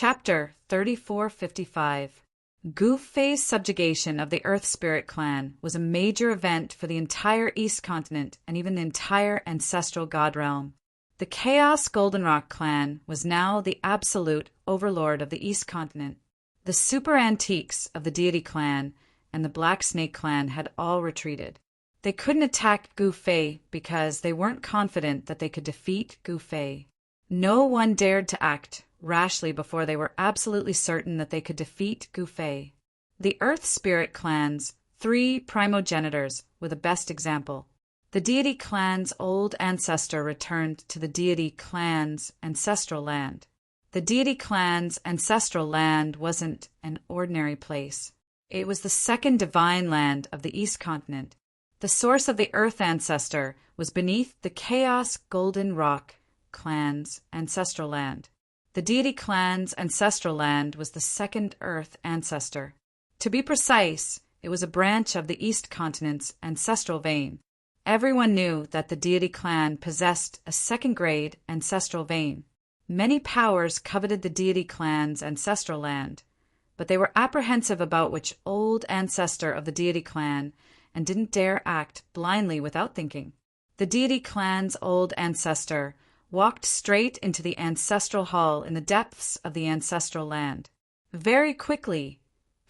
Chapter 3455. Gu Fei's subjugation of the Earth Spirit clan was a major event for the entire East Continent and even the entire ancestral god realm. The Chaos Goldenrock clan was now the absolute overlord of the East Continent. The super antiques of the Deity clan and the Black Snake clan had all retreated. They couldn't attack Gu Fei because they weren't confident that they could defeat Gu Fei. No one dared to act rashly before they were absolutely certain that they could defeat Gu Fei. The Earth Spirit clan's three primogenitors were the best example. The Deity clan's old ancestor returned to the Deity clan's ancestral land. The Deity clan's ancestral land wasn't an ordinary place. It was the second divine land of the East Continent. The source of the Earth ancestor was beneath the Chaos Golden Rock clan's ancestral land. The Deity clan's ancestral land was the second Earth ancestor. To be precise, it was a branch of the East Continent's ancestral vein. Everyone knew that the Deity clan possessed a second-grade ancestral vein. Many powers coveted the Deity clan's ancestral land, but they were apprehensive about which old ancestor of the Deity clan and didn't dare act blindly without thinking. The Deity clan's old ancestor walked straight into the ancestral hall in the depths of the ancestral land. Very quickly,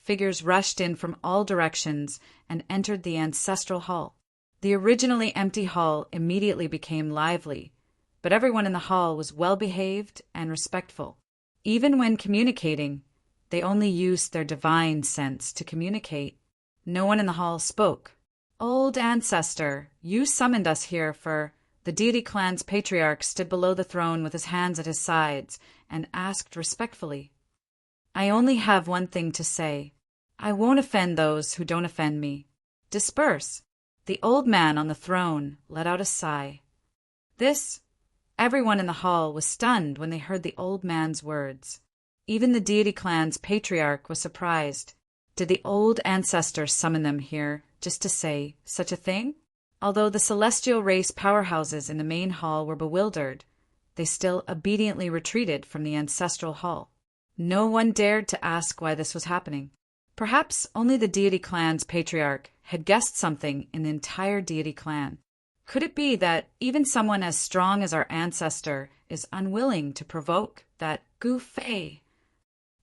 figures rushed in from all directions and entered the ancestral hall. The originally empty hall immediately became lively, but everyone in the hall was well-behaved and respectful. Even when communicating, they only used their divine sense to communicate. No one in the hall spoke. "Old ancestor, you summoned us here for..." The Deity clan's patriarch stood below the throne with his hands at his sides and asked respectfully, "I only have one thing to say. I won't offend those who don't offend me. Disperse." The old man on the throne let out a sigh. Everyone in the hall was stunned when they heard the old man's words. Even the Deity clan's patriarch was surprised. Did the old ancestor summon them here just to say such a thing? Although the celestial race powerhouses in the main hall were bewildered, they still obediently retreated from the ancestral hall. No one dared to ask why this was happening. Perhaps only the Deity clan's patriarch had guessed something in the entire Deity clan. Could it be that even someone as strong as our ancestor is unwilling to provoke that Gu Fei?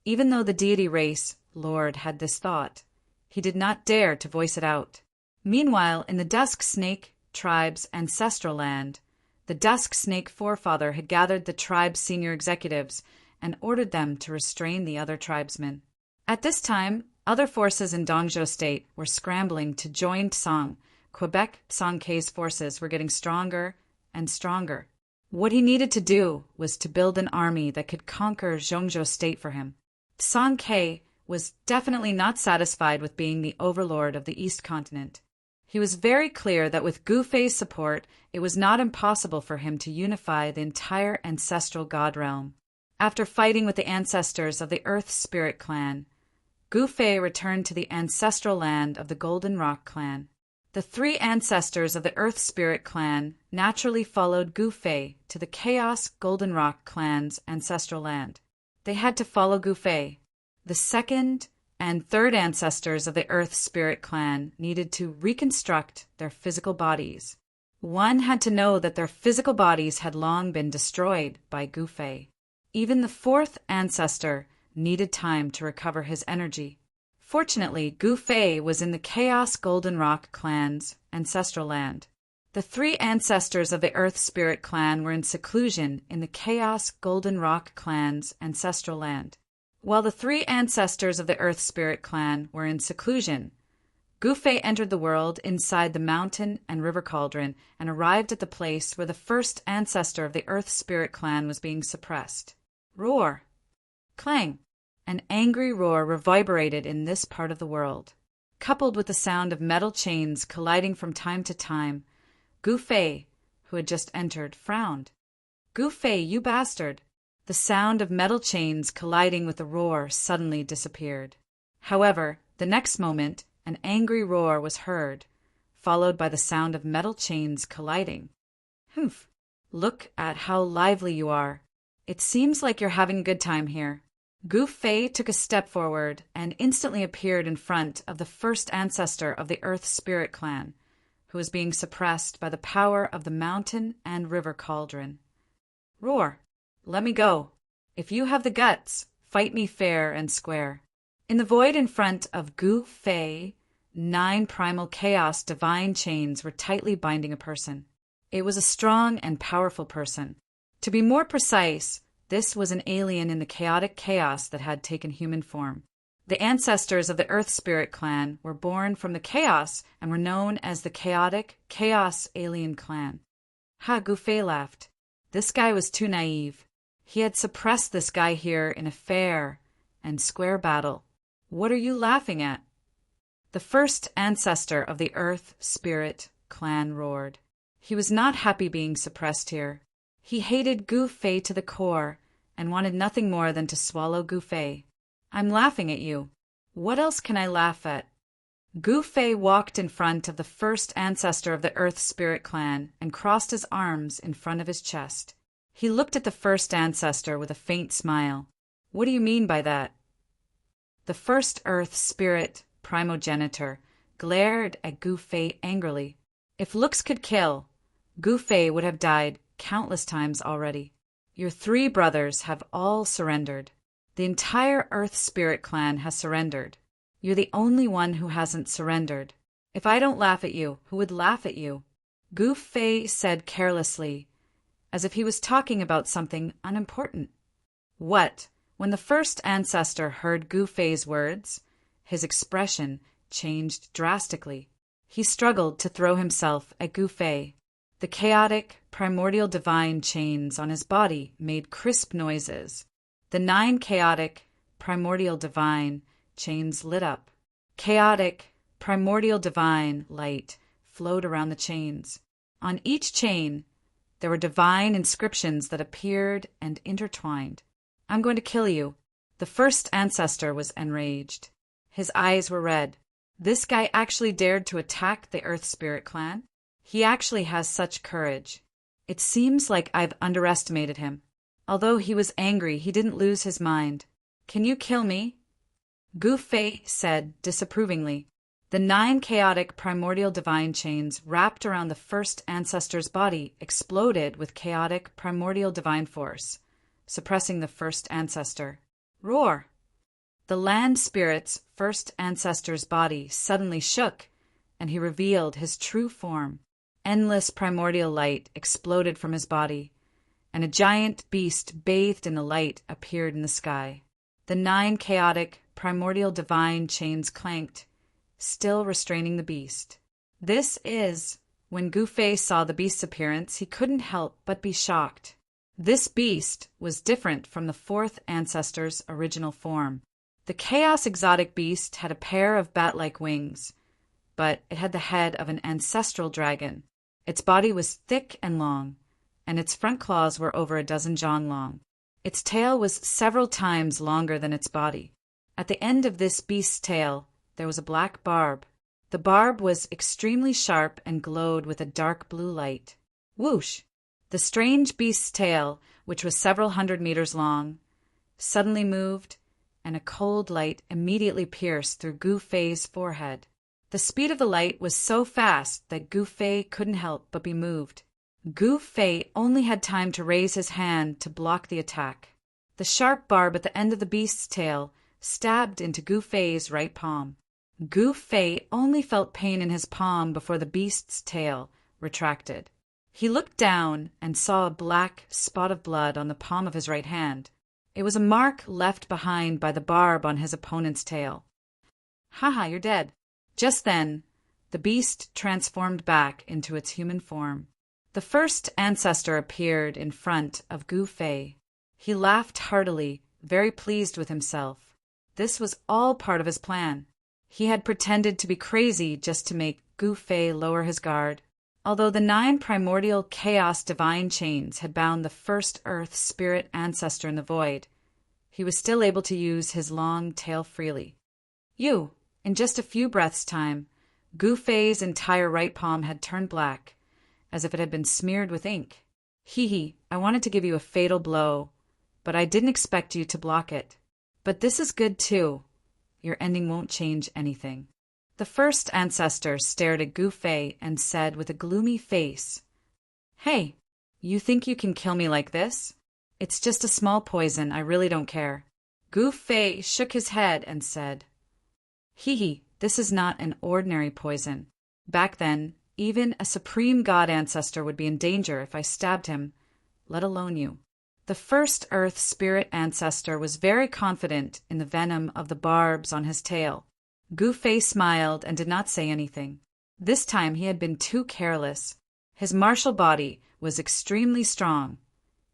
Even though the Deity race lord had this thought, he did not dare to voice it out. Meanwhile, in the Dusk Snake tribe's ancestral land, the Dusk Snake forefather had gathered the tribe's senior executives and ordered them to restrain the other tribesmen. At this time, other forces in Dongzhou State were scrambling to join Tsang. Quebec Tsang Ke's forces were getting stronger and stronger. What he needed to do was to build an army that could conquer Zhongzhou State for him. Tsang Ke was definitely not satisfied with being the overlord of the East Continent. He was very clear that with Gu Fei's support, it was not impossible for him to unify the entire ancestral god realm. After fighting with the ancestors of the Earth Spirit clan, Gu Fei returned to the ancestral land of the Golden Rock clan. The three ancestors of the Earth Spirit clan naturally followed Gu Fei to the Chaos Golden Rock clan's ancestral land. They had to follow Gu Fei. The second and third ancestors of the Earth Spirit clan needed to reconstruct their physical bodies. One had to know that their physical bodies had long been destroyed by Gu Fei. Even the fourth ancestor needed time to recover his energy. Fortunately, Gu Fei was in the Chaos Golden Rock clan's ancestral land. The three ancestors of the Earth Spirit clan were in seclusion in the Chaos Golden Rock clan's ancestral land. While the three ancestors of the Earth Spirit clan were in seclusion, Gu Fei entered the world inside the mountain and river cauldron and arrived at the place where the first ancestor of the Earth Spirit clan was being suppressed. Roar! Clang! An angry roar reverberated in this part of the world. Coupled with the sound of metal chains colliding from time to time, Gu Fei, who had just entered, frowned. "Gu Fei, you bastard!" The sound of metal chains colliding with the roar suddenly disappeared. However, the next moment, an angry roar was heard, followed by the sound of metal chains colliding. "Humph! Look at how lively you are. It seems like you're having a good time here." Gu Fei took a step forward and instantly appeared in front of the first ancestor of the Earth Spirit clan, who was being suppressed by the power of the mountain and river cauldron. Roar! Let me go. If you have the guts, fight me fair and square. In the void in front of Gu Fei, 9 primal chaos divine chains were tightly binding a person. It was a strong and powerful person. To be more precise, this was an alien in the chaotic chaos that had taken human form. The ancestors of the Earth Spirit clan were born from the chaos and were known as the chaotic chaos alien clan. Ha, Gu Fei laughed. This guy was too naive. He had suppressed this guy here in a fair and square battle. What are you laughing at? The first ancestor of the Earth Spirit clan roared. He was not happy being suppressed here. He hated Gu Fei to the core and wanted nothing more than to swallow Gu Fei. I'm laughing at you. What else can I laugh at? Gu Fei walked in front of the first ancestor of the Earth Spirit clan and crossed his arms in front of his chest. He looked at the first ancestor with a faint smile. What do you mean by that? The first Earth Spirit primogenitor glared at Gu Fei angrily. If looks could kill, Gu Fei would have died countless times already. Your 3 brothers have all surrendered. The entire Earth Spirit clan has surrendered. You're the only one who hasn't surrendered. If I don't laugh at you, who would laugh at you? Gu Fei said carelessly, as if he was talking about something unimportant. What? When the first ancestor heard Gu Fei's words, his expression changed drastically. He struggled to throw himself at Gu Fei. The chaotic, primordial divine chains on his body made crisp noises. The 9 chaotic, primordial divine chains lit up. Chaotic, primordial divine light flowed around the chains. On each chain, there were divine inscriptions that appeared and intertwined. I'm going to kill you. The first ancestor was enraged. His eyes were red. This guy actually dared to attack the Earth Spirit clan? He actually has such courage. It seems like I've underestimated him. Although he was angry, he didn't lose his mind. Can you kill me? Gu Fei said disapprovingly. The 9 chaotic primordial divine chains wrapped around the first ancestor's body exploded with chaotic primordial divine force, suppressing the first ancestor. Roar! The land spirit's first ancestor's body suddenly shook, and he revealed his true form. Endless primordial light exploded from his body, and a giant beast bathed in the light appeared in the sky. The 9 chaotic, primordial divine chains clanked, still restraining the beast. When Gu Fei saw the beast's appearance, he couldn't help but be shocked. This beast was different from the 4th ancestor's original form. The chaos exotic beast had a pair of bat-like wings, but it had the head of an ancestral dragon. Its body was thick and long, and its front claws were over a dozen jaws long. Its tail was several times longer than its body. At the end of this beast's tail, there was a black barb. The barb was extremely sharp and glowed with a dark blue light. Whoosh! The strange beast's tail, which was several hundred meters long, suddenly moved, and a cold light immediately pierced through Gu Fei's forehead. The speed of the light was so fast that Gu Fei couldn't help but be moved. Gu Fei only had time to raise his hand to block the attack. The sharp barb at the end of the beast's tail stabbed into Gu Fei's right palm. Gu Fei only felt pain in his palm before the beast's tail retracted. He looked down and saw a black spot of blood on the palm of his right hand. It was a mark left behind by the barb on his opponent's tail. Haha, you're dead. Just then, the beast transformed back into its human form. The first ancestor appeared in front of Gu Fei. He laughed heartily, very pleased with himself. This was all part of his plan. He had pretended to be crazy just to make Gu Fei lower his guard. Although the 9 primordial chaos divine chains had bound the first Earth Spirit ancestor in the void, he was still able to use his long tail freely. In just a few breaths' time, Gu Fei's entire right palm had turned black, as if it had been smeared with ink. I wanted to give you a fatal blow, but I didn't expect you to block it. But this is good too. Your ending won't change anything. The first ancestor stared at Gu Fei and said with a gloomy face, "Hey, you think you can kill me like this? It's just a small poison, I really don't care." Gu Fei shook his head and said, "Hee, this is not an ordinary poison. Back then, even a supreme god ancestor would be in danger if I stabbed him, let alone you." The first earth spirit ancestor was very confident in the venom of the barbs on his tail. Gu Fei smiled and did not say anything. This time he had been too careless. His martial body was extremely strong.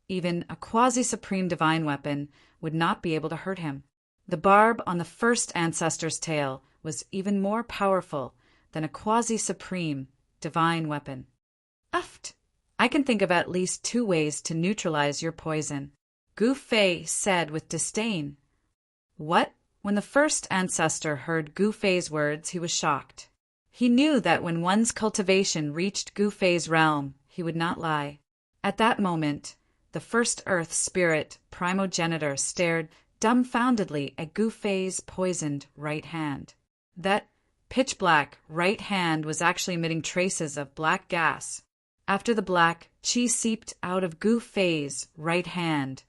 Even a quasi-supreme divine weapon would not be able to hurt him. The barb on the first ancestor's tail was even more powerful than a quasi-supreme divine weapon. "Uft! I can think of at least 2 ways to neutralize your poison," Gu Fei said with disdain. What? When the first ancestor heard Gu Fei's words, he was shocked. He knew that when one's cultivation reached Gu Fei's realm, he would not lie. At that moment, the first earth spirit primogenitor stared dumbfoundedly at Gu Fei's poisoned right hand. That pitch-black right hand was actually emitting traces of black gas. After the black qi seeped out of Gu Fei's right hand,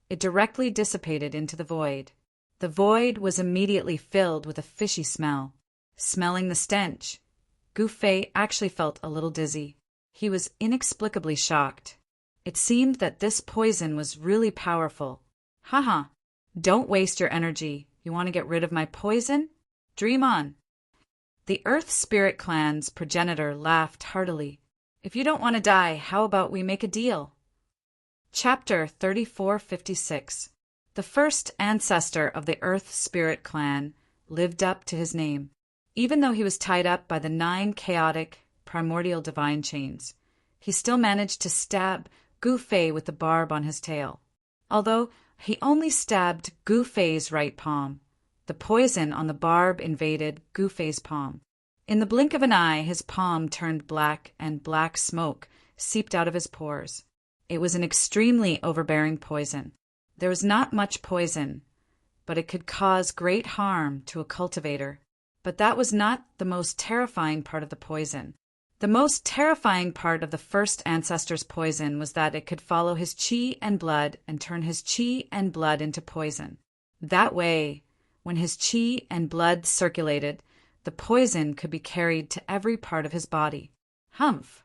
it directly dissipated into the void. The void was immediately filled with a fishy smell. Smelling the stench, Gu Fei actually felt a little dizzy. He was inexplicably shocked. It seemed that this poison was really powerful. Haha, don't waste your energy. You want to get rid of my poison? Dream on. The Earth Spirit Clan's progenitor laughed heartily. If you don't want to die, how about we make a deal? Chapter 3456. The first ancestor of the Earth Spirit Clan lived up to his name. Even though he was tied up by the 9 chaotic, primordial divine chains, he still managed to stab Gu Fei with the barb on his tail. Although he only stabbed Gu Fei's right palm, the poison on the barb invaded Gu Fei's palm. In the blink of an eye, his palm turned black and black smoke seeped out of his pores. It was an extremely overbearing poison. There was not much poison, but it could cause great harm to a cultivator. But that was not the most terrifying part of the poison. The most terrifying part of the first ancestor's poison was that it could follow his qi and blood and turn his qi and blood into poison. That way, when his qi and blood circulated, the poison could be carried to every part of his body. Humph!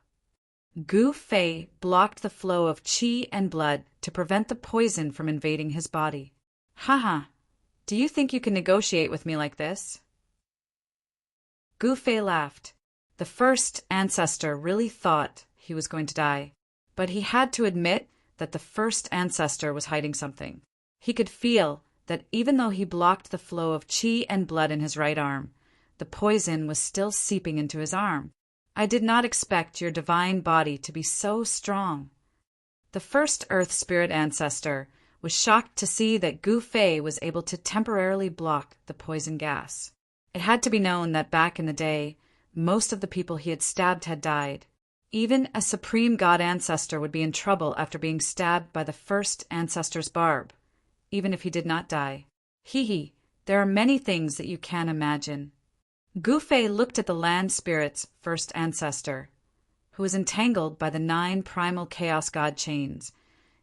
Gu Fei blocked the flow of qi and blood to prevent the poison from invading his body. Haha! Do you think you can negotiate with me like this? Gu Fei laughed. The first ancestor really thought he was going to die, but he had to admit that the first ancestor was hiding something. He could feel that even though he blocked the flow of qi and blood in his right arm, the poison was still seeping into his arm. I did not expect your divine body to be so strong. The first Earth Spirit ancestor was shocked to see that Gu Fei was able to temporarily block the poison gas. It had to be known that back in the day, most of the people he had stabbed had died. Even a supreme god ancestor would be in trouble after being stabbed by the first ancestor's barb, even if he did not die. Hee, there are many things that you can't imagine. Gu Fei looked at the land spirit's first ancestor, who was entangled by the 9 primal chaos god chains,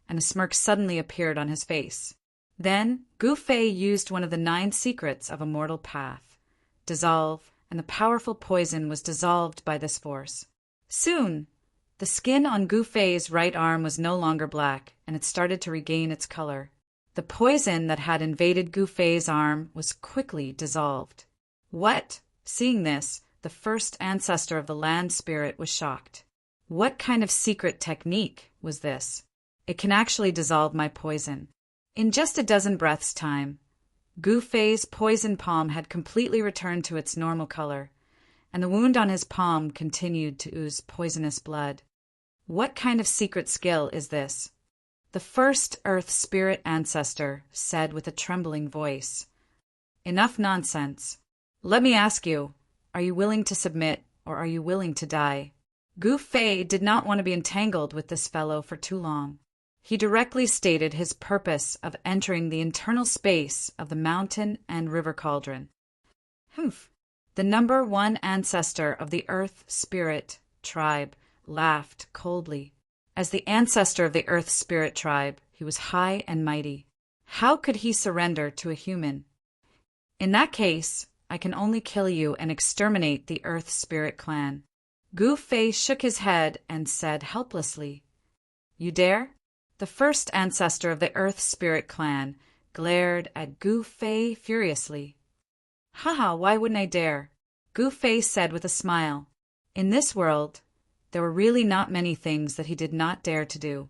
and a smirk suddenly appeared on his face. Then Gu Fei used one of the 9 secrets of a mortal path. Dissolve, and the powerful poison was dissolved by this force. Soon, the skin on Gu Fei's right arm was no longer black, and it started to regain its color. The poison that had invaded Gu Fei's arm was quickly dissolved. What? Seeing this, the first ancestor of the land spirit was shocked. What kind of secret technique was this? It can actually dissolve my poison. In just a dozen breaths' time, Gu Fei's poison palm had completely returned to its normal color, and the wound on his palm continued to ooze poisonous blood. What kind of secret skill is this? The first Earth Spirit ancestor said with a trembling voice. Enough nonsense. Let me ask you, are you willing to submit, or are you willing to die? Gu Fei did not want to be entangled with this fellow for too long. He directly stated his purpose of entering the internal space of the mountain and river cauldron. Humph! The number one ancestor of the Earth Spirit tribe laughed coldly. As the ancestor of the Earth Spirit tribe, he was high and mighty. How could he surrender to a human? In that case, I can only kill you and exterminate the Earth Spirit clan. Gu Fei shook his head and said helplessly, "You dare?" The first ancestor of the Earth Spirit clan glared at Gu Fei furiously. "Haha, why wouldn't I dare?" Gu Fei said with a smile. In this world, there were really not many things that he did not dare to do.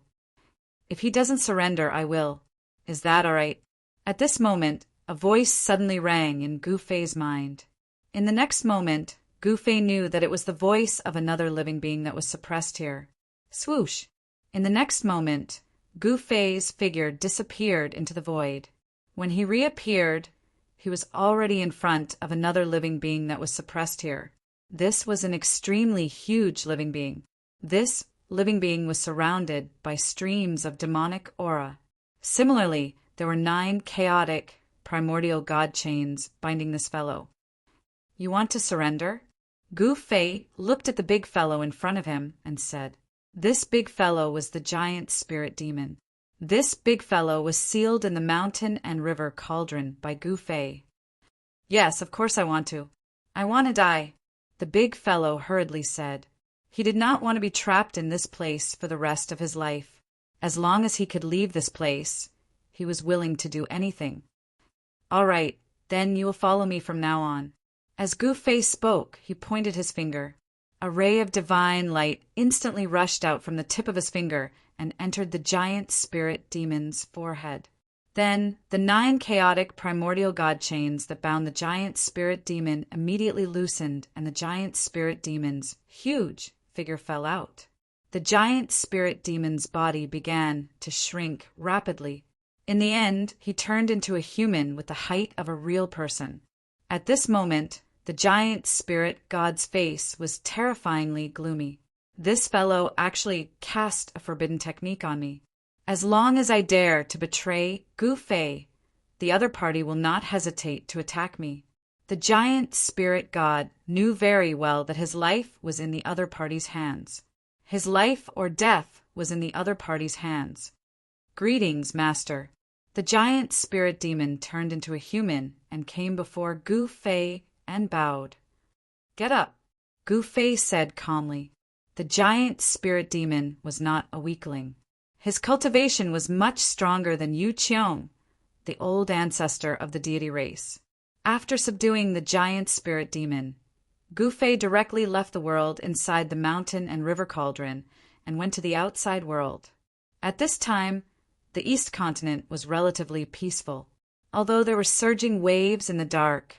"If he doesn't surrender, I will. Is that all right?" At this moment, a voice suddenly rang in Gu Fei's mind. In the next moment, Gu Fei knew that it was the voice of another living being that was suppressed here. Swoosh! In the next moment, Gu Fei's figure disappeared into the void. When he reappeared, he was already in front of another living being that was suppressed here. This was an extremely huge living being. This living being was surrounded by streams of demonic aura. Similarly, there were 9 chaotic, primordial god chains binding this fellow. "You want to surrender?" Gu Fei looked at the big fellow in front of him and said. This big fellow was the giant spirit demon. This big fellow was sealed in the mountain and river cauldron by Gu Fei. "Yes, of course I want to. I want to die," the big fellow hurriedly said. He did not want to be trapped in this place for the rest of his life. As long as he could leave this place, he was willing to do anything. "All right, then you will follow me from now on." As Gu Fei spoke, he pointed his finger. A ray of divine light instantly rushed out from the tip of his finger and entered the giant spirit demon's forehead. Then the 9 chaotic primordial god chains that bound the giant spirit demon immediately loosened, and the giant spirit demon's huge figure fell out. The giant spirit demon's body began to shrink rapidly. In the end, he turned into a human with the height of a real person. At this moment, the giant spirit god's face was terrifyingly gloomy. This fellow actually cast a forbidden technique on me. As long as I dare to betray Gu Fei, the other party will not hesitate to attack me. The giant spirit god knew very well that his life was in the other party's hands. His life or death was in the other party's hands. "Greetings, master." The giant spirit demon turned into a human and came before Gu Fei and bowed. "Get up," Gu Fei said calmly. The giant spirit demon was not a weakling. His cultivation was much stronger than Yu Qiong, the old ancestor of the deity race. After subduing the giant spirit demon, Gu Fei directly left the world inside the mountain and river cauldron and went to the outside world. At this time, the East Continent was relatively peaceful. Although there were surging waves in the dark,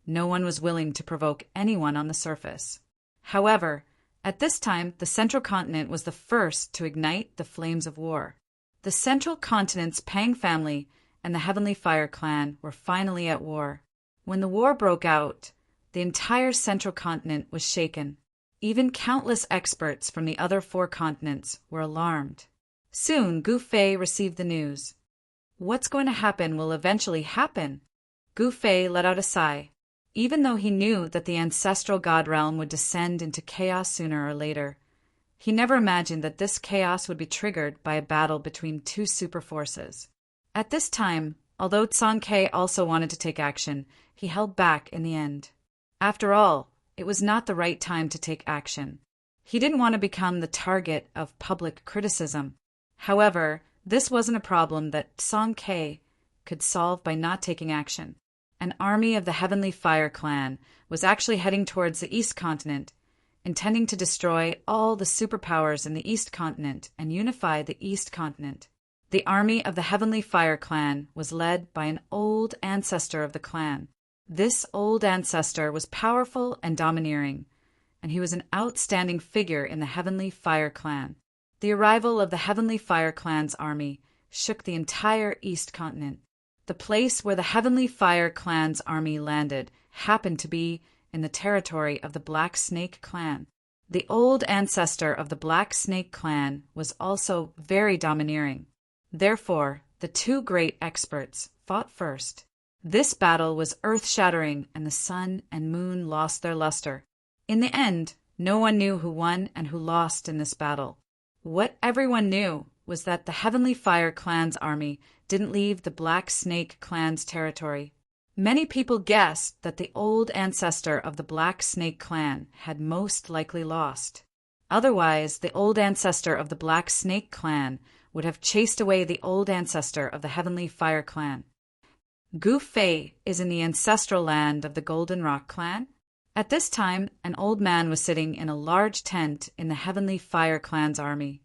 no one was willing to provoke anyone on the surface. However, at this time, the Central Continent was the first to ignite the flames of war. The Central Continent's Pang family and the Heavenly Fire clan were finally at war. When the war broke out, the entire Central Continent was shaken. Even countless experts from the other 4 continents were alarmed. Soon, Gu Fei received the news. What's going to happen will eventually happen. Gu Fei let out a sigh. Even though he knew that the ancestral god realm would descend into chaos sooner or later, he never imagined that this chaos would be triggered by a battle between 2 super forces. At this time, although Song Ke also wanted to take action, he held back in the end. After all, it was not the right time to take action. He didn't want to become the target of public criticism. However, this wasn't a problem that Song Ke could solve by not taking action. An army of the Heavenly Fire clan was actually heading towards the East Continent, intending to destroy all the superpowers in the East Continent and unify the East Continent. The army of the Heavenly Fire clan was led by an old ancestor of the clan. This old ancestor was powerful and domineering, and he was an outstanding figure in the Heavenly Fire clan. The arrival of the Heavenly Fire clan's army shook the entire East Continent. The place where the Heavenly Fire clan's army landed happened to be in the territory of the Black Snake clan. The old ancestor of the Black Snake clan was also very domineering. Therefore, the two great experts fought first. This battle was earth-shattering, and the sun and moon lost their luster. In the end, no one knew who won and who lost in this battle. What everyone knew was that the Heavenly Fire Clan's army didn't leave the Black Snake Clan's territory. Many people guessed that the old ancestor of the Black Snake Clan had most likely lost. Otherwise, the old ancestor of the Black Snake Clan would have chased away the old ancestor of the Heavenly Fire Clan. Gu Fei is in the ancestral land of the Golden Rock Clan. At this time, an old man was sitting in a large tent in the Heavenly Fire Clan's army,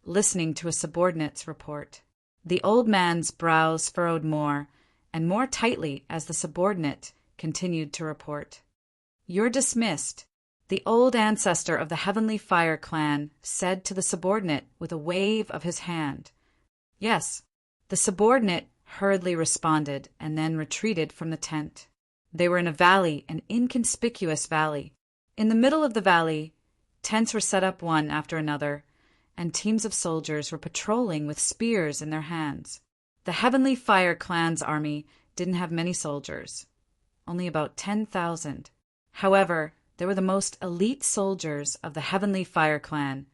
listening to a subordinate's report. The old man's brows furrowed more and more tightly as the subordinate continued to report. "You're dismissed," the old ancestor of the Heavenly Fire Clan said to the subordinate with a wave of his hand. "Yes," the subordinate hurriedly responded and then retreated from the tent. They were in a valley, an inconspicuous valley. In the middle of the valley, tents were set up one after another, and teams of soldiers were patrolling with spears in their hands. The Heavenly Fire Clan's army didn't have many soldiers, only about 10,000. However, they were the most elite soldiers of the Heavenly Fire Clan,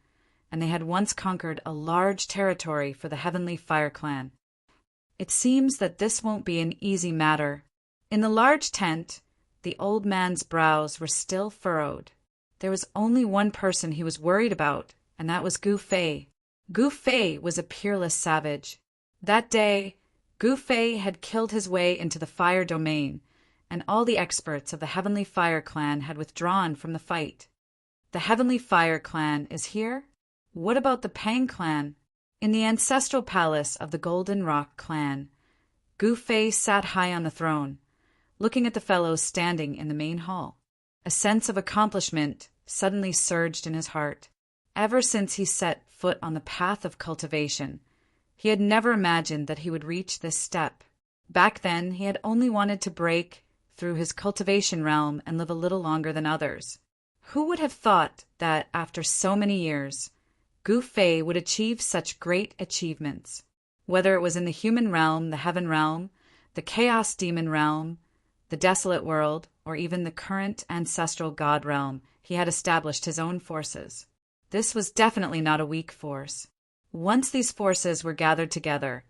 and they had once conquered a large territory for the Heavenly Fire Clan. It seems that this won't be an easy matter. In the large tent, the old man's brows were still furrowed. There was only one person he was worried about, and that was Gu Fei. Gu Fei was a peerless savage. That day, Gu Fei had killed his way into the fire domain, and all the experts of the Heavenly Fire Clan had withdrawn from the fight. The Heavenly Fire Clan is here? What about the Pang Clan? In the ancestral palace of the Golden Rock Clan, Gu Fei sat high on the throne, looking at the fellows standing in the main hall. A sense of accomplishment suddenly surged in his heart. Ever since he set foot on the path of cultivation, he had never imagined that he would reach this step. Back then, he had only wanted to break through his cultivation realm and live a little longer than others. Who would have thought that, after so many years, Gu Fei would achieve such great achievements? Whether it was in the human realm, the heaven realm, the chaos demon realm, the desolate world, or even the current ancestral god realm, he had established his own forces. This was definitely not a weak force. Once these forces were gathered together,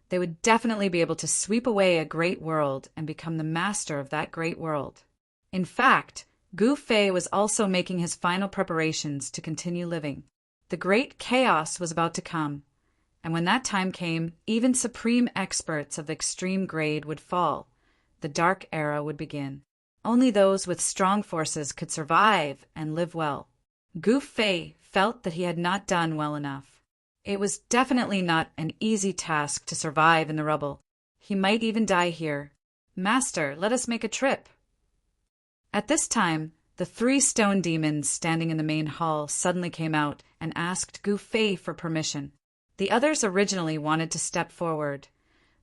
they would definitely be able to sweep away a great world and become the master of that great world. In fact, Gu Fei was also making his final preparations to continue living. The great chaos was about to come, and when that time came, even supreme experts of the extreme grade would fall. The dark era would begin. Only those with strong forces could survive and live well. Gu Fei felt that he had not done well enough. It was definitely not an easy task to survive in the rubble. He might even die here. "Master, let us make a trip." At this time, the 3 stone demons standing in the main hall suddenly came out and asked Gu Fei for permission. The others originally wanted to step forward,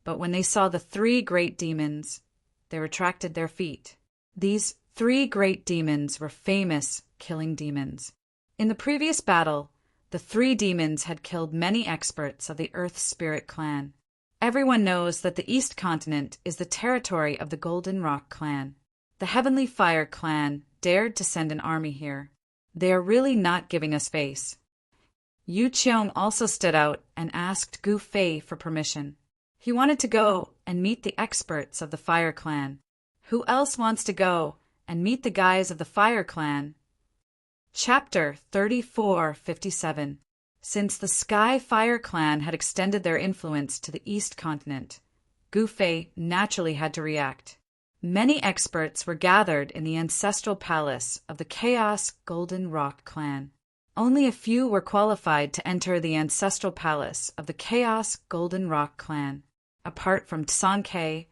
but when they saw the 3 great demons, they retracted their feet. These 3 great demons were famous killing demons. In the previous battle, the 3 demons had killed many experts of the Earth Spirit Clan. Everyone knows that the East Continent is the territory of the Golden Rock Clan. The Heavenly Fire Clan dared to send an army here. They are really not giving us face. Yu Qiong also stood out and asked Gu Fei for permission. He wanted to go and meet the experts of the Fire Clan. Who else wants to go and meet the guys of the Fire Clan? Chapter 3457. Since the Sky Fire Clan had extended their influence to the East Continent, Gu Fei naturally had to react. Many experts were gathered in the ancestral palace of the Chaos Golden Rock Clan. Only a few were qualified to enter the ancestral palace of the Chaos Golden Rock Clan. Apart from San Ke,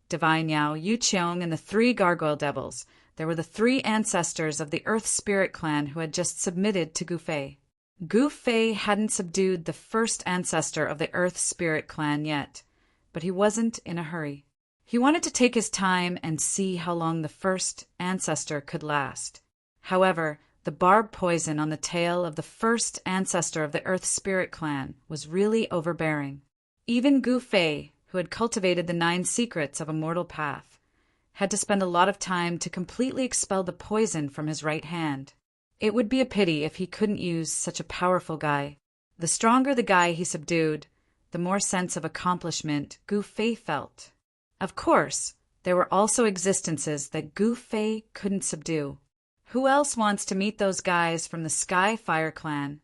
Divine Yao, Yu Qiong, and the 3 Gargoyle Devils, there were the 3 ancestors of the Earth Spirit Clan who had just submitted to Gu Fei. Gu Fei hadn't subdued the first ancestor of the Earth Spirit Clan yet, but he wasn't in a hurry. He wanted to take his time and see how long the first ancestor could last. However, the barbed poison on the tail of the first ancestor of the Earth Spirit Clan was really overbearing. Even Gu Fei, who had cultivated the 9 secrets of a mortal path, had to spend a lot of time to completely expel the poison from his right hand. It would be a pity if he couldn't use such a powerful guy. The stronger the guy he subdued, the more sense of accomplishment Gu Fei felt. Of course, there were also existences that Gu Fei couldn't subdue. Who else wants to meet those guys from the Sky Fire Clan?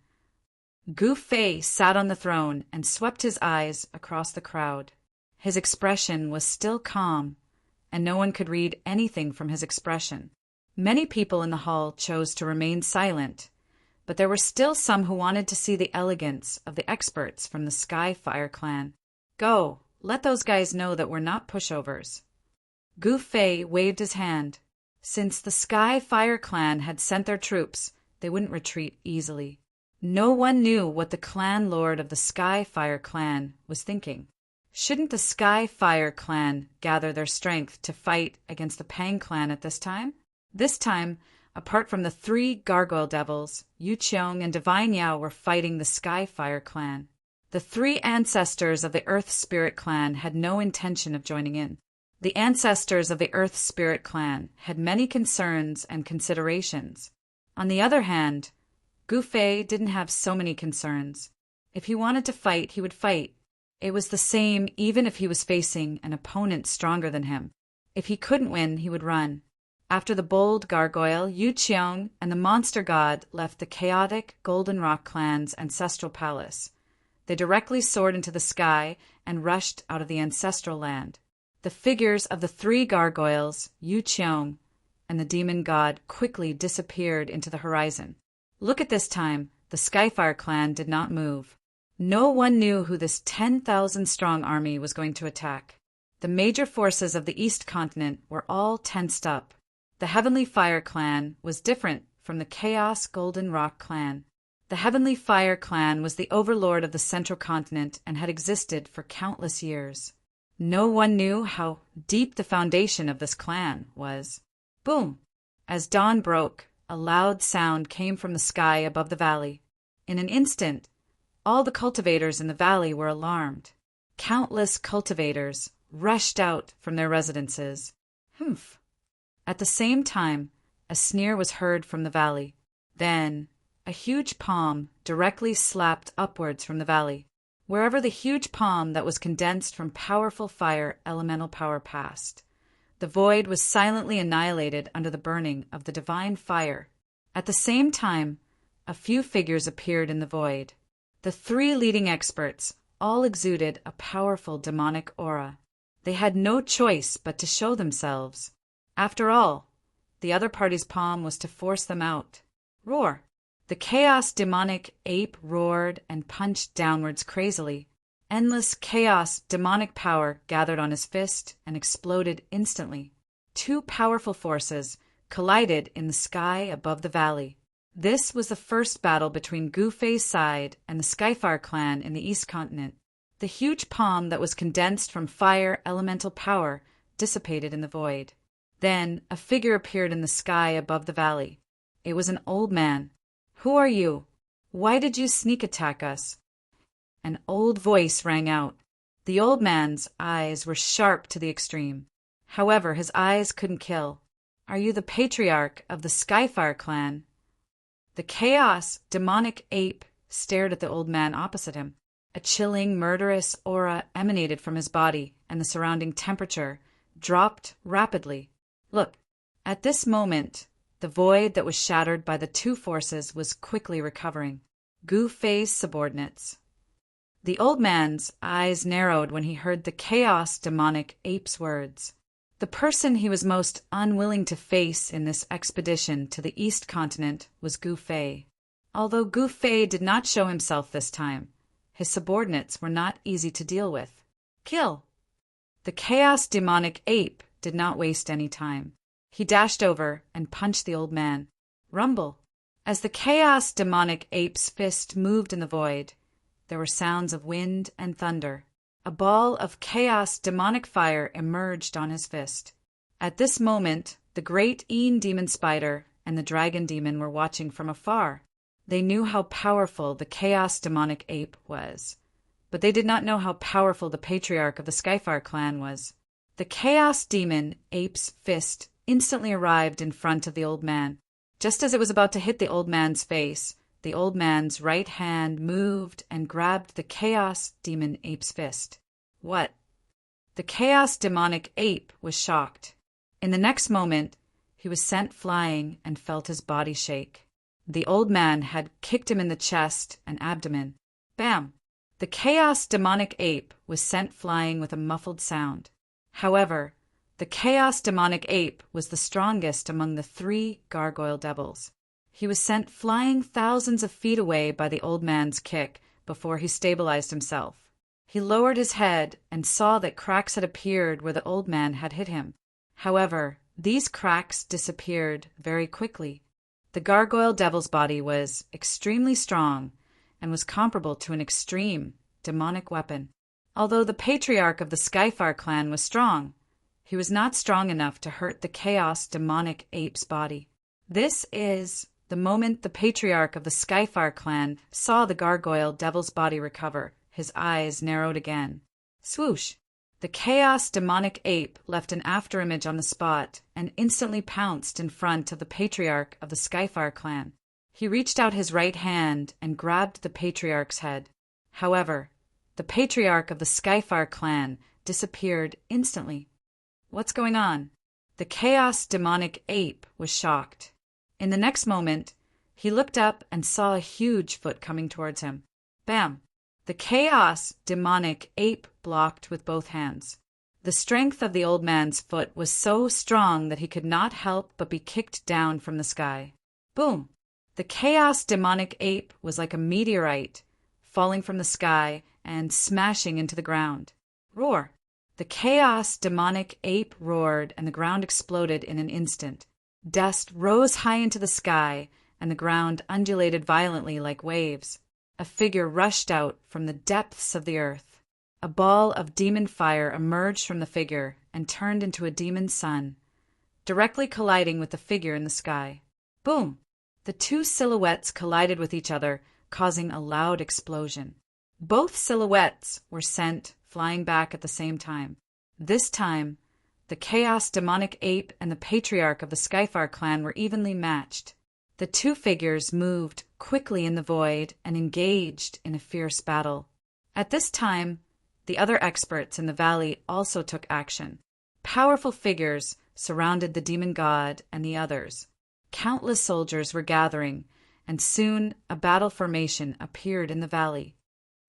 Gu Fei sat on the throne and swept his eyes across the crowd. His expression was still calm, and no one could read anything from his expression. Many people in the hall chose to remain silent, but there were still some who wanted to see the elegance of the experts from the Sky Fire Clan. Go, let those guys know that we're not pushovers. Gu Fei waved his hand. Since the Sky Fire Clan had sent their troops, they wouldn't retreat easily. No one knew what the clan lord of the Sky Fire Clan was thinking. Shouldn't the Sky Fire Clan gather their strength to fight against the Pang Clan at this time? This time, apart from the 3 gargoyle devils, Yu Qiong and Divine Yao were fighting the Sky Fire Clan. The 3 ancestors of the Earth Spirit Clan had no intention of joining in. The ancestors of the Earth Spirit Clan had many concerns and considerations. On the other hand, Gu Fei didn't have so many concerns. If he wanted to fight, he would fight. It was the same even if he was facing an opponent stronger than him. If he couldn't win, he would run. After the bold gargoyle, Yu Qiong and the monster god left the chaotic Golden Rock Clan's ancestral palace. They directly soared into the sky and rushed out of the ancestral land. The figures of the 3 gargoyles, Yu Qiong, and the demon god quickly disappeared into the horizon. Look at this time, the Skyfire Clan did not move. No one knew who this 10,000-strong army was going to attack. The major forces of the East Continent were all tensed up. The Heavenly Fire Clan was different from the Chaos Golden Rock Clan. The Heavenly Fire Clan was the overlord of the Central Continent and had existed for countless years. No one knew how deep the foundation of this clan was. Boom! As dawn broke, a loud sound came from the sky above the valley. In an instant, all the cultivators in the valley were alarmed. Countless cultivators rushed out from their residences. Humph! At the same time, a sneer was heard from the valley. Then, a huge palm directly slapped upwards from the valley. Wherever the huge palm that was condensed from powerful fire elemental power passed, the void was silently annihilated under the burning of the divine fire. At the same time, a few figures appeared in the void. The 3 leading experts all exuded a powerful demonic aura. They had no choice but to show themselves. After all, the other party's palm was to force them out. Roar! The chaos demonic ape roared and punched downwards crazily. Endless chaos demonic power gathered on his fist and exploded instantly. 2 powerful forces collided in the sky above the valley. This was the first battle between Gu Fei's side and the Skyfire Clan in the East Continent. The huge palm that was condensed from fire elemental power dissipated in the void. Then a figure appeared in the sky above the valley. It was an old man. Who are you? Why did you sneak attack us? An old voice rang out. The old man's eyes were sharp to the extreme. However, his eyes couldn't kill. Are you the patriarch of the Skyfire Clan? The chaos demonic ape stared at the old man opposite him. A chilling, murderous aura emanated from his body, and the surrounding temperature dropped rapidly. Look, at this moment, the void that was shattered by the 2 forces was quickly recovering. Gu Fei's subordinates. The old man's eyes narrowed when he heard the chaos demonic ape's words. The person he was most unwilling to face in this expedition to the East Continent was Gu Fei. Although Gu Fei did not show himself this time, his subordinates were not easy to deal with. Kill! The chaos demonic ape did not waste any time. He dashed over and punched the old man. Rumble! As the chaos demonic ape's fist moved in the void, there were sounds of wind and thunder. A ball of chaos demonic fire emerged on his fist. At this moment, the great Een demon spider and the dragon demon were watching from afar. They knew how powerful the chaos demonic ape was. but they did not know how powerful the patriarch of the Skyfire clan was. The chaos demon, Ape's Fist, instantly arrived in front of the old man. Just as it was about to hit the old man's face, the old man's right hand moved and grabbed the chaos demon Ape's Fist. What? The chaos demonic ape was shocked. In the next moment, he was sent flying and felt his body shake. The old man had kicked him in the chest and abdomen. Bam! The chaos demonic ape was sent flying with a muffled sound. However, the chaos demonic ape was the strongest among the 3 gargoyle devils. He was sent flying thousands of feet away by the old man's kick before he stabilized himself. He lowered his head and saw that cracks had appeared where the old man had hit him. However, these cracks disappeared very quickly. The gargoyle devil's body was extremely strong and was comparable to an extreme demonic weapon. Although the patriarch of the Skyfire clan was strong, he was not strong enough to hurt the chaos demonic ape's body. This is the moment the patriarch of the Skyfire clan saw the gargoyle devil's body recover. His eyes narrowed again. Swoosh! The chaos demonic ape left an afterimage on the spot and instantly pounced in front of the patriarch of the Skyfire clan. He reached out his right hand and grabbed the patriarch's head. However, the patriarch of the Skyfire clan disappeared instantly. What's going on? The chaos demonic ape was shocked. In the next moment, he looked up and saw a huge foot coming towards him. Bam! The chaos demonic ape blocked with both hands. The strength of the old man's foot was so strong that he could not help but be kicked down from the sky. Boom! The chaos demonic ape was like a meteorite, falling from the sky and smashing into the ground. Roar! The chaos demonic ape roared and the ground exploded in an instant. Dust rose high into the sky and the ground undulated violently like waves. A figure rushed out from the depths of the earth. A ball of demon fire emerged from the figure and turned into a demon sun, directly colliding with the figure in the sky. Boom! The 2 silhouettes collided with each other, causing a loud explosion. Both silhouettes were sent flying back at the same time. This time, the chaos demonic ape and the patriarch of the Skyfire clan were evenly matched. The 2 figures moved quickly in the void and engaged in a fierce battle. At this time, the other experts in the valley also took action. Powerful figures surrounded the demon god and the others. Countless soldiers were gathering, and soon a battle formation appeared in the valley.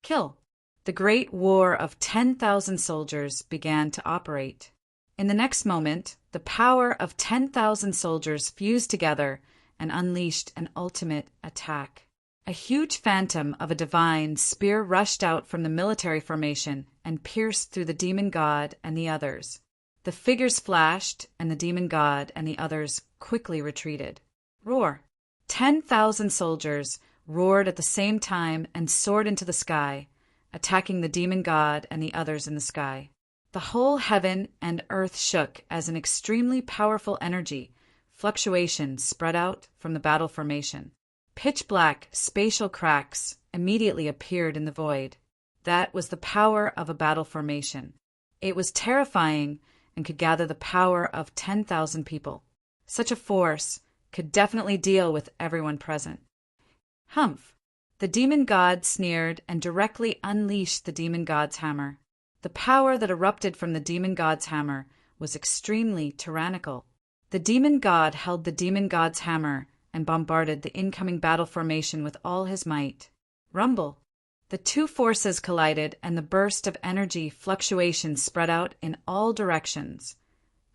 Kill! The great war of 10,000 soldiers began to operate. In the next moment, the power of 10,000 soldiers fused together and unleashed an ultimate attack. A huge phantom of a divine spear rushed out from the military formation and pierced through the demon god and the others. The figures flashed, and the demon god and the others quickly retreated. Roar! 10,000 soldiers roared at the same time and soared into the sky, attacking the demon god and the others in the sky. The whole heaven and earth shook as an extremely powerful energy fluctuation spread out from the battle formation. Pitch-black spatial cracks immediately appeared in the void. That was the power of a battle formation. It was terrifying and could gather the power of 10,000 people. Such a force could definitely deal with everyone present. Humph! The demon god sneered and directly unleashed the demon god's hammer. The power that erupted from the demon god's hammer was extremely tyrannical. The demon god held the demon god's hammer and bombarded the incoming battle formation with all his might. Rumble! The 2 forces collided and the burst of energy fluctuation spread out in all directions,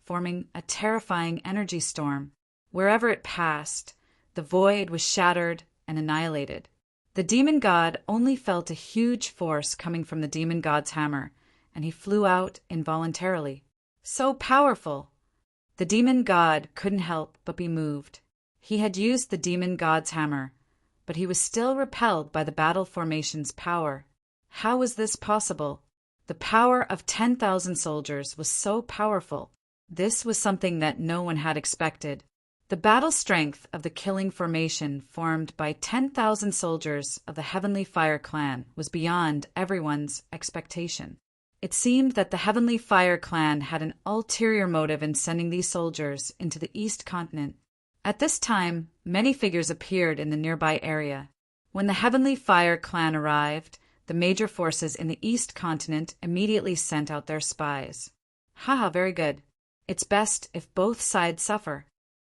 forming a terrifying energy storm. Wherever it passed, the void was shattered and annihilated. The demon god only felt a huge force coming from the demon god's hammer, and he flew out involuntarily. So powerful! The demon god couldn't help but be moved. He had used the demon god's hammer, but he was still repelled by the battle formation's power. How was this possible? The power of 10,000 soldiers was so powerful. This was something that no one had expected. The battle strength of the killing formation formed by 10,000 soldiers of the Heavenly Fire clan was beyond everyone's expectation. It seemed that the Heavenly Fire clan had an ulterior motive in sending these soldiers into the East Continent. At this time, many figures appeared in the nearby area. When the Heavenly Fire clan arrived, the major forces in the East Continent immediately sent out their spies. Haha, very good. It's best if both sides suffer.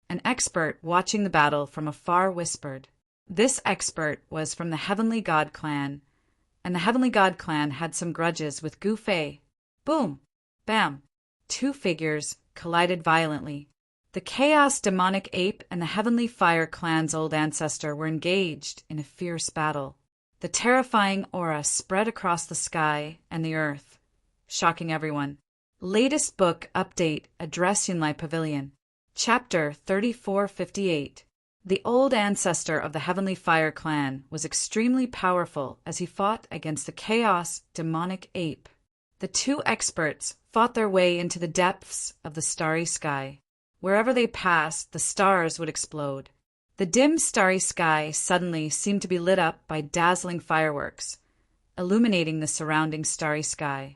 An expert watching the battle from afar whispered. This expert was from the Heavenly God clan, and the Heavenly God clan had some grudges with Gu Fei. Boom! Bam! Two figures collided violently. The Chaos Demonic Ape and the Heavenly Fire clan's old ancestor were engaged in a fierce battle. The terrifying aura spread across the sky and the earth, shocking everyone. Latest book update Address Yunlai Pavilion. Chapter 3458. The old ancestor of the Heavenly Fire clan was extremely powerful as he fought against the Chaos Demonic Ape. The two experts fought their way into the depths of the starry sky. Wherever they passed, the stars would explode. The dim starry sky suddenly seemed to be lit up by dazzling fireworks, illuminating the surrounding starry sky.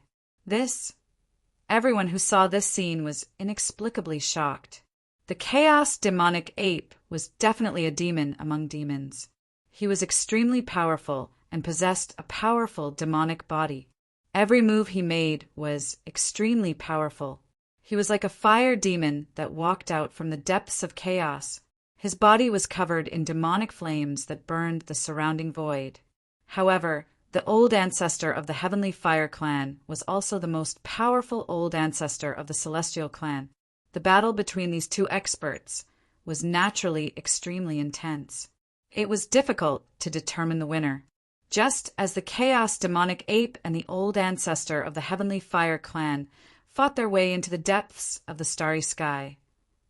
Everyone who saw this scene was inexplicably shocked. The Chaos Demonic Ape was definitely a demon among demons. He was extremely powerful and possessed a powerful demonic body. Every move he made was extremely powerful. He was like a fire demon that walked out from the depths of chaos. His body was covered in demonic flames that burned the surrounding void. However, the old ancestor of the Heavenly Fire clan was also the most powerful old ancestor of the Celestial clan. The battle between these two experts was naturally extremely intense. It was difficult to determine the winner. Just as the Chaos Demonic Ape and the old ancestor of the Heavenly Fire clan fought their way into the depths of the starry sky,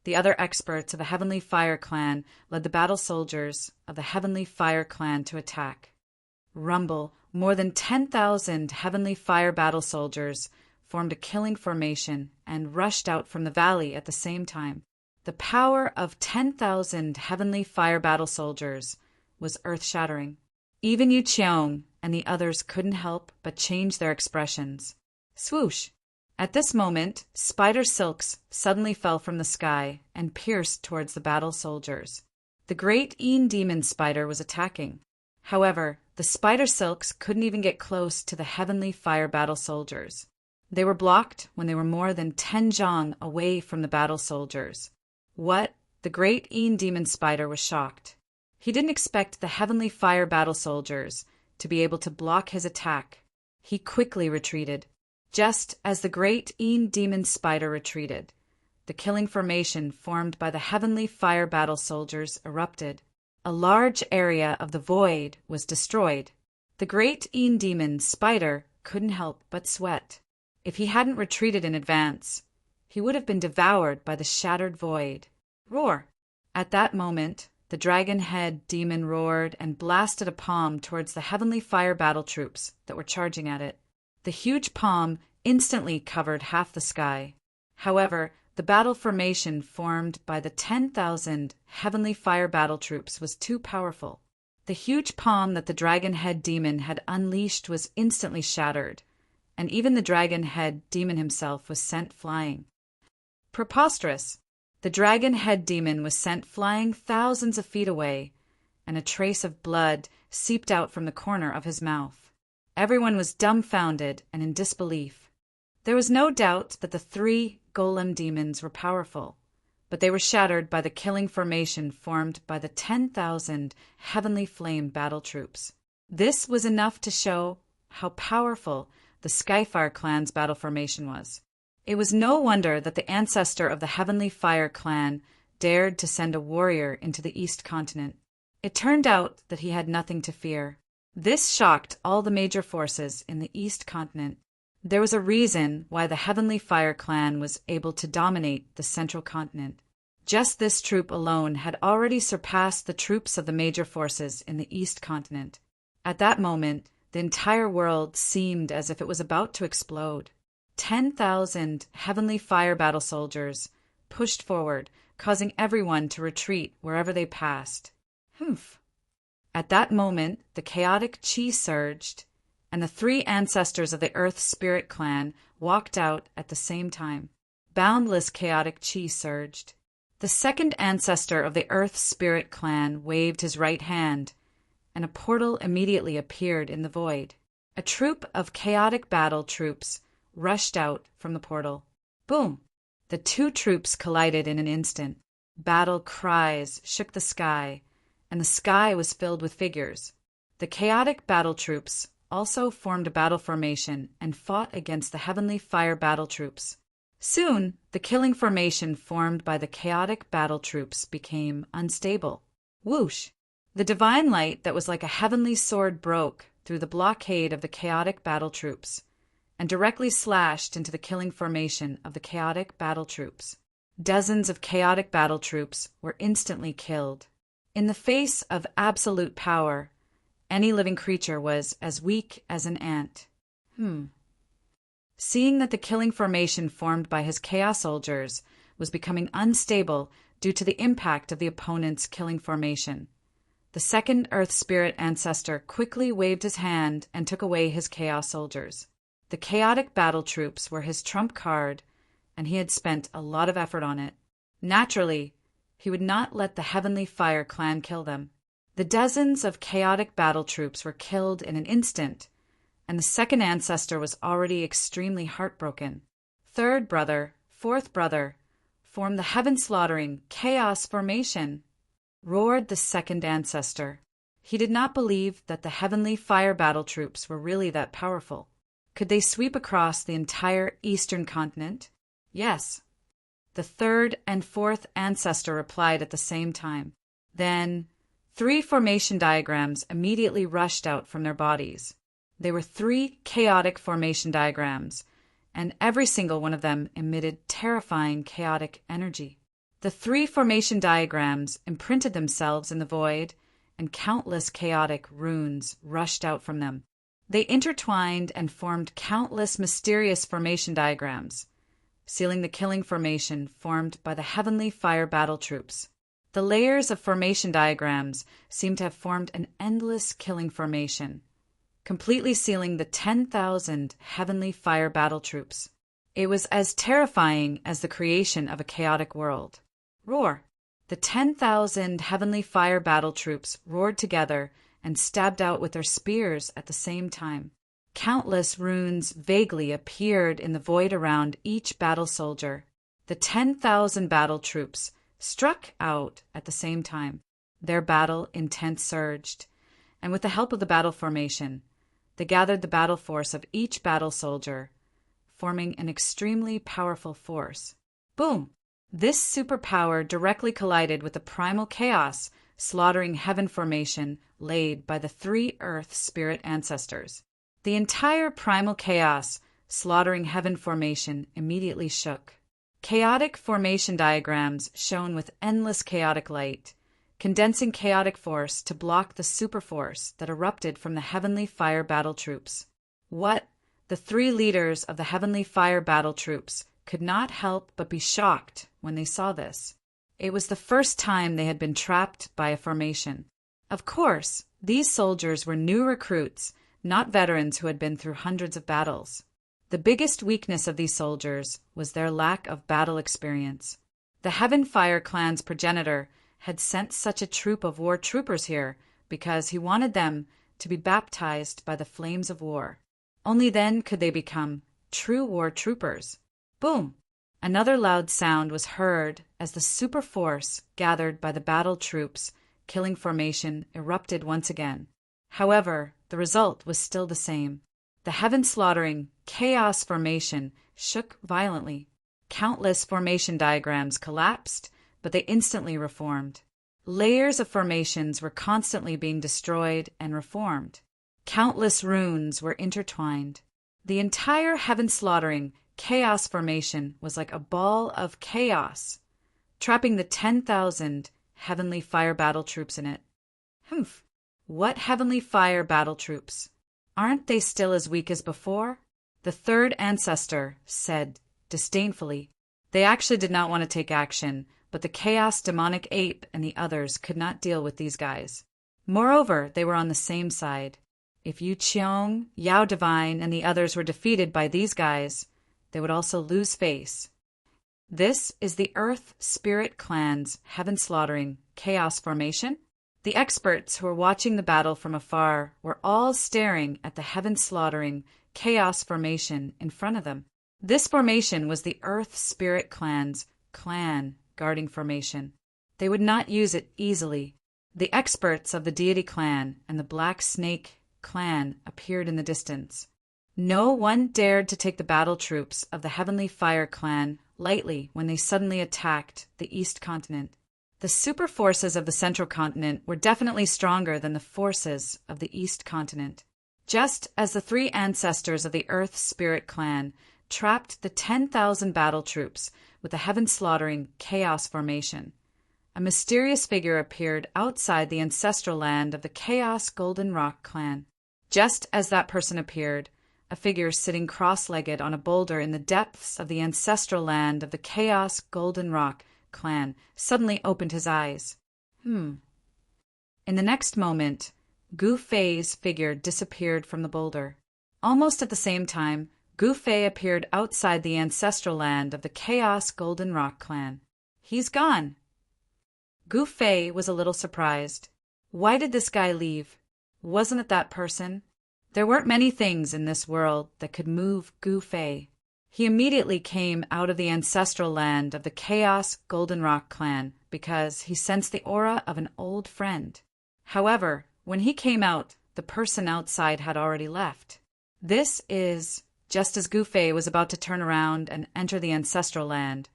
the other experts of the Heavenly Fire clan led the battle soldiers of the Heavenly Fire clan to attack. Rumble, more than 10,000 Heavenly Fire battle soldiers formed a killing formation and rushed out from the valley at the same time. The power of 10,000 Heavenly Fire battle soldiers was earth-shattering. Even Yu Cheong and the others couldn't help but change their expressions. Swoosh! At this moment, spider silks suddenly fell from the sky and pierced towards the battle soldiers. The great Een demon spider was attacking. However, the spider silks couldn't even get close to the Heavenly Fire battle soldiers. They were blocked when they were more than 10 zhang away from the battle soldiers. What? The great Een demon spider was shocked. He didn't expect the Heavenly Fire battle soldiers to be able to block his attack. He quickly retreated. Just as the great Een demon spider retreated, the killing formation formed by the Heavenly Fire battle soldiers erupted. A large area of the void was destroyed. The great Een demon spider couldn't help but sweat. If he hadn't retreated in advance, he would have been devoured by the shattered void. Roar! At that moment, the dragon head demon roared and blasted a palm towards the Heavenly Fire battle troops that were charging at it. The huge palm instantly covered half the sky. However, the battle formation formed by the 10,000 Heavenly Fire battle troops was too powerful. The huge palm that the dragon head demon had unleashed was instantly shattered, and even the dragon head demon himself was sent flying. Preposterous! The dragon head demon was sent flying thousands of feet away, and a trace of blood seeped out from the corner of his mouth. Everyone was dumbfounded and in disbelief. There was no doubt that the 3 golem demons were powerful, but they were shattered by the killing formation formed by the 10,000 Heavenly Flame battle troops. This was enough to show how powerful the Skyfire clan's battle formation was. It was no wonder that the ancestor of the Heavenly Fire clan dared to send a warrior into the East Continent. It turned out that he had nothing to fear. This shocked all the major forces in the East Continent. There was a reason why the Heavenly Fire clan was able to dominate the Central Continent. Just this troop alone had already surpassed the troops of the major forces in the East Continent. At that moment, the entire world seemed as if it was about to explode. 10,000 Heavenly Fire battle soldiers pushed forward, causing everyone to retreat wherever they passed. Humph. At that moment, the chaotic chi surged, and the 3 ancestors of the Earth Spirit clan walked out at the same time. Boundless chaotic chi surged. The second ancestor of the Earth Spirit clan waved his right hand, and a portal immediately appeared in the void. A troop of chaotic battle troops rushed out from the portal. Boom! The 2 troops collided in an instant. Battle cries shook the sky, and the sky was filled with figures. The chaotic battle troops also formed a battle formation and fought against the heavenly fire battle troops. Soon, the killing formation formed by the chaotic battle troops became unstable. Whoosh! The divine light that was like a heavenly sword broke through the blockade of the chaotic battle troops and directly slashed into the killing formation of the chaotic battle troops. Dozens of chaotic battle troops were instantly killed. In the face of absolute power, any living creature was as weak as an ant. Seeing that the killing formation formed by his chaos soldiers was becoming unstable due to the impact of the opponent's killing formation, the second Earth Spirit ancestor quickly waved his hand and took away his chaos soldiers. The chaotic battle troops were his trump card, and he had spent a lot of effort on it. Naturally, he would not let the Heavenly Fire clan kill them. The dozens of chaotic battle troops were killed in an instant, and the second ancestor was already extremely heartbroken. Third brother, fourth brother, formed the heaven-slaughtering chaos formation, roared the second ancestor. He did not believe that the heavenly fire battle troops were really that powerful. Could they sweep across the entire eastern continent? Yes. The third and fourth ancestor replied at the same time. Then 3 formation diagrams immediately rushed out from their bodies. They were 3 chaotic formation diagrams, and every single one of them emitted terrifying chaotic energy. The 3 formation diagrams imprinted themselves in the void, and countless chaotic runes rushed out from them. They intertwined and formed countless mysterious formation diagrams, sealing the killing formation formed by the heavenly fire battle troops. The layers of formation diagrams seemed to have formed an endless killing formation, completely sealing the 10,000 heavenly fire battle troops. It was as terrifying as the creation of a chaotic world. Roar! The 10,000 heavenly fire battle troops roared together and stabbed out with their spears at the same time. Countless runes vaguely appeared in the void around each battle soldier. The 10,000 battle troops struck out at the same time. Their battle intent surged, and with the help of the battle formation, they gathered the battle force of each battle soldier, forming an extremely powerful force. Boom! This superpower directly collided with the primal chaos slaughtering heaven formation laid by the 3 Earth Spirit ancestors. The entire primal chaos slaughtering heaven formation immediately shook. Chaotic formation diagrams shone with endless chaotic light, condensing chaotic force to block the superforce that erupted from the heavenly fire battle troops. What? The 3 leaders of the heavenly fire battle troops could not help but be shocked when they saw this. It was the first time they had been trapped by a formation. Of course, these soldiers were new recruits, not veterans who had been through hundreds of battles. The biggest weakness of these soldiers was their lack of battle experience. The Heaven Fire clan's progenitor had sent such a troop of war troopers here because he wanted them to be baptized by the flames of war. Only then could they become true war troopers. Boom! Another loud sound was heard as the super force gathered by the battle troops' killing formation erupted once again. However, the result was still the same. The heaven-slaughtering chaos formation shook violently. Countless formation diagrams collapsed, but they instantly reformed. Layers of formations were constantly being destroyed and reformed. Countless runes were intertwined. The entire heaven-slaughtering chaos formation was like a ball of chaos, trapping the 10,000 heavenly fire battle troops in it. Humph! What heavenly fire battle troops? Aren't they still as weak as before? The third ancestor said disdainfully. They actually did not want to take action, but the Chaos Demonic Ape and the others could not deal with these guys. Moreover, they were on the same side. If Yu Qiong, Yao Divine, and the others were defeated by these guys, they would also lose face. This is the Earth Spirit Clan's Heaven Slaughtering Chaos Formation. The experts who were watching the battle from afar were all staring at the Heaven Slaughtering Chaos Formation in front of them. This formation was the Earth Spirit Clan's clan guarding formation. They would not use it easily. The experts of the Deity Clan and the Black Snake Clan appeared in the distance. No one dared to take the battle troops of the Heavenly Fire Clan lightly when they suddenly attacked the East Continent. The super forces of the Central Continent were definitely stronger than the forces of the East Continent. Just as the three ancestors of the Earth Spirit Clan trapped the 10,000 battle troops with the heaven-slaughtering Chaos Formation, a mysterious figure appeared outside the ancestral land of the Chaos Golden Rock Clan. Just as that person appeared, a figure sitting cross-legged on a boulder in the depths of the ancestral land of the Chaos Golden Rock Clan suddenly opened his eyes. In the next moment, Gu Fei's figure disappeared from the boulder. Almost at the same time, Gu Fei appeared outside the ancestral land of the Chaos Golden Rock Clan. He's gone. Gu Fei was a little surprised. Why did this guy leave? Wasn't it that person? There weren't many things in this world that could move Gu Fei. He immediately came out of the ancestral land of the Chaos Golden Rock Clan because he sensed the aura of an old friend. However, when he came out, the person outside had already left. This is just as Gu Fei was about to turn around and enter the ancestral land.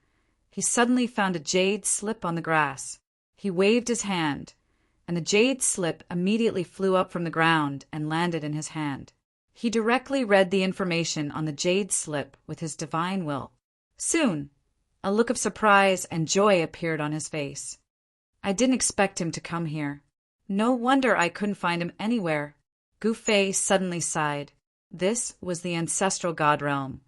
He suddenly found a jade slip on the grass. He waved his hand, and the jade slip immediately flew up from the ground and landed in his hand. He directly read the information on the jade slip with his divine will. Soon, a look of surprise and joy appeared on his face. I didn't expect him to come here. No wonder I couldn't find him anywhere. Gu Fei suddenly sighed. This was the ancestral god realm,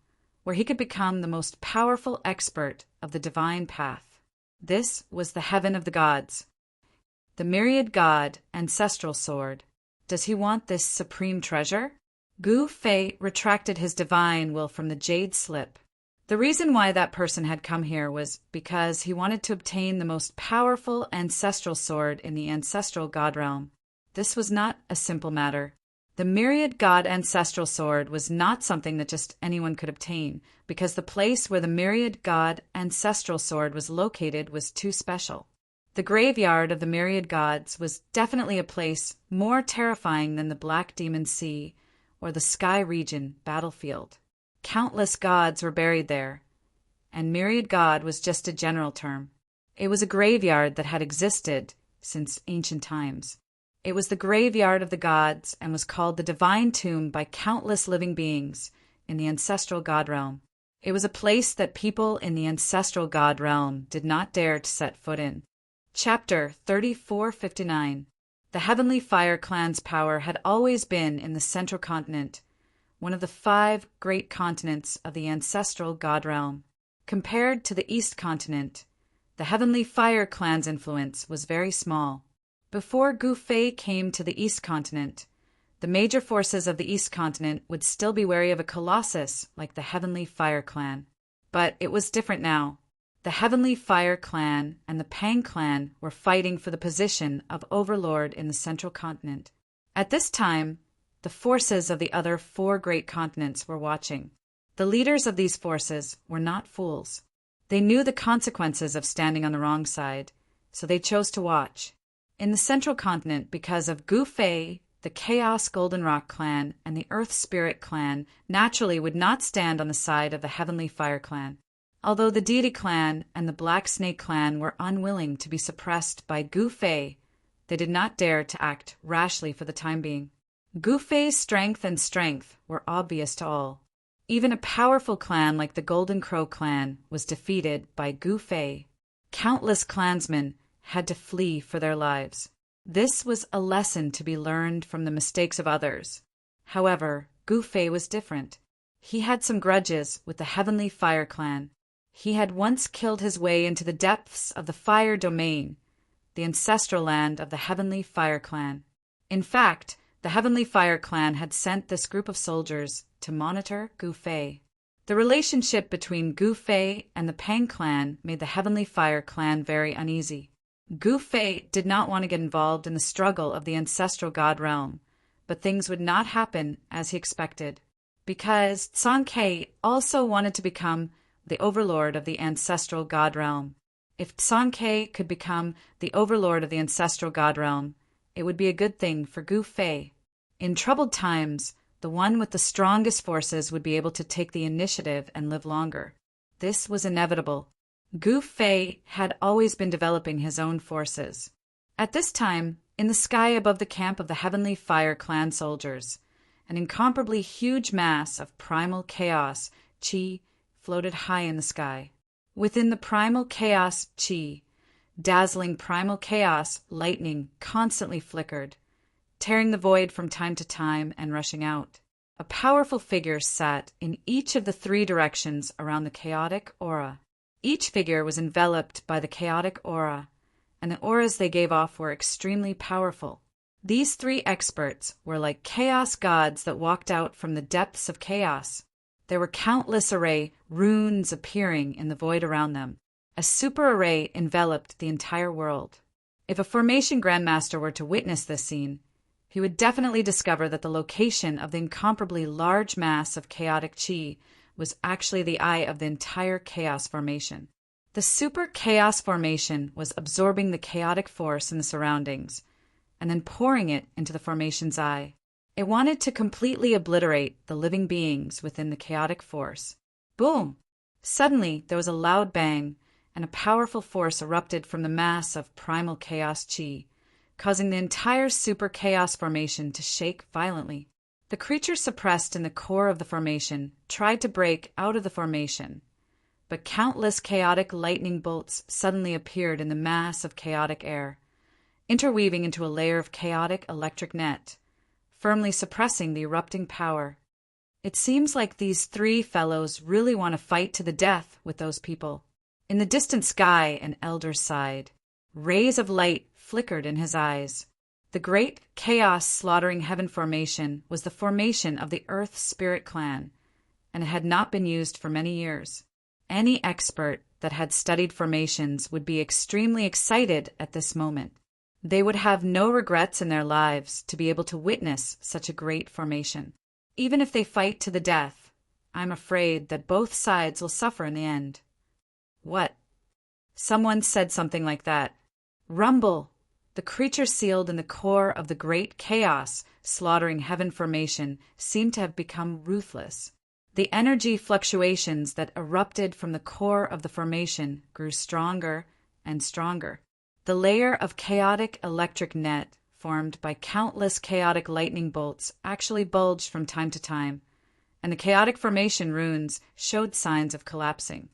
where he could become the most powerful expert of the divine path. This was the heaven of the gods. The myriad god ancestral sword. Does he want this supreme treasure? Gu Fei retracted his divine will from the jade slip. The reason why that person had come here was because he wanted to obtain the most powerful ancestral sword in the ancestral god realm. This was not a simple matter. The myriad god ancestral sword was not something that just anyone could obtain, because the place where the myriad god ancestral sword was located was too special. The graveyard of the myriad gods was definitely a place more terrifying than the Black Demon Sea or the Sky Region battlefield. Countless gods were buried there, and myriad god was just a general term. It was a graveyard that had existed since ancient times. It was the graveyard of the gods and was called the divine tomb by countless living beings in the ancestral god realm. It was a place that people in the ancestral god realm did not dare to set foot in. Chapter 3459. The Heavenly Fire Clan's power had always been in the Central Continent, one of the 5 great continents of the ancestral god realm. Compared to the East Continent, the Heavenly Fire Clan's influence was very small. Before Gu Fei came to the East Continent, the major forces of the East Continent would still be wary of a colossus like the Heavenly Fire Clan. But it was different now. The Heavenly Fire Clan and the Pang Clan were fighting for the position of overlord in the Central Continent. At this time, the forces of the other 4 great continents were watching. The leaders of these forces were not fools. They knew the consequences of standing on the wrong side, so they chose to watch. In the Central Continent, because of Gu Fei, the Chaos Golden Rock Clan and the Earth Spirit Clan naturally would not stand on the side of the Heavenly Fire Clan. Although the Deity Clan and the Black Snake Clan were unwilling to be suppressed by Gu Fei, they did not dare to act rashly for the time being. Gu Fei's strength were obvious to all. Even a powerful clan like the Golden Crow Clan was defeated by Gu Fei. Countless clansmen had to flee for their lives. This was a lesson to be learned from the mistakes of others. However, Gu Fei was different. He had some grudges with the Heavenly Fire Clan. He had once killed his way into the depths of the Fire Domain, the ancestral land of the Heavenly Fire Clan. In fact, the Heavenly Fire Clan had sent this group of soldiers to monitor Gu Fei. The relationship between Gu Fei and the Pang clan made the Heavenly Fire Clan very uneasy. Gu Fei did not want to get involved in the struggle of the ancestral god realm, but things would not happen as he expected, because Song Ke also wanted to become the overlord of the ancestral god realm. If Song Ke could become the overlord of the ancestral god realm, it would be a good thing for Gu Fei. In troubled times, the one with the strongest forces would be able to take the initiative and live longer. This was inevitable. Gu Fei had always been developing his own forces. At this time, in the sky above the camp of the Heavenly Fire Clan soldiers, an incomparably huge mass of primal chaos, Qi, floated high in the sky. Within the primal chaos, Qi, dazzling primal chaos, lightning constantly flickered, tearing the void from time to time and rushing out. A powerful figure sat in each of the three directions around the chaotic aura. Each figure was enveloped by the chaotic aura, and the auras they gave off were extremely powerful. These three experts were like chaos gods that walked out from the depths of chaos. There were countless array runes appearing in the void around them. A super array enveloped the entire world. If a formation grandmaster were to witness this scene, he would definitely discover that the location of the incomparably large mass of chaotic Qi was actually the eye of the entire chaos formation. The super chaos formation was absorbing the chaotic force in the surroundings and then pouring it into the formation's eye. It wanted to completely obliterate the living beings within the chaotic force. Boom! Suddenly, there was a loud bang, and a powerful force erupted from the mass of primal chaos Qi, causing the entire super chaos formation to shake violently. The creature suppressed in the core of the formation tried to break out of the formation, but countless chaotic lightning bolts suddenly appeared in the mass of chaotic air, interweaving into a layer of chaotic electric net, firmly suppressing the erupting power. It seems like these three fellows really want to fight to the death with those people. In the distant sky, an elder sighed. Rays of light flickered in his eyes. The great chaos slaughtering heaven formation was the formation of the Earth Spirit Clan, and it had not been used for many years. Any expert that had studied formations would be extremely excited at this moment. They would have no regrets in their lives to be able to witness such a great formation. Even if they fight to the death, I'm afraid that both sides will suffer in the end. What? Someone said something like that. Rumble! The creature sealed in the core of the great chaos slaughtering heaven formation seemed to have become ruthless. The energy fluctuations that erupted from the core of the formation grew stronger and stronger. The layer of chaotic electric net formed by countless chaotic lightning bolts actually bulged from time to time, and the chaotic formation runes showed signs of collapsing.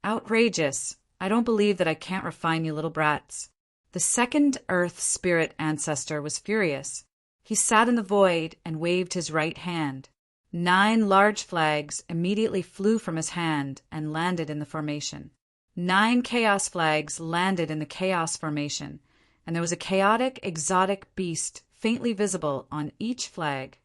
Outrageous! I don't believe that I can't refine you little brats. The second Earth Spirit ancestor was furious. He sat in the void and waved his right hand. 9 large flags immediately flew from his hand and landed in the formation. 9 chaos flags landed in the chaos formation, and there was a chaotic exotic beast faintly visible on each flag.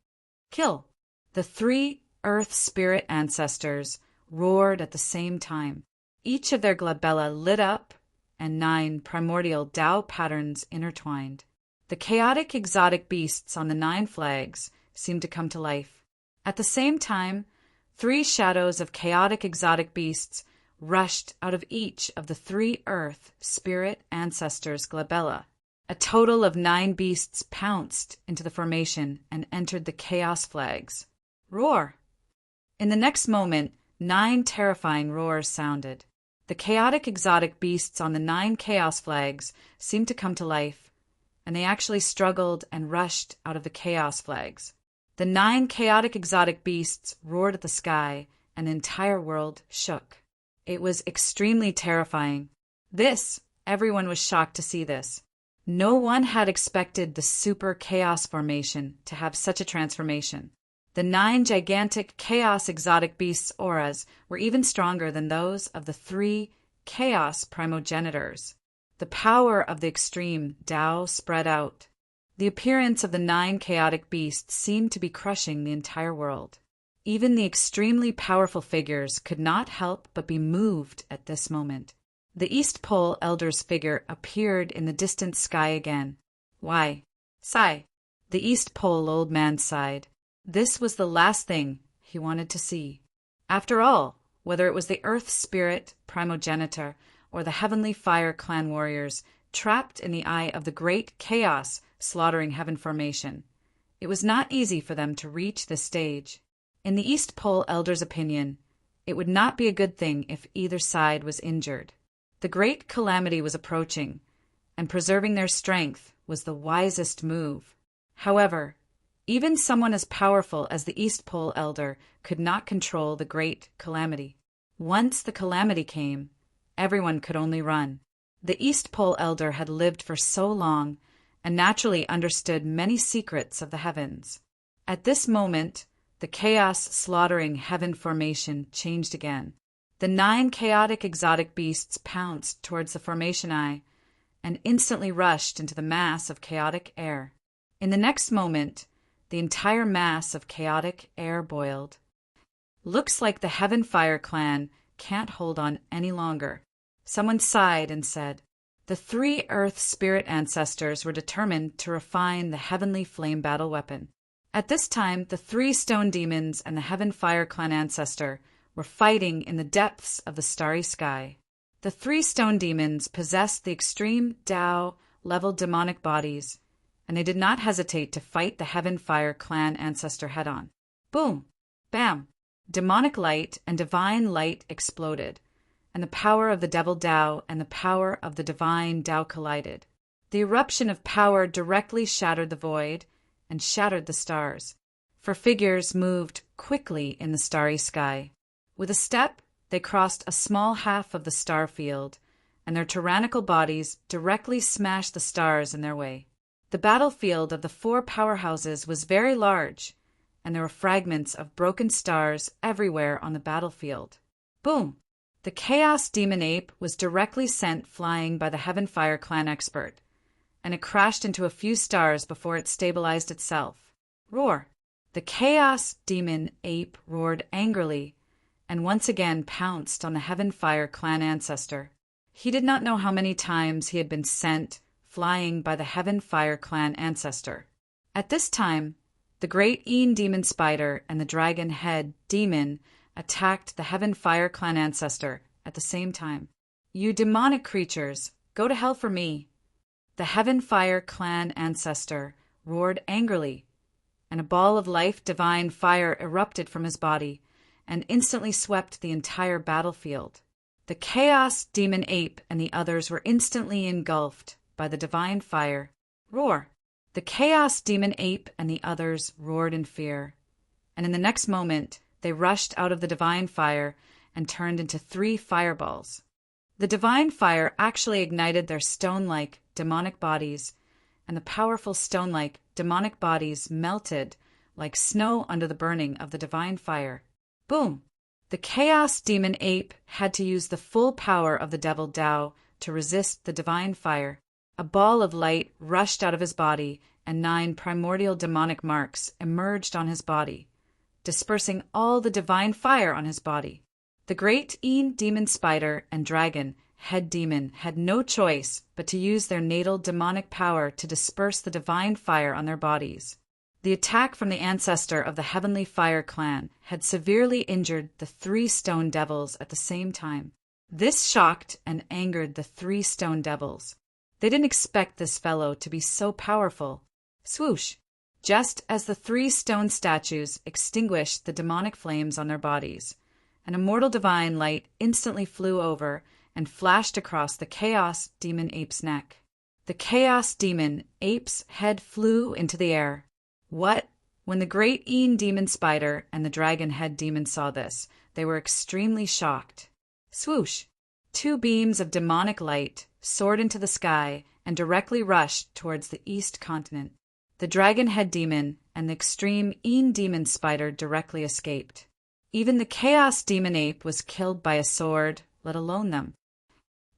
Kill! The 3 Earth Spirit ancestors roared at the same time. Each of their glabella lit up, and 9 primordial Tao patterns intertwined. The chaotic exotic beasts on the 9 flags seemed to come to life. At the same time, 3 shadows of chaotic exotic beasts rushed out of each of the 3 Earth Spirit ancestors' glabella. A total of 9 beasts pounced into the formation and entered the chaos flags. Roar! In the next moment, 9 terrifying roars sounded. The chaotic exotic beasts on the 9 chaos flags seemed to come to life, and they actually struggled and rushed out of the chaos flags. The 9 chaotic exotic beasts roared at the sky, and the entire world shook. It was extremely terrifying. Everyone was shocked to see this. No one had expected the super chaos formation to have such a transformation. The 9 gigantic chaos exotic beasts' auras were even stronger than those of the 3 chaos primogenitors. The power of the extreme Tao spread out. The appearance of the 9 chaotic beasts seemed to be crushing the entire world. Even the extremely powerful figures could not help but be moved at this moment. The East Pole Elder's figure appeared in the distant sky again. Why? Sigh. The East Pole Old Man sighed. This was the last thing he wanted to see. After all, whether it was the Earth Spirit primogenitor or the Heavenly Fire Clan warriors trapped in the eye of the great chaos slaughtering heaven formation, it was not easy for them to reach this stage. In the East Pole Elder's opinion, it would not be a good thing if either side was injured. The great calamity was approaching, and preserving their strength was the wisest move. However, even someone as powerful as the East Pole Elder could not control the great calamity. Once the calamity came, everyone could only run. The East Pole Elder had lived for so long and naturally understood many secrets of the heavens. At this moment, the chaos-slaughtering heaven formation changed again. The 9 chaotic exotic beasts pounced towards the formation eye and instantly rushed into the mass of chaotic air. In the next moment, the entire mass of chaotic air boiled. Looks like the Heaven Fire Clan can't hold on any longer. Someone sighed and said, the 3 Earth Spirit ancestors were determined to refine the Heavenly Flame battle weapon. At this time, the 3 stone demons and the Heaven Fire Clan ancestor were fighting in the depths of the starry sky. The 3 stone demons possessed the extreme Tao-level demonic bodies, and they did not hesitate to fight the Heaven Fire Clan ancestor head-on. Boom! Bam! Demonic light and divine light exploded, and the power of the devil Tao and the power of the divine Tao collided. The eruption of power directly shattered the void and shattered the stars, for figures moved quickly in the starry sky. With a step, they crossed a small half of the star field, and their tyrannical bodies directly smashed the stars in their way. The battlefield of the 4 powerhouses was very large, and there were fragments of broken stars everywhere on the battlefield. Boom! The Chaos Demon Ape was directly sent flying by the Heaven Fire Clan expert, and it crashed into a few stars before it stabilized itself. Roar! The Chaos Demon Ape roared angrily, and once again pounced on the Heaven Fire Clan ancestor. He did not know how many times he had been sent flying by the Heaven Fire Clan ancestor. At this time, the great Een Demon Spider and the Dragon Head Demon attacked the Heaven Fire Clan ancestor at the same time. You demonic creatures, go to hell for me! The Heaven Fire Clan ancestor roared angrily, and a ball of life divine fire erupted from his body and instantly swept the entire battlefield. The Chaos Demon Ape and the others were instantly engulfed by the divine fire. Roar! The Chaos Demon Ape and the others roared in fear, and in the next moment they rushed out of the divine fire and turned into 3 fireballs. The divine fire actually ignited their stone-like demonic bodies, and the powerful stone-like demonic bodies melted like snow under the burning of the divine fire. Boom! The Chaos Demon Ape had to use the full power of the Devil Tao to resist the divine fire. A ball of light rushed out of his body, and 9 primordial demonic marks emerged on his body, dispersing all the divine fire on his body. The great Een Demon Spider and Dragon Head Demon had no choice but to use their natal demonic power to disperse the divine fire on their bodies. The attack from the ancestor of the Heavenly Fire Clan had severely injured the 3 stone devils at the same time. This shocked and angered the 3 stone devils. They didn't expect this fellow to be so powerful. Swoosh! Just as the 3 stone statues extinguished the demonic flames on their bodies, an immortal divine light instantly flew over and flashed across the Chaos Demon Ape's neck. The Chaos Demon Ape's head flew into the air. What? When the great Een Demon Spider and the Dragon Head Demon saw this, they were extremely shocked. Swoosh! 2 beams of demonic light soared into the sky and directly rushed towards the east continent. The dragon head demon and the extreme demon spider directly escaped. Even the chaos demon ape was killed by a sword, let alone them.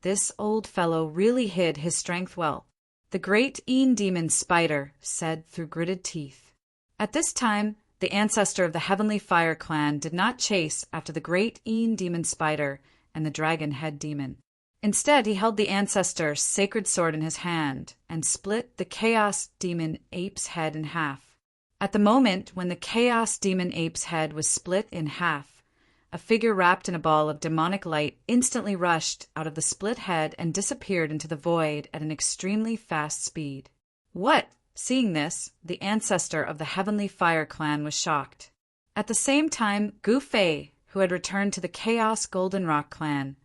This old fellow really hid his strength well, the great demon spider said through gritted teeth. At this time, the ancestor of the Heavenly Fire clan did not chase after the great demon spider and the dragon head demon. Instead, he held the ancestor's sacred sword in his hand and split the chaos demon ape's head in half. At the moment when the chaos demon ape's head was split in half, a figure wrapped in a ball of demonic light instantly rushed out of the split head and disappeared into the void at an extremely fast speed. What? Seeing this, the ancestor of the Heavenly Fire clan was shocked. At the same time, Gu Fei, who had returned to the Chaos Golden Rock clan,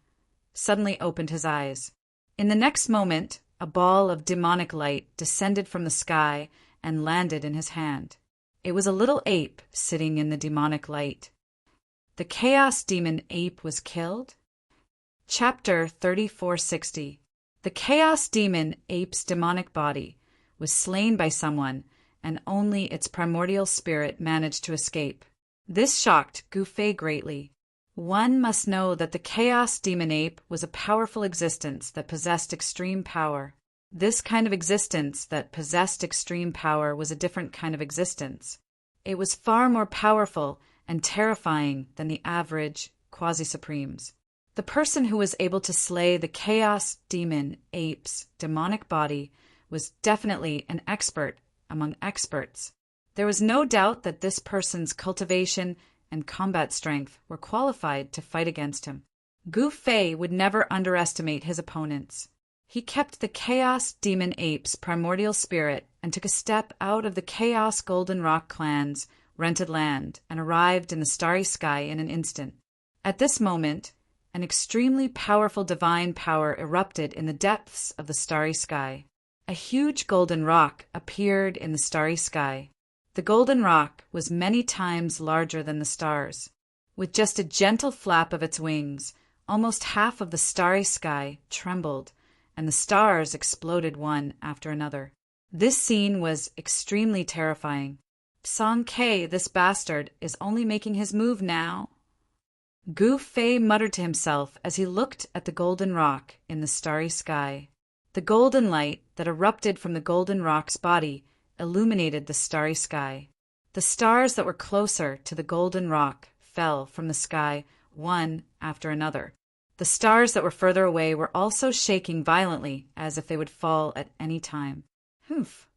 suddenly opened his eyes. In the next moment, a ball of demonic light descended from the sky and landed in his hand. It was a little ape sitting in the demonic light. The Chaos Demon Ape was killed? Chapter 3460. The Chaos Demon Ape's demonic body was slain by someone, and only its primordial spirit managed to escape. This shocked Gu Fei greatly. One must know that the Chaos Demon Ape was a powerful existence that possessed extreme power. This kind of existence that possessed extreme power was a different kind of existence. It was far more powerful and terrifying than the average quasi-supremes. The person who was able to slay the Chaos Demon Ape's demonic body was definitely an expert among experts. There was no doubt that this person's cultivation and combat strength were qualified to fight against him. Gu Fei would never underestimate his opponents. He kept the Chaos Demon Ape's primordial spirit and took a step out of the Chaos Golden Rock clan's rented land and arrived in the starry sky in an instant. At this moment, an extremely powerful divine power erupted in the depths of the starry sky. A huge golden rock appeared in the starry sky. The golden rock was many times larger than the stars. With just a gentle flap of its wings, almost half of the starry sky trembled, and the stars exploded one after another. This scene was extremely terrifying. Song Ke, this bastard, is only making his move now. Gu Fei muttered to himself as he looked at the golden rock in the starry sky. The golden light that erupted from the golden rock's body illuminated the starry sky. The stars that were closer to the golden rock fell from the sky one after another. The stars that were further away were also shaking violently as if they would fall at any time. Humph!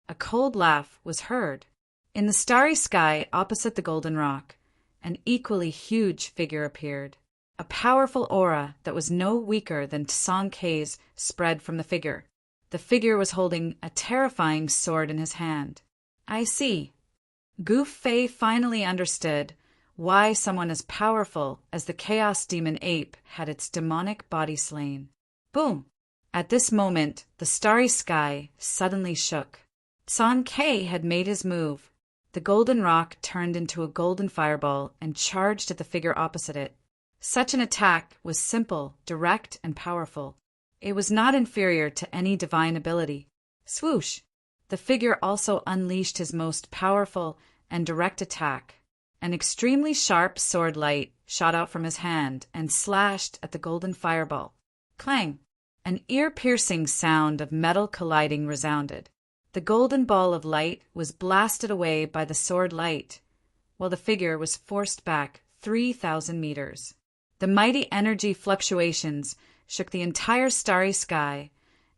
A cold laugh was heard. In the starry sky opposite the golden rock, an equally huge figure appeared. A powerful aura that was no weaker than Song Ke's spread from the figure. The figure was holding a terrifying sword in his hand. I see. Gu Fei finally understood why someone as powerful as the Chaos Demon Ape had its demonic body slain. Boom! At this moment, the starry sky suddenly shook. Song Ke had made his move. The golden rock turned into a golden fireball and charged at the figure opposite it. Such an attack was simple, direct, and powerful. It was not inferior to any divine ability. Swoosh! The figure also unleashed his most powerful and direct attack. An extremely sharp sword light shot out from his hand and slashed at the golden fireball. Clang! An ear-piercing sound of metal colliding resounded. The golden ball of light was blasted away by the sword light, while the figure was forced back 3,000 meters. The mighty energy fluctuations shook the entire starry sky,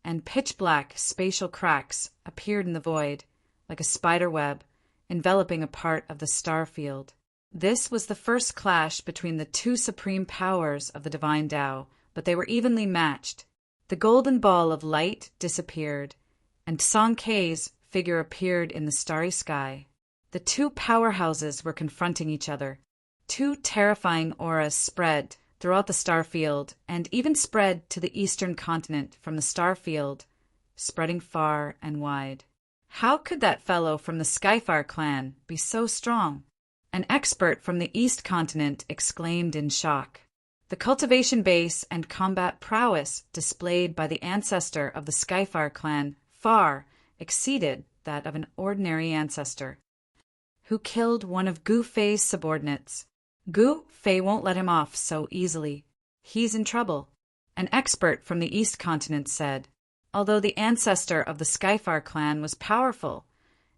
and pitch-black spatial cracks appeared in the void, like a spider web, enveloping a part of the star field. This was the first clash between the two supreme powers of the divine Tao, but they were evenly matched. The golden ball of light disappeared, and Song Ke's figure appeared in the starry sky. The two powerhouses were confronting each other. Two terrifying auras spread throughout the star field and even spread to the eastern continent from the star field, spreading far and wide. How could that fellow from the Skyfire clan be so strong? An expert from the east continent exclaimed in shock. The cultivation base and combat prowess displayed by the ancestor of the Skyfire clan far exceeded that of an ordinary ancestor, who killed one of Gu Fei's subordinates. Gu Fei won't let him off so easily. He's in trouble. An expert from the East Continent said, although the ancestor of the Skyfar clan was powerful,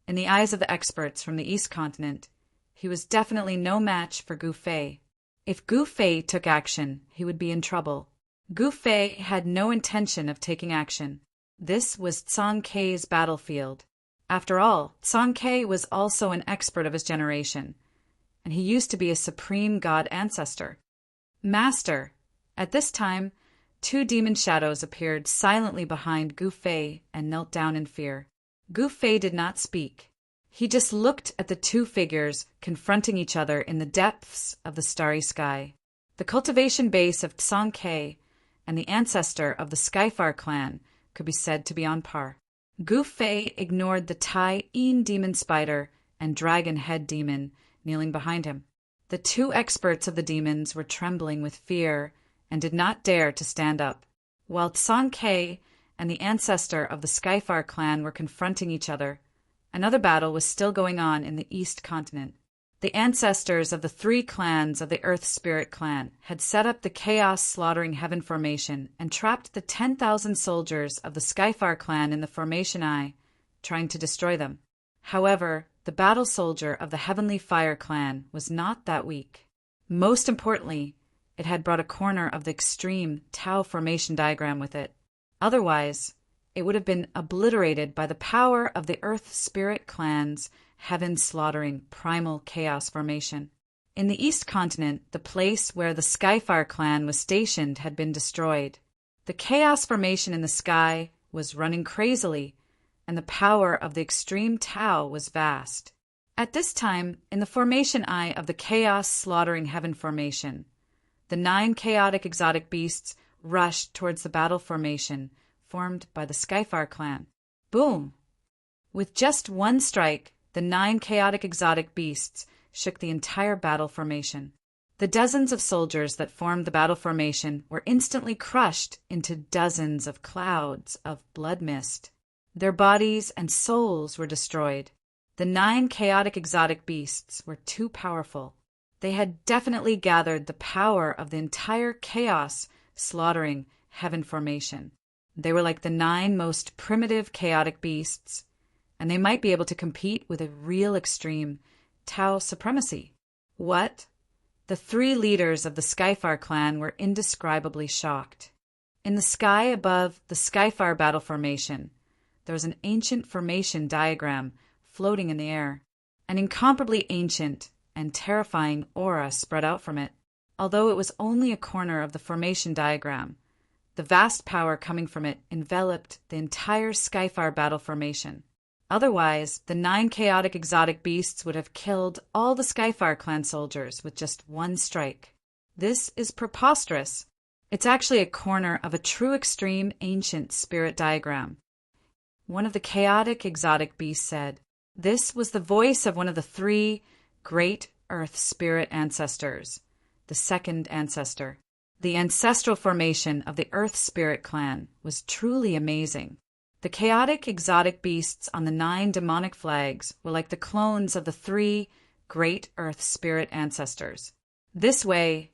in the eyes of the experts from the East Continent, he was definitely no match for Gu Fei. If Gu Fei took action, he would be in trouble. Gu Fei had no intention of taking action. This was Tsang Kei's battlefield. After all, Tsang Kei was also an expert of his generation, and he used to be a supreme god ancestor. Master! At this time, 2 demon shadows appeared silently behind Gu Fei and knelt down in fear. Gu Fei did not speak. He just looked at the 2 figures confronting each other in the depths of the starry sky. The cultivation base of Tsang Kei and the ancestor of the Skyfar clan could be said to be on par. Gu Fei ignored the Tai Yin demon spider and dragon head demon kneeling behind him. The 2 experts of the demons were trembling with fear and did not dare to stand up. While Tsang Kei and the ancestor of the Skyfar clan were confronting each other, another battle was still going on in the East Continent. The ancestors of the 3 clans of the Earth Spirit clan had set up the Chaos Slaughtering Heaven formation and trapped the 10,000 soldiers of the Skyfar clan in the formation Eye, trying to destroy them. However, the battle soldier of the Heavenly Fire clan was not that weak. Most importantly, it had brought a corner of the extreme Tau formation diagram with it. Otherwise, it would have been obliterated by the power of the Earth Spirit clan's heaven-slaughtering primal chaos formation. In the East Continent, the place where the Skyfire clan was stationed had been destroyed. The chaos formation in the sky was running crazily, and the power of the extreme Tau was vast. At this time, in the formation Eye of the Chaos Slaughtering Heaven formation, the 9 chaotic exotic beasts rushed towards the battle formation formed by the Skyfar clan. Boom! With just one strike, the 9 chaotic exotic beasts shook the entire battle formation. The dozens of soldiers that formed the battle formation were instantly crushed into dozens of clouds of blood mist. Their bodies and souls were destroyed. The 9 chaotic exotic beasts were too powerful. They had definitely gathered the power of the entire chaos slaughtering heaven formation. They were like the 9 most primitive chaotic beasts, and they might be able to compete with a real extreme Tau supremacy. What? The 3 leaders of the Skyfar clan were indescribably shocked. In the sky above the Skyfar battle formation, there was an ancient formation diagram floating in the air. An incomparably ancient and terrifying aura spread out from it. Although it was only a corner of the formation diagram, the vast power coming from it enveloped the entire Skyfar battle formation. Otherwise, the 9 chaotic exotic beasts would have killed all the Skyfar clan soldiers with just one strike. This is preposterous. It's actually a corner of a true extreme ancient spirit diagram. One of the chaotic exotic beasts said, "This was the voice of one of the 3 great earth spirit ancestors, the second ancestor. The ancestral formation of the Earth Spirit clan was truly amazing. The chaotic exotic beasts on the 9 demonic flags were like the clones of the 3 great Earth Spirit ancestors. This way,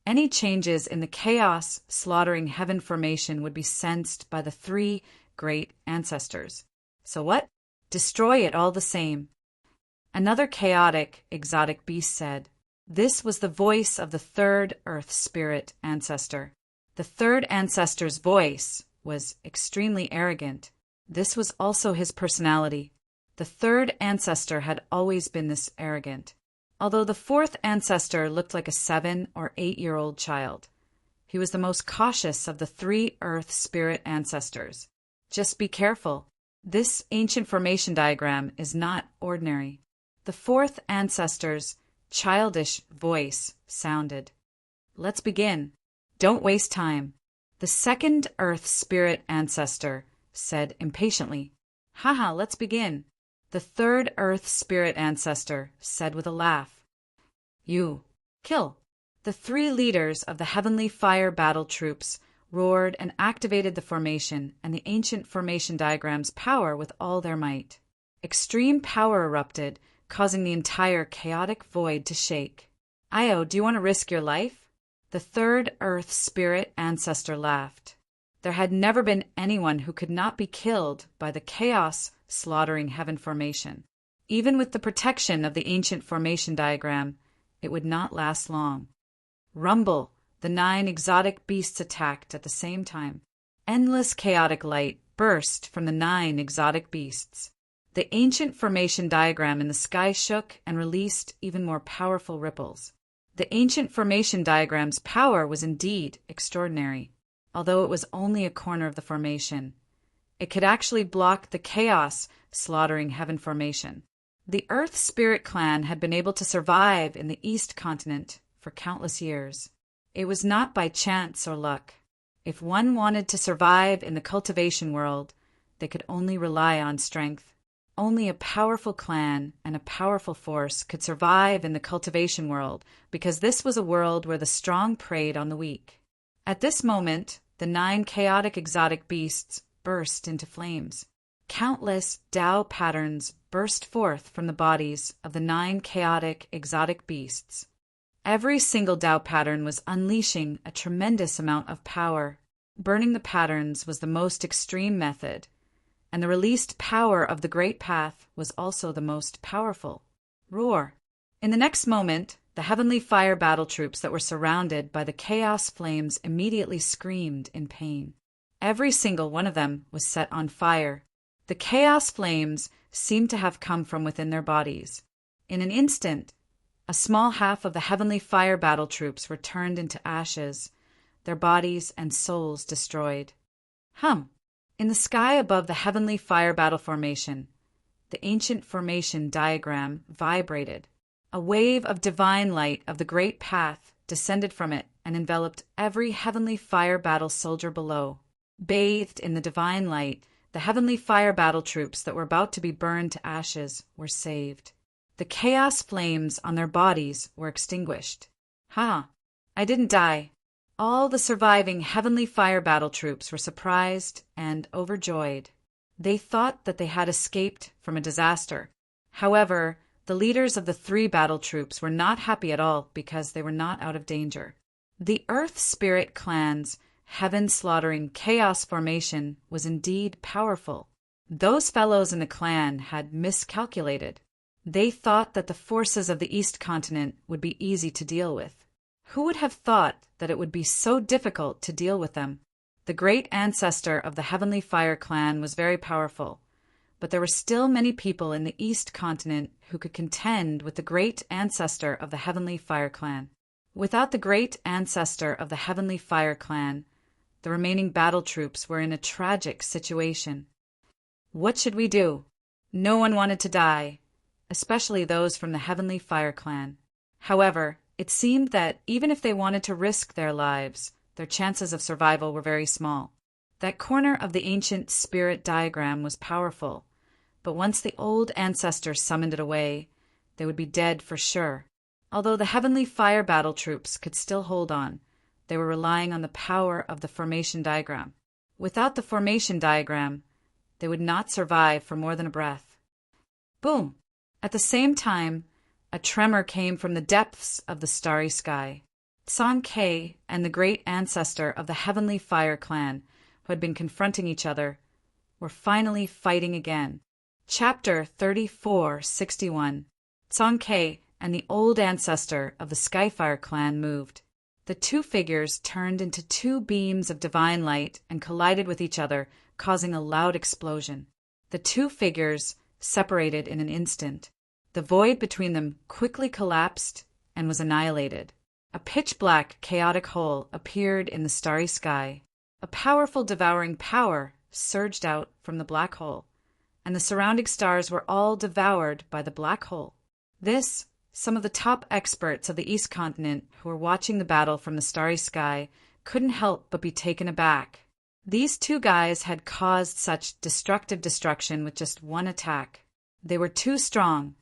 any changes in the chaos slaughtering heaven formation would be sensed by the 3 great ancestors. So what? Destroy it all the same." Another chaotic exotic beast said, "This was the voice of the 3rd Earth Spirit ancestor. The 3rd ancestor's voice was extremely arrogant. This was also his personality. The 3rd ancestor had always been this arrogant. Although the 4th ancestor looked like a 7 or 8-year-old child, he was the most cautious of the 3 Earth Spirit ancestors. Just be careful. This ancient formation diagram is not ordinary." The 4th ancestor's childish voice sounded. "Let's begin. Don't waste time." The 2nd Earth Spirit ancestor said impatiently, "Haha, let's begin." The 3rd Earth Spirit ancestor said with a laugh, "You, kill." The 3 leaders of the Heavenly Fire battle troops roared and activated the formation and the ancient formation diagram's power with all their might. Extreme power erupted, causing the entire chaotic void to shake. Io, do you want to risk your life? The third Earth Spirit ancestor laughed. There had never been anyone who could not be killed by the chaos slaughtering heaven formation. Even with the protection of the ancient formation diagram, it would not last long. Rumble, the 9 exotic beasts attacked at the same time. Endless chaotic light burst from the 9 exotic beasts. The ancient formation diagram in the sky shook and released even more powerful ripples. The ancient formation diagram's power was indeed extraordinary, although it was only a corner of the formation. It could actually block the chaos slaughtering heaven formation. The Earth Spirit clan had been able to survive in the East continent for countless years. It was not by chance or luck. If one wanted to survive in the cultivation world, they could only rely on strength. Only a powerful clan and a powerful force could survive in the cultivation world, because this was a world where the strong preyed on the weak. At this moment, the 9 chaotic exotic beasts burst into flames. Countless Tao patterns burst forth from the bodies of the 9 chaotic exotic beasts. Every single Tao pattern was unleashing a tremendous amount of power. Burning the patterns was the most extreme method, and the released power of the Great Path was also the most powerful. Roar! In the next moment, the heavenly fire battle troops that were surrounded by the chaos flames immediately screamed in pain. Every single one of them was set on fire. The chaos flames seemed to have come from within their bodies. In an instant, a small half of the heavenly fire battle troops were turned into ashes, their bodies and souls destroyed. In the sky above the heavenly fire battle formation, the ancient formation diagram vibrated. A wave of divine light of the Great Path descended from it and enveloped every heavenly fire battle soldier below. Bathed in the divine light, the heavenly fire battle troops that were about to be burned to ashes were saved. The chaos flames on their bodies were extinguished. I didn't die. All the surviving heavenly fire battle troops were surprised and overjoyed. They thought that they had escaped from a disaster. However, the leaders of the 3 battle troops were not happy at all because they were not out of danger. The Earth Spirit clan's heaven-slaughtering chaos formation was indeed powerful. Those fellows in the clan had miscalculated. They thought that the forces of the East continent would be easy to deal with. Who would have thought that it would be so difficult to deal with them? The great ancestor of the Heavenly Fire clan was very powerful, but there were still many people in the East continent who could contend with the great ancestor of the Heavenly Fire clan. Without the great ancestor of the Heavenly Fire clan, the remaining battle troops were in a tragic situation. What should we do? No one wanted to die, especially those from the Heavenly Fire clan. However, it seemed that even if they wanted to risk their lives, their chances of survival were very small. That corner of the ancient spirit diagram was powerful, but once the old ancestors summoned it away, they would be dead for sure. Although the heavenly fire battle troops could still hold on, they were relying on the power of the formation diagram. Without the formation diagram, they would not survive for more than a breath. Boom! At the same time, a tremor came from the depths of the starry sky. Sankei and the great ancestor of the Heavenly Fire clan, who had been confronting each other, were finally fighting again. Chapter 3461. Sankei and the old ancestor of the Skyfire clan moved. The 2 figures turned into 2 beams of divine light and collided with each other, causing a loud explosion. The 2 figures separated in an instant. The void between them quickly collapsed and was annihilated. A pitch-black, chaotic hole appeared in the starry sky. A powerful devouring power surged out from the black hole, and the surrounding stars were all devoured by the black hole. Some of the top experts of the East continent who were watching the battle from the starry sky couldn't help but be taken aback. These 2 guys had caused such destructive destruction with just one attack. They were too strong.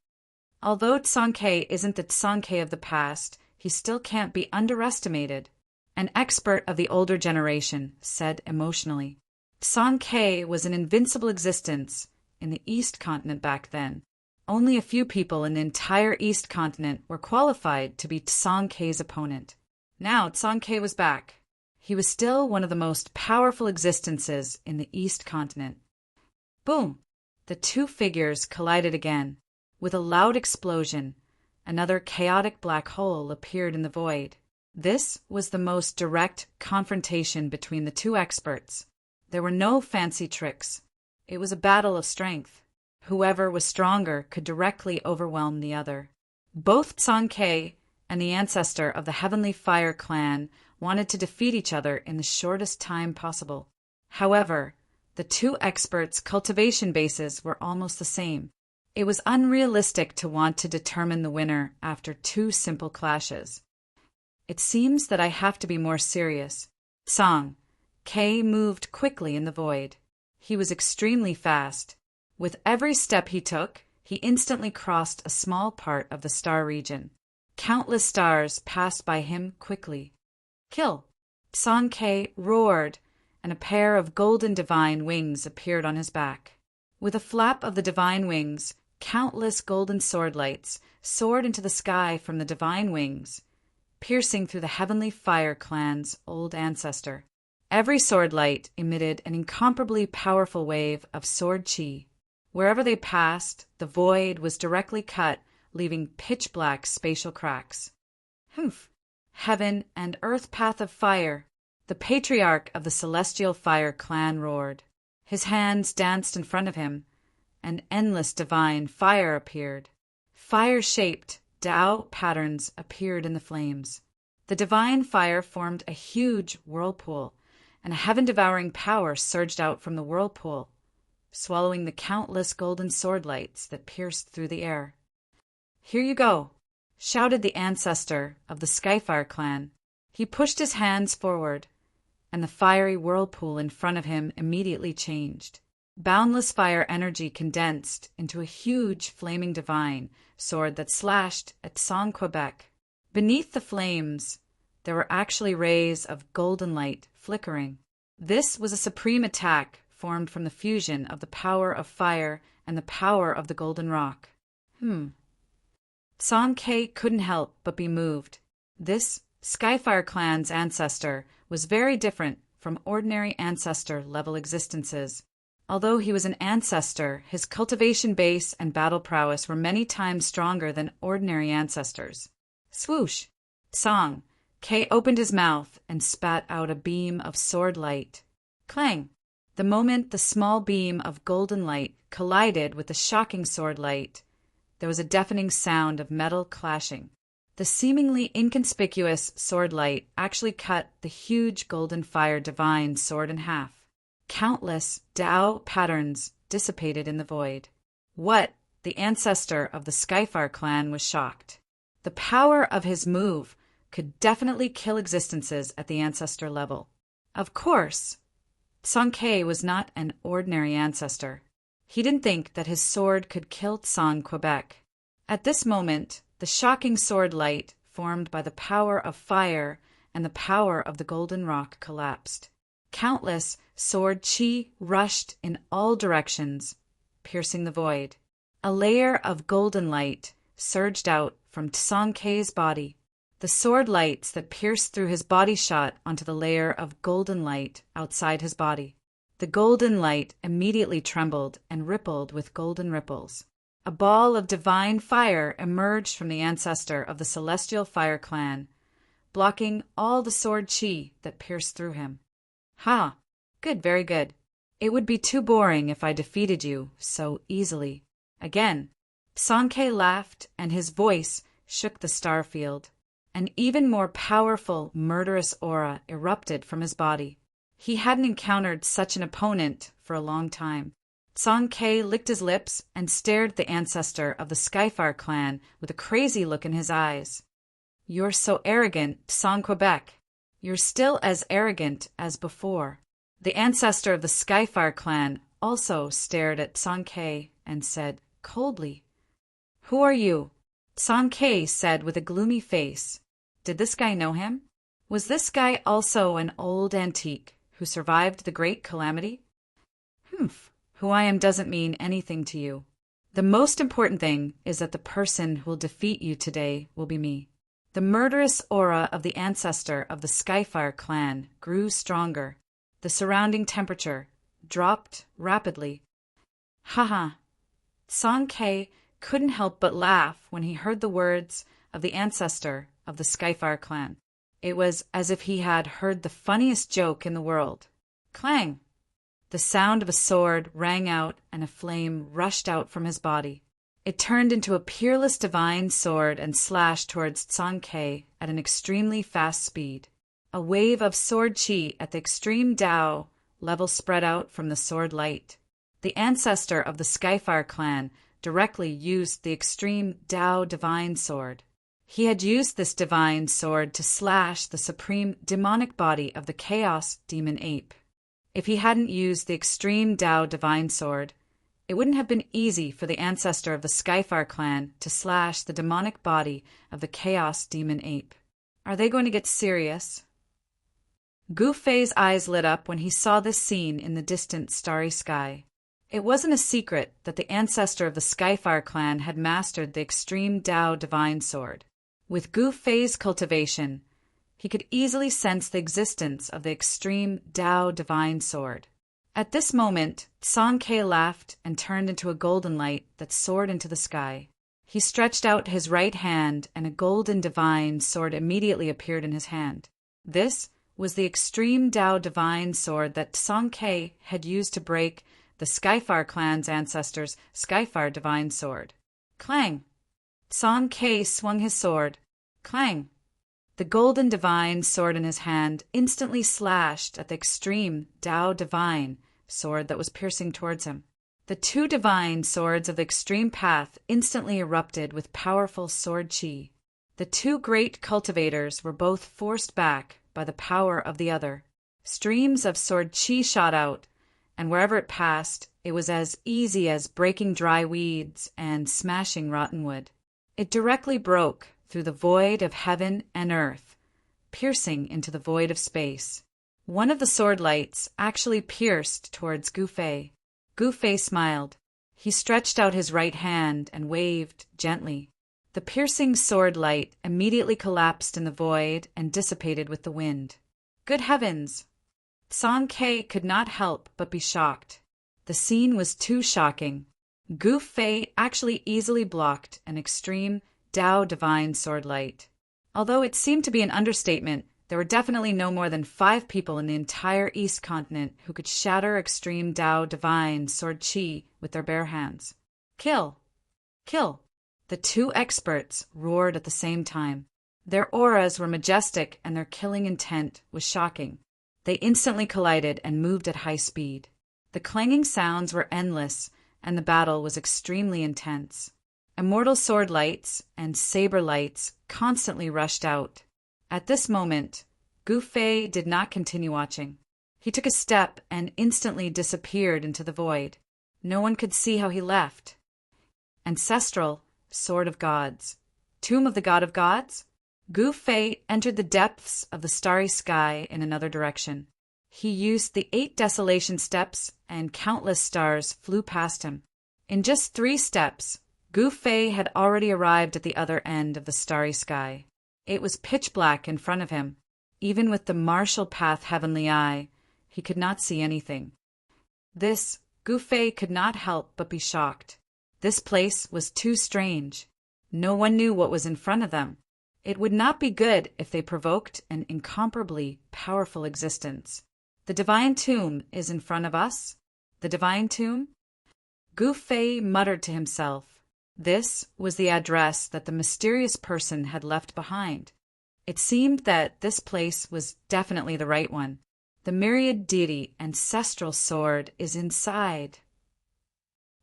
Although Sankei isn't the Sankei of the past, he still can't be underestimated. An expert of the older generation said emotionally. Sankei was an invincible existence, in the East Continent back then. Only a few people in the entire East Continent were qualified to be Song Kei's opponent. Now Song Kei was back. He was still one of the most powerful existences in the East Continent. Boom! The two figures collided again. With a loud explosion, another chaotic black hole appeared in the void. This was the most direct confrontation between the two experts. There were no fancy tricks. It was a battle of strength. Whoever was stronger could directly overwhelm the other. Both Song Kei and the ancestor of the Heavenly Fire clan wanted to defeat each other in the shortest time possible. However, the two experts' cultivation bases were almost the same. It was unrealistic to want to determine the winner after two simple clashes. It seems that I have to be more serious. Song Kei moved quickly in the void. He was extremely fast. With every step he took, he instantly crossed a small part of the star region. Countless stars passed by him quickly. Kill! Song Kei roared, and a pair of golden divine wings appeared on his back. With a flap of the divine wings, countless golden sword lights soared into the sky from the divine wings, piercing through the Heavenly Fire clan's old ancestor. Every sword light emitted an incomparably powerful wave of sword chi. Wherever they passed, the void was directly cut, leaving pitch-black spatial cracks. Humph! Heaven and earth path of fire! The patriarch of the Celestial Fire clan roared. His hands danced in front of him, and endless divine fire appeared. Fire-shaped Tao patterns appeared in the flames. The divine fire formed a huge whirlpool, and a heaven-devouring power surged out from the whirlpool, swallowing the countless golden sword lights that pierced through the air. "Here you go!" shouted the ancestor of the Skyfire clan. He pushed his hands forward, and the fiery whirlpool in front of him immediately changed. Boundless fire energy condensed into a huge flaming divine sword that slashed at Song Quebec. Beneath the flames, there were actually rays of golden light flickering. This was a supreme attack formed from the fusion of the power of fire and the power of the golden rock. Song Kei couldn't help but be moved. This Skyfire clan's ancestor was very different from ordinary ancestor-level existences. Although he was an ancestor, his cultivation base and battle prowess were many times stronger than ordinary ancestors. Swoosh! Song Kei opened his mouth and spat out a beam of sword light. Clang! The moment the small beam of golden light collided with the shocking sword light, there was a deafening sound of metal clashing. The seemingly inconspicuous sword light actually cut the huge golden fire divine sword in half. Countless Tao patterns dissipated in the void. What? The ancestor of the Skyfire clan was shocked. The power of his move could definitely kill existences at the ancestor level. Of course, Song Kei was not an ordinary ancestor. He didn't think that his sword could kill Song Quebec. At this moment, the shocking sword light formed by the power of fire and the power of the golden rock collapsed. Countless sword chi rushed in all directions, piercing the void. A layer of golden light surged out from Song Kei's body. The sword lights that pierced through his body shot onto the layer of golden light outside his body. The golden light immediately trembled and rippled with golden ripples. A ball of divine fire emerged from the ancestor of the Celestial Fire clan, blocking all the sword chi that pierced through him. Ha! Good, very good. It would be too boring if I defeated you so easily. Again, Song Kei laughed, and his voice shook the star field. An even more powerful, murderous aura erupted from his body. He hadn't encountered such an opponent for a long time. Song Kei licked his lips and stared at the ancestor of the Skyfire clan with a crazy look in his eyes. "You're so arrogant, Song Quebec. You're still as arrogant as before." The ancestor of the Skyfire clan also stared at Song Kei and said coldly, "Who are you?" Song Kei said with a gloomy face, "Did this guy know him? Was this guy also an old antique who survived the Great Calamity?" Who I am doesn't mean anything to you. The most important thing is that the person who will defeat you today will be me." The murderous aura of the ancestor of the Skyfire clan grew stronger. The surrounding temperature dropped rapidly. Haha. Song Kei couldn't help but laugh when he heard the words of the ancestor of the Skyfire clan. It was as if he had heard the funniest joke in the world. Clang! The sound of a sword rang out and a flame rushed out from his body. It turned into a peerless divine sword and slashed towards Song Kei at an extremely fast speed. A wave of sword chi at the extreme Tao level spread out from the sword light. The ancestor of the Skyfire clan directly used the extreme Tao divine sword. He had used this divine sword to slash the supreme demonic body of the Chaos Demon Ape. If he hadn't used the extreme Tao divine sword, it wouldn't have been easy for the ancestor of the Skyfire clan to slash the demonic body of the Chaos Demon Ape. Are they going to get serious? Gu Fei's eyes lit up when he saw this scene in the distant starry sky. It wasn't a secret that the ancestor of the Skyfire clan had mastered the extreme Tao divine sword. With Gu Fei's cultivation, he could easily sense the existence of the extreme Tao divine sword. At this moment, Song Kei laughed and turned into a golden light that soared into the sky. He stretched out his right hand and a golden divine sword immediately appeared in his hand. This was the extreme Tao divine sword that Song Kei had used to break the Skyfire clan's ancestors' Skyfire divine sword. Clang! Song Kei swung his sword. Clang! The golden divine sword in his hand instantly slashed at the extreme Tao divine sword that was piercing towards him. The two divine swords of the extreme path instantly erupted with powerful sword chi. The two great cultivators were both forced back by the power of the other. Streams of sword chi shot out, and wherever it passed, it was as easy as breaking dry weeds and smashing rotten wood. It directly broke through the void of heaven and earth, piercing into the void of space. One of the sword lights actually pierced towards Gu Fei. Gu Fei smiled. He stretched out his right hand and waved gently. The piercing sword light immediately collapsed in the void and dissipated with the wind. Good heavens! Song Kei could not help but be shocked. The scene was too shocking. Gu Fei actually easily blocked an extreme Tao divine sword light. Although it seemed to be an understatement, there were definitely no more than 5 people in the entire East continent who could shatter extreme Tao divine sword chi with their bare hands. Kill! Kill! The two experts roared at the same time. Their auras were majestic and their killing intent was shocking. They instantly collided and moved at high speed. The clanging sounds were endless and the battle was extremely intense. Immortal sword lights and saber lights constantly rushed out. At this moment, Gu Fei did not continue watching. He took a step and instantly disappeared into the void. No one could see how he left. Ancestral Sword of Gods. Tomb of the God of Gods? Gu Fei entered the depths of the starry sky in another direction. He used the 8 desolation steps and countless stars flew past him. In just 3 steps, Gu Fei had already arrived at the other end of the starry sky. It was pitch black in front of him. Even with the martial path heavenly eye, he could not see anything. This, Gu Fei could not help but be shocked. This place was too strange. No one knew what was in front of them. It would not be good if they provoked an incomparably powerful existence. The divine tomb is in front of us? The divine tomb? Gu Fei muttered to himself. This was the address that the mysterious person had left behind. It seemed that this place was definitely the right one. The myriad deity ancestral sword is inside.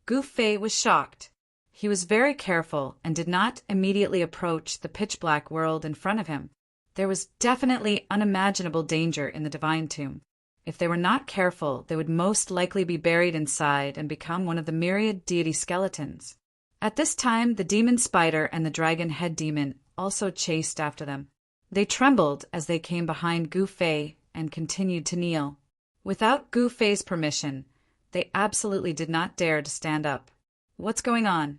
Gu Fei was shocked. He was very careful and did not immediately approach the pitch-black world in front of him. There was definitely unimaginable danger in the divine tomb. If they were not careful, they would most likely be buried inside and become one of the myriad deity skeletons. At this time, the demon spider and the dragon head demon also chased after them. They trembled as they came behind Gu Fei and continued to kneel. Without Gu Fei's permission, They absolutely did not dare to stand up. What's going on?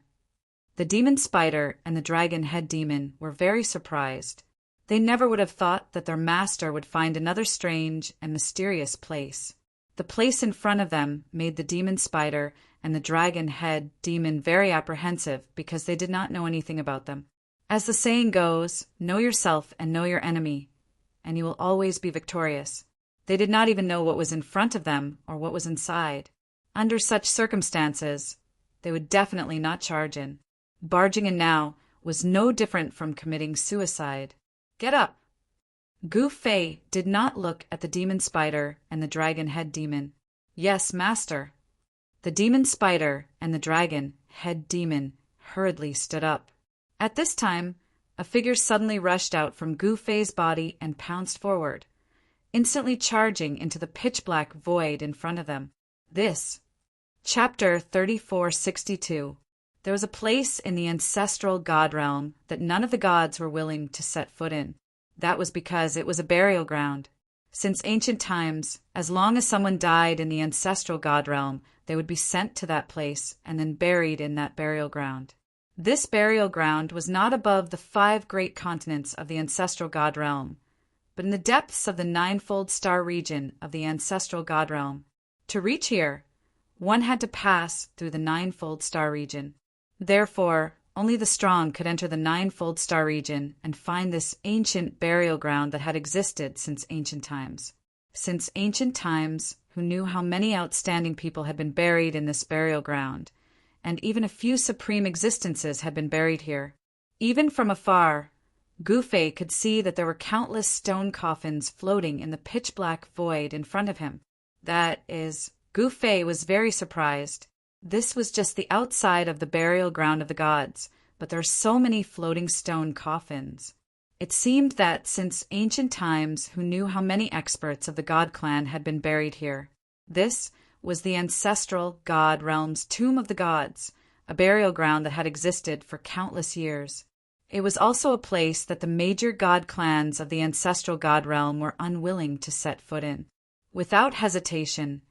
The demon spider and the dragon head demon were very surprised. They never would have thought that their master would find another strange and mysterious place. The place in front of them made the demon spider and the dragon head demon very apprehensive because they did not know anything about them. As the saying goes, know yourself and know your enemy, and you will always be victorious. They did not even know what was in front of them or what was inside. Under such circumstances, they would definitely not charge in. Barging in now was no different from committing suicide. Get up! Gu Fei did not look at the demon spider and the dragon head demon. Yes, master. The demon spider and the dragon head demon hurriedly stood up. At this time, a figure suddenly rushed out from Gu Fei's body and pounced forward, instantly charging into the pitch-black void in front of them. This. Chapter 3462. There was a place in the ancestral god realm that none of the gods were willing to set foot in. That was because it was a burial ground. Since ancient times, as long as someone died in the ancestral god realm, they would be sent to that place and then buried in that burial ground. This burial ground was not above the 5 great continents of the ancestral god realm, but in the depths of the 9-fold star region of the ancestral god realm. To reach here, one had to pass through the 9-fold star region. Therefore, only the strong could enter the 9-fold star region and find this ancient burial ground that had existed since ancient times. Since ancient times, who knew how many outstanding people had been buried in this burial ground, and even a few supreme existences had been buried here. Even from afar, Gu Fei could see that there were countless stone coffins floating in the pitch-black void in front of him. That is, Gu Fei was very surprised. This was just the outside of the burial ground of the gods, but there are so many floating stone coffins. It seemed that since ancient times, who knew how many experts of the god clan had been buried here. This was the ancestral god realm's tomb of the gods, a burial ground that had existed for countless years. It was also a place that the major god clans of the ancestral god realm were unwilling to set foot in. Without hesitation,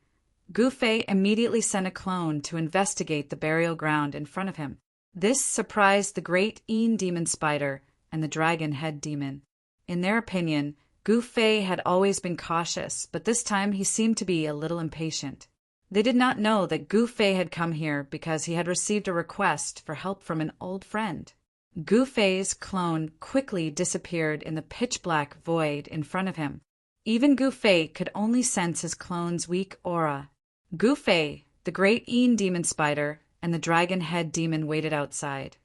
Gu Fei immediately sent a clone to investigate the burial ground in front of him. This surprised the great Een demon spider and the dragon head demon. In their opinion, Gu Fei had always been cautious, but this time he seemed to be a little impatient. They did not know that Gu Fei had come here because he had received a request for help from an old friend. Gu Fei's clone quickly disappeared in the pitch-black void in front of him. Even Gu Fei could only sense his clone's weak aura. Gu Fei, the great Een demon spider, and the dragon head demon waited outside,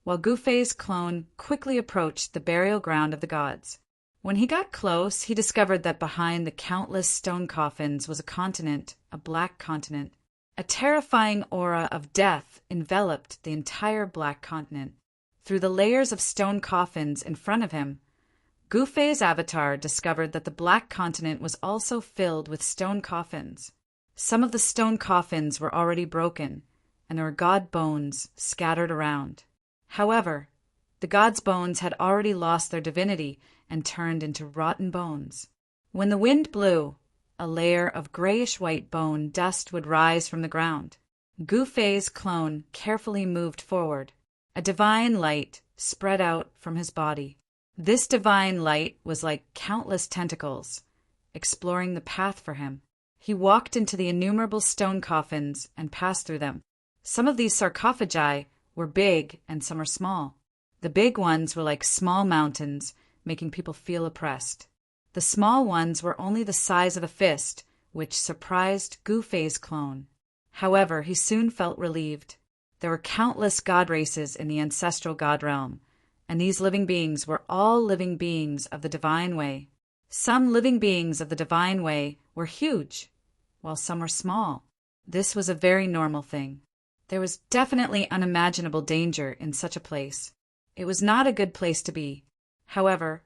while Gu Fei's clone quickly approached the burial ground of the gods. When he got close, he discovered that behind the countless stone coffins was a continent, a black continent. A terrifying aura of death enveloped the entire black continent. Through the layers of stone coffins in front of him, Gu Fei's avatar discovered that the black continent was also filled with stone coffins. Some of the stone coffins were already broken, and there were god bones scattered around. However, the gods' bones had already lost their divinity and turned into rotten bones. When the wind blew, a layer of grayish-white bone dust would rise from the ground. Gu Fei's clone carefully moved forward. A divine light spread out from his body. This divine light was like countless tentacles, exploring the path for him. He walked into the innumerable stone coffins and passed through them. Some of these sarcophagi were big and some are small. The big ones were like small mountains, making people feel oppressed. The small ones were only the size of a fist, which surprised Gu Fei's clone. However, he soon felt relieved. There were countless god races in the ancestral god realm, and these living beings were all living beings of the divine way. Some living beings of the divine way were huge, while some were small. This was a very normal thing. There was definitely unimaginable danger in such a place. It was not a good place to be. However,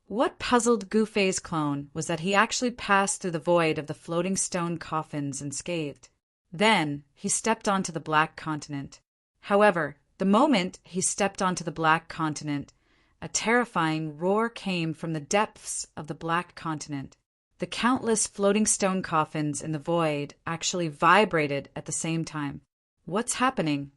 what puzzled Gu Fei's clone was that he actually passed through the void of the floating stone coffins unscathed. Then he stepped onto the black continent. However, the moment he stepped onto the black continent, a terrifying roar came from the depths of the black continent. The countless floating stone coffins in the void actually vibrated at the same time. What's happening?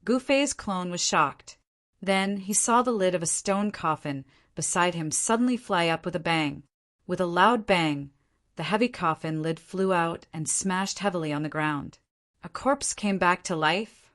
Gu Fei's clone was shocked. Then he saw the lid of a stone coffin beside him suddenly fly up with a bang. With a loud bang, the heavy coffin lid flew out and smashed heavily on the ground. A corpse came back to life?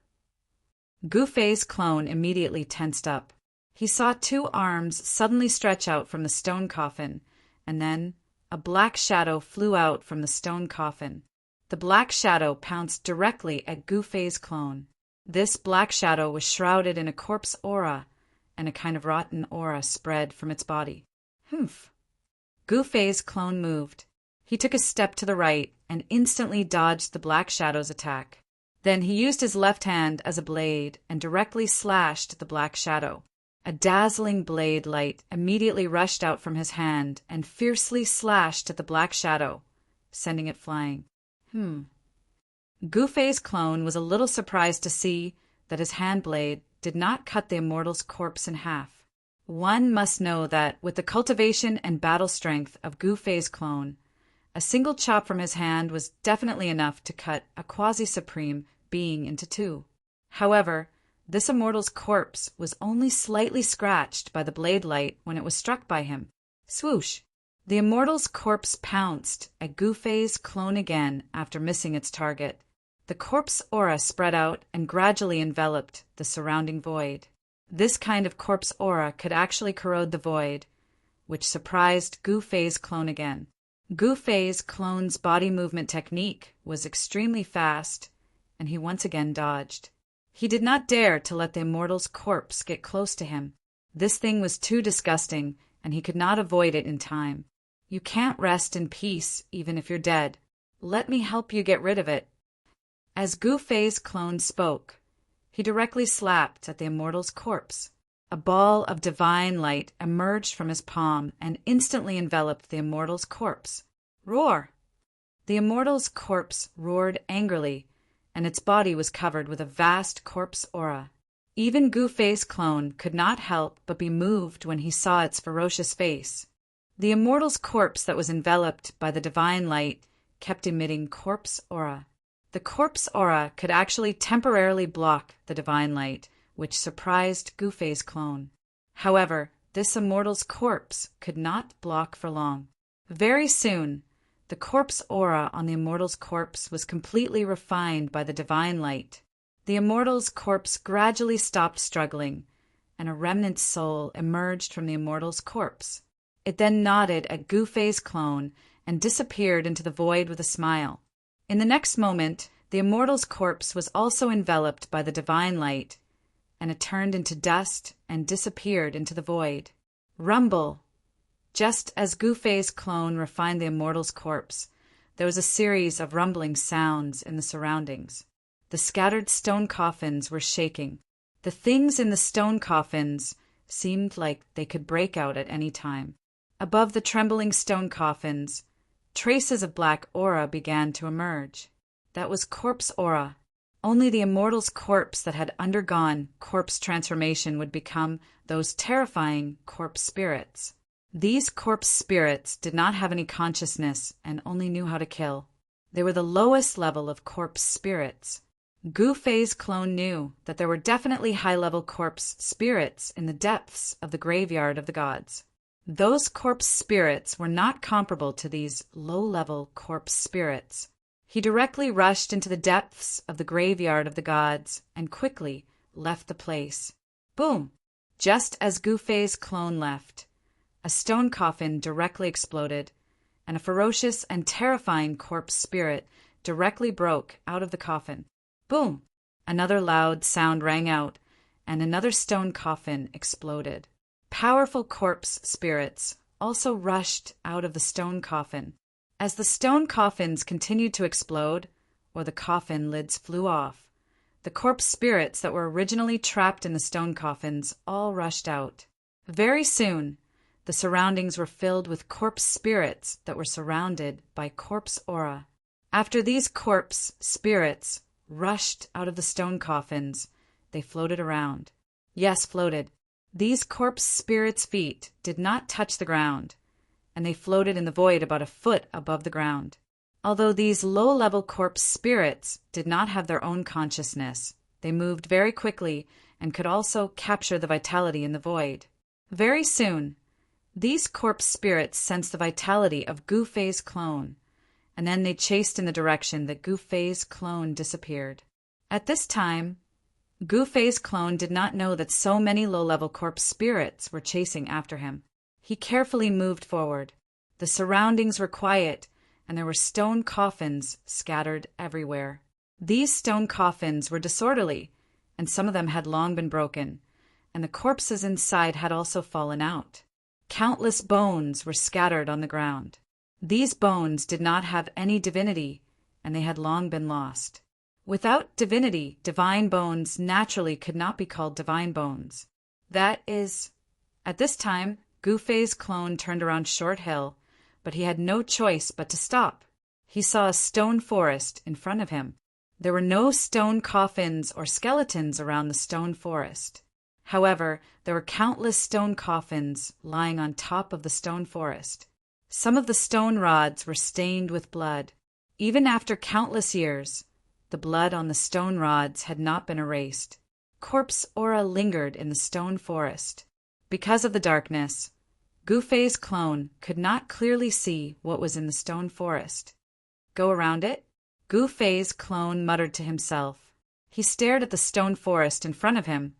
Gu Fei's clone immediately tensed up. He saw two arms suddenly stretch out from the stone coffin, and then a black shadow flew out from the stone coffin. The black shadow pounced directly at Gu Fei's clone. This black shadow was shrouded in a corpse aura, and a kind of rotten aura spread from its body. Humph! Gu Fei's clone moved. He took a step to the right and instantly dodged the black shadow's attack. Then he used his left hand as a blade and directly slashed the black shadow. A dazzling blade light immediately rushed out from his hand and fiercely slashed at the black shadow, sending it flying. Gu Fei's clone was a little surprised to see that his hand blade did not cut the immortal's corpse in half. One must know that with the cultivation and battle strength of Gu Fei's clone, a single chop from his hand was definitely enough to cut a quasi-supreme being into two. However, this immortal's corpse was only slightly scratched by the blade light when it was struck by him. Swoosh! The immortal's corpse pounced at Gu Fei's clone again after missing its target. The corpse aura spread out and gradually enveloped the surrounding void. This kind of corpse aura could actually corrode the void, which surprised Gu Fei's clone again. Gu Fei's clone's body movement technique was extremely fast, and he once again dodged. He did not dare to let the immortal's corpse get close to him. This thing was too disgusting, and he could not avoid it in time. You can't rest in peace even if you're dead. Let me help you get rid of it. As Gu Fei's clone spoke, he directly slapped at the immortal's corpse. A ball of divine light emerged from his palm and instantly enveloped the immortal's corpse. Roar! The immortal's corpse roared angrily, and its body was covered with a vast corpse aura. Even Gu Fei's clone could not help but be moved when he saw its ferocious face. The immortal's corpse that was enveloped by the divine light kept emitting corpse aura. The corpse aura could actually temporarily block the divine light, which surprised Gu Fei's clone. However, this immortal's corpse could not block for long. Very soon, the corpse aura on the immortal's corpse was completely refined by the divine light. The immortal's corpse gradually stopped struggling, and a remnant soul emerged from the immortal's corpse. It then nodded at Gu Fei's clone and disappeared into the void with a smile. In the next moment, the immortal's corpse was also enveloped by the divine light, and it turned into dust and disappeared into the void. Rumble! Just as Gu Fei's clone refined the immortal's corpse, there was a series of rumbling sounds in the surroundings. The scattered stone coffins were shaking. The things in the stone coffins seemed like they could break out at any time. Above the trembling stone coffins, traces of black aura began to emerge. That was corpse aura. Only the immortal's corpse that had undergone corpse transformation would become those terrifying corpse spirits. These corpse spirits did not have any consciousness and only knew how to kill. They were the lowest level of corpse spirits. Gu Fei's clone knew that there were definitely high-level corpse spirits in the depths of the graveyard of the gods. Those corpse spirits were not comparable to these low-level corpse spirits. He directly rushed into the depths of the graveyard of the gods and quickly left the place. Boom! Just as Gu Fei's clone left, a stone coffin directly exploded, and a ferocious and terrifying corpse spirit directly broke out of the coffin. Boom! Another loud sound rang out, and another stone coffin exploded. Powerful corpse spirits also rushed out of the stone coffin. As the stone coffins continued to explode, or the coffin lids flew off, the corpse spirits that were originally trapped in the stone coffins all rushed out. Very soon, the surroundings were filled with corpse spirits that were surrounded by corpse aura. After these corpse spirits rushed out of the stone coffins, they floated around. Yes, floated. These corpse spirits' feet did not touch the ground, and they floated in the void about a foot above the ground. Although these low-level corpse spirits did not have their own consciousness, they moved very quickly and could also capture the vitality in the void. Very soon, these corpse spirits sensed the vitality of Gu Fei's clone, and then they chased in the direction that Gu Fei's clone disappeared. At this time, Gu Fei's clone did not know that so many low-level corpse spirits were chasing after him. He carefully moved forward. The surroundings were quiet, and there were stone coffins scattered everywhere. These stone coffins were disorderly, and some of them had long been broken, and the corpses inside had also fallen out. Countless bones were scattered on the ground. These bones did not have any divinity, and they had long been lost. Without divinity, divine bones naturally could not be called divine bones. That is, at this time, Gu Fei's clone turned around Short Hill, but he had no choice but to stop. He saw a stone forest in front of him. There were no stone coffins or skeletons around the stone forest. However, there were countless stone coffins lying on top of the stone forest. Some of the stone rods were stained with blood. Even after countless years, the blood on the stone rods had not been erased. Corpse aura lingered in the stone forest. Because of the darkness, Gu Fei's clone could not clearly see what was in the stone forest. Go around it? Gu Fei's clone muttered to himself. He stared at the stone forest in front of him,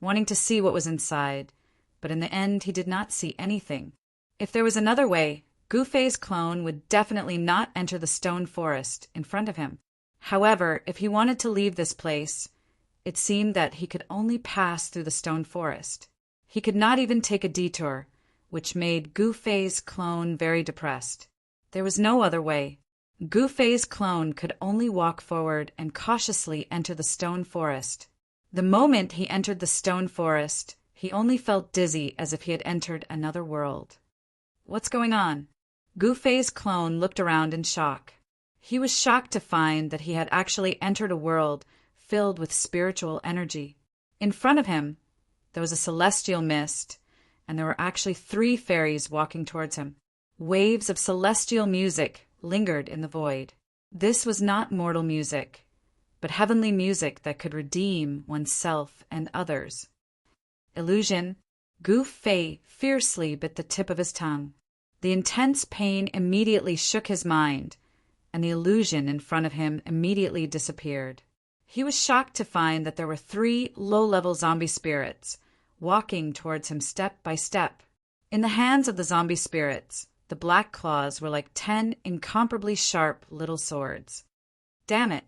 wanting to see what was inside, but in the end he did not see anything. If there was another way, Gu Fei's clone would definitely not enter the stone forest in front of him. However, if he wanted to leave this place, it seemed that he could only pass through the stone forest. He could not even take a detour, which made Gu Fei's clone very depressed. There was no other way. Gu Fei's clone could only walk forward and cautiously enter the stone forest. The moment he entered the stone forest, he only felt dizzy as if he had entered another world. What's going on? Gu Fei's clone looked around in shock. He was shocked to find that he had actually entered a world filled with spiritual energy. In front of him, there was a celestial mist, and there were actually 3 fairies walking towards him. Waves of celestial music lingered in the void. This was not mortal music, but heavenly music that could redeem oneself and others. Illusion. Gu Fei fiercely bit the tip of his tongue. The intense pain immediately shook his mind, and the illusion in front of him immediately disappeared. He was shocked to find that there were 3 low-level zombie spirits walking towards him step by step. In the hands of the zombie spirits, the black claws were like 10 incomparably sharp little swords. Damn it.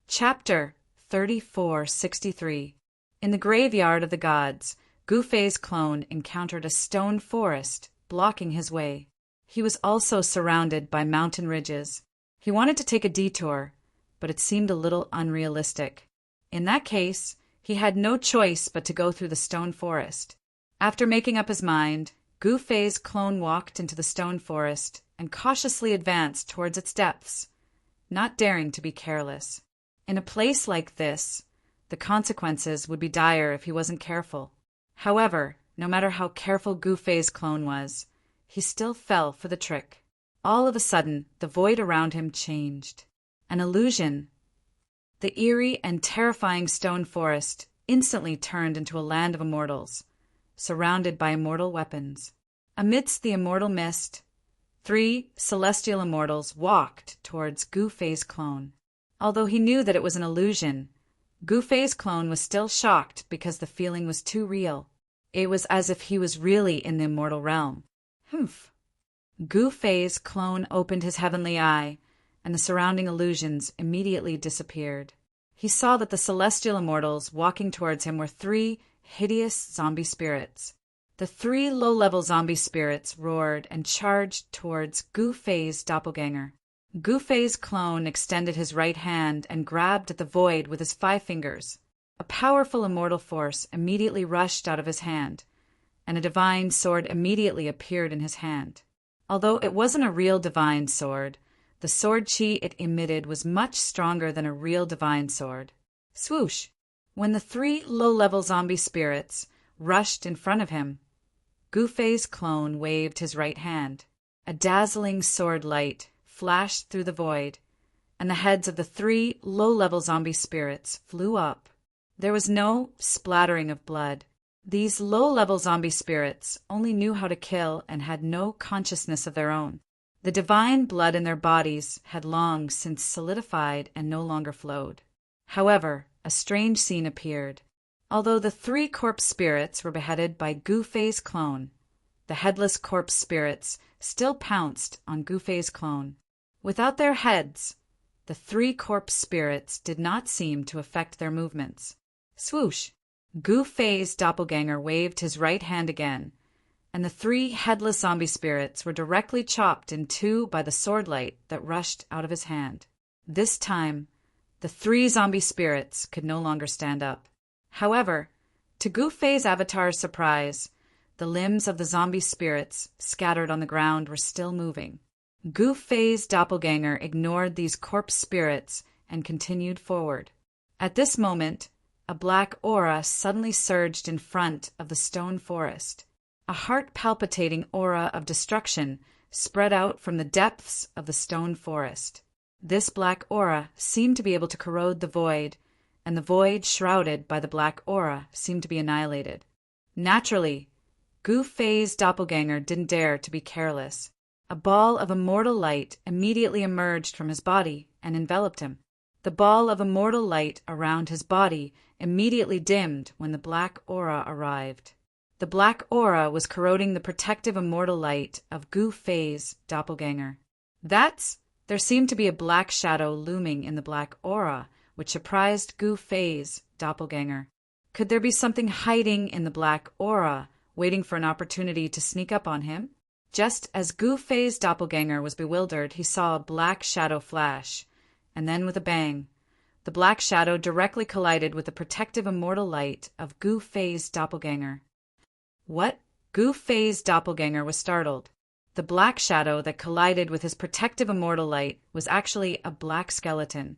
Chapter 3463. In the graveyard of the gods, Gu Fei's clone encountered a stone forest blocking his way. He was also surrounded by mountain ridges. He wanted to take a detour, but it seemed a little unrealistic. In that case, he had no choice but to go through the stone forest. After making up his mind, Gu Fei's clone walked into the stone forest and cautiously advanced towards its depths, not daring to be careless. In a place like this, the consequences would be dire if he wasn't careful. However, no matter how careful Gu Fei's clone was, he still fell for the trick. All of a sudden, the void around him changed. An illusion. The eerie and terrifying stone forest instantly turned into a land of immortals, surrounded by immortal weapons. Amidst the immortal mist, 3 celestial immortals walked towards Gu Fei's clone. Although he knew that it was an illusion, Gu Fei's clone was still shocked because the feeling was too real. It was as if he was really in the immortal realm. Humph. Gu Fei's clone opened his heavenly eye, and the surrounding illusions immediately disappeared. He saw that the celestial immortals walking towards him were 3 hideous zombie spirits. The 3 low-level zombie spirits roared and charged towards Gu Fei's doppelganger. Gu Fei's clone extended his right hand and grabbed at the void with his 5 fingers. A powerful immortal force immediately rushed out of his hand, and a divine sword immediately appeared in his hand. Although it wasn't a real divine sword, the sword chi it emitted was much stronger than a real divine sword. Swoosh! When the 3 low-level zombie spirits rushed in front of him, Gu Fei's clone waved his right hand. A dazzling sword light flashed through the void, and the heads of the 3 low-level zombie spirits flew up. There was no splattering of blood. These low-level zombie spirits only knew how to kill and had no consciousness of their own. The divine blood in their bodies had long since solidified and no longer flowed. However, a strange scene appeared. Although the 3 corpse spirits were beheaded by Gu Fei's clone, the headless corpse spirits still pounced on Gu Fei's clone. Without their heads, the 3 corpse spirits did not seem to affect their movements. Swoosh! Gu Fei's doppelganger waved his right hand again, and the 3 headless zombie spirits were directly chopped in 2 by the sword light that rushed out of his hand. This time, the 3 zombie spirits could no longer stand up. However, to Gu Fei's avatar's surprise, the limbs of the zombie spirits scattered on the ground were still moving. Gu Fei's doppelganger ignored these corpse spirits and continued forward. At this moment, a black aura suddenly surged in front of the stone forest. A heart-palpitating aura of destruction spread out from the depths of the stone forest. This black aura seemed to be able to corrode the void, and the void shrouded by the black aura seemed to be annihilated. Naturally, Gu Fei's doppelganger didn't dare to be careless. A ball of immortal light immediately emerged from his body and enveloped him. The ball of immortal light around his body immediately dimmed when the black aura arrived. The black aura was corroding the protective immortal light of Gu Fei's doppelganger. There seemed to be a black shadow looming in the black aura, which surprised Gu Fei's doppelganger. Could there be something hiding in the black aura, waiting for an opportunity to sneak up on him? Just as Gu Fei's doppelganger was bewildered, he saw a black shadow flash, and then with a bang, the black shadow directly collided with the protective immortal light of Gu Fei's doppelganger. What? Gu Fei's doppelganger was startled. The black shadow that collided with his protective immortal light was actually a black skeleton,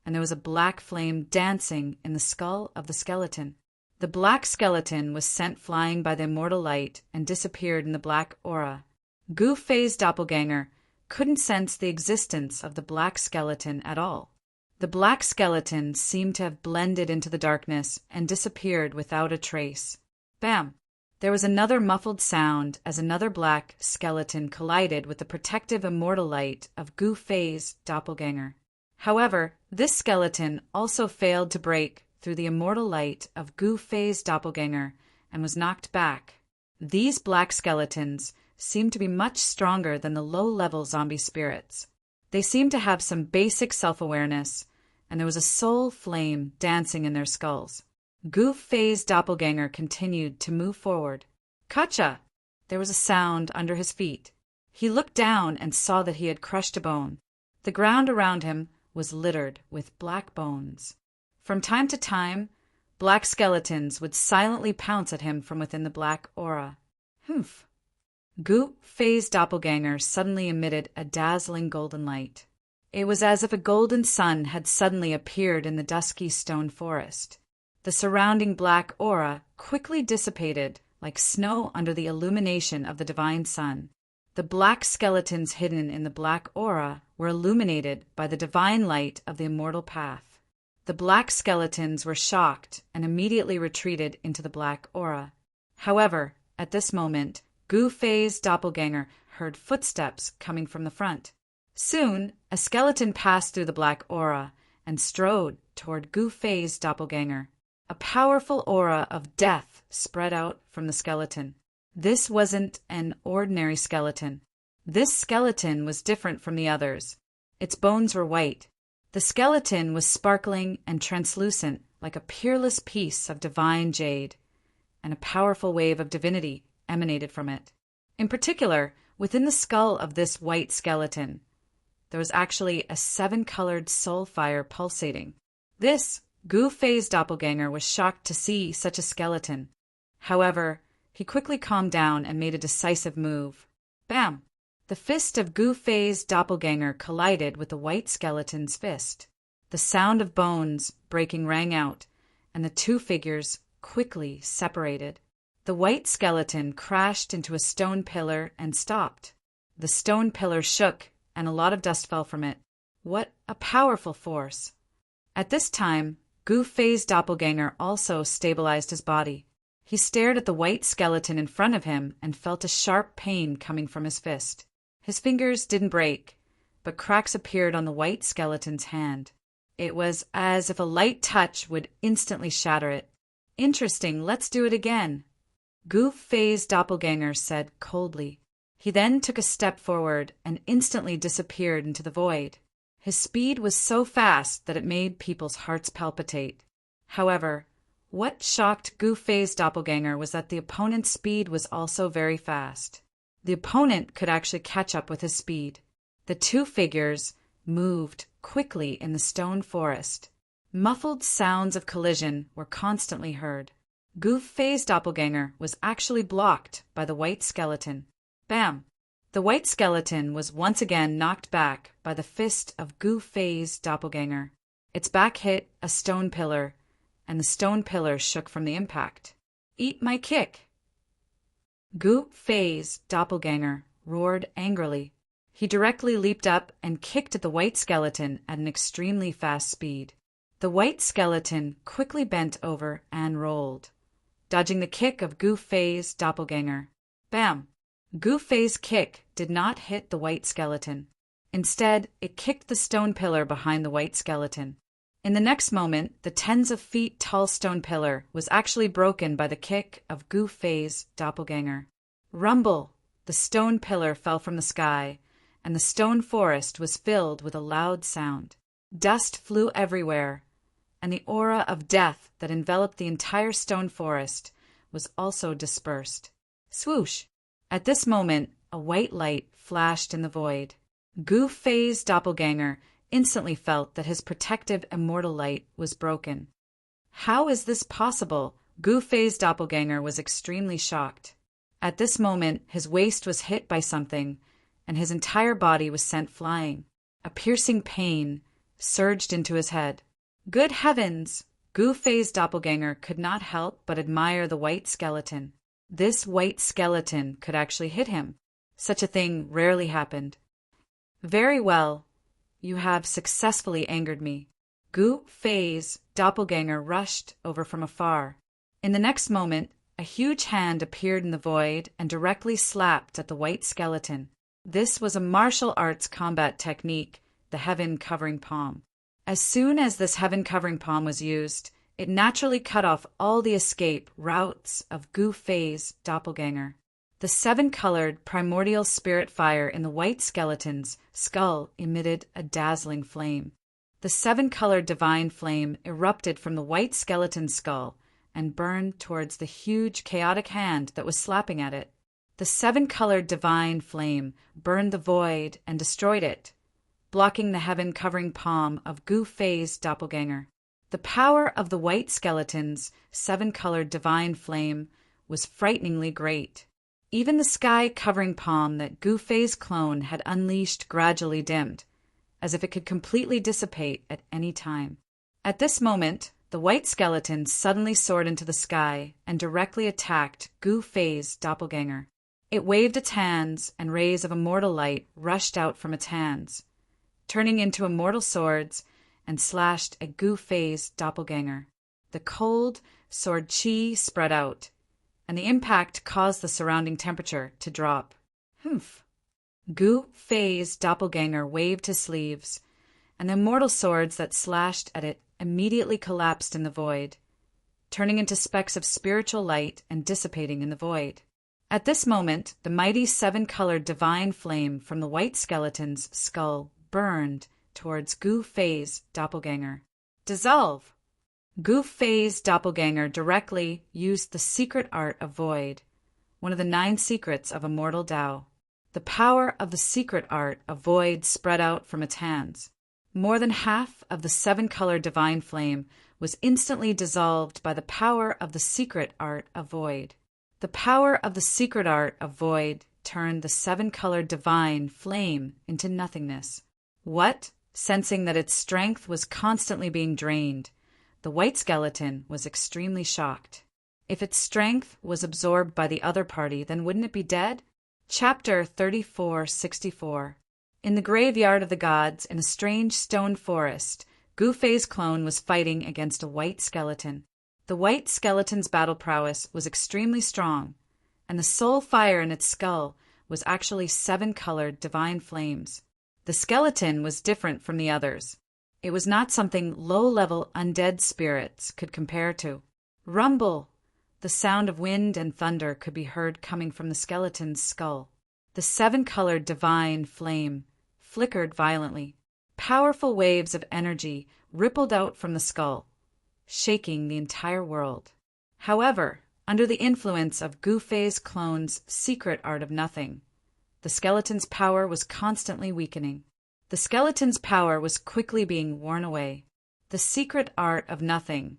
and there was a black flame dancing in the skull of the skeleton. The black skeleton was sent flying by the immortal light and disappeared in the black aura. Gu Fei's doppelganger couldn't sense the existence of the black skeleton at all. The black skeleton seemed to have blended into the darkness and disappeared without a trace. Bam! There was another muffled sound as another black skeleton collided with the protective immortal light of Gu Fei's doppelganger. However, this skeleton also failed to break through the immortal light of Gu Fei's doppelganger and was knocked back. These black skeletons seemed to be much stronger than the low-level zombie spirits. They seemed to have some basic self-awareness, and there was a soul flame dancing in their skulls. Gu Fei's doppelganger continued to move forward. Kacha! There was a sound under his feet. He looked down and saw that he had crushed a bone. The ground around him was littered with black bones. From time to time, black skeletons would silently pounce at him from within the black aura. Humph! Gu Fei's doppelganger suddenly emitted a dazzling golden light. It was as if a golden sun had suddenly appeared in the dusky stone forest. The surrounding black aura quickly dissipated like snow under the illumination of the divine sun. The black skeletons hidden in the black aura were illuminated by the divine light of the immortal path. The black skeletons were shocked and immediately retreated into the black aura. However, at this moment, Gu Fei's doppelganger heard footsteps coming from the front. Soon, a skeleton passed through the black aura and strode toward Gu Fei's doppelganger. A powerful aura of death spread out from the skeleton. This wasn't an ordinary skeleton. This skeleton was different from the others. Its bones were white. The skeleton was sparkling and translucent like a peerless piece of divine jade, and a powerful wave of divinity emanated from it. In particular, within the skull of this white skeleton, there was actually a 7-colored soul fire pulsating. Gu Fei's doppelganger was shocked to see such a skeleton. However, he quickly calmed down and made a decisive move. Bam! The fist of Gu Fei's doppelganger collided with the white skeleton's fist. The sound of bones breaking rang out, and the two figures quickly separated. The white skeleton crashed into a stone pillar and stopped. The stone pillar shook, and a lot of dust fell from it. What a powerful force! At this time, Gu Fei's doppelganger also stabilized his body. He stared at the white skeleton in front of him and felt a sharp pain coming from his fist. His fingers didn't break, but cracks appeared on the white skeleton's hand. It was as if a light touch would instantly shatter it. Interesting, let's do it again, Gu Fei's doppelganger said coldly. He then took a step forward and instantly disappeared into the void. His speed was so fast that it made people's hearts palpitate. However, what shocked Gu Fei's doppelganger was that the opponent's speed was also very fast. The opponent could actually catch up with his speed. The two figures moved quickly in the stone forest. Muffled sounds of collision were constantly heard. Gu Fei's doppelganger was actually blocked by the white skeleton. Bam! The white skeleton was once again knocked back by the fist of Gu Fei's doppelganger. Its back hit a stone pillar, and the stone pillar shook from the impact. Eat my kick! Gu Fei's doppelganger roared angrily. He directly leaped up and kicked at the white skeleton at an extremely fast speed. The white skeleton quickly bent over and rolled, dodging the kick of Gu Fei's doppelganger. Bam! Gu Fei's kick did not hit the white skeleton. Instead, it kicked the stone pillar behind the white skeleton. In the next moment, the tens of feet tall stone pillar was actually broken by the kick of Gu Fei's doppelganger. Rumble! The stone pillar fell from the sky, and the stone forest was filled with a loud sound. Dust flew everywhere, and the aura of death that enveloped the entire stone forest was also dispersed. Swoosh! At this moment, a white light flashed in the void. Gu Fei's doppelganger instantly felt that his protective immortal light was broken. How is this possible? Gu Fei's doppelganger was extremely shocked. At this moment, his waist was hit by something, and his entire body was sent flying. A piercing pain surged into his head. Good heavens! Gu Fei's doppelganger could not help but admire the white skeleton. This white skeleton could actually hit him. Such a thing rarely happened. Very well. You have successfully angered me. Gu Fei's doppelganger rushed over from afar. In the next moment, a huge hand appeared in the void and directly slapped at the white skeleton. This was a martial arts combat technique, the heaven covering palm. As soon as this heaven covering palm was used, it naturally cut off all the escape routes of Gu Fei's doppelganger. The seven-colored primordial spirit fire in the white skeleton's skull emitted a dazzling flame. The seven-colored divine flame erupted from the white skeleton's skull and burned towards the huge chaotic hand that was slapping at it. The seven-colored divine flame burned the void and destroyed it, blocking the heaven-covering palm of Gu Fei's doppelganger. The power of the white skeleton's seven-colored divine flame was frighteningly great. Even the sky-covering palm that Gu Fei's clone had unleashed gradually dimmed, as if it could completely dissipate at any time. At this moment, the white skeleton suddenly soared into the sky and directly attacked Gu Fei's doppelganger. It waved its hands, and rays of immortal light rushed out from its hands, turning into immortal swords, and slashed at Gu Fei's doppelganger. The cold sword chi spread out, and the impact caused the surrounding temperature to drop. Humph! Gu Fei's doppelganger waved his sleeves, and the immortal swords that slashed at it immediately collapsed in the void, turning into specks of spiritual light and dissipating in the void. At this moment, the mighty seven-colored divine flame from the white skeleton's skull burned towards Gu Fei's doppelganger. Dissolve! Gu Fei's doppelganger directly used the secret art of void, one of the 9 secrets of immortal Tao. The power of the secret art of void spread out from its hands. More than half of the seven-colored divine flame was instantly dissolved by the power of the secret art of void. The power of the secret art of void turned the seven-colored divine flame into nothingness. What? Sensing that its strength was constantly being drained, the white skeleton was extremely shocked. If its strength was absorbed by the other party, then wouldn't it be dead? Chapter 3464. In the graveyard of the gods, in a strange stone forest, Gu-Fei's clone was fighting against a white skeleton. The white skeleton's battle prowess was extremely strong, and the sole fire in its skull was actually 7-colored divine flames. The skeleton was different from the others. It was not something low-level undead spirits could compare to. Rumble! The sound of wind and thunder could be heard coming from the skeleton's skull. The 7-colored divine flame flickered violently. Powerful waves of energy rippled out from the skull, shaking the entire world. However, under the influence of Gu-Fei's clone's secret art of nothing, the skeleton's power was constantly weakening. The skeleton's power was quickly being worn away. The secret art of nothing,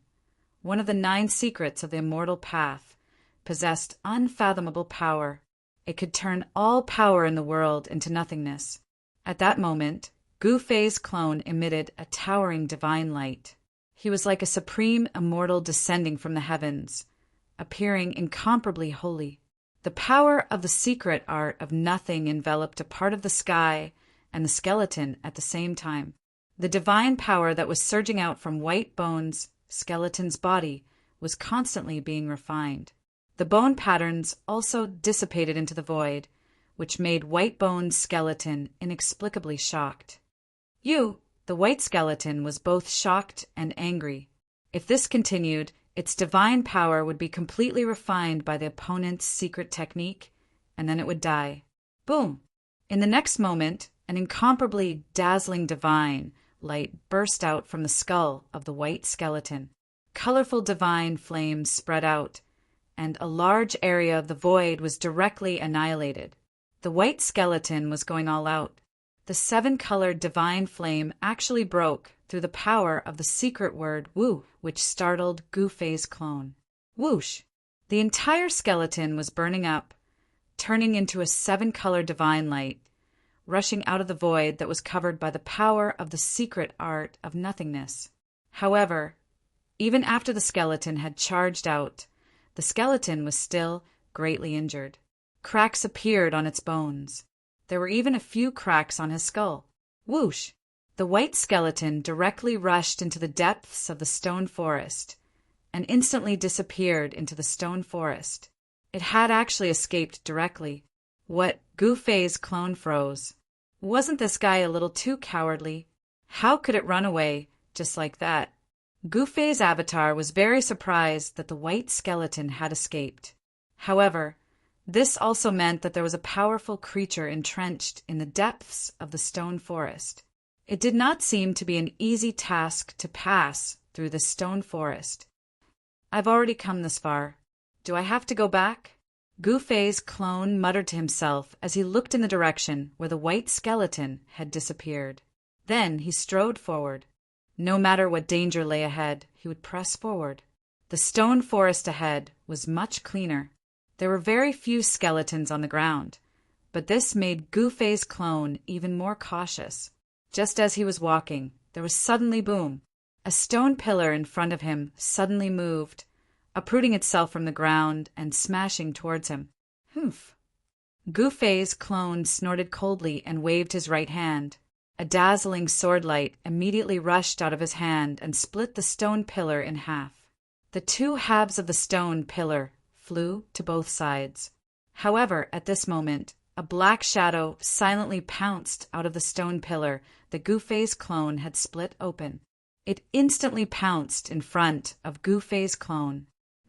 one of the 9 secrets of the immortal path, possessed unfathomable power. It could turn all power in the world into nothingness. At that moment, Gu-Fei's clone emitted a towering divine light. He was like a supreme immortal descending from the heavens, appearing incomparably holy. The power of the secret art of nothing enveloped a part of the sky and the skeleton at the same time. The divine power that was surging out from White Bone's skeleton's body was constantly being refined. The bone patterns also dissipated into the void, which made White Bone's skeleton inexplicably shocked. The white skeleton, was both shocked and angry. If this continued, its divine power would be completely refined by the opponent's secret technique, and then it would die. Boom! In the next moment, an incomparably dazzling divine light burst out from the skull of the white skeleton. Colorful divine flames spread out, and a large area of the void was directly annihilated. The white skeleton was going all out. The 7-colored divine flame actually broke through the power of the secret word Wu, which startled Gu-Fei's clone. Whoosh! The entire skeleton was burning up, turning into a 7-colored divine light, rushing out of the void that was covered by the power of the secret art of nothingness. However, even after the skeleton had charged out, the skeleton was still greatly injured. Cracks appeared on its bones. There were even a few cracks on his skull. Whoosh! The white skeleton directly rushed into the depths of the stone forest and instantly disappeared into the stone forest. It had actually escaped directly. What? Gu-Fei's clone froze. Wasn't this guy a little too cowardly? How could it run away just like that? Gu-Fei's avatar was very surprised that the white skeleton had escaped. However, this also meant that there was a powerful creature entrenched in the depths of the stone forest. It did not seem to be an easy task to pass through the stone forest. I've already come this far. Do I have to go back? Gu-Fei's clone muttered to himself as he looked in the direction where the white skeleton had disappeared. Then he strode forward. No matter what danger lay ahead, he would press forward. The stone forest ahead was much cleaner. There were very few skeletons on the ground, but this made Gu-Fei's clone even more cautious. Just as he was walking, there was suddenly boom. A stone pillar in front of him suddenly moved, uprooting itself from the ground and smashing towards him. Humph! Gu-Fei's clone snorted coldly and waved his right hand. A dazzling sword light immediately rushed out of his hand and split the stone pillar in half. The 2 halves of the stone pillar flew to both sides. However, at this moment, a black shadow silently pounced out of the stone pillar that Gu-Fei's clone had split open. It instantly pounced in front of Gu-Fei's clone.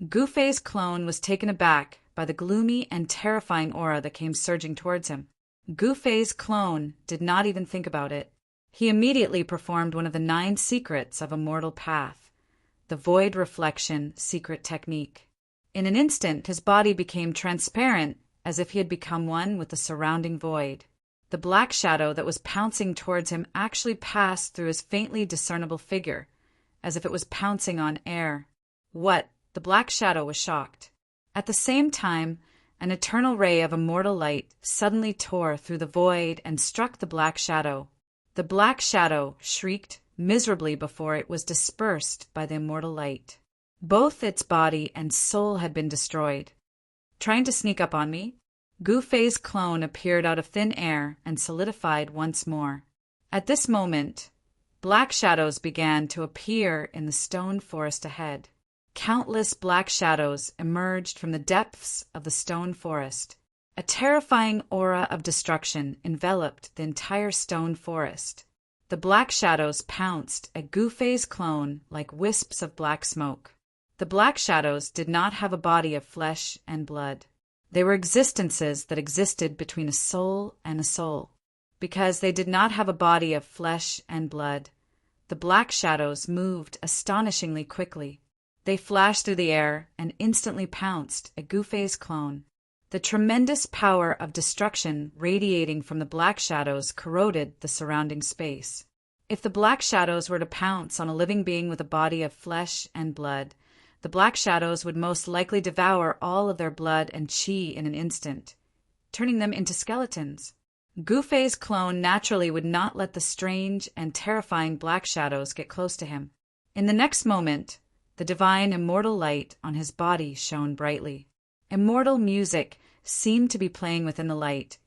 Gu-Fei's clone was taken aback by the gloomy and terrifying aura that came surging towards him. Gu-Fei's clone did not even think about it. He immediately performed one of the 9 secrets of Immortal Path, the Void Reflection secret technique. In an instant, his body became transparent, as if he had become one with the surrounding void. The black shadow that was pouncing towards him actually passed through his faintly discernible figure, as if it was pouncing on air. What? The black shadow was shocked. At the same time, an eternal ray of immortal light suddenly tore through the void and struck the black shadow. The black shadow shrieked miserably before it was dispersed by the immortal light. Both its body and soul had been destroyed. Trying to sneak up on me? Gu Fei's clone appeared out of thin air and solidified once more. At this moment, black shadows began to appear in the stone forest ahead. Countless black shadows emerged from the depths of the stone forest. A terrifying aura of destruction enveloped the entire stone forest. The black shadows pounced at Gu Fei's clone like wisps of black smoke. The black shadows did not have a body of flesh and blood. They were existences that existed between a soul and a soul. Because they did not have a body of flesh and blood, the black shadows moved astonishingly quickly. They flashed through the air and instantly pounced at Gu Fei's clone. The tremendous power of destruction radiating from the black shadows corroded the surrounding space. If the black shadows were to pounce on a living being with a body of flesh and blood, the black shadows would most likely devour all of their blood and qi in an instant, turning them into skeletons. Gu Fei's clone naturally would not let the strange and terrifying black shadows get close to him. In the next moment, the divine immortal light on his body shone brightly. Immortal music seemed to be playing within the light,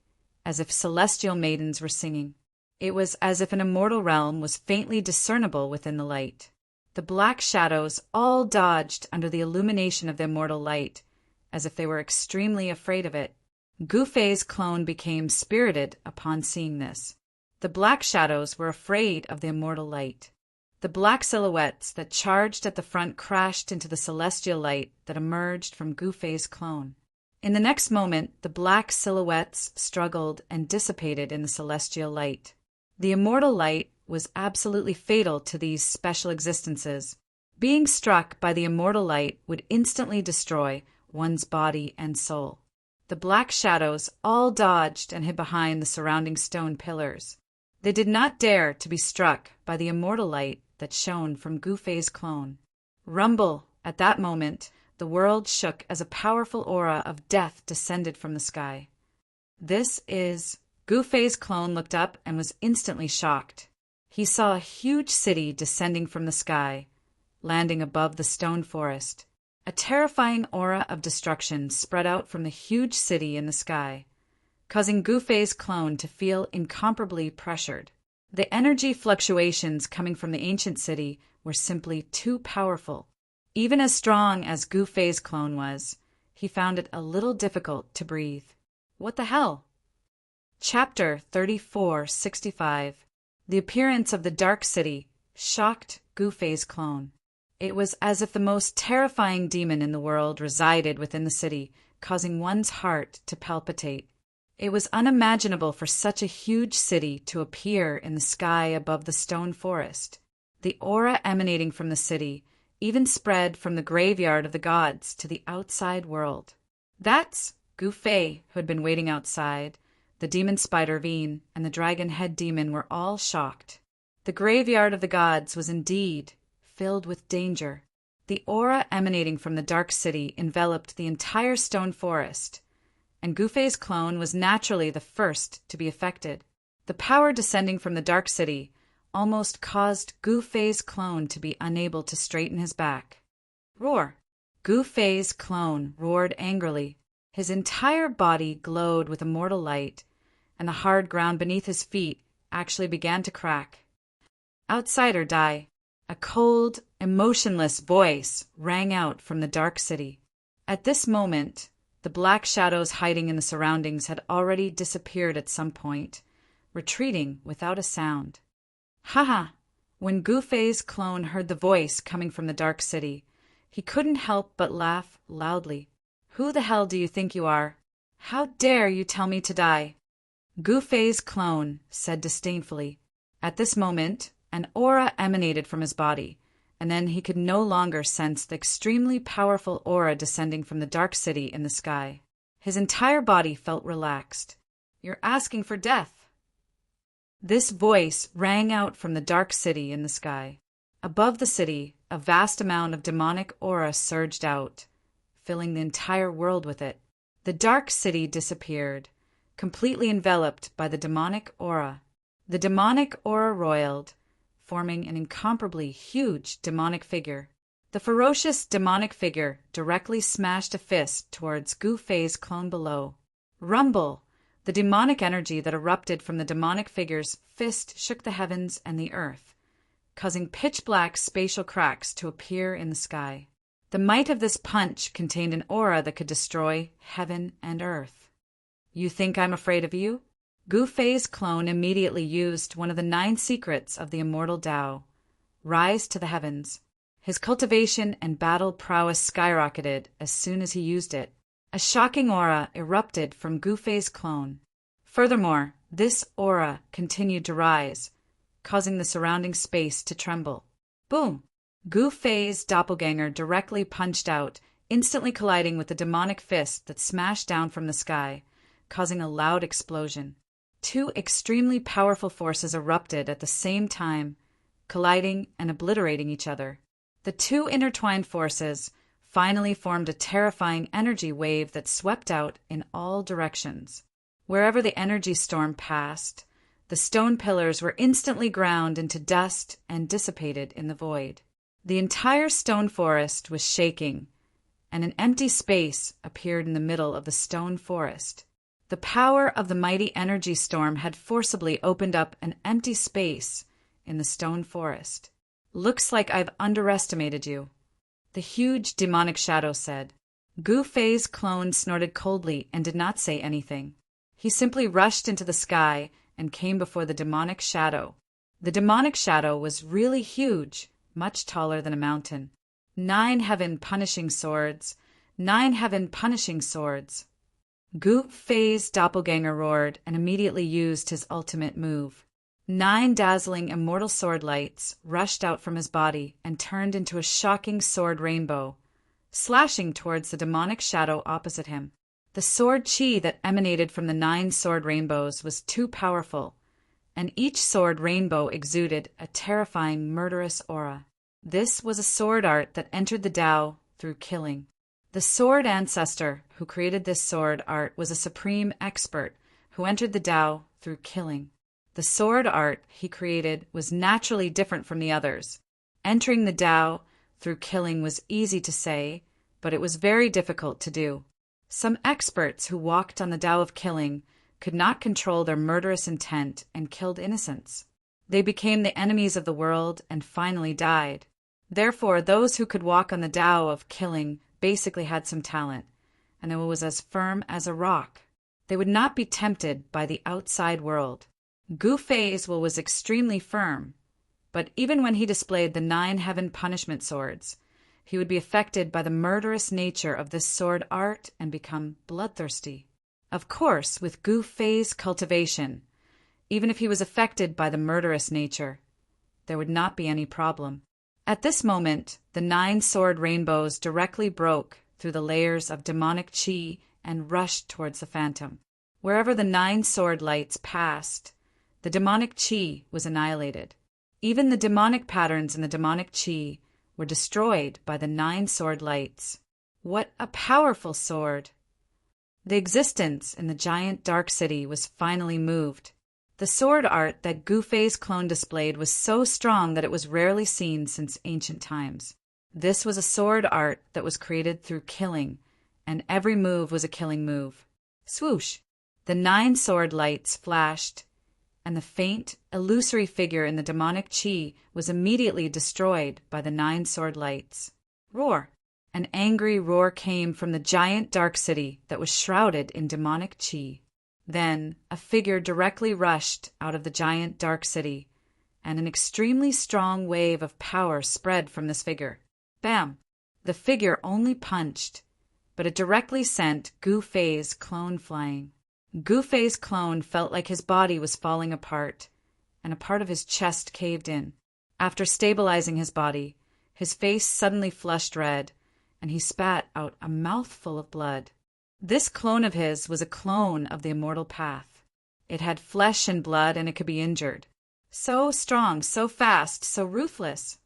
as if celestial maidens were singing. It was as if an immortal realm was faintly discernible within the light. The black shadows all dodged under the illumination of the immortal light, as if they were extremely afraid of it. Gu Fei's clone became spirited upon seeing this. The black shadows were afraid of the immortal light. The black silhouettes that charged at the front crashed into the celestial light that emerged from Gu Fei's clone. In the next moment, the black silhouettes struggled and dissipated in the celestial light. The immortal light was absolutely fatal to these special existences. Being struck by the immortal light would instantly destroy one's body and soul. The black shadows all dodged and hid behind the surrounding stone pillars. They did not dare to be struck by the immortal light that shone from Gu Fei's clone. Rumble! At that moment, the world shook as a powerful aura of death descended from the sky. This is... Gu Fei's clone looked up and was instantly shocked. He saw a huge city descending from the sky, landing above the stone forest. A terrifying aura of destruction spread out from the huge city in the sky, causing Gu Fei's clone to feel incomparably pressured. The energy fluctuations coming from the ancient city were simply too powerful. Even as strong as Gu Fei's clone was, he found it a little difficult to breathe. What the hell? Chapter 3465. The appearance of the Dark City shocked Gu Fei's clone. It was as if the most terrifying demon in the world resided within the city, causing one's heart to palpitate. It was unimaginable for such a huge city to appear in the sky above the stone forest. The aura emanating from the city even spread from the graveyard of the gods to the outside world. That's Gu Fei, who had been waiting outside. The demon spider Veen and the dragon head demon were all shocked. The graveyard of the gods was indeed filled with danger. The aura emanating from the dark city enveloped the entire stone forest, and Gu Fei's clone was naturally the first to be affected. The power descending from the dark city almost caused Gu Fei's clone to be unable to straighten his back. Roar! Gu Fei's clone roared angrily. His entire body glowed with immortal light, and the hard ground beneath his feet actually began to crack. Outsider die! A cold, emotionless voice rang out from the dark city. At this moment, the black shadows hiding in the surroundings had already disappeared at some point, retreating without a sound. Haha! When Gu Fei's clone heard the voice coming from the dark city, he couldn't help but laugh loudly. Who the hell do you think you are? How dare you tell me to die? Gu Fei's clone said disdainfully. At this moment, an aura emanated from his body, and then he could no longer sense the extremely powerful aura descending from the dark city in the sky. His entire body felt relaxed. You're asking for death. This voice rang out from the dark city in the sky. Above the city, a vast amount of demonic aura surged out, filling the entire world with it. The dark city disappeared, completely enveloped by the demonic aura. The demonic aura roiled, forming an incomparably huge demonic figure. The ferocious demonic figure directly smashed a fist towards Gu Fei's clone below. Rumble! The demonic energy that erupted from the demonic figure's fist shook the heavens and the earth, causing pitch-black spatial cracks to appear in the sky. The might of this punch contained an aura that could destroy heaven and earth. You think I'm afraid of you? Gu Fei's clone immediately used one of the 9 secrets of the immortal Tao, rise to the heavens. His cultivation and battle prowess skyrocketed as soon as he used it. A shocking aura erupted from Gu Fei's clone. Furthermore, this aura continued to rise, causing the surrounding space to tremble. Boom! Gu Fei's doppelganger directly punched out, instantly colliding with the demonic fist that smashed down from the sky, causing a loud explosion. 2 extremely powerful forces erupted at the same time, colliding and obliterating each other. The 2 intertwined forces finally formed a terrifying energy wave that swept out in all directions. Wherever the energy storm passed, the stone pillars were instantly ground into dust and dissipated in the void. The entire stone forest was shaking, and an empty space appeared in the middle of the stone forest. The power of the mighty energy storm had forcibly opened up an empty space in the stone forest. Looks like I've underestimated you, the huge demonic shadow said. Gu Fei's clone snorted coldly and did not say anything. He simply rushed into the sky and came before the demonic shadow. The demonic shadow was really huge, much taller than a mountain. 9 heaven punishing swords, 9 heaven punishing swords. Gu Fei's doppelganger roared and immediately used his ultimate move. 9 dazzling immortal sword lights rushed out from his body and turned into a shocking sword rainbow, slashing towards the demonic shadow opposite him. The sword chi that emanated from the 9 sword rainbows was too powerful, and each sword rainbow exuded a terrifying murderous aura. This was a sword art that entered the Tao through killing. The sword ancestor who created this sword art was a supreme expert who entered the Tao through killing. The sword art he created was naturally different from the others. Entering the Tao through killing was easy to say, but it was very difficult to do. Some experts who walked on the Tao of killing could not control their murderous intent and killed innocents. They became the enemies of the world and finally died. Therefore, those who could walk on the Tao of killing basically had some talent, and it was as firm as a rock. They would not be tempted by the outside world. Gu Fei's will was extremely firm, but even when he displayed the 9 heaven punishment swords, he would be affected by the murderous nature of this sword art and become bloodthirsty. Of course, with Gu Fei's cultivation, even if he was affected by the murderous nature, there would not be any problem. At this moment, the 9 sword rainbows directly broke through the layers of demonic chi and rushed towards the phantom. Wherever the 9 sword lights passed, the demonic chi was annihilated. Even the demonic patterns in the demonic chi were destroyed by the 9 sword lights. What a powerful sword! The existence in the giant dark city was finally moved. The sword art that Gu Fei's clone displayed was so strong that it was rarely seen since ancient times. This was a sword art that was created through killing, and every move was a killing move. Swoosh! The 9 sword lights flashed, and the faint, illusory figure in the demonic chi was immediately destroyed by the 9 sword lights. Roar! An angry roar came from the giant dark city that was shrouded in demonic chi. Then a figure directly rushed out of the giant dark city, and an extremely strong wave of power spread from this figure. Bam! The figure only punched, but it directly sent Gu Fei's clone flying. Gu Fei's clone felt like his body was falling apart, and a part of his chest caved in. After stabilizing his body, his face suddenly flushed red, and he spat out a mouthful of blood. This clone of his was a clone of the immortal path. It had flesh and blood, and it could be injured. So strong, so fast, so ruthless.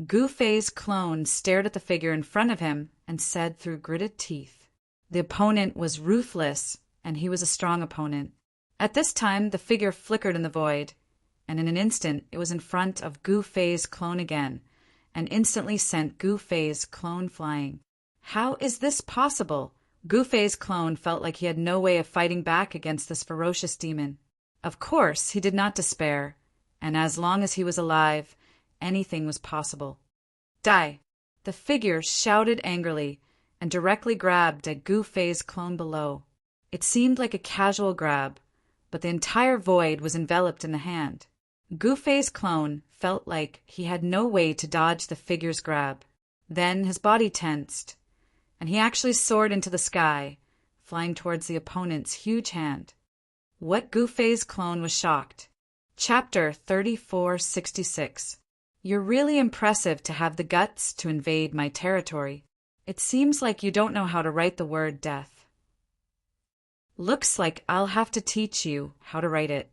Gu Fei's clone stared at the figure in front of him and said through gritted teeth, "The opponent was ruthless, and he was a strong opponent." At this time, the figure flickered in the void, and in an instant it was in front of Gu Fei's clone again, and instantly sent Gu Fei's clone flying. How is this possible? Gu Fei's clone felt like he had no way of fighting back against this ferocious demon. Of course, he did not despair, and as long as he was alive, anything was possible. Die! The figure shouted angrily and directly grabbed at Gu Fei's clone below. It seemed like a casual grab, but the entire void was enveloped in the hand. Gu Fei's clone felt like he had no way to dodge the figure's grab. Then his body tensed, and he actually soared into the sky, flying towards the opponent's huge hand. What Gu Fei's clone was shocked. Chapter 3466. You're really impressive to have the guts to invade my territory. It seems like you don't know how to write the word death. Looks like I'll have to teach you how to write it.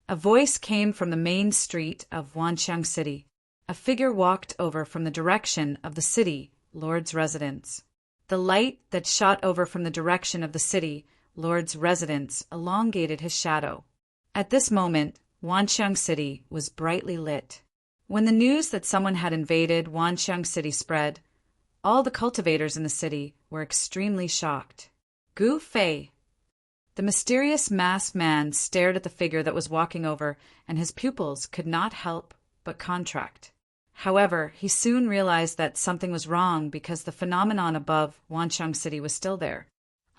A voice came from the main street of Wanxiang City. A figure walked over from the direction of the city lord's residence. The light that shot over from the direction of the city lord's residence elongated his shadow. At this moment, Wanxiang City was brightly lit. When the news that someone had invaded Wanxiang City spread, all the cultivators in the city were extremely shocked. Gu Fei. The mysterious masked man stared at the figure that was walking over, and his pupils could not help but contract. However, he soon realized that something was wrong because the phenomenon above Wanxiang City was still there.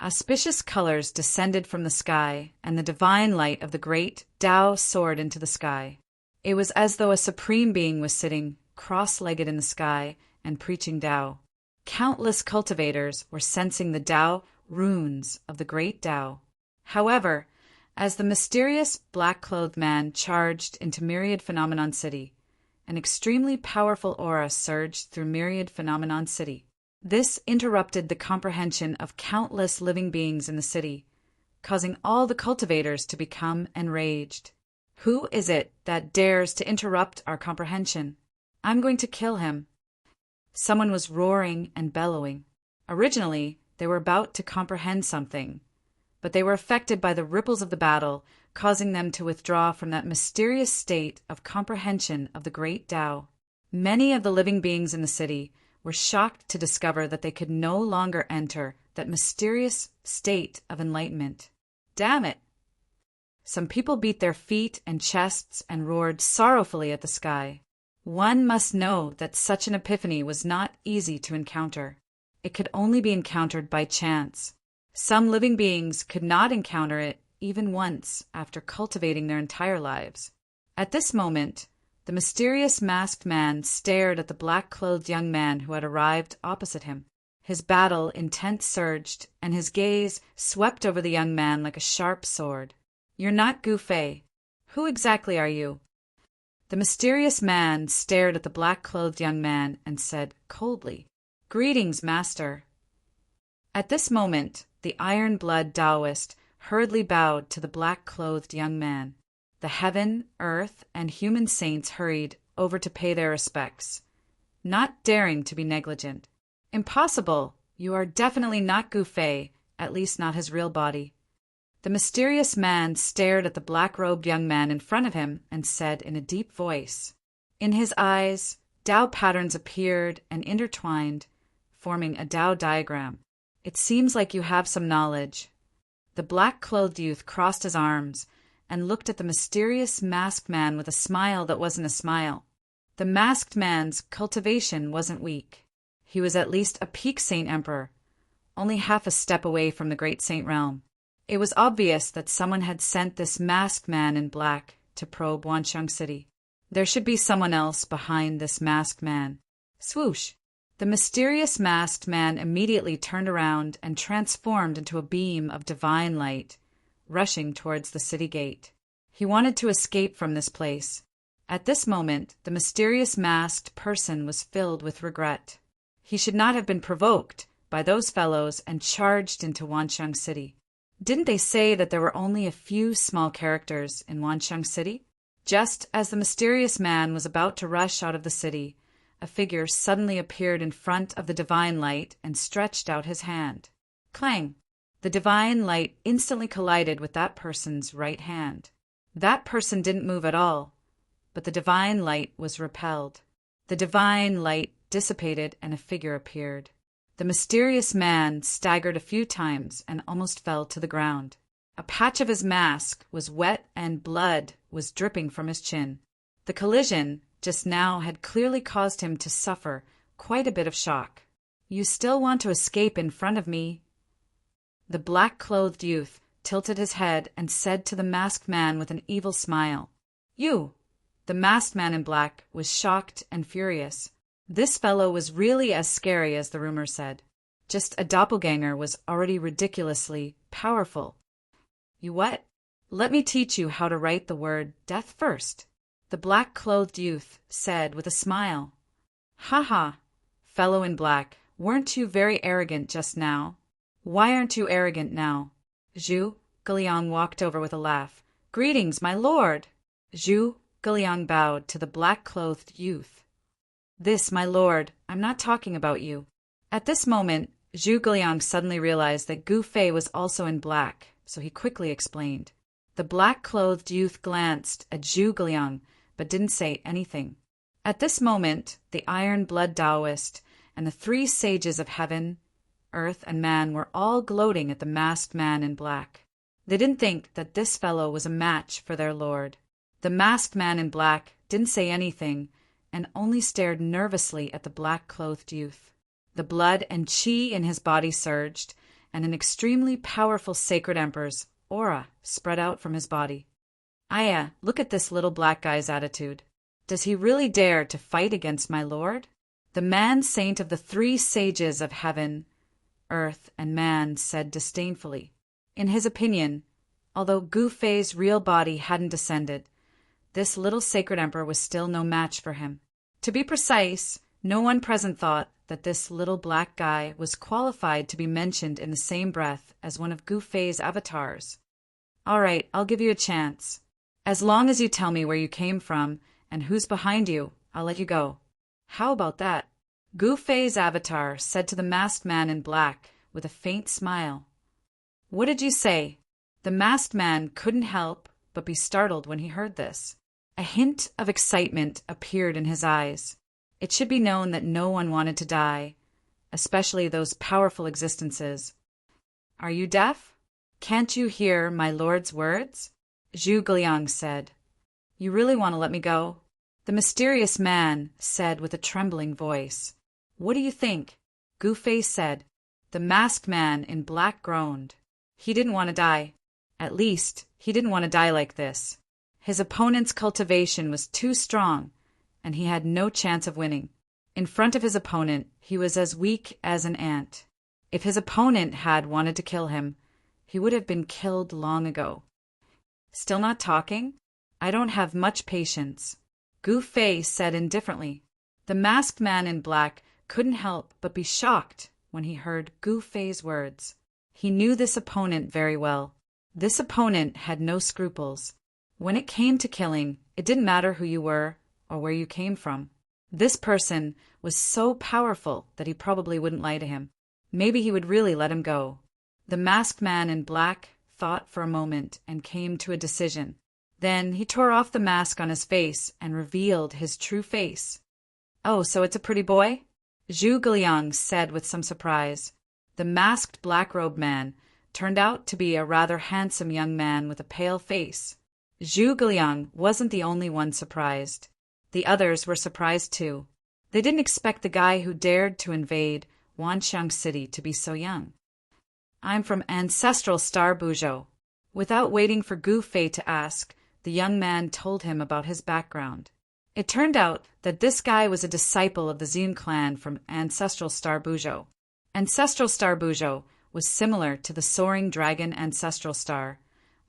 Auspicious colors descended from the sky, and the divine light of the great Tao soared into the sky. It was as though a supreme being was sitting cross-legged in the sky and preaching Tao. Countless cultivators were sensing the Tao runes of the great Tao. However, as the mysterious black-clothed man charged into Myriad Phenomenon City, an extremely powerful aura surged through Myriad Phenomenon City. This interrupted the comprehension of countless living beings in the city, causing all the cultivators to become enraged. Who is it that dares to interrupt our comprehension? I'm going to kill him. Someone was roaring and bellowing. Originally, they were about to comprehend something, but they were affected by the ripples of the battle, causing them to withdraw from that mysterious state of comprehension of the great Tao. Many of the living beings in the city were shocked to discover that they could no longer enter that mysterious state of enlightenment. Damn it! Some people beat their feet and chests and roared sorrowfully at the sky. One must know that such an epiphany was not easy to encounter. It could only be encountered by chance. Some living beings could not encounter it even once after cultivating their entire lives. At this moment, the mysterious masked man stared at the black-clothed young man who had arrived opposite him. His battle intent surged, and his gaze swept over the young man like a sharp sword. You're not Gu Fei. Who exactly are you? The mysterious man stared at the black-clothed young man and said coldly, Greetings, master. At this moment, the iron-blood Taoist hurriedly bowed to the black-clothed young man. The heaven, earth, and human saints hurried over to pay their respects, not daring to be negligent. Impossible! You are definitely not Gu Fei, at least not his real body. The mysterious man stared at the black-robed young man in front of him and said in a deep voice. In his eyes, Tao patterns appeared and intertwined, forming a Tao diagram. It seems like you have some knowledge. The black-clothed youth crossed his arms and looked at the mysterious masked man with a smile that wasn't a smile. The masked man's cultivation wasn't weak. He was at least a peak Saint Emperor, only half a step away from the great Saint realm. It was obvious that someone had sent this masked man in black to probe Wanxiang City. There should be someone else behind this masked man. Swoosh! The mysterious masked man immediately turned around and transformed into a beam of divine light, rushing towards the city gate. He wanted to escape from this place. At this moment, the mysterious masked person was filled with regret. He should not have been provoked by those fellows and charged into Wanxiang City. Didn't they say that there were only a few small characters in Wanxiang City? Just as the mysterious man was about to rush out of the city, a figure suddenly appeared in front of the divine light and stretched out his hand. Clang! The divine light instantly collided with that person's right hand. That person didn't move at all, but the divine light was repelled. The divine light dissipated and a figure appeared. The mysterious man staggered a few times and almost fell to the ground. A patch of his mask was wet and blood was dripping from his chin. The collision just now had clearly caused him to suffer quite a bit of shock. "You still want to escape in front of me?" The black-clothed youth tilted his head and said to the masked man with an evil smile, "You!" The masked man in black was shocked and furious. This fellow was really as scary as the rumor said. Just a doppelganger was already ridiculously powerful. "You what?" "Let me teach you how to write the word death first," the black-clothed youth said with a smile. "Ha ha, fellow in black, weren't you very arrogant just now?" "Why aren't you arrogant now?" Zhu Guliang walked over with a laugh. "Greetings, my lord!" Zhu Guliang bowed to the black-clothed youth. "This, my lord, I'm not talking about you." At this moment, Zhu Guliang suddenly realized that Gu Fei was also in black, so he quickly explained. The black-clothed youth glanced at Zhu Guliang, but didn't say anything. At this moment, the iron-blood Taoist and the 3 sages of heaven, earth, and man were all gloating at the masked man in black. They didn't think that this fellow was a match for their lord. The masked man in black didn't say anything and only stared nervously at the black-clothed youth. The blood and qi in his body surged, and an extremely powerful sacred emperor's aura spread out from his body. "Aya, look at this little black guy's attitude. Does he really dare to fight against my lord?" The man-saint of the 3 sages of heaven, earth, and man said disdainfully. In his opinion, although Gu Fei's real body hadn't descended, this little sacred emperor was still no match for him. To be precise, no one present thought that this little black guy was qualified to be mentioned in the same breath as one of Gu Fei's avatars. "All right, I'll give you a chance. As long as you tell me where you came from and who's behind you, I'll let you go." "How about that?" Gu Fei's avatar said to the masked man in black with a faint smile. "What did you say?" The masked man couldn't help but be startled when he heard this. A hint of excitement appeared in his eyes. It should be known that no one wanted to die, especially those powerful existences. "Are you deaf? Can't you hear my lord's words?" Zhu Guliang said. "You really want to let me go?" The mysterious man said with a trembling voice. "What do you think?" Gu Fei said. The masked man in black groaned. He didn't want to die. At least, he didn't want to die like this. His opponent's cultivation was too strong, and he had no chance of winning. In front of his opponent, he was as weak as an ant. If his opponent had wanted to kill him, he would have been killed long ago. "Still not talking? I don't have much patience," Gu Fei said indifferently. The masked man in black couldn't help but be shocked when he heard Gu Fei's words. He knew this opponent very well. This opponent had no scruples. When it came to killing, it didn't matter who you were or where you came from. This person was so powerful that he probably wouldn't lie to him. Maybe he would really let him go. The masked man in black thought for a moment and came to a decision. Then he tore off the mask on his face and revealed his true face. "Oh, so it's a pretty boy?" Zhu Guliang said with some surprise. The masked black-robed man turned out to be a rather handsome young man with a pale face. Zhu Guliang wasn't the only one surprised. The others were surprised too. They didn't expect the guy who dared to invade Wanxiang City to be so young. "I'm from ancestral Star Buzhou." Without waiting for Gu Fei to ask, the young man told him about his background. It turned out that this guy was a disciple of the Xin clan from ancestral Star Buzhou. Ancestral Star Buzhou was similar to the soaring dragon ancestral star,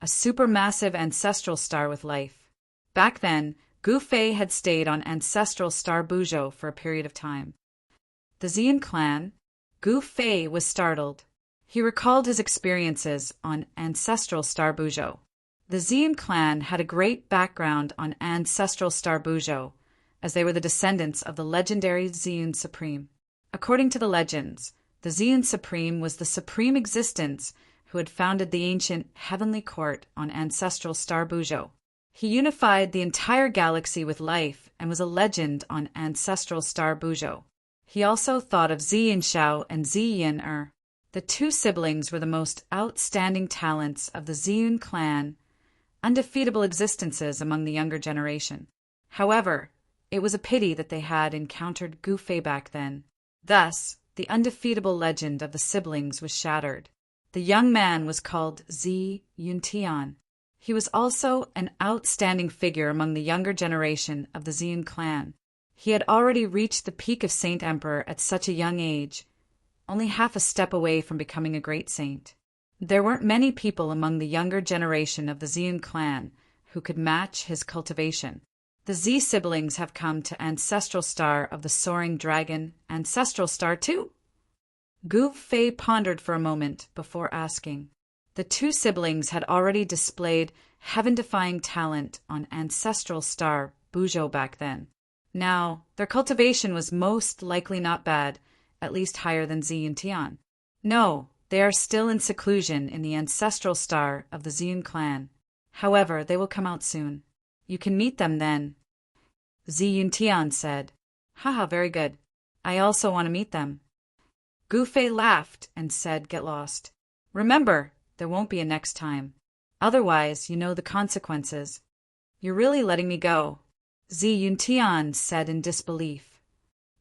a supermassive ancestral star with life. Back then, Gu Fei had stayed on ancestral Star Buzhou for a period of time. The Xin clan? Gu Fei was startled. He recalled his experiences on ancestral Star Buzhou. The Xin clan had a great background on ancestral Star Buzhou, as they were the descendants of the legendary Xin Supreme. According to the legends, the Xin Supreme was the supreme existence who had founded the ancient heavenly court on ancestral Star Buzhou. He unified the entire galaxy with life and was a legend on ancestral star Bujo. He also thought of Xianxiao and Xian'er. The two siblings were the most outstanding talents of the Ziyun clan, undefeatable existences among the younger generation. However, it was a pity that they had encountered Gu Fei back then. Thus, the undefeatable legend of the siblings was shattered. The young man was called Zi Yuntian. He was also an outstanding figure among the younger generation of the Ziyun clan. He had already reached the peak of Saint Emperor at such a young age, only half a step away from becoming a great saint. There weren't many people among the younger generation of the Ziyun clan who could match his cultivation. The Z siblings have come to Ancestral Star of the Soaring Dragon, Ancestral Star 2. Gu Fei pondered for a moment before asking. The two siblings had already displayed heaven-defying talent on Ancestral Star Bujo back then. Now, their cultivation was most likely not bad, at least higher than Zi and Tian. No, they are still in seclusion in the Ancestral Star of the Ziyun clan. However, they will come out soon. You can meet them then. Zi Yuntian said. Haha, very good. I also want to meet them. Gu Fei laughed and said, get lost. Remember, there won't be a next time. Otherwise, you know the consequences. You're really letting me go. Zi Yuntian said in disbelief.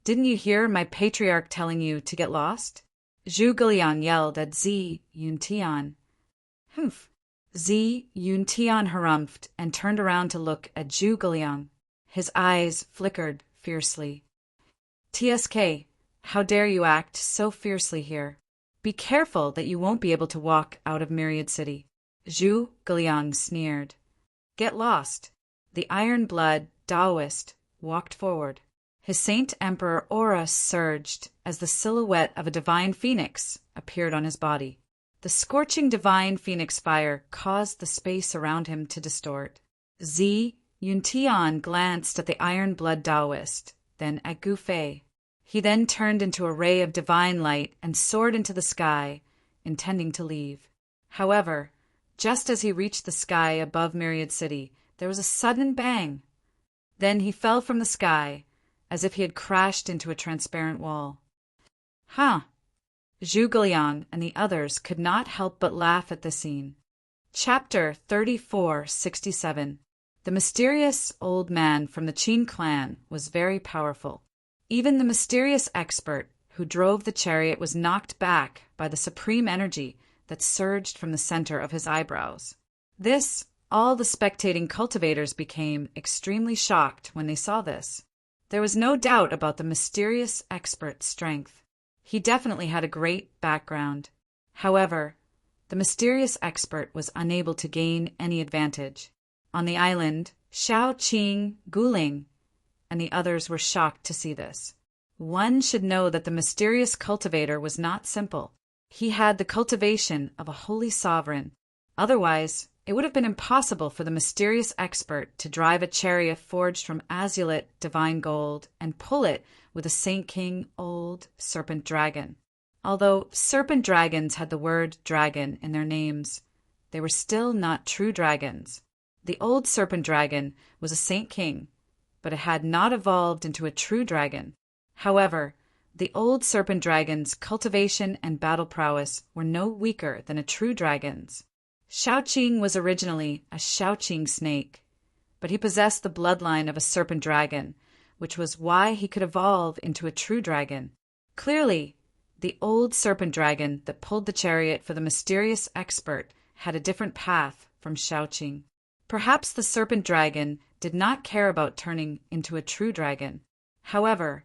Didn't you hear my patriarch telling you to get lost? Zhu Guiliang yelled at Zi Yuntian. Humph. Zi Yuntian harumphed and turned around to look at Zhu Guiliang. His eyes flickered fiercely. TSK, how dare you act so fiercely here? Be careful that you won't be able to walk out of Myriad City. Zhu Guiliang sneered. Get lost. The iron-blood Taoist walked forward. His Saint Emperor aura surged as the silhouette of a divine phoenix appeared on his body. The scorching divine phoenix fire caused the space around him to distort. Zi Yuntian glanced at the iron-blood Taoist, then at Gu Fei. He then turned into a ray of divine light and soared into the sky, intending to leave. However, just as he reached the sky above Myriad City, there was a sudden bang. Then he fell from the sky, as if he had crashed into a transparent wall. Huh! Zhu Guiliang and the others could not help but laugh at the scene. Chapter 3467. The mysterious old man from the Qin clan was very powerful. Even the mysterious expert who drove the chariot was knocked back by the supreme energy that surged from the center of his eyebrows. This, all the spectating cultivators became extremely shocked when they saw this. There was no doubt about the mysterious expert's strength. He definitely had a great background. However, the mysterious expert was unable to gain any advantage. On the island, Xiao Qing, Guling, and the others were shocked to see this. One should know that the mysterious cultivator was not simple. He had the cultivation of a holy sovereign. Otherwise, it would have been impossible for the mysterious expert to drive a chariot forged from azulite divine gold and pull it with a Saint King old serpent dragon. Although serpent dragons had the word dragon in their names, they were still not true dragons. The old serpent dragon was a Saint King, but it had not evolved into a true dragon. However, the old serpent dragon's cultivation and battle prowess were no weaker than a true dragon's. Shaoqing was originally a Shaoqing snake, but he possessed the bloodline of a serpent dragon, which was why he could evolve into a true dragon. Clearly, the old serpent dragon that pulled the chariot for the mysterious expert had a different path from Shaoqing. Perhaps the serpent dragon did not care about turning into a true dragon. However,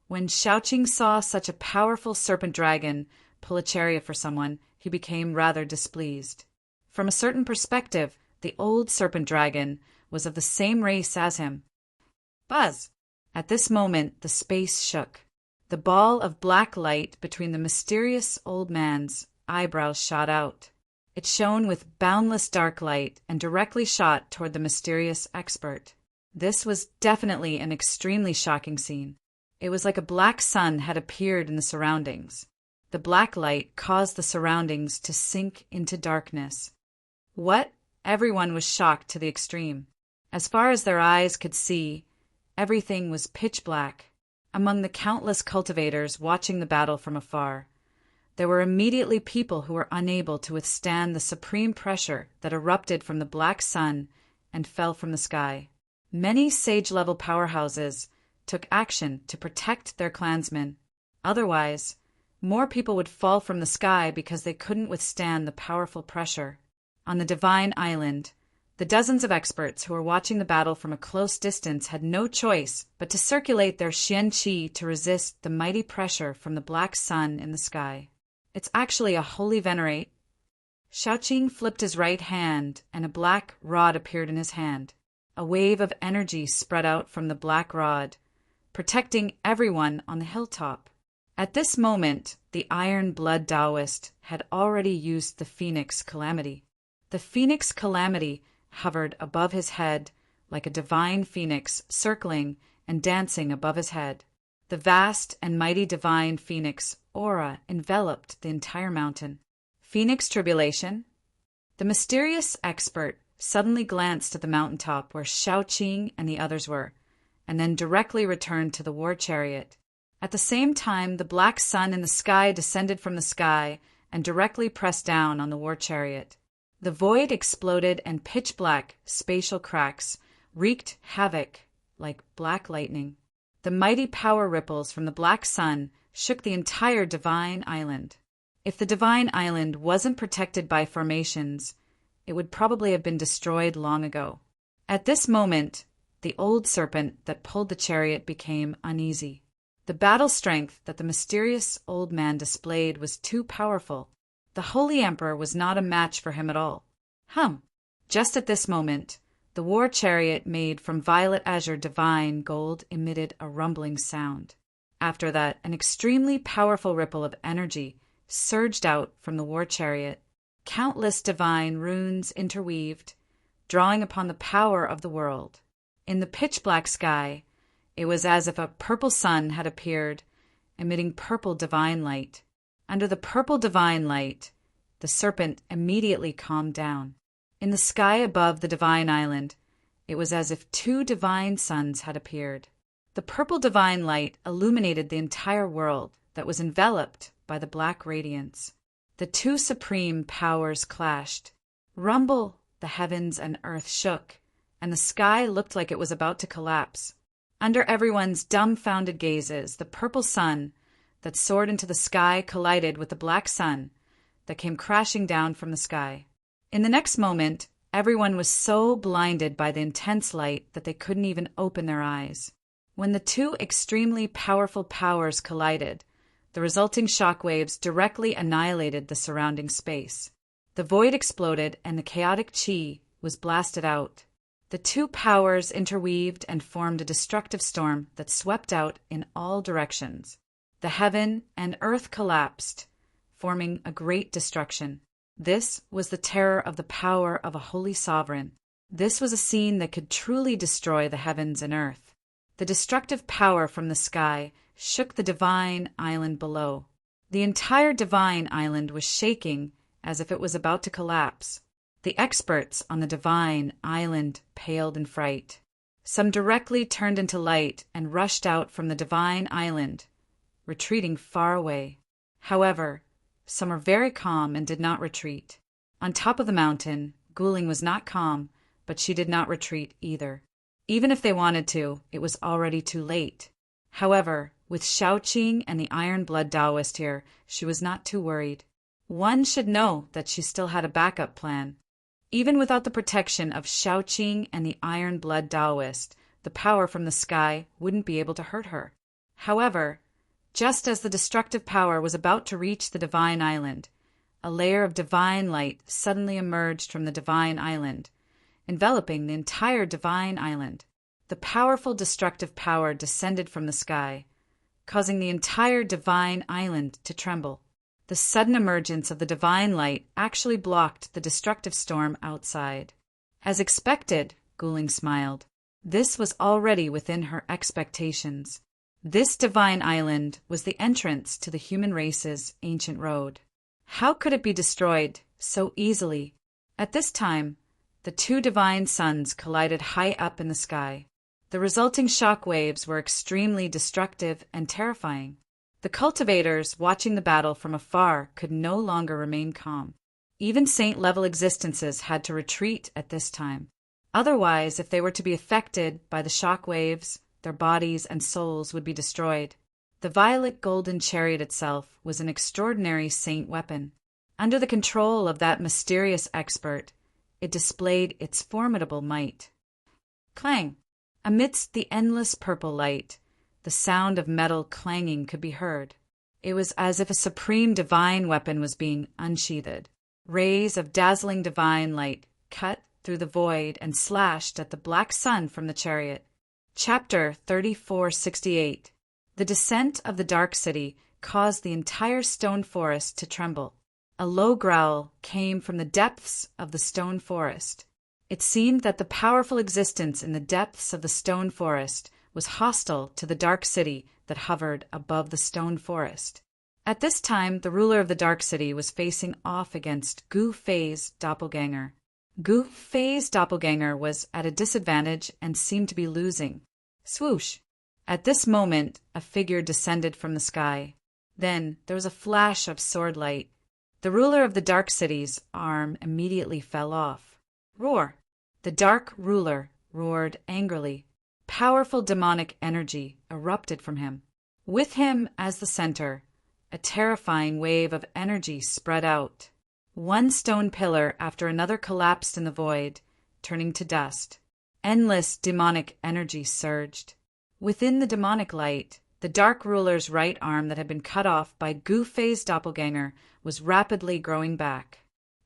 when Shaoqing saw such a powerful serpent dragon pull a chariot for someone, he became rather displeased. From a certain perspective, the old serpent dragon was of the same race as him. Buzz! At this moment, the space shook. The ball of black light between the mysterious old man's eyebrows shot out. It shone with boundless dark light and directly shot toward the mysterious expert. This was definitely an extremely shocking scene. It was like a black sun had appeared in the surroundings. The black light caused the surroundings to sink into darkness. What? Everyone was shocked to the extreme. As far as their eyes could see, everything was pitch black. Among the countless cultivators watching the battle from afar, there were immediately people who were unable to withstand the supreme pressure that erupted from the black sun and fell from the sky. Many sage-level powerhouses took action to protect their clansmen. Otherwise, more people would fall from the sky because they couldn't withstand the powerful pressure. On the Divine Island, the dozens of experts who were watching the battle from a close distance had no choice but to circulate their Xian Qi to resist the mighty pressure from the black sun in the sky. It's actually a holy venerate. Shaoqing flipped his right hand, and a black rod appeared in his hand. A wave of energy spread out from the black rod, protecting everyone on the hilltop. At this moment, the Iron Blood Taoist had already used the Phoenix Calamity. The Phoenix Calamity hovered above his head like a divine phoenix circling and dancing above his head. The vast and mighty divine phoenix aura enveloped the entire mountain. Phoenix tribulation? The mysterious expert suddenly glanced at the mountaintop where Shaoqing and the others were, and then directly returned to the war chariot. At the same time, the black sun in the sky descended from the sky and directly pressed down on the war chariot. The void exploded and pitch-black spatial cracks wreaked havoc like black lightning. The mighty power ripples from the black sun shook the entire Divine Island. If the Divine Island wasn't protected by formations, it would probably have been destroyed long ago. At this moment, the old serpent that pulled the chariot became uneasy. The battle strength that the mysterious old man displayed was too powerful. The Holy Emperor was not a match for him at all. Just at this moment, the war chariot made from violet azure divine gold emitted a rumbling sound. After that, an extremely powerful ripple of energy surged out from the war chariot. Countless divine runes interweaved, drawing upon the power of the world. In the pitch-black sky, it was as if a purple sun had appeared, emitting purple divine light. Under the purple divine light, the serpent immediately calmed down. In the sky above the Divine Island, it was as if two divine suns had appeared. The purple divine light illuminated the entire world that was enveloped by the black radiance. The two supreme powers clashed. Rumble, the heavens and earth shook, and the sky looked like it was about to collapse. Under everyone's dumbfounded gazes, the purple sun that soared into the sky collided with the black sun that came crashing down from the sky. In the next moment, everyone was so blinded by the intense light that they couldn't even open their eyes. When the two extremely powerful powers collided, the resulting shockwaves directly annihilated the surrounding space. The void exploded and the chaotic qi was blasted out. The two powers interweaved and formed a destructive storm that swept out in all directions. The heaven and earth collapsed, forming a great destruction. This was the terror of the power of a holy sovereign. This was a scene that could truly destroy the heavens and earth. The destructive power from the sky shook the Divine Island below. The entire Divine Island was shaking as if it was about to collapse. The experts on the Divine Island paled in fright. Some directly turned into light and rushed out from the Divine Island, retreating far away. However, some were very calm and did not retreat. On top of the mountain, Guling was not calm, but she did not retreat either. Even if they wanted to, it was already too late. However, with Shaoqing and the Iron Blood Taoist here, she was not too worried. One should know that she still had a backup plan. Even without the protection of Shaoqing and the Iron Blood Taoist, the power from the sky wouldn't be able to hurt her. However, just as the destructive power was about to reach the Divine Island, a layer of divine light suddenly emerged from the Divine Island, enveloping the entire Divine Island. The powerful destructive power descended from the sky, causing the entire Divine Island to tremble. The sudden emergence of the divine light actually blocked the destructive storm outside. As expected, Guling smiled. This was already within her expectations. This divine island was the entrance to the human race's ancient road. How could it be destroyed so easily? At this time, The two divine suns collided high up in the sky. The resulting shock waves were extremely destructive and terrifying. The cultivators, watching the battle from afar, could no longer remain calm. Even saint-level existences had to retreat at this time. Otherwise, if they were to be affected by the shock waves, their bodies and souls would be destroyed. The violet golden chariot itself was an extraordinary saint weapon. Under the control of that mysterious expert, it displayed its formidable might. Clang! Amidst the endless purple light, the sound of metal clanging could be heard. It was as if a supreme divine weapon was being unsheathed. Rays of dazzling divine light cut through the void and slashed at the black sun from the chariot. Chapter 3468. The descent of the Dark City caused the entire stone forest to tremble. A low growl came from the depths of the stone forest. It seemed that the powerful existence in the depths of the stone forest was hostile to the Dark City that hovered above the stone forest. At this time, the ruler of the Dark City was facing off against Gu Fei's doppelganger. Gu Fei's doppelganger was at a disadvantage and seemed to be losing. Swoosh! At this moment, a figure descended from the sky. Then there was a flash of sword light. The ruler of the Dark City's arm immediately fell off. Roar! The Dark Ruler roared angrily. Powerful demonic energy erupted from him. With him as the center, a terrifying wave of energy spread out. One stone pillar after another collapsed in the void, turning to dust. Endless demonic energy surged. Within the demonic light, the Dark Ruler's right arm that had been cut off by Gu Fei's doppelganger was rapidly growing back.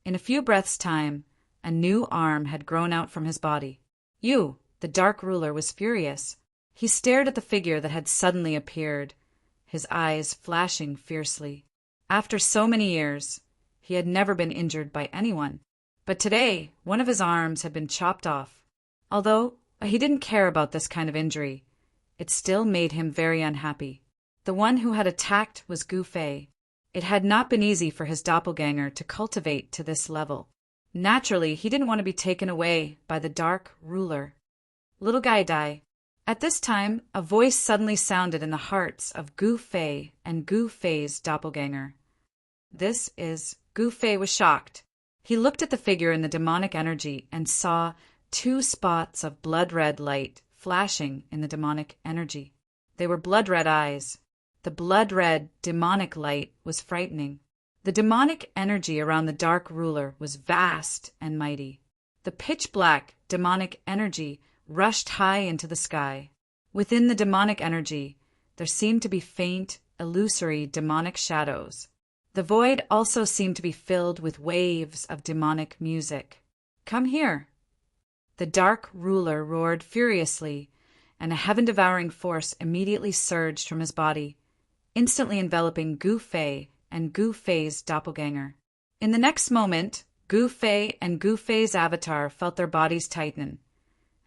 In a few breaths' time, a new arm had grown out from his body. The Dark Ruler was furious. He stared at the figure that had suddenly appeared, his eyes flashing fiercely. After so many years, he had never been injured by anyone. But today, one of his arms had been chopped off. Although he didn't care about this kind of injury, it still made him very unhappy. The one who had attacked was Gu Fei. It had not been easy for his doppelganger to cultivate to this level. Naturally, he didn't want to be taken away by the Dark Ruler. Little guy die. At this time, a voice suddenly sounded in the hearts of Gu Fei and Gu Fei's doppelganger. Gu Fei was shocked. He looked at the figure in the demonic energy and saw 2 spots of blood-red light flashing in the demonic energy. They were blood-red eyes. The blood-red demonic light was frightening. The demonic energy around the Dark Ruler was vast and mighty. The pitch-black demonic energy rushed high into the sky. Within the demonic energy, there seemed to be faint, illusory demonic shadows. The void also seemed to be filled with waves of demonic music. Come here! The Dark Ruler roared furiously, and a heaven-devouring force immediately surged from his body, instantly enveloping Gu Fei and Gu Fei's doppelganger. In the next moment, Gu Fei and Gu Fei's avatar felt their bodies tighten,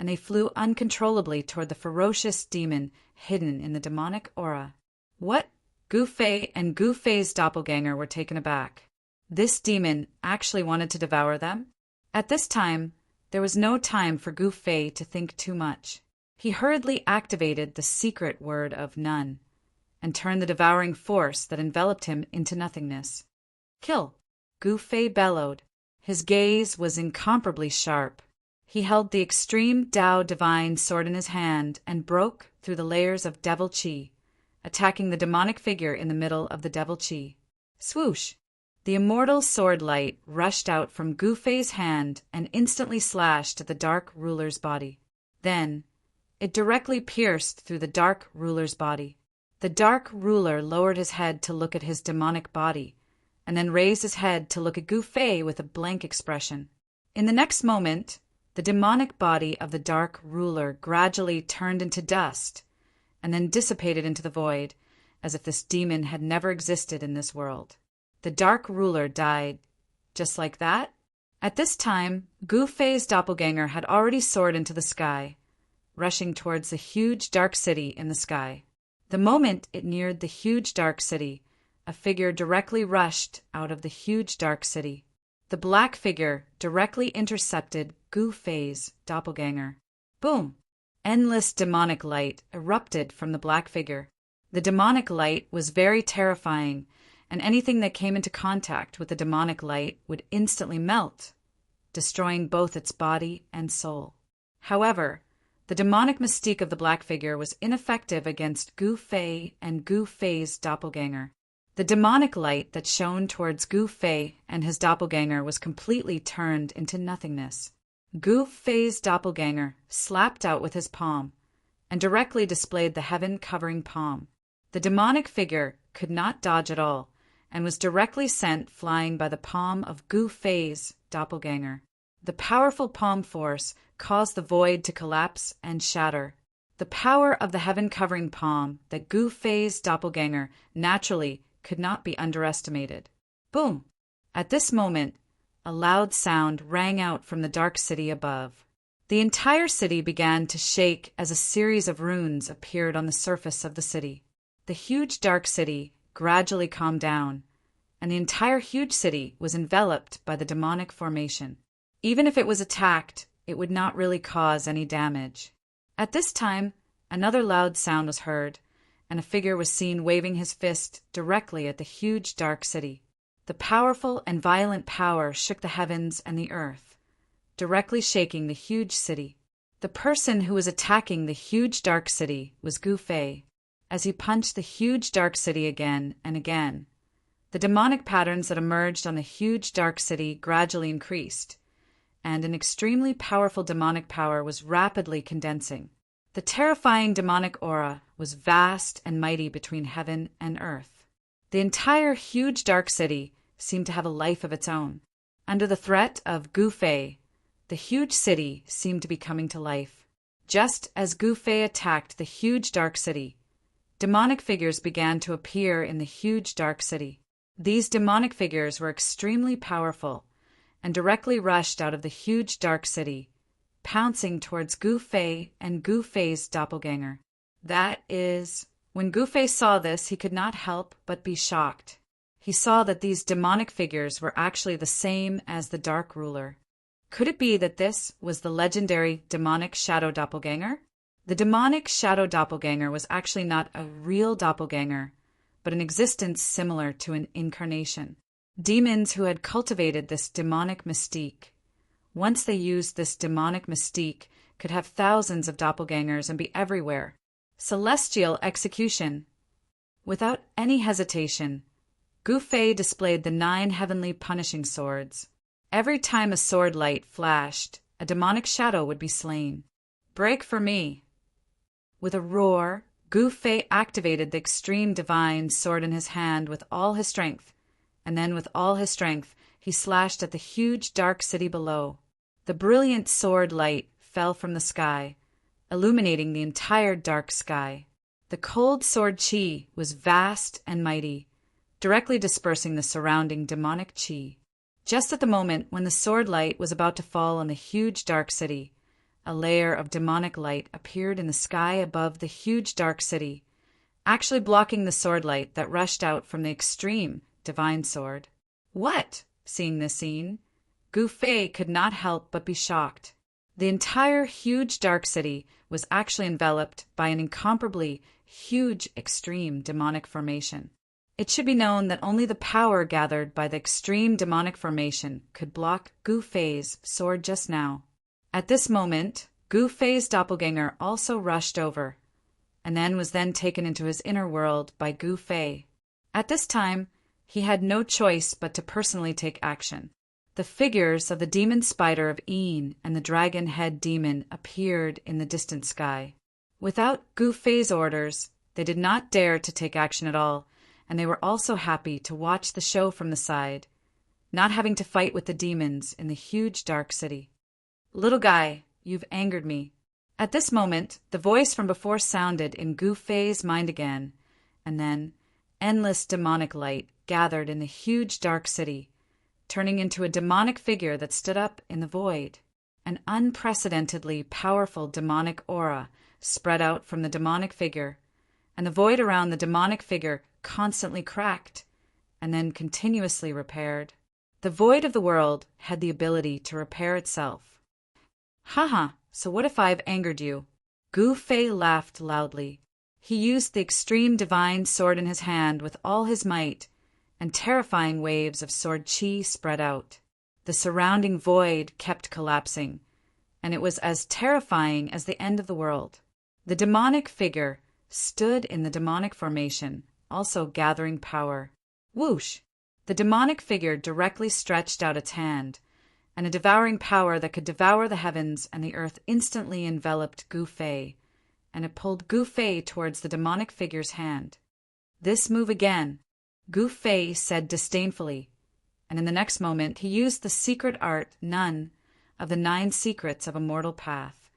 and they flew uncontrollably toward the ferocious demon hidden in the demonic aura. What? Gu Fei and Gu Fei's doppelganger were taken aback. This demon actually wanted to devour them? At this time, there was no time for Gu Fei to think too much. He hurriedly activated the secret word of none, and turned the devouring force that enveloped him into nothingness. Kill! Gu Fei bellowed. His gaze was incomparably sharp. He held the extreme Tao divine sword in his hand and broke through the layers of devil chi, attacking the demonic figure in the middle of the devil chi. Swoosh! The immortal sword light rushed out from Gu Fei's hand and instantly slashed at the Dark Ruler's body. Then, it directly pierced through the Dark Ruler's body. The Dark Ruler lowered his head to look at his demonic body, and then raised his head to look at Gu Fei with a blank expression. In the next moment, the demonic body of the Dark Ruler gradually turned into dust, and then dissipated into the void, as if this demon had never existed in this world. The Dark Ruler died. Just like that? At this time, Gu Fei's doppelganger had already soared into the sky, rushing towards the huge dark city in the sky. The moment it neared the huge dark city, a figure directly rushed out of the huge dark city. the black figure directly intercepted Gu Fei's doppelganger. Boom! Endless demonic light erupted from the black figure. The demonic light was very terrifying, and anything that came into contact with the demonic light would instantly melt, destroying both its body and soul. However, the demonic mystique of the black figure was ineffective against Gu Fei and Gu Fei's doppelganger. The demonic light that shone towards Gu Fei and his doppelganger was completely turned into nothingness. Gu Fei's doppelganger slapped out with his palm and directly displayed the heaven-covering palm. The demonic figure could not dodge at all and was directly sent flying by the palm of Gu Fei's doppelganger. The powerful palm force caused the void to collapse and shatter. The power of the heaven-covering palm that Gu Fei's doppelganger naturally could not be underestimated. Boom! At this moment, a loud sound rang out from the dark city above. The entire city began to shake as a series of runes appeared on the surface of the city. The huge dark city gradually calmed down, and the entire huge city was enveloped by the demonic formation. Even if it was attacked, it would not really cause any damage. At this time, another loud sound was heard, and a figure was seen waving his fist directly at the huge dark city. The powerful and violent power shook the heavens and the earth, directly shaking the huge city. The person who was attacking the huge dark city was Gu Fei. As he punched the huge dark city again and again, the demonic patterns that emerged on the huge dark city gradually increased, and an extremely powerful demonic power was rapidly condensing. The terrifying demonic aura was vast and mighty between heaven and earth. The entire huge dark city seemed to have a life of its own. Under the threat of Gu Fei, the huge city seemed to be coming to life. Just as Gu Fei attacked the huge dark city, demonic figures began to appear in the huge dark city. These demonic figures were extremely powerful and directly rushed out of the huge dark city, pouncing towards Gu Fei and Gu Fei's doppelganger. That is, when Gu Fei saw this, he could not help but be shocked. He saw that these demonic figures were actually the same as the Dark Ruler. Could it be that this was the legendary demonic shadow doppelganger? The demonic shadow doppelganger was actually not a real doppelganger, but an existence similar to an incarnation. Demons who had cultivated this demonic mystique, once they used this demonic mystique, could have thousands of doppelgangers and be everywhere. Celestial execution. Without any hesitation, Gu Fei displayed the 9 heavenly punishing swords. Every time a sword light flashed, a demonic shadow would be slain. Break for me. With a roar, Gu Fei activated the extreme divine sword in his hand with all his strength, and then with all his strength, he slashed at the huge dark city below. The brilliant sword light fell from the sky, illuminating the entire dark sky. The cold sword chi was vast and mighty, directly dispersing the surrounding demonic chi. Just at the moment when the sword light was about to fall on the huge dark city, a layer of demonic light appeared in the sky above the huge dark city, actually blocking the sword light that rushed out from the extreme divine sword. What? Seeing this scene, Gu Fei could not help but be shocked. The entire huge dark city was actually enveloped by an incomparably huge extreme demonic formation. It should be known that only the power gathered by the extreme demonic formation could block Gu Fei's sword just now. At this moment, Gu Fei's doppelganger also rushed over, and then was taken into his inner world by Gu Fei. At this time, he had no choice but to personally take action. The figures of the demon spider of Een and the dragon head demon appeared in the distant sky. Without Gu Fei's orders, they did not dare to take action at all, and they were also happy to watch the show from the side, not having to fight with the demons in the huge dark city. Little guy, you've angered me. At this moment, the voice from before sounded in Gu Fei's mind again, and then endless demonic light gathered in the huge dark city, turning into a demonic figure that stood up in the void. An unprecedentedly powerful demonic aura spread out from the demonic figure, and the void around the demonic figure constantly cracked and then continuously repaired. The void of the world had the ability to repair itself. Haha, so what if I've angered you? Gu Fei laughed loudly. He used the extreme divine sword in his hand with all his might, and terrifying waves of sword chi spread out. The surrounding void kept collapsing, and it was as terrifying as the end of the world. The demonic figure stood in the demonic formation, also gathering power. Whoosh! The demonic figure directly stretched out its hand, and a devouring power that could devour the heavens and the earth instantly enveloped Gu Fei, and it pulled Gu Fei towards the demonic figure's hand. This move again, Gu Fei said disdainfully, and in the next moment he used the secret art none of the 9 secrets of a mortal path,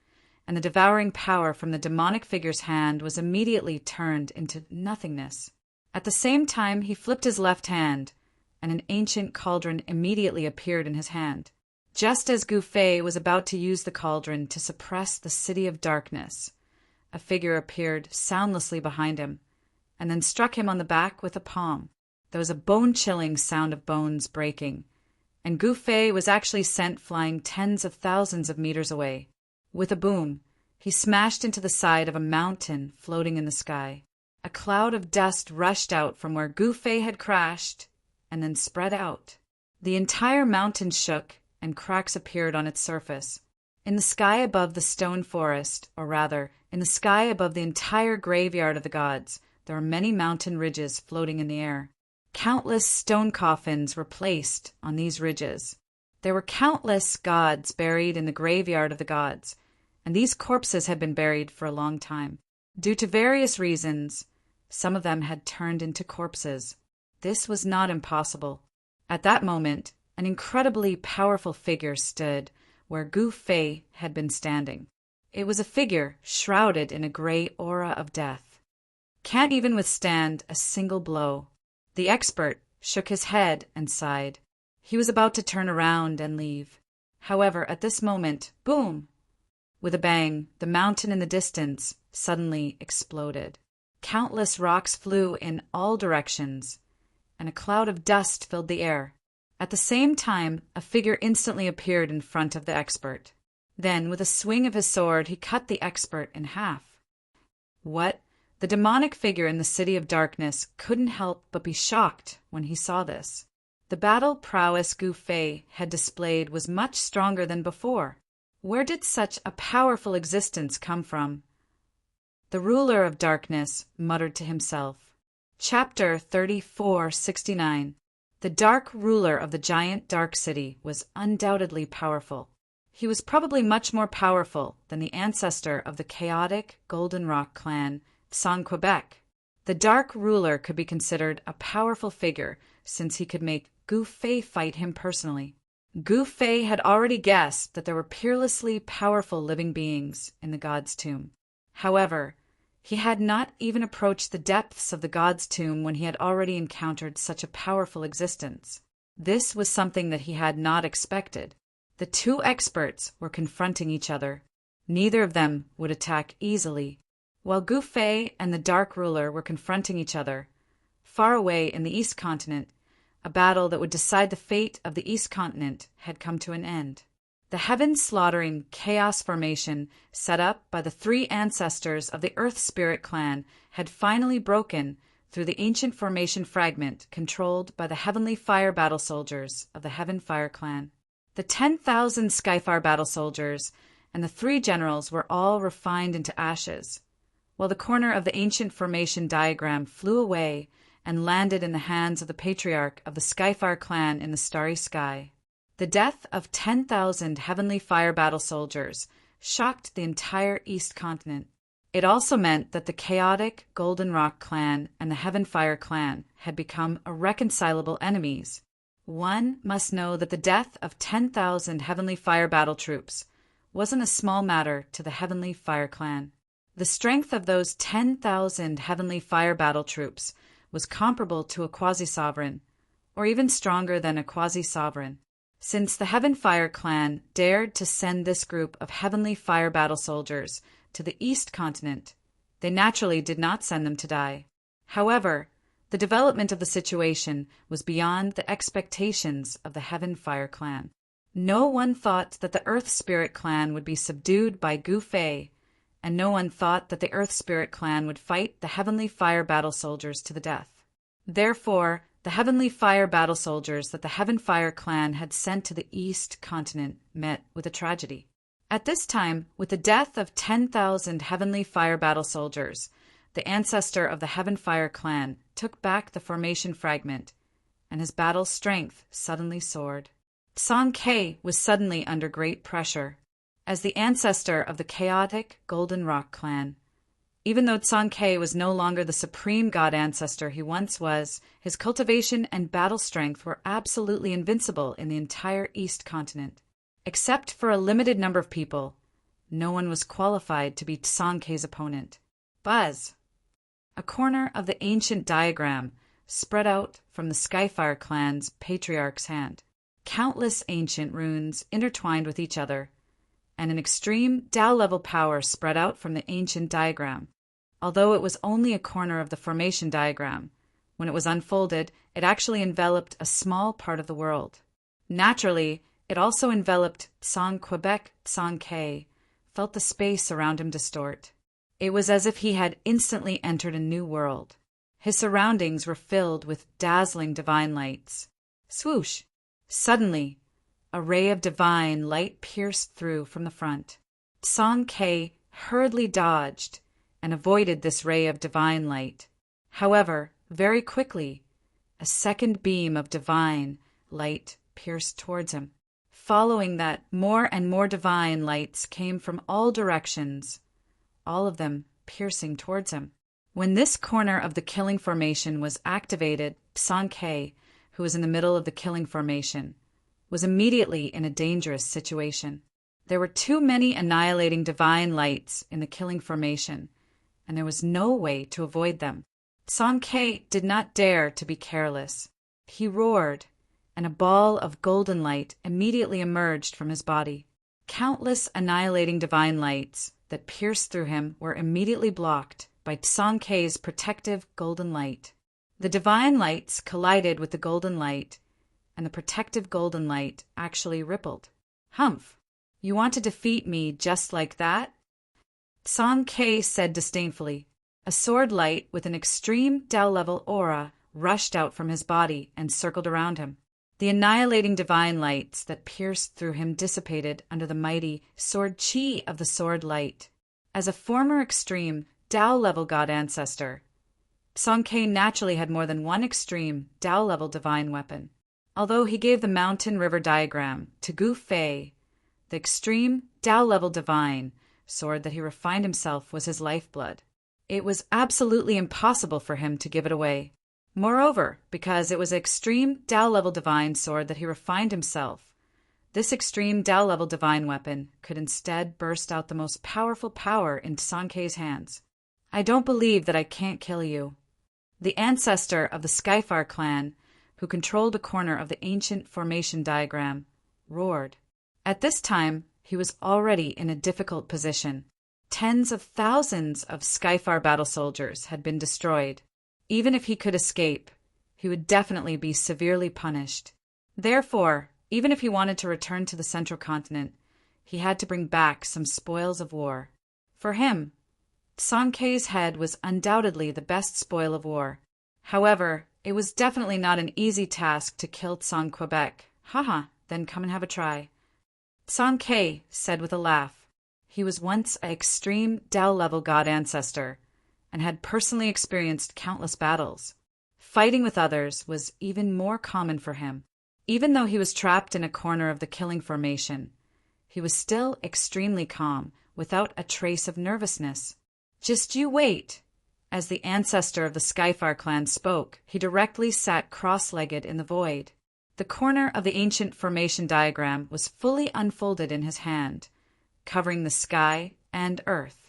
and the devouring power from the demonic figure's hand was immediately turned into nothingness. At the same time he flipped his left hand, and an ancient cauldron immediately appeared in his hand. Just as Gu Fei was about to use the cauldron to suppress the city of darkness, a figure appeared soundlessly behind him, and then struck him on the back with a palm. There was a bone-chilling sound of bones breaking, and Gu Fei was actually sent flying tens of thousands of meters away. With a boom, he smashed into the side of a mountain floating in the sky. A cloud of dust rushed out from where Gu Fei had crashed, and then spread out. The entire mountain shook, and cracks appeared on its surface. In the sky above the stone forest, or rather, in the sky above the entire graveyard of the gods, there were many mountain ridges floating in the air. Countless stone coffins were placed on these ridges. There were countless gods buried in the graveyard of the gods, and these corpses had been buried for a long time. Due to various reasons, some of them had turned into corpses. This was not impossible. At that moment, an incredibly powerful figure stood where Gu Fei had been standing. It was a figure shrouded in a gray aura of death. Can't even withstand a single blow. The expert shook his head and sighed. He was about to turn around and leave. However, at this moment, boom! With a bang, the mountain in the distance suddenly exploded. Countless rocks flew in all directions, and a cloud of dust filled the air. At the same time, a figure instantly appeared in front of the expert. Then, with a swing of his sword, he cut the expert in half. What? The demonic figure in the City of Darkness couldn't help but be shocked when he saw this. The battle prowess Gu Fei had displayed was much stronger than before. Where did such a powerful existence come from? The ruler of darkness muttered to himself. Chapter 3469. The dark ruler of the giant dark city was undoubtedly powerful. He was probably much more powerful than the ancestor of the chaotic Golden Rock clan, San Quebec. The dark ruler could be considered a powerful figure since he could make Gu Fei fight him personally. Gu Fei had already guessed that there were peerlessly powerful living beings in the god's tomb. However, he had not even approached the depths of the god's tomb when he had already encountered such a powerful existence. This was something that he had not expected. The 2 experts were confronting each other. Neither of them would attack easily. While Gu Fei and the Dark Ruler were confronting each other, far away in the East Continent, a battle that would decide the fate of the East Continent had come to an end. The heaven-slaughtering chaos formation set up by the 3 ancestors of the Earth Spirit clan had finally broken through the ancient formation fragment controlled by the heavenly fire battle soldiers of the Heaven Fire clan. The 10,000 Skyfire battle soldiers and the 3 generals were all refined into ashes, while the corner of the ancient formation diagram flew away and landed in the hands of the patriarch of the Skyfire clan in the starry sky. The death of 10,000 heavenly fire battle soldiers shocked the entire East Continent. It also meant that the chaotic Golden Rock clan and the Heaven Fire clan had become irreconcilable enemies. One must know that the death of 10,000 heavenly fire battle troops wasn't a small matter to the Heavenly Fire clan. The strength of those 10,000 heavenly fire battle troops was comparable to a quasi-sovereign, or even stronger than a quasi-sovereign. Since the Heaven Fire clan dared to send this group of heavenly fire battle soldiers to the East Continent, they naturally did not send them to die. However, The development of the situation was beyond the expectations of the Heaven Fire clan. No one thought that the Earth Spirit clan would be subdued by Gu Fei, and no one thought that the Earth Spirit clan would fight the Heavenly Fire battle soldiers to the death. Therefore, the Heavenly Fire battle soldiers that the Heaven Fire clan had sent to the East continent met with a tragedy. At this time, with the death of 10,000 Heavenly Fire battle soldiers, the ancestor of the Heaven Fire clan took back the formation fragment, and his battle strength suddenly soared. Song Ke was suddenly under great pressure. As the ancestor of the chaotic Golden Rock clan, even though Song Ke was no longer the supreme god ancestor he once was, his cultivation and battle strength were absolutely invincible in the entire East continent. Except for a limited number of people, no one was qualified to be Song Ke's opponent. Buzz! A corner of the ancient diagram spread out from the Skyfire clan's patriarch's hand. Countless ancient runes intertwined with each other, and an extreme Tao-level power spread out from the ancient diagram. Although it was only a corner of the formation diagram, when it was unfolded, it actually enveloped a small part of the world. Naturally, it also enveloped Song Quebec Song Ke, felt the space around him distort. It was as if he had instantly entered a new world. His surroundings were filled with dazzling divine lights. Swoosh! Suddenly, a ray of divine light pierced through from the front. Song Ke hurriedly dodged and avoided this ray of divine light. However, very quickly, a second beam of divine light pierced towards him. Following that, more and more divine lights came from all directions, all of them piercing towards him. When this corner of the killing formation was activated, Song Ke, who was in the middle of the killing formation, was immediately in a dangerous situation. There were too many annihilating divine lights in the killing formation, and there was no way to avoid them. Song Ke did not dare to be careless. He roared, and a ball of golden light immediately emerged from his body. Countless annihilating divine lights that pierced through him were immediately blocked by Song Ke's protective golden light. The divine lights collided with the golden light, and the protective golden light actually rippled. Humph! You want to defeat me just like that? Song Ke said disdainfully. A sword light with an extreme Tao-level aura rushed out from his body and circled around him. The annihilating divine lights that pierced through him dissipated under the mighty sword chi of the sword light. As a former extreme Tao-level god ancestor, Song Ke naturally had more than one extreme Tao-level divine weapon. Although he gave the mountain river diagram to Gu Fei, the extreme Tao-level divine sword that he refined himself was his lifeblood. It was absolutely impossible for him to give it away. Moreover, because it was an extreme Tao-level divine sword that he refined himself, this extreme Tao-level divine weapon could instead burst out the most powerful power into Song Ke's hands. I don't believe that I can't kill you. The ancestor of the Skyfire clan, who controlled a corner of the ancient formation diagram, roared. At this time, he was already in a difficult position. Tens of thousands of Skyfire battle soldiers had been destroyed. Even if he could escape, he would definitely be severely punished. Therefore, even if he wanted to return to the central continent, he had to bring back some spoils of war. For him, Song Ke's head was undoubtedly the best spoil of war. However, it was definitely not an easy task to kill Song Quebec. Haha, then come and have a try. Song Ke said with a laugh. He was once an extreme Tao-level god ancestor, and had personally experienced countless battles. Fighting with others was even more common for him. Even though he was trapped in a corner of the killing formation, he was still extremely calm, without a trace of nervousness. Just you wait. As the ancestor of the Skyfire clan spoke, he directly sat cross-legged in the void. The corner of the ancient formation diagram was fully unfolded in his hand, covering the sky and earth.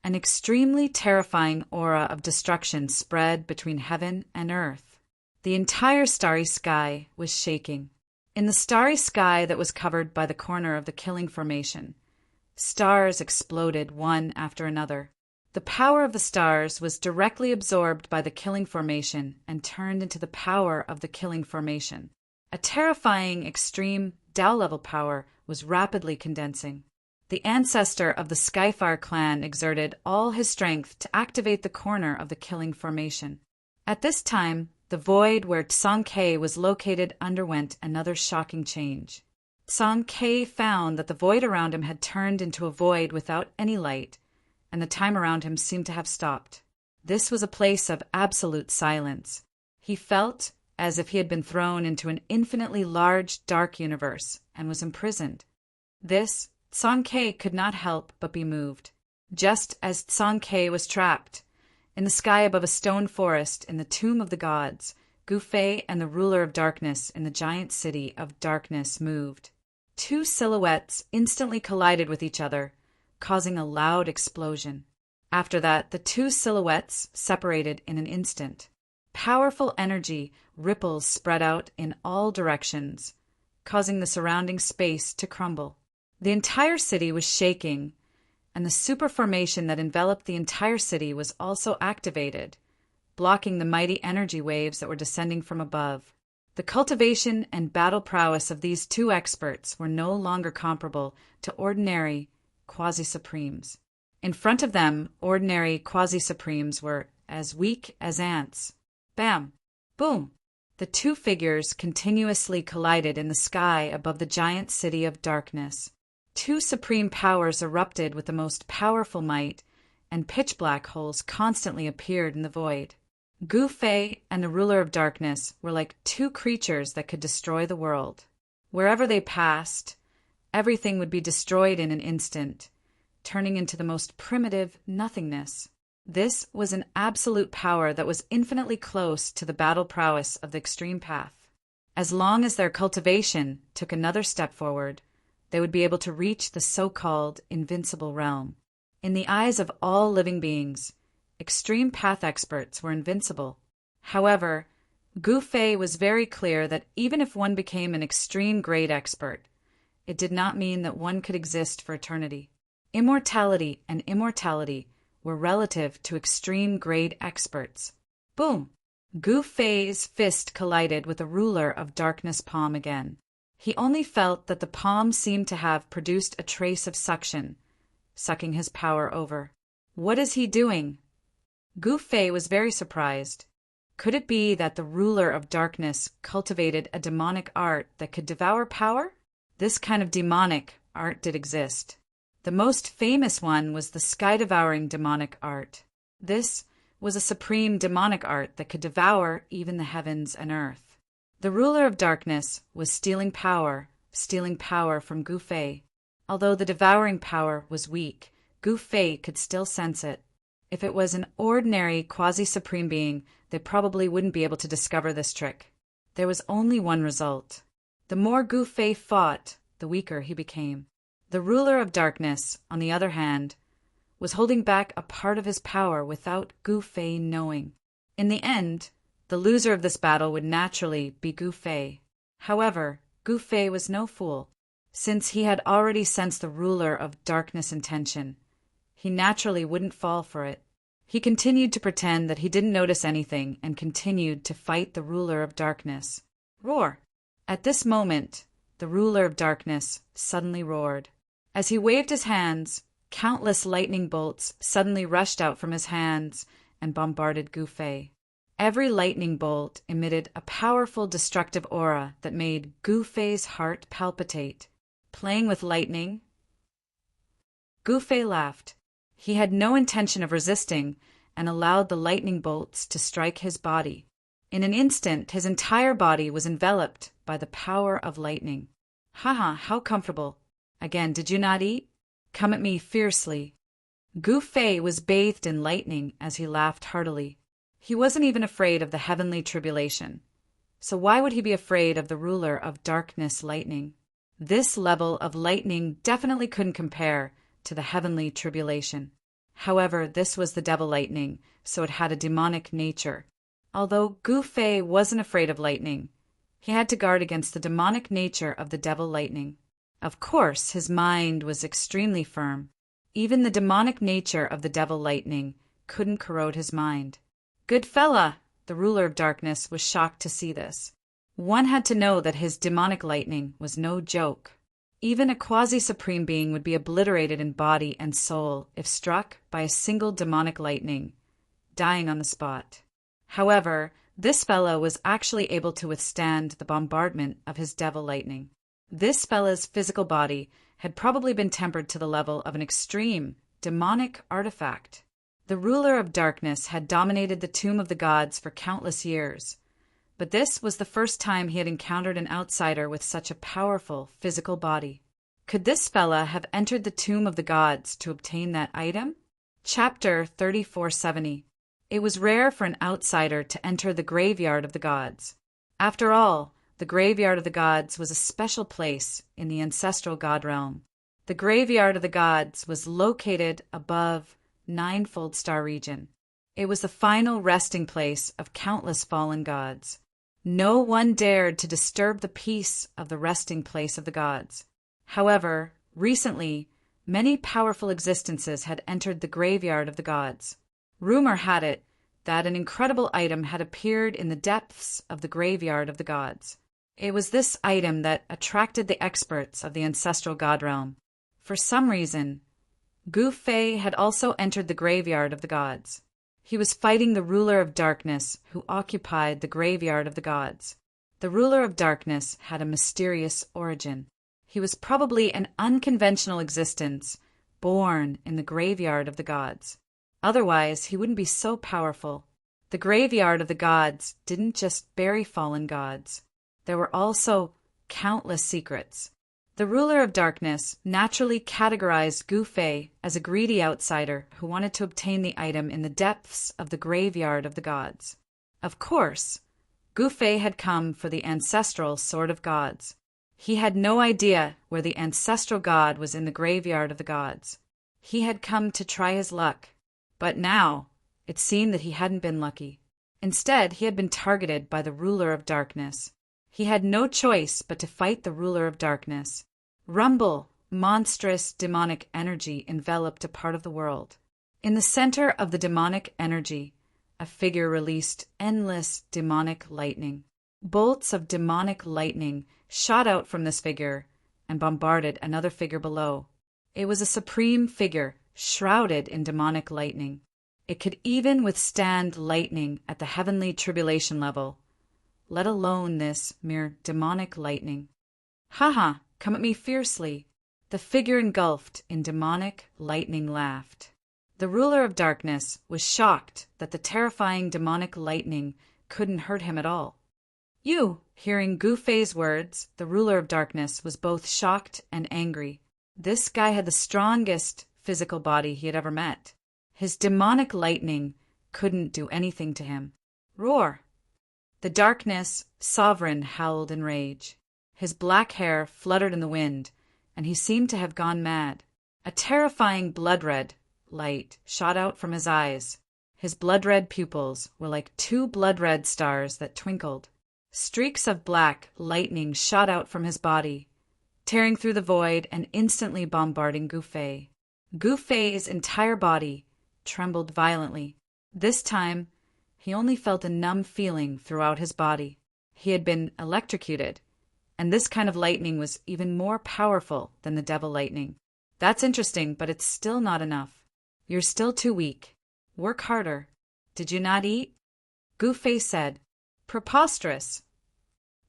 An extremely terrifying aura of destruction spread between heaven and earth. The entire starry sky was shaking. In the starry sky that was covered by the corner of the killing formation, stars exploded one after another. The power of the stars was directly absorbed by the killing formation and turned into the power of the killing formation. A terrifying, extreme, Tao-level power was rapidly condensing. The ancestor of the Skyfire clan exerted all his strength to activate the corner of the killing formation. At this time, the void where Tsang Ke was located underwent another shocking change. Tsang Ke found that the void around him had turned into a void without any light, and the time around him seemed to have stopped. This was a place of absolute silence. He felt as if he had been thrown into an infinitely large, dark universe and was imprisoned. This, Tsang Ke could not help but be moved. Just as Tsang Ke was trapped in the sky above a stone forest in the tomb of the gods, Gu Fei and the ruler of darkness in the giant city of darkness moved. Two silhouettes instantly collided with each other, causing a loud explosion. After that, the two silhouettes separated in an instant. Powerful energy ripples spread out in all directions, causing the surrounding space to crumble. The entire city was shaking, and the superformation that enveloped the entire city was also activated, blocking the mighty energy waves that were descending from above. The cultivation and battle prowess of these two experts were no longer comparable to ordinary quasi-supremes. In front of them, ordinary quasi-supremes were as weak as ants. Bam! Boom! The two figures continuously collided in the sky above the giant city of darkness. Two supreme powers erupted with the most powerful might, and pitch-black holes constantly appeared in the void. Gu Fei and the ruler of darkness were like two creatures that could destroy the world. Wherever they passed, everything would be destroyed in an instant, turning into the most primitive nothingness. This was an absolute power that was infinitely close to the battle prowess of the extreme path. As long as their cultivation took another step forward, they would be able to reach the so-called invincible realm. In the eyes of all living beings, extreme path experts were invincible. However, Gu Fei was very clear that even if one became an extreme grade expert, it did not mean that one could exist for eternity. Immortality and immortality were relative to extreme grade experts. Boom! Gu Fei's fist collided with the ruler of darkness palm again. He only felt that the palm seemed to have produced a trace of suction, sucking his power over. What is he doing? Gu Fei was very surprised. Could it be that the ruler of darkness cultivated a demonic art that could devour power? This kind of demonic art did exist. The most famous one was the sky-devouring demonic art. This was a supreme demonic art that could devour even the heavens and earth. The ruler of darkness was stealing power from Gu Fei. Although the devouring power was weak, Gu Fei could still sense it. If it was an ordinary quasi-supreme being, they probably wouldn't be able to discover this trick. There was only one result. The more Gu Fei fought, the weaker he became. The ruler of darkness, on the other hand, was holding back a part of his power without Gu Fei knowing. In the end, the loser of this battle would naturally be Gu Fei. However, Gu Fei was no fool. Since he had already sensed the ruler of darkness' intention, he naturally wouldn't fall for it. He continued to pretend that he didn't notice anything and continued to fight the ruler of darkness. Roar! At this moment, the ruler of darkness suddenly roared. As he waved his hands, countless lightning bolts suddenly rushed out from his hands and bombarded Gu Fei. Every lightning bolt emitted a powerful destructive aura that made Gu Fei's heart palpitate. Playing with lightning? Gu Fei laughed. He had no intention of resisting and allowed the lightning bolts to strike his body. In an instant, his entire body was enveloped by the power of lightning. Haha, how comfortable. Again, did you not eat? Come at me fiercely. Gu Fei was bathed in lightning as he laughed heartily. He wasn't even afraid of the heavenly tribulation. So why would he be afraid of the ruler of darkness lightning? This level of lightning definitely couldn't compare to the heavenly tribulation. However, this was the devil lightning, so it had a demonic nature. Although Gu Fei wasn't afraid of lightning, he had to guard against the demonic nature of the devil lightning. Of course, his mind was extremely firm. Even the demonic nature of the devil lightning couldn't corrode his mind. Good fella! The ruler of darkness was shocked to see this. One had to know that his demonic lightning was no joke. Even a quasi-supreme being would be obliterated in body and soul if struck by a single demonic lightning, dying on the spot. However, this fellow was actually able to withstand the bombardment of his devil lightning. This fella's physical body had probably been tempered to the level of an extreme, demonic artifact. The ruler of darkness had dominated the tomb of the gods for countless years, but this was the first time he had encountered an outsider with such a powerful physical body. Could this fella have entered the tomb of the gods to obtain that item? Chapter 3470. It was rare for an outsider to enter the graveyard of the gods. After all, the graveyard of the gods was a special place in the ancestral god realm. The graveyard of the gods was located above Ninefold Star region. It was the final resting place of countless fallen gods. No one dared to disturb the peace of the resting place of the gods. However, recently, many powerful existences had entered the graveyard of the gods. Rumor had it that an incredible item had appeared in the depths of the graveyard of the gods. It was this item that attracted the experts of the ancestral god realm. For some reason, Gu Fei had also entered the graveyard of the gods. He was fighting the ruler of darkness who occupied the graveyard of the gods. The ruler of darkness had a mysterious origin. He was probably an unconventional existence, born in the graveyard of the gods. Otherwise, he wouldn't be so powerful. The graveyard of the gods didn't just bury fallen gods. There were also countless secrets. The ruler of darkness naturally categorized Gu Fei as a greedy outsider who wanted to obtain the item in the depths of the graveyard of the gods. Of course, Gu Fei had come for the ancestral Sword of Gods. He had no idea where the ancestral god was in the graveyard of the gods. He had come to try his luck. But now, it seemed that he hadn't been lucky. Instead, he had been targeted by the ruler of darkness. He had no choice but to fight the ruler of darkness. Rumble, monstrous demonic energy enveloped a part of the world. In the center of the demonic energy, a figure released endless demonic lightning. Bolts of demonic lightning shot out from this figure and bombarded another figure below. It was a supreme figure, shrouded in demonic lightning. It could even withstand lightning at the heavenly tribulation level, let alone this mere demonic lightning. "Ha! Come at me fiercely." The figure engulfed in demonic lightning laughed. The ruler of darkness was shocked that the terrifying demonic lightning couldn't hurt him at all. "You!" Hearing Gu Fei's words, the ruler of darkness was both shocked and angry. This guy had the strongest physical body he had ever met. His demonic lightning couldn't do anything to him. Roar! The darkness sovereign howled in rage. His black hair fluttered in the wind, and he seemed to have gone mad. A terrifying blood-red light shot out from his eyes. His blood-red pupils were like two blood-red stars that twinkled. Streaks of black lightning shot out from his body, tearing through the void and instantly bombarding Gu Fei. Gu Fei's entire body trembled violently. This time, he only felt a numb feeling throughout his body. He had been electrocuted, and this kind of lightning was even more powerful than the devil lightning. That's interesting, but it's still not enough. You're still too weak. Work harder. Did you not eat? Gu Fei said. Preposterous.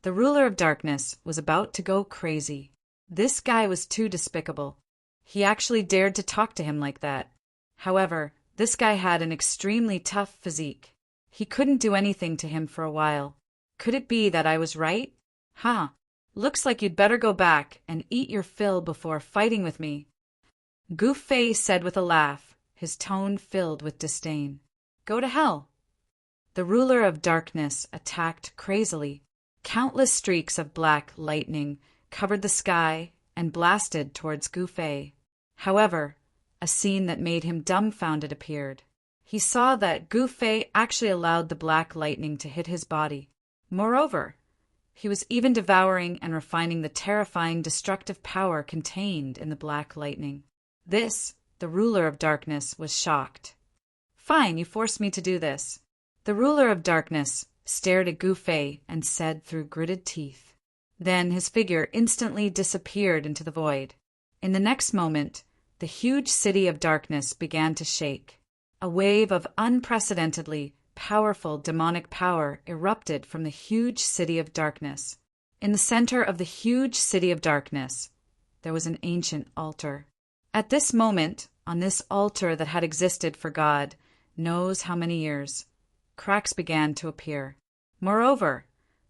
The ruler of darkness was about to go crazy. This guy was too despicable. He actually dared to talk to him like that. However, this guy had an extremely tough physique. He couldn't do anything to him for a while. Could it be that I was right? Looks like you'd better go back and eat your fill before fighting with me. Gu Fei said with a laugh, his tone filled with disdain. Go to hell. The ruler of darkness attacked crazily. Countless streaks of black lightning covered the sky and blasted towards Gu Fei. However, a scene that made him dumbfounded appeared. He saw that Gu Fei actually allowed the black lightning to hit his body. Moreover, he was even devouring and refining the terrifying destructive power contained in the black lightning. This the ruler of darkness, was shocked. "Fine, you forced me to do this." The ruler of darkness stared at Gu Fei and said through gritted teeth. Then his figure instantly disappeared into the void. In the next moment, the huge city of darkness began to shake. A wave of unprecedentedly powerful demonic power erupted from the huge city of darkness. In the center of the huge city of darkness, there was an ancient altar. At this moment, on this altar that had existed for God knows how many years, cracks began to appear. Moreover,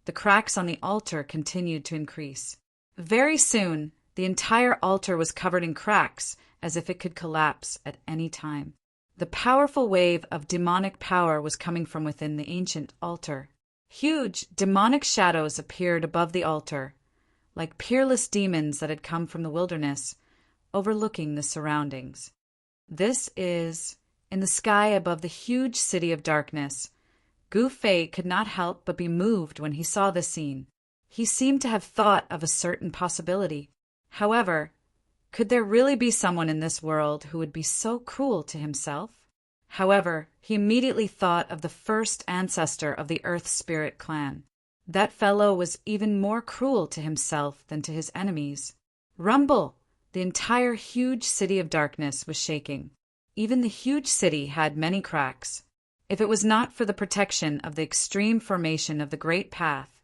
the cracks on the altar continued to increase. Very soon, the entire altar was covered in cracks, as if it could collapse at any time. The powerful wave of demonic power was coming from within the ancient altar. Huge, demonic shadows appeared above the altar, like peerless demons that had come from the wilderness, overlooking the surroundings. This is, in the sky above the huge city of darkness. Gu Fei could not help but be moved when he saw this scene. He seemed to have thought of a certain possibility. However, could there really be someone in this world who would be so cruel to himself? However, he immediately thought of the first ancestor of the Earth Spirit clan. That fellow was even more cruel to himself than to his enemies. Rumble! The entire huge city of darkness was shaking. Even the huge city had many cracks. If it was not for the protection of the extreme formation of the Great Path,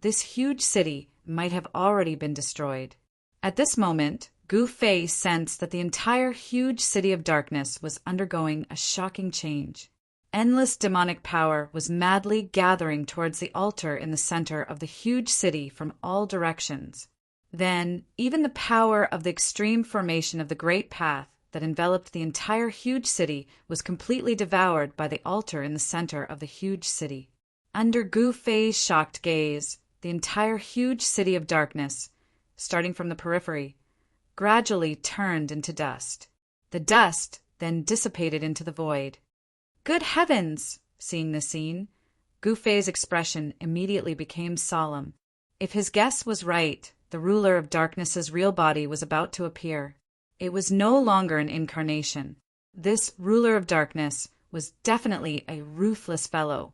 this huge city might have already been destroyed. At this moment, Gu Fei sensed that the entire huge city of darkness was undergoing a shocking change. Endless demonic power was madly gathering towards the altar in the center of the huge city from all directions. Then, even the power of the extreme formation of the Great Path that enveloped the entire huge city was completely devoured by the altar in the center of the huge city. Under Gu Fei's shocked gaze, the entire huge city of darkness, starting from the periphery, gradually turned into dust. The dust then dissipated into the void. Good heavens! Seeing the scene, Gu Fei's expression immediately became solemn. If his guess was right, the ruler of darkness's real body was about to appear. It was no longer an incarnation. This ruler of darkness was definitely a ruthless fellow.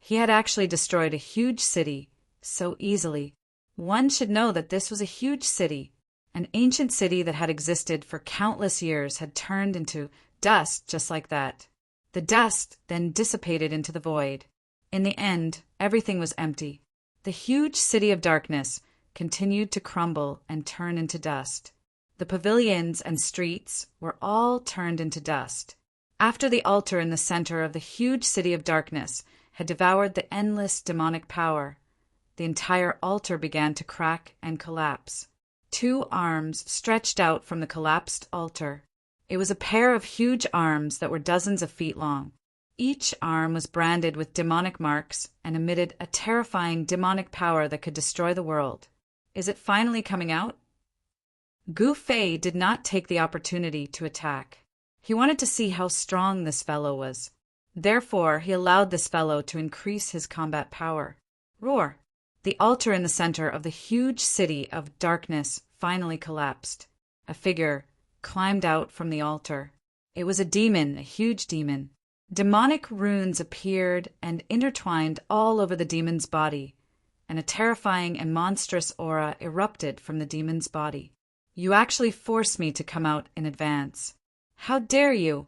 He had actually destroyed a huge city so easily. One should know that this was a huge city. An ancient city that had existed for countless years had turned into dust just like that. The dust then dissipated into the void. In the end, everything was empty. The huge city of darkness continued to crumble and turn into dust. The pavilions and streets were all turned into dust. After the altar in the center of the huge city of darkness had devoured the endless demonic power, the entire altar began to crack and collapse. 2 arms stretched out from the collapsed altar. It was a pair of huge arms that were dozens of feet long. Each arm was branded with demonic marks and emitted a terrifying demonic power that could destroy the world. Is it finally coming out? Gu Fei did not take the opportunity to attack. He wanted to see how strong this fellow was. Therefore, he allowed this fellow to increase his combat power. Roar! The altar in the center of the huge city of darkness finally collapsed. A figure climbed out from the altar. It was a demon, a huge demon. Demonic runes appeared and intertwined all over the demon's body, and a terrifying and monstrous aura erupted from the demon's body. You actually forced me to come out in advance. How dare you?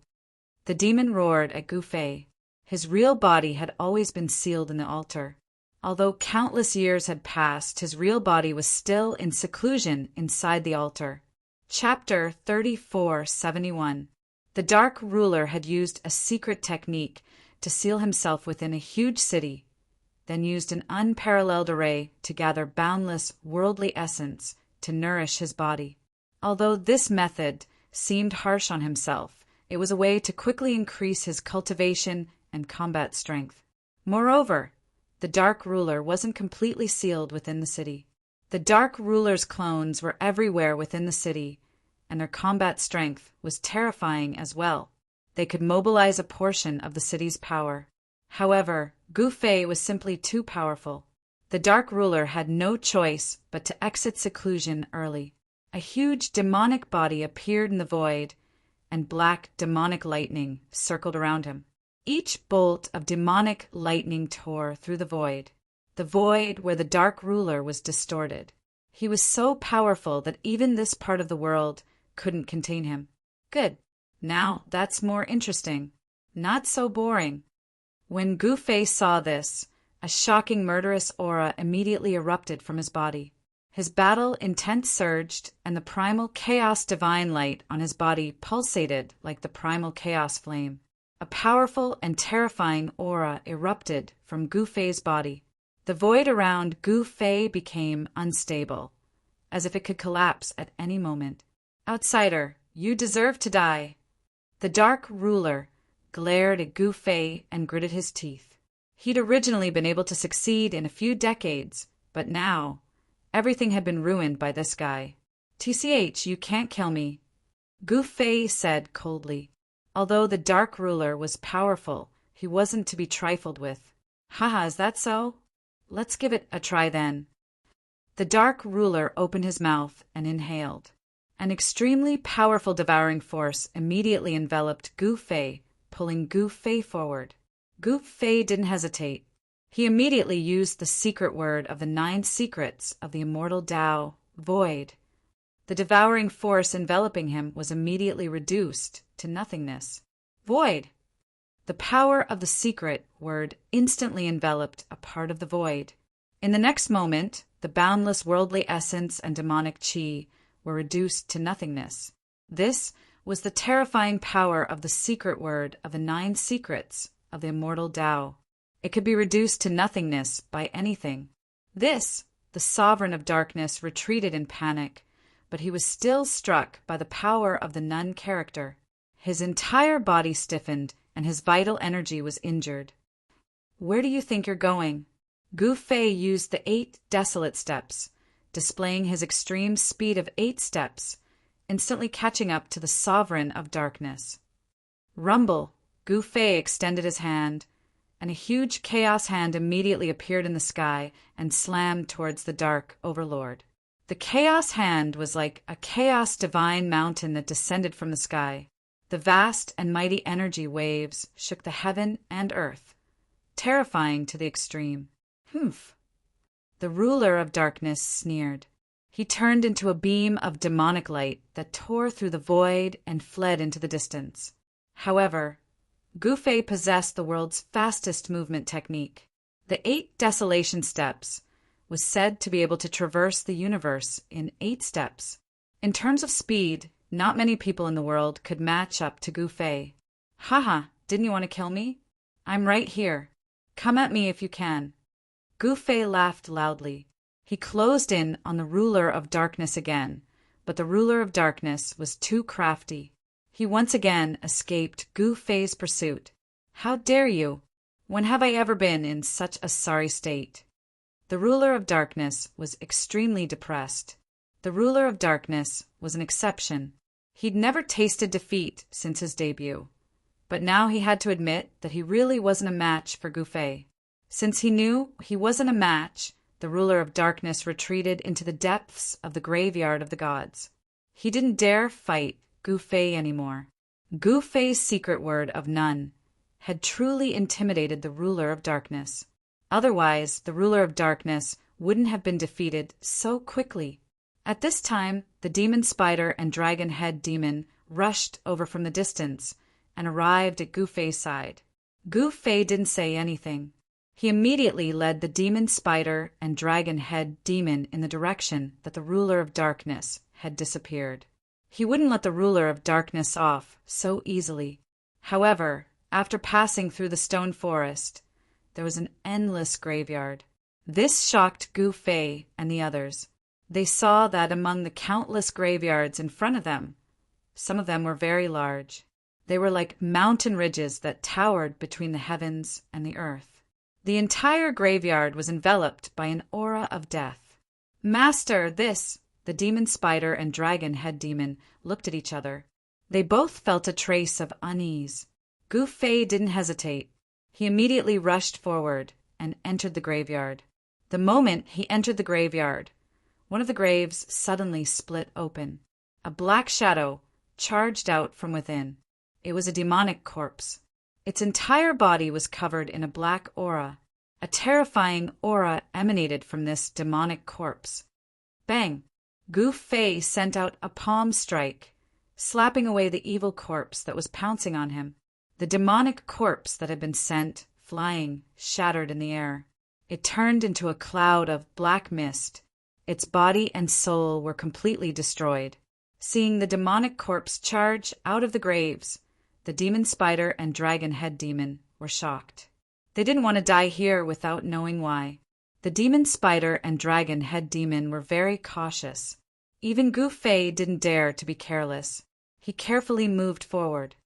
The demon roared at Gu Fei. His real body had always been sealed in the altar. Although countless years had passed, his real body was still in seclusion inside the altar. Chapter 3471. The Dark Ruler had used a secret technique to seal himself within a huge city, then used an unparalleled array to gather boundless worldly essence to nourish his body. Although this method seemed harsh on himself, it was a way to quickly increase his cultivation and combat strength. Moreover, the Dark Ruler wasn't completely sealed within the city. The Dark Ruler's clones were everywhere within the city, and their combat strength was terrifying as well. They could mobilize a portion of the city's power. However, Gu Fei was simply too powerful. The Dark Ruler had no choice but to exit seclusion early. A huge demonic body appeared in the void and black demonic lightning circled around him. Each bolt of demonic lightning tore through the void where the dark ruler was distorted. He was so powerful that even this part of the world couldn't contain him. Good. Now that's more interesting. Not so boring. When Gu Fei saw this, a shocking murderous aura immediately erupted from his body. His battle intent surged, and the primal chaos divine light on his body pulsated like the primal chaos flame. A powerful and terrifying aura erupted from Gu Fei's body. The void around Gu Fei became unstable, as if it could collapse at any moment. Outsider, you deserve to die. The dark ruler glared at Gu Fei and gritted his teeth. He'd originally been able to succeed in a few decades, but now everything had been ruined by this guy. TCH, you can't kill me, Gu Fei said coldly. Although the dark ruler was powerful, he wasn't to be trifled with. Haha, is that so? Let's give it a try then. The dark ruler opened his mouth and inhaled. An extremely powerful devouring force immediately enveloped Gu Fei, pulling Gu Fei forward. Gu Fei didn't hesitate. He immediately used the secret word of the 9 secrets of the immortal Tao, void. The devouring force enveloping him was immediately reduced to nothingness. Void! The power of the secret word instantly enveloped a part of the void. In the next moment, the boundless worldly essence and demonic qi were reduced to nothingness. This was the terrifying power of the secret word of the 9 secrets of the immortal Tao. It could be reduced to nothingness by anything. This, the sovereign of darkness, retreated in panic, but he was still struck by the power of the nun character. His entire body stiffened, and his vital energy was injured. Where do you think you're going? Gu Fei used the 8 desolate steps, displaying his extreme speed of 8 steps, instantly catching up to the sovereign of darkness. Rumble! Gu Fei extended his hand, and a huge chaos hand immediately appeared in the sky and slammed towards the dark overlord. The chaos hand was like a chaos divine mountain that descended from the sky. The vast and mighty energy waves shook the heaven and earth, terrifying to the extreme. Humph! The ruler of darkness sneered. He turned into a beam of demonic light that tore through the void and fled into the distance. However, Gu Fei possessed the world's fastest movement technique. The 8 desolation steps was said to be able to traverse the universe in 8 steps. In terms of speed, not many people in the world could match up to Gu Fei. Haha, didn't you want to kill me? I'm right here. Come at me if you can. Gu Fei laughed loudly. He closed in on the ruler of darkness again, but the ruler of darkness was too crafty. He once again escaped Gu Fei's pursuit. How dare you? When have I ever been in such a sorry state? The ruler of darkness was extremely depressed. The ruler of darkness was an exception. He'd never tasted defeat since his debut, but now he had to admit that he really wasn't a match for Gu Fei. Since he knew he wasn't a match, the ruler of darkness retreated into the depths of the graveyard of the gods. He didn't dare fight Gu Fei anymore. Gu Fei's secret word of none had truly intimidated the ruler of darkness. Otherwise, the ruler of darkness wouldn't have been defeated so quickly. At this time, the demon spider and dragon head demon rushed over from the distance and arrived at Gu Fei's side. Gu Fei didn't say anything. He immediately led the demon spider and dragon head demon in the direction that the ruler of darkness had disappeared. He wouldn't let the ruler of darkness off so easily. However, after passing through the stone forest, there was an endless graveyard. This shocked Gu Fei and the others. They saw that among the countless graveyards in front of them, some of them were very large. They were like mountain ridges that towered between the heavens and the earth. The entire graveyard was enveloped by an aura of death. Master, this! The demon spider and dragon head demon looked at each other. They both felt a trace of unease. Gu Fei didn't hesitate. He immediately rushed forward and entered the graveyard. The moment he entered the graveyard, one of the graves suddenly split open. A black shadow, charged out from within. It was a demonic corpse. Its entire body was covered in a black aura. A terrifying aura emanated from this demonic corpse. Bang! Gu Fei sent out a palm strike, slapping away the evil corpse that was pouncing on him. The demonic corpse that had been sent, flying, shattered in the air. It turned into a cloud of black mist. Its body and soul were completely destroyed. Seeing the demonic corpse charge out of the graves, the demon spider and dragon head demon were shocked. They didn't want to die here without knowing why. The demon spider and dragon head demon were very cautious. Even Gu Fei didn't dare to be careless. He carefully moved forward.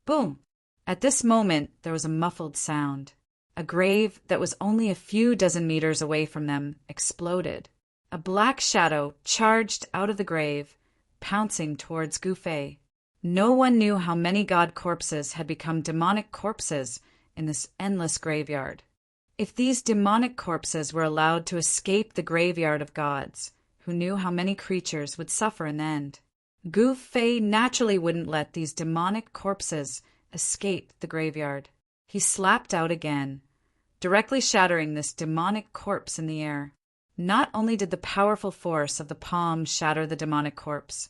Boom! At this moment, there was a muffled sound. A grave that was only a few dozen meters away from them exploded. A black shadow charged out of the grave, pouncing towards Gu Fei. No one knew how many god corpses had become demonic corpses in this endless graveyard. If these demonic corpses were allowed to escape the graveyard of gods, who knew how many creatures would suffer in the end? Gu Fei naturally wouldn't let these demonic corpses escape the graveyard. He slapped out again, directly shattering this demonic corpse in the air. Not only did the powerful force of the palm shatter the demonic corpse,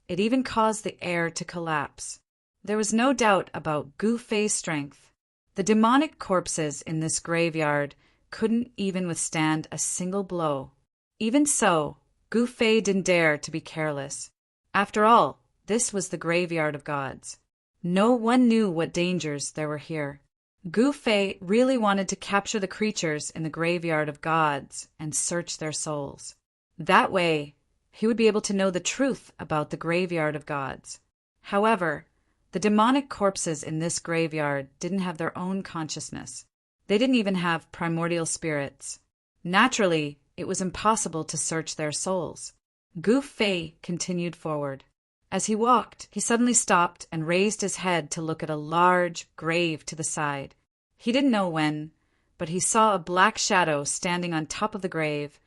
it even caused the air to collapse. There was no doubt about Gu Fei's strength. The demonic corpses in this graveyard couldn't even withstand a single blow. Even so, Gu Fei didn't dare to be careless. After all, this was the graveyard of gods. No one knew what dangers there were here. Gu Fei really wanted to capture the creatures in the graveyard of gods and search their souls. That way, he would be able to know the truth about the graveyard of gods. However, the demonic corpses in this graveyard didn't have their own consciousness. They didn't even have primordial spirits. Naturally, it was impossible to search their souls. Gu Fei continued forward. As he walked, he suddenly stopped and raised his head to look at a large grave to the side. He didn't know when, but he saw a black shadow standing on top of the grave,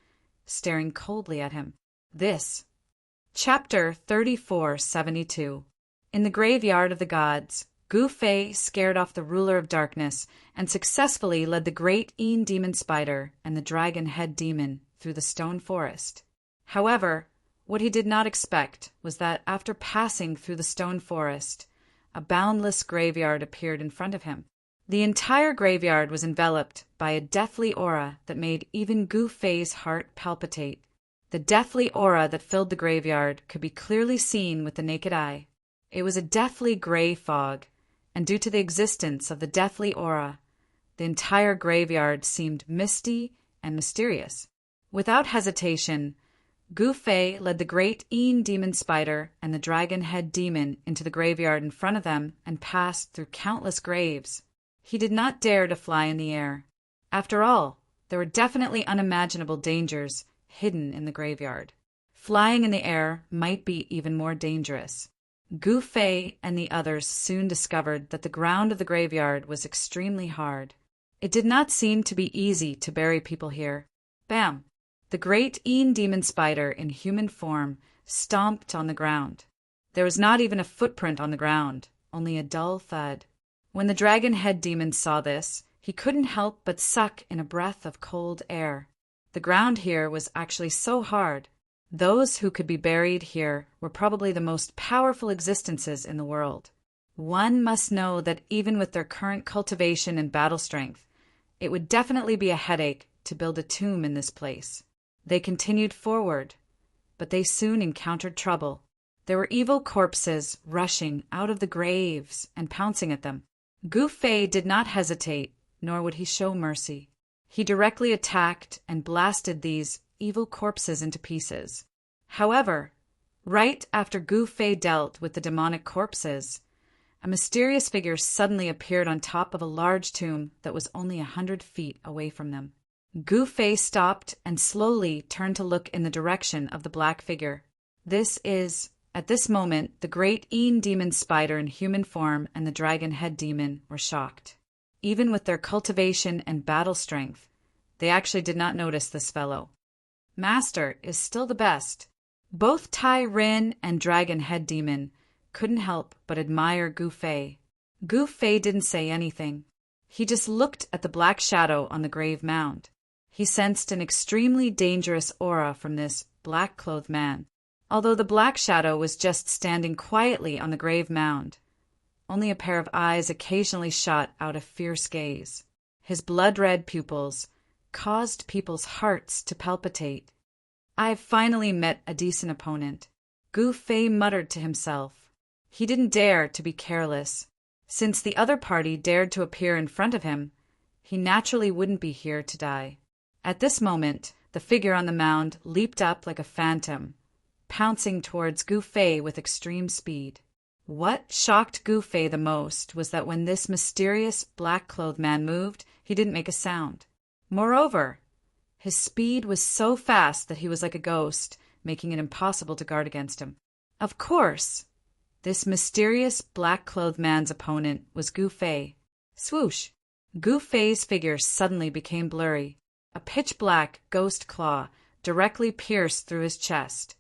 staring coldly at him. This. Chapter 3472. In the graveyard of the gods, Gu Fei scared off the ruler of darkness and successfully led the great Een demon spider and the dragon head demon through the stone forest. However, what he did not expect was that after passing through the stone forest, a boundless graveyard appeared in front of him. The entire graveyard was enveloped by a deathly aura that made even Gu Fei's heart palpitate. The deathly aura that filled the graveyard could be clearly seen with the naked eye. It was a deathly gray fog, and due to the existence of the deathly aura, the entire graveyard seemed misty and mysterious. Without hesitation, Gu Fei led the great Een demon spider and the dragon head demon into the graveyard in front of them and passed through countless graves. He did not dare to fly in the air. After all, there were definitely unimaginable dangers hidden in the graveyard. Flying in the air might be even more dangerous. Gu Fei and the others soon discovered that the ground of the graveyard was extremely hard. It did not seem to be easy to bury people here. Bam! The great Een demon spider in human form stomped on the ground. There was not even a footprint on the ground, only a dull thud. When the dragon head demon saw this, he couldn't help but suck in a breath of cold air. The ground here was actually so hard. Those who could be buried here were probably the most powerful existences in the world. One must know that even with their current cultivation and battle strength, it would definitely be a headache to build a tomb in this place. They continued forward, but they soon encountered trouble. There were evil corpses rushing out of the graves and pouncing at them. Gu Fei did not hesitate, nor would he show mercy. He directly attacked and blasted these evil corpses into pieces. However, right after Gu Fei dealt with the demonic corpses, a mysterious figure suddenly appeared on top of a large tomb that was only 100 feet away from them. Gu Fei stopped and slowly turned to look in the direction of the black figure. At this moment, the great Een demon spider in human form and the dragon head demon were shocked. Even with their cultivation and battle strength, they actually did not notice this fellow. Master is still the best. Both Tai Rin and dragon head demon couldn't help but admire Gu Fei. Gu Fei didn't say anything. He just looked at the black shadow on the grave mound. He sensed an extremely dangerous aura from this black-clothed man, although the black shadow was just standing quietly on the grave mound. Only a pair of eyes occasionally shot out a fierce gaze. His blood-red pupils caused people's hearts to palpitate. "I've finally met a decent opponent," Gu Fei muttered to himself. He didn't dare to be careless. Since the other party dared to appear in front of him, he naturally wouldn't be here to die. At this moment, the figure on the mound leaped up like a phantom, pouncing towards Gu Fei with extreme speed. What shocked Gu Fei the most was that when this mysterious black-clothed man moved, he didn't make a sound. Moreover, his speed was so fast that he was like a ghost, making it impossible to guard against him. Of course, this mysterious black-clothed man's opponent was Gu Fei. Swoosh! Gu Fei's figure suddenly became blurry. A pitch-black ghost claw directly pierced through his chest,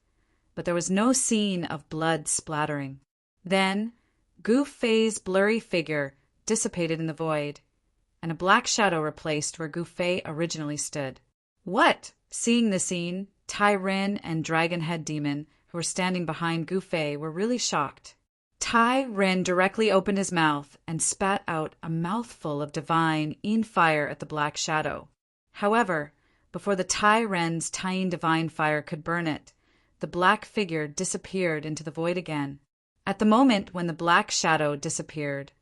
but there was no scene of blood splattering. Then, Gu Fei's blurry figure dissipated in the void, and a black shadow replaced where Gu Fei originally stood. What? Seeing the scene, Tai Ren and Dragon-Head Demon, who were standing behind Gu Fei, were really shocked. Tai Ren directly opened his mouth and spat out a mouthful of divine Yin fire at the black shadow. However, before the Tai Ren's tiny divine fire could burn it, the black figure disappeared into the void again. At the moment when the black shadow disappeared,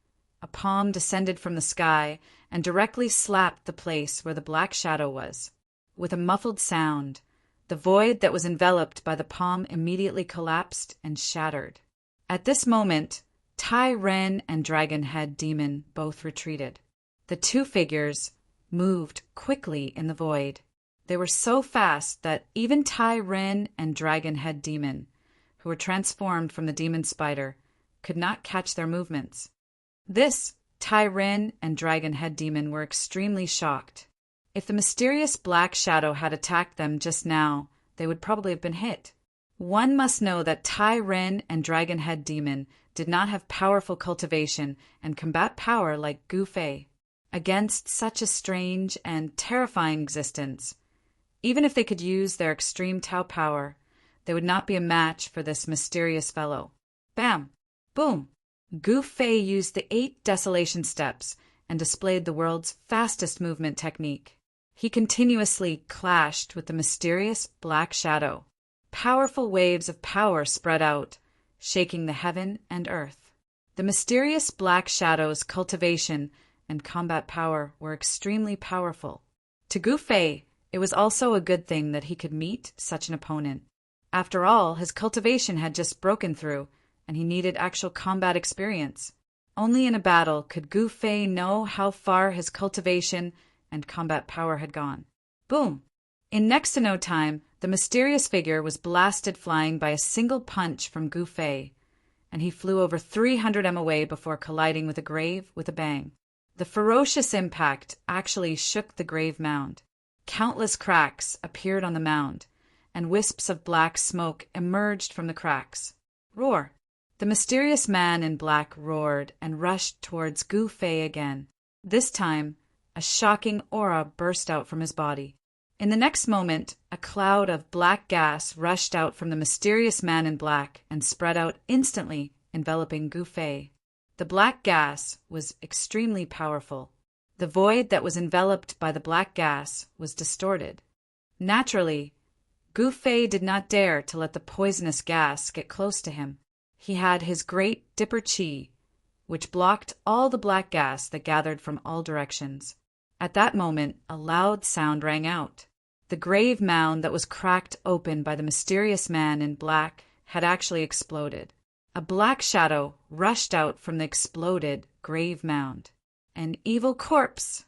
a palm descended from the sky and directly slapped the place where the black shadow was. With a muffled sound, the void that was enveloped by the palm immediately collapsed and shattered. At this moment, Tai Ren and Dragon-Head Demon both retreated. The two figures moved quickly in the void. They were so fast that even Tai Ren and Dragon-Head Demon, who were transformed from the demon spider, could not catch their movements. This, Tai Ren and Dragon-Head Demon were extremely shocked. If the mysterious black shadow had attacked them just now, they would probably have been hit. One must know that Tai Ren and Dragon-Head Demon did not have powerful cultivation and combat power like Gu Fei. Against such a strange and terrifying existence, even if they could use their extreme Tao power, they would not be a match for this mysterious fellow. Bam! Boom! Gu Fei used the 8 desolation steps and displayed the world's fastest movement technique. He continuously clashed with the mysterious black shadow. Powerful waves of power spread out, shaking the heaven and earth. The mysterious black shadow's cultivation and combat power were extremely powerful. To Gu Fei, it was also a good thing that he could meet such an opponent. After all, his cultivation had just broken through, and he needed actual combat experience. Only in a battle could Gu Fei know how far his cultivation and combat power had gone. Boom! In next to no time, the mysterious figure was blasted flying by a single punch from Gu Fei, and he flew over 300 m away before colliding with a grave with a bang. The ferocious impact actually shook the grave mound. Countless cracks appeared on the mound, and wisps of black smoke emerged from the cracks. Roar! The mysterious man in black roared and rushed towards Gu Fei again. This time, a shocking aura burst out from his body. In the next moment, a cloud of black gas rushed out from the mysterious man in black and spread out instantly, enveloping Gu Fei. The black gas was extremely powerful. The void that was enveloped by the black gas was distorted. Naturally, Gu Fei did not dare to let the poisonous gas get close to him. He had his great Dipper Chi, which blocked all the black gas that gathered from all directions. At that moment, a loud sound rang out. The grave mound that was cracked open by the mysterious man in black had actually exploded. A black shadow rushed out from the exploded grave mound. An evil corpse!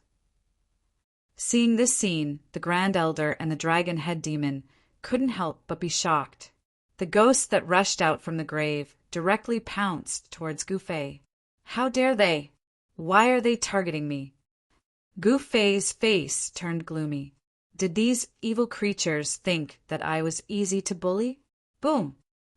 Seeing this scene, the Grand Elder and the Dragon-Head Demon couldn't help but be shocked. The ghost that rushed out from the grave directly pounced towards Gu Fei. How dare they? Why are they targeting me? Gu Fei's face turned gloomy. Did these evil creatures think that I was easy to bully? Boom!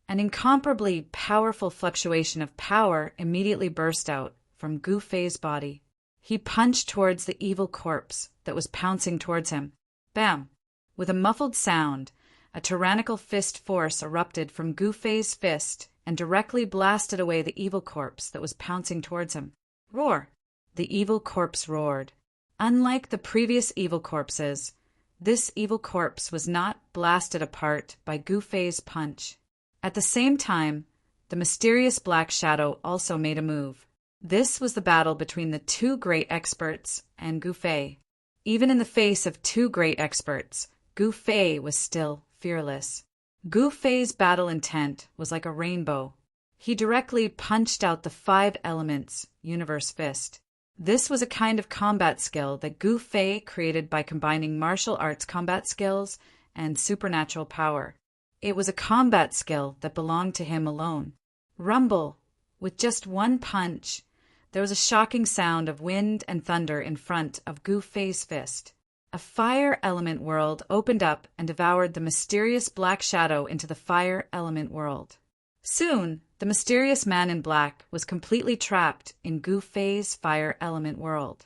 An incomparably powerful fluctuation of power immediately burst out from Gu Fei's body. He punched towards the evil corpse that was pouncing towards him. Bam! With a muffled sound, a tyrannical fist force erupted from Gu Fei's fist and directly blasted away the evil corpse that was pouncing towards him. Roar! The evil corpse roared. Unlike the previous evil corpses, this evil corpse was not blasted apart by Gu Fei's punch. At the same time, the mysterious black shadow also made a move. This was the battle between the two great experts and Gu Fei. Even in the face of two great experts, Gu Fei was still fearless. Gu Fei's battle intent was like a rainbow. He directly punched out the 5 elements universe fist. This was a kind of combat skill that Gu Fei created by combining martial arts combat skills and supernatural power. It was a combat skill that belonged to him alone. Rumble! With just one punch, there was a shocking sound of wind and thunder in front of Gu Fei's fist. A fire element world opened up and devoured the mysterious black shadow into the fire element world. Soon, the mysterious man in black was completely trapped in Gu Fei's fire element world.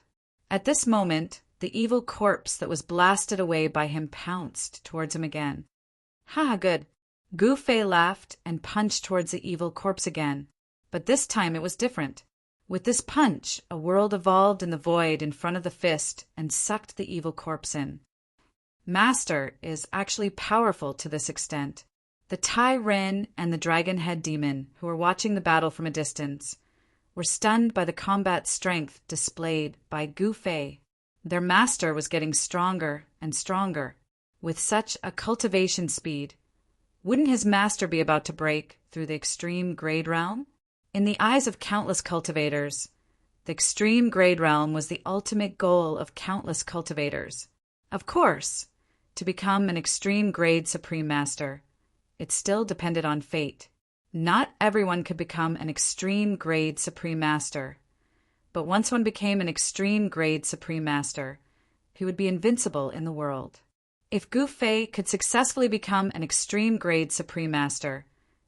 At this moment, the evil corpse that was blasted away by him pounced towards him again. Ha, good. Gu Fei laughed and punched towards the evil corpse again, but this time it was different. With this punch, a world evolved in the void in front of the fist and sucked the evil corpse in. Master is actually powerful to this extent. The Tai Ren and the dragon head demon, who were watching the battle from a distance, were stunned by the combat strength displayed by Gu Fei. Their master was getting stronger and stronger. With such a cultivation speed, wouldn't his master be about to break through the extreme grade realm? In the eyes of countless cultivators, the extreme grade realm was the ultimate goal of countless cultivators. Of course, to become an extreme grade supreme master, it still depended on fate. Not everyone could become an extreme grade supreme master, but once one became an extreme grade supreme master, he would be invincible in the world. If Gu Fei could successfully become an extreme grade supreme master,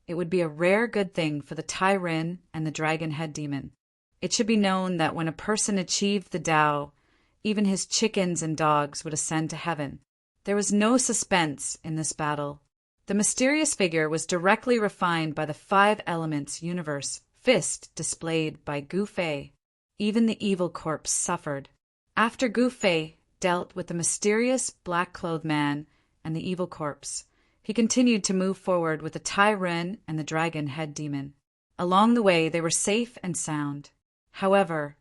it would be a rare good thing for the Tai Ren and the dragon head demon. It should be known that when a person achieved the Tao, even his chickens and dogs would ascend to heaven. There was no suspense in this battle. The mysterious figure was directly refined by the 5 elements universe fist displayed by Gu Fei. Even the evil corpse suffered. After Gu Fei dealt with the mysterious black-clothed man and the evil corpse, he continued to move forward with the Tai Ren and the dragon head demon. Along the way, they were safe and sound. However,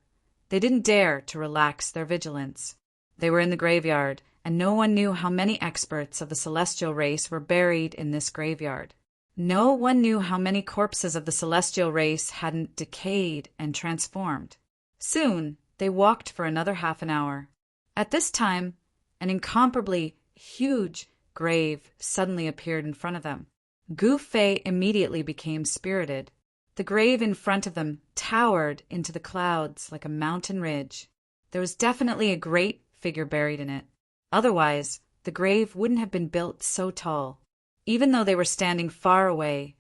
they didn't dare to relax their vigilance. They were in the graveyard, and no one knew how many experts of the celestial race were buried in this graveyard. No one knew how many corpses of the celestial race hadn't decayed and transformed. Soon, they walked for another half an hour. At this time, an incomparably huge grave suddenly appeared in front of them. Gu Fei immediately became spirited. The grave in front of them towered into the clouds like a mountain ridge. There was definitely a great figure buried in it. Otherwise, the grave wouldn't have been built so tall. Even though they were standing far away,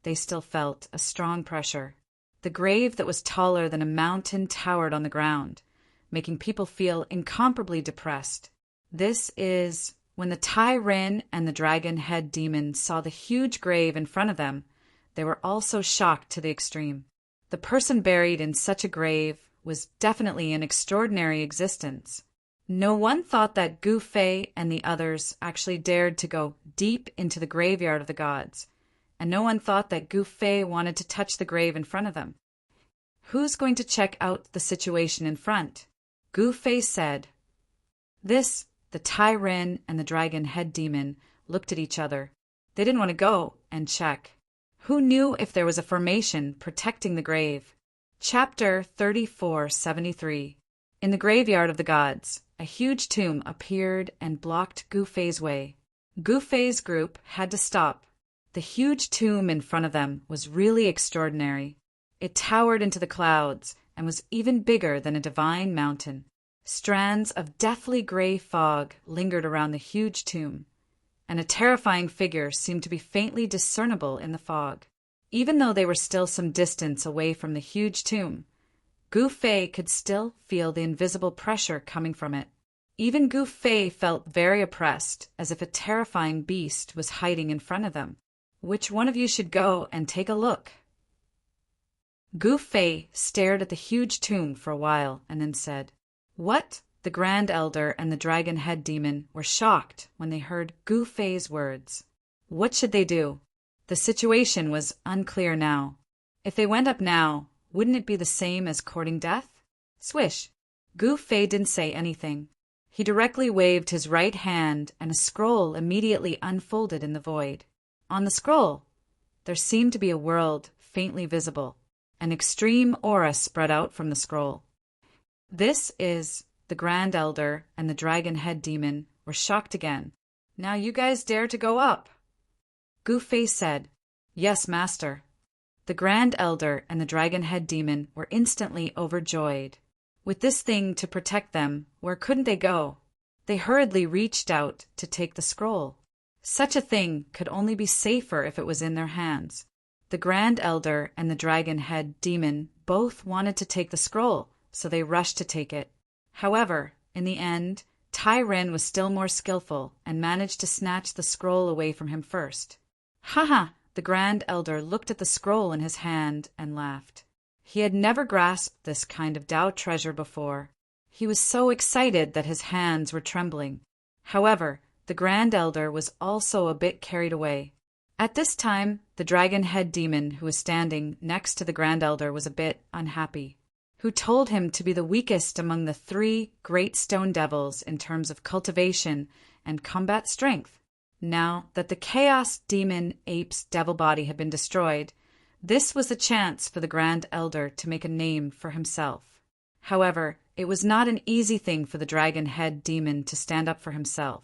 they still felt a strong pressure. The grave that was taller than a mountain towered on the ground, making people feel incomparably depressed. This is when the Tai Ren and the dragon head demon saw the huge grave in front of them. They were also shocked to the extreme. The person buried in such a grave was definitely an extraordinary existence. No one thought that Gu Fei and the others actually dared to go deep into the graveyard of the gods, and no one thought that Gu Fei wanted to touch the grave in front of them. Who's going to check out the situation in front? Gu Fei said. The Tai Ren and the dragon head demon looked at each other. They didn't want to go and check. Who knew if there was a formation protecting the grave? Chapter 3473. In the graveyard of the gods, a huge tomb appeared and blocked Gu Fei's way. Gu Fei's group had to stop. The huge tomb in front of them was really extraordinary. It towered into the clouds and was even bigger than a divine mountain. Strands of deathly gray fog lingered around the huge tomb. and a terrifying figure seemed to be faintly discernible in the fog. Even though they were still some distance away from the huge tomb, Gu Fei could still feel the invisible pressure coming from it. Even Gu Fei felt very oppressed, as if a terrifying beast was hiding in front of them. Which one of you should go and take a look? Gu Fei stared at the huge tomb for a while and then said, "What?" The Grand Elder and the Dragon Head Demon were shocked when they heard Gu Fei's words. What should they do? The situation was unclear now. If they went up now, wouldn't it be the same as courting death? Swish! Gu Fei didn't say anything. He directly waved his right hand and a scroll immediately unfolded in the void. On the scroll, there seemed to be a world faintly visible. An extreme aura spread out from the scroll. This is... The Grand Elder and the Dragon Head Demon were shocked again. "Now you guys dare to go up?" Gu Fei said, "Yes, Master." The Grand Elder and the Dragon Head Demon were instantly overjoyed. With this thing to protect them, where couldn't they go? They hurriedly reached out to take the scroll. Such a thing could only be safer if it was in their hands. The Grand Elder and the Dragon Head Demon both wanted to take the scroll, so they rushed to take it. However, in the end, Tai Ren was still more skillful and managed to snatch the scroll away from him first. "Ha! The Grand Elder looked at the scroll in his hand and laughed. He had never grasped this kind of Tao treasure before. He was so excited that his hands were trembling. However, the Grand Elder was also a bit carried away. At this time, the Dragon Head Demon who was standing next to the Grand Elder was a bit unhappy. Who told him to be the weakest among the 3 great stone devils in terms of cultivation and combat strength. Now that the Chaos Demon Ape's devil body had been destroyed, this was a chance for the Grand Elder to make a name for himself. However, it was not an easy thing for the Dragon Head Demon to stand up for himself.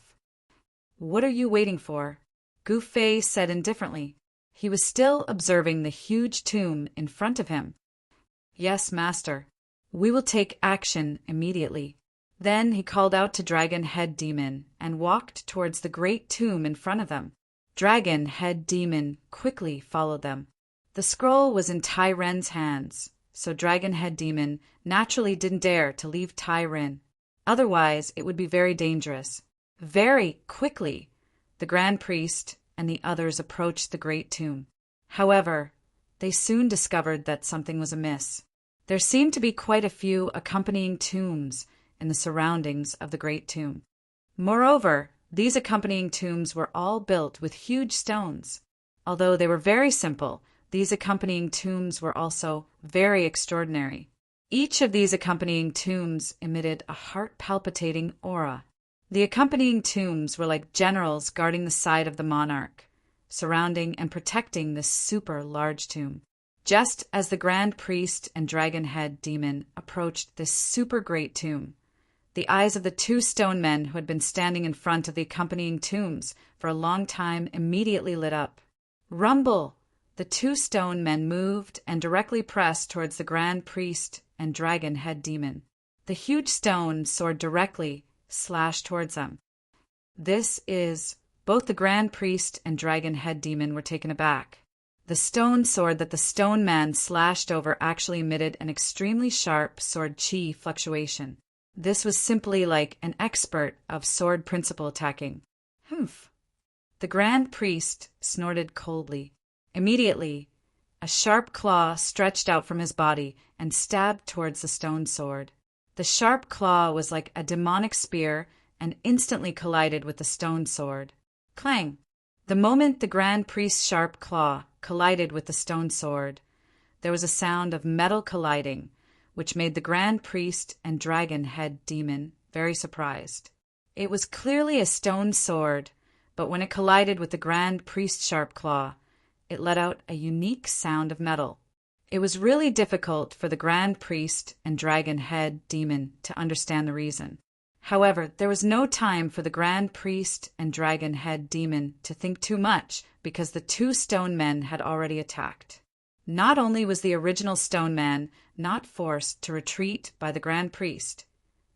"What are you waiting for?" Gu Fei said indifferently. He was still observing the huge tomb in front of him. "Yes, Master. We will take action immediately." Then he called out to Dragon Head Demon and walked towards the great tomb in front of them. Dragon Head Demon quickly followed them. The scroll was in Tai Ren's hands, so Dragon Head Demon naturally didn't dare to leave Tai Ren. Otherwise, it would be very dangerous. Very quickly, the Grand Priest and the others approached the great tomb. However, they soon discovered that something was amiss. There seemed to be quite a few accompanying tombs in the surroundings of the great tomb. Moreover, these accompanying tombs were all built with huge stones. Although they were very simple, these accompanying tombs were also very extraordinary. Each of these accompanying tombs emitted a heart-palpitating aura. The accompanying tombs were like generals guarding the side of the monarch, surrounding and protecting this super large tomb. Just as the Grand Priest and Dragon Head Demon approached this super great tomb, the eyes of the 2 stone men who had been standing in front of the accompanying tombs for a long time immediately lit up. Rumble! The 2 stone men moved and directly pressed towards the Grand Priest and Dragon Head Demon. The huge stone soared directly, slashed towards them. Both the Grand Priest and Dragon Head Demon were taken aback. The stone sword that the stone man slashed over actually emitted an extremely sharp sword chi fluctuation. This was simply like an expert of sword principle attacking. Humph! The Grand Priest snorted coldly. Immediately, a sharp claw stretched out from his body and stabbed towards the stone sword. The sharp claw was like a demonic spear and instantly collided with the stone sword. Clang! The moment the Grand Priest's sharp claw collided with the stone sword, there was a sound of metal colliding, which made the Grand Priest and Dragon Head Demon very surprised. It was clearly a stone sword, but when it collided with the Grand Priest's sharp claw, it let out a unique sound of metal. It was really difficult for the Grand Priest and Dragon Head Demon to understand the reason. However, there was no time for the Grand Priest and Dragon Head Demon to think too much because the 2 stone men had already attacked. Not only was the original stone man not forced to retreat by the Grand Priest,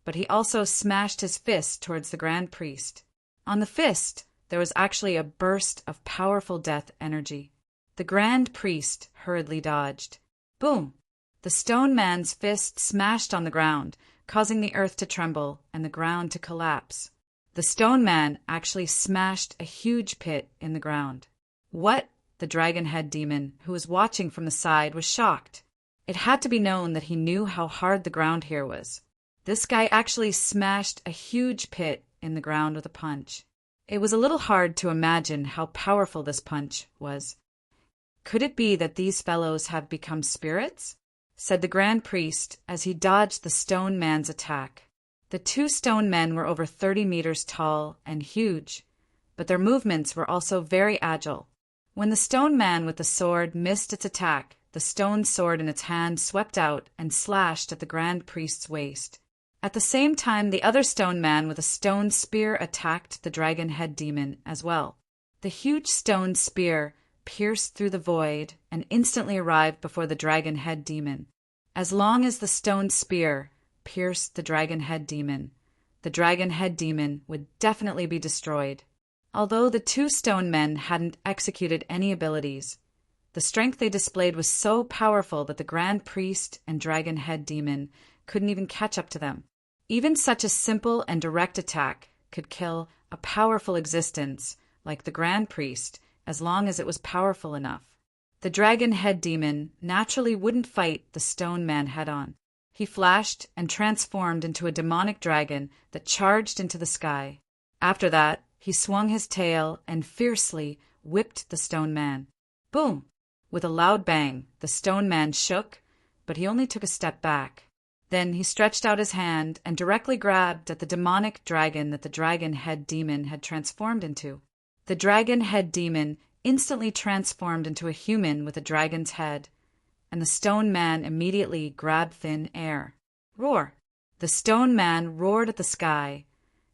but he also smashed his fist towards the Grand Priest. On the fist, there was actually a burst of powerful death energy. The Grand Priest hurriedly dodged. Boom! The stone man's fist smashed on the ground, causing the earth to tremble and the ground to collapse. The stone man actually smashed a huge pit in the ground. What? The dragon head demon, who was watching from the side, was shocked. It had to be known that he knew how hard the ground here was. This guy actually smashed a huge pit in the ground with a punch. It was a little hard to imagine how powerful this punch was. Could it be that these fellows have become spirits? Said the Grand Priest as he dodged the stone man's attack. The two stone men were over 30 meters tall and huge, but their movements were also very agile. When the stone man with the sword missed its attack, the stone sword in its hand swept out and slashed at the Grand Priest's waist. At the same time, the other stone man with a stone spear attacked the dragon head demon as well. The huge stone spear pierced through the void and instantly arrived before the dragon head demon. As long as the stone spear pierced the dragon head demon would definitely be destroyed. Although the two stone men hadn't executed any abilities, the strength they displayed was so powerful that the Grand Priest and dragon head demon couldn't even catch up to them. Even such a simple and direct attack could kill a powerful existence like the Grand Priest, as long as it was powerful enough. The dragon head demon naturally wouldn't fight the stone man head-on. He flashed and transformed into a demonic dragon that charged into the sky. After that, he swung his tail and fiercely whipped the stone man. Boom! With a loud bang, the stone man shook, but he only took a step back. Then he stretched out his hand and directly grabbed at the demonic dragon that the dragon head demon had transformed into. The dragon head demon instantly transformed into a human with a dragon's head, and the stone man immediately grabbed thin air. Roar! The stone man roared at the sky,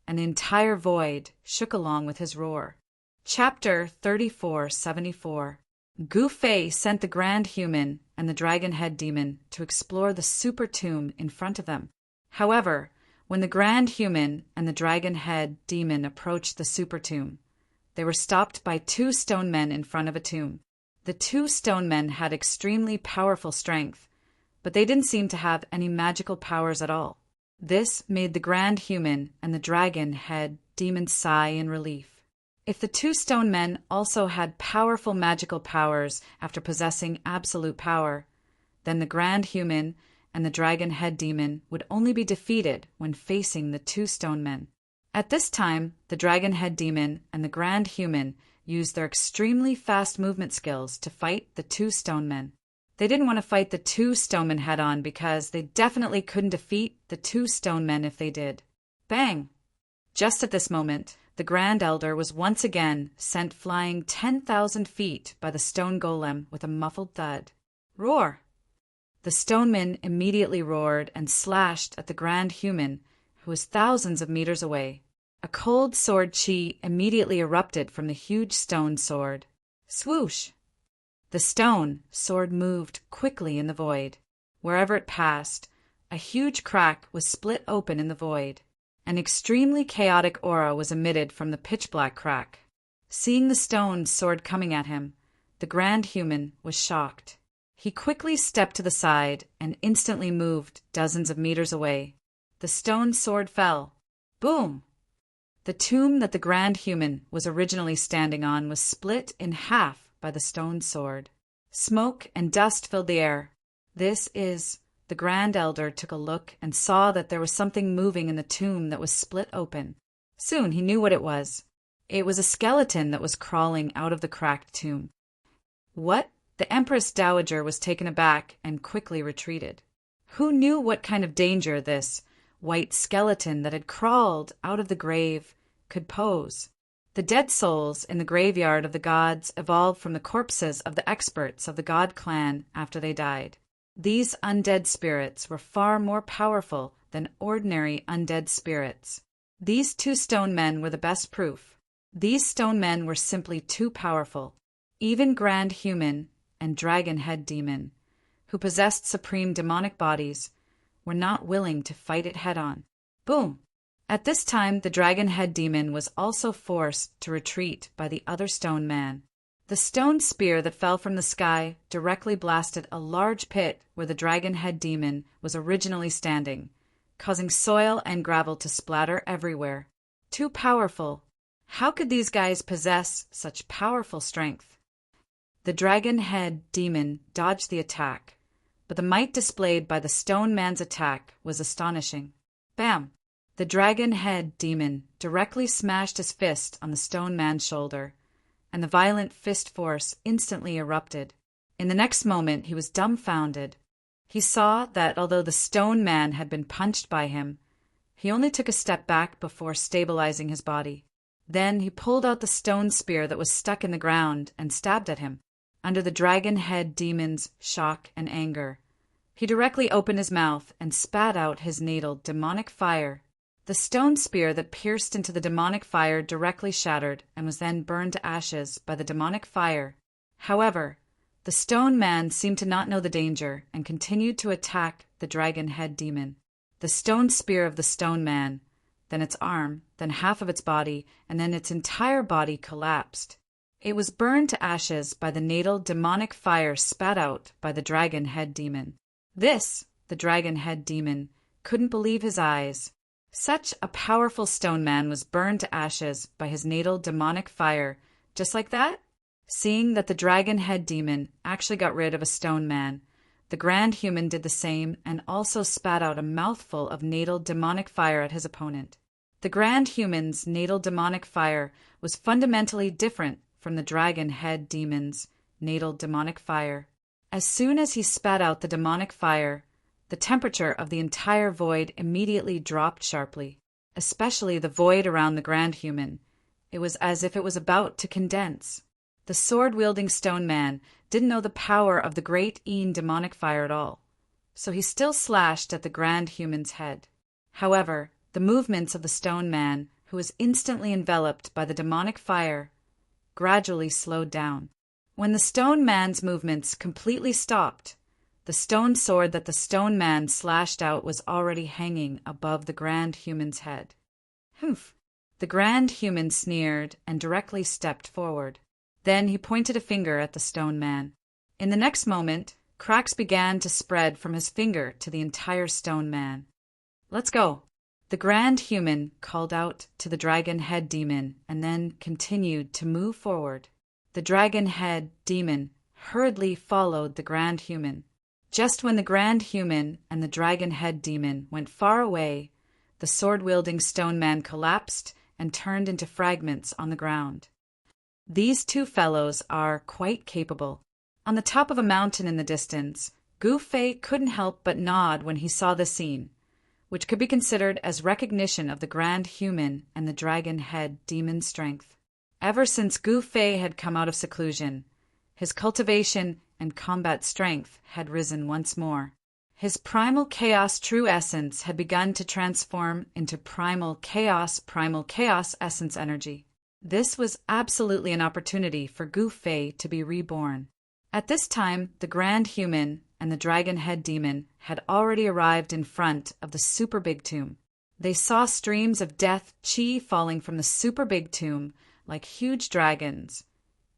and the entire void shook along with his roar. Chapter 3474. Gu Fei sent the Grand Human and the Dragon Head Demon to explore the super tomb in front of them. However, when the Grand Human and the Dragon Head Demon approached the super tomb, they were stopped by two stone men in front of a tomb. The two stone men had extremely powerful strength, but they didn't seem to have any magical powers at all. This made the Grand Human and the Dragon Head Demon sigh in relief. If the two stone men also had powerful magical powers after possessing absolute power, then the Grand Human and the Dragon Head Demon would only be defeated when facing the two stone men. At this time, the Dragon Head Demon and the Grand Human used their extremely fast movement skills to fight the two stone men. They didn't want to fight the two stone men head-on because they definitely couldn't defeat the two stone men if they did. Bang! Just at this moment, the Grand Elder was once again sent flying 10,000 feet by the stone golem with a muffled thud. Roar! The stone men immediately roared and slashed at the Grand Human, who was thousands of meters away. A cold sword chi immediately erupted from the huge stone sword. Swoosh! The stone sword moved quickly in the void. Wherever it passed, a huge crack was split open in the void. An extremely chaotic aura was emitted from the pitch-black crack. Seeing the stone sword coming at him, the Grand Human was shocked. He quickly stepped to the side and instantly moved dozens of meters away. The stone sword fell. Boom! The tomb that the Grand Human was originally standing on was split in half by the stone sword. Smoke and dust filled the air. The Grand Elder took a look and saw that there was something moving in the tomb that was split open. Soon he knew what it was. It was a skeleton that was crawling out of the cracked tomb. What? The Empress Dowager was taken aback and quickly retreated. Who knew what kind of danger this white skeleton that had crawled out of the grave could pose? The dead souls in the graveyard of the gods evolved from the corpses of the experts of the god clan after they died. These undead spirits were far more powerful than ordinary undead spirits. These two stone men were the best proof. These stone men were simply too powerful. Even Grand Human and Dragon Head Demon, who possessed supreme demonic bodies, were not willing to fight it head-on. Boom! At this time, the dragon head demon was also forced to retreat by the other stone man. The stone spear that fell from the sky directly blasted a large pit where the dragon head demon was originally standing, causing soil and gravel to splatter everywhere. Too powerful. How could these guys possess such powerful strength? The dragon head demon dodged the attack, but the might displayed by the stone man's attack was astonishing. Bam! The dragon head demon directly smashed his fist on the stone man's shoulder, and the violent fist force instantly erupted. In the next moment, he was dumbfounded. He saw that although the stone man had been punched by him, he only took a step back before stabilizing his body. Then he pulled out the stone spear that was stuck in the ground and stabbed at him. Under the dragon head demon's shock and anger, he directly opened his mouth and spat out his natal demonic fire. The stone spear that pierced into the demonic fire directly shattered and was then burned to ashes by the demonic fire. However, the stone man seemed to not know the danger and continued to attack the dragon head demon. The stone spear of the stone man, then its arm, then half of its body, and then its entire body collapsed. It was burned to ashes by the natal demonic fire spat out by the dragon head demon. This, the dragon head demon, couldn't believe his eyes. Such a powerful stone man was burned to ashes by his natal demonic fire, just like that? Seeing that the dragon head demon actually got rid of a stone man, the grand human did the same and also spat out a mouthful of natal demonic fire at his opponent. The grand human's natal demonic fire was fundamentally different from the dragon head demon's natal demonic fire. As soon as he spat out the demonic fire, the temperature of the entire void immediately dropped sharply, especially the void around the grand human. It was as if it was about to condense. The sword-wielding stone man didn't know the power of the great Een demonic fire at all, so he still slashed at the grand human's head. However, the movements of the stone man, who was instantly enveloped by the demonic fire, gradually slowed down. When the stone man's movements completely stopped, the stone sword that the stone man slashed out was already hanging above the grand human's head. Humph! The grand human sneered and directly stepped forward. Then he pointed a finger at the stone man. In the next moment, cracks began to spread from his finger to the entire stone man. "Let's go." The grand human called out to the dragon head demon and then continued to move forward. The dragon head demon hurriedly followed the grand human. Just when the grand human and the dragon head demon went far away, the sword-wielding stone man collapsed and turned into fragments on the ground. These two fellows are quite capable. On the top of a mountain in the distance, Gu Fei couldn't help but nod when he saw the scene, which could be considered as recognition of the grand human and the dragon head demon's strength. Ever since Gu Fei had come out of seclusion, his cultivation and combat strength had risen once more. His primal chaos true essence had begun to transform into primal chaos essence energy. This was absolutely an opportunity for Gu Fei to be reborn. At this time, the grand human and the dragon head demon had already arrived in front of the super big tomb. They saw streams of death chi falling from the super big tomb like huge dragons,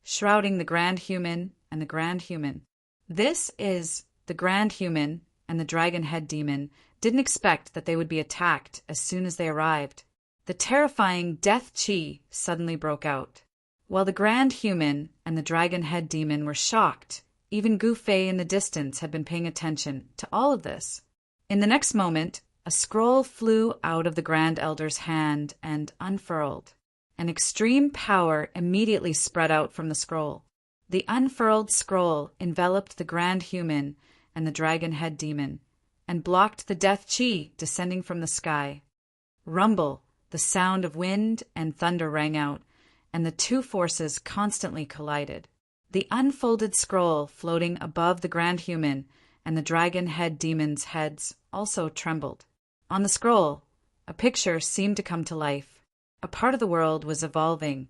shrouding the grand human and the grand human. This is the grand human and the dragon head demon didn't expect that they would be attacked as soon as they arrived. The terrifying death chi suddenly broke out. While the grand human and the dragon head demon were shocked, even Gu Fei in the distance had been paying attention to all of this. In the next moment, a scroll flew out of the grand elder's hand and unfurled. An extreme power immediately spread out from the scroll. The unfurled scroll enveloped the grand human and the dragon head demon, and blocked the death chi descending from the sky. Rumble, the sound of wind and thunder rang out, and the two forces constantly collided. The unfolded scroll floating above the grand human and the dragon head demon's heads also trembled. On the scroll, a picture seemed to come to life. A part of the world was evolving,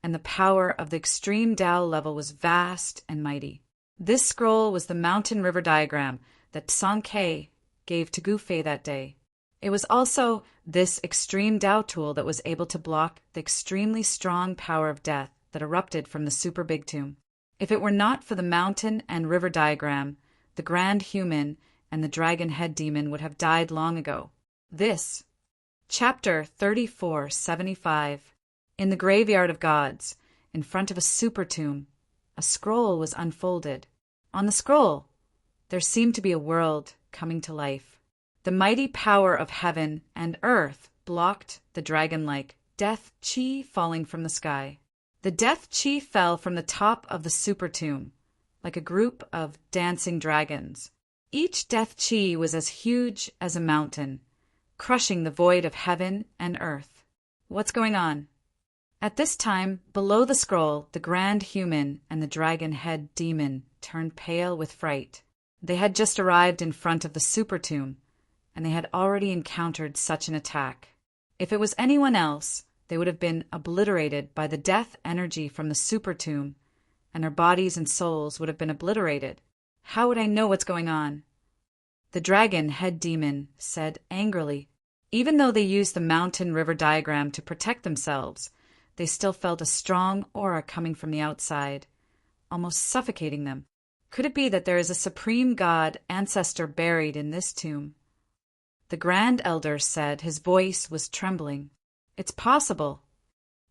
and the power of the extreme Tao level was vast and mighty. This scroll was the mountain river diagram that Sankei gave to Gu Fei that day. It was also this extreme Tao tool that was able to block the extremely strong power of death that erupted from the super big tomb. If it were not for the mountain and river diagram, the grand human and the dragon head demon would have died long ago. This, Chapter 3475. In the graveyard of gods, in front of a super tomb, a scroll was unfolded. On the scroll, there seemed to be a world coming to life. The mighty power of heaven and earth blocked the dragon-like death chi falling from the sky. The death chi fell from the top of the super tomb, like a group of dancing dragons. Each death chi was as huge as a mountain, crushing the void of heaven and earth. What's going on? At this time, below the scroll, the grand human and the dragon head demon turned pale with fright. They had just arrived in front of the super tomb, and they had already encountered such an attack. If it was anyone else, they would have been obliterated by the death energy from the super tomb, and their bodies and souls would have been obliterated. How would I know what's going on? The dragon head demon said angrily. Even though they used the mountain river diagram to protect themselves, they still felt a strong aura coming from the outside, almost suffocating them. Could it be that there is a supreme god ancestor buried in this tomb? The Grand Elder said, his voice was trembling. It's possible.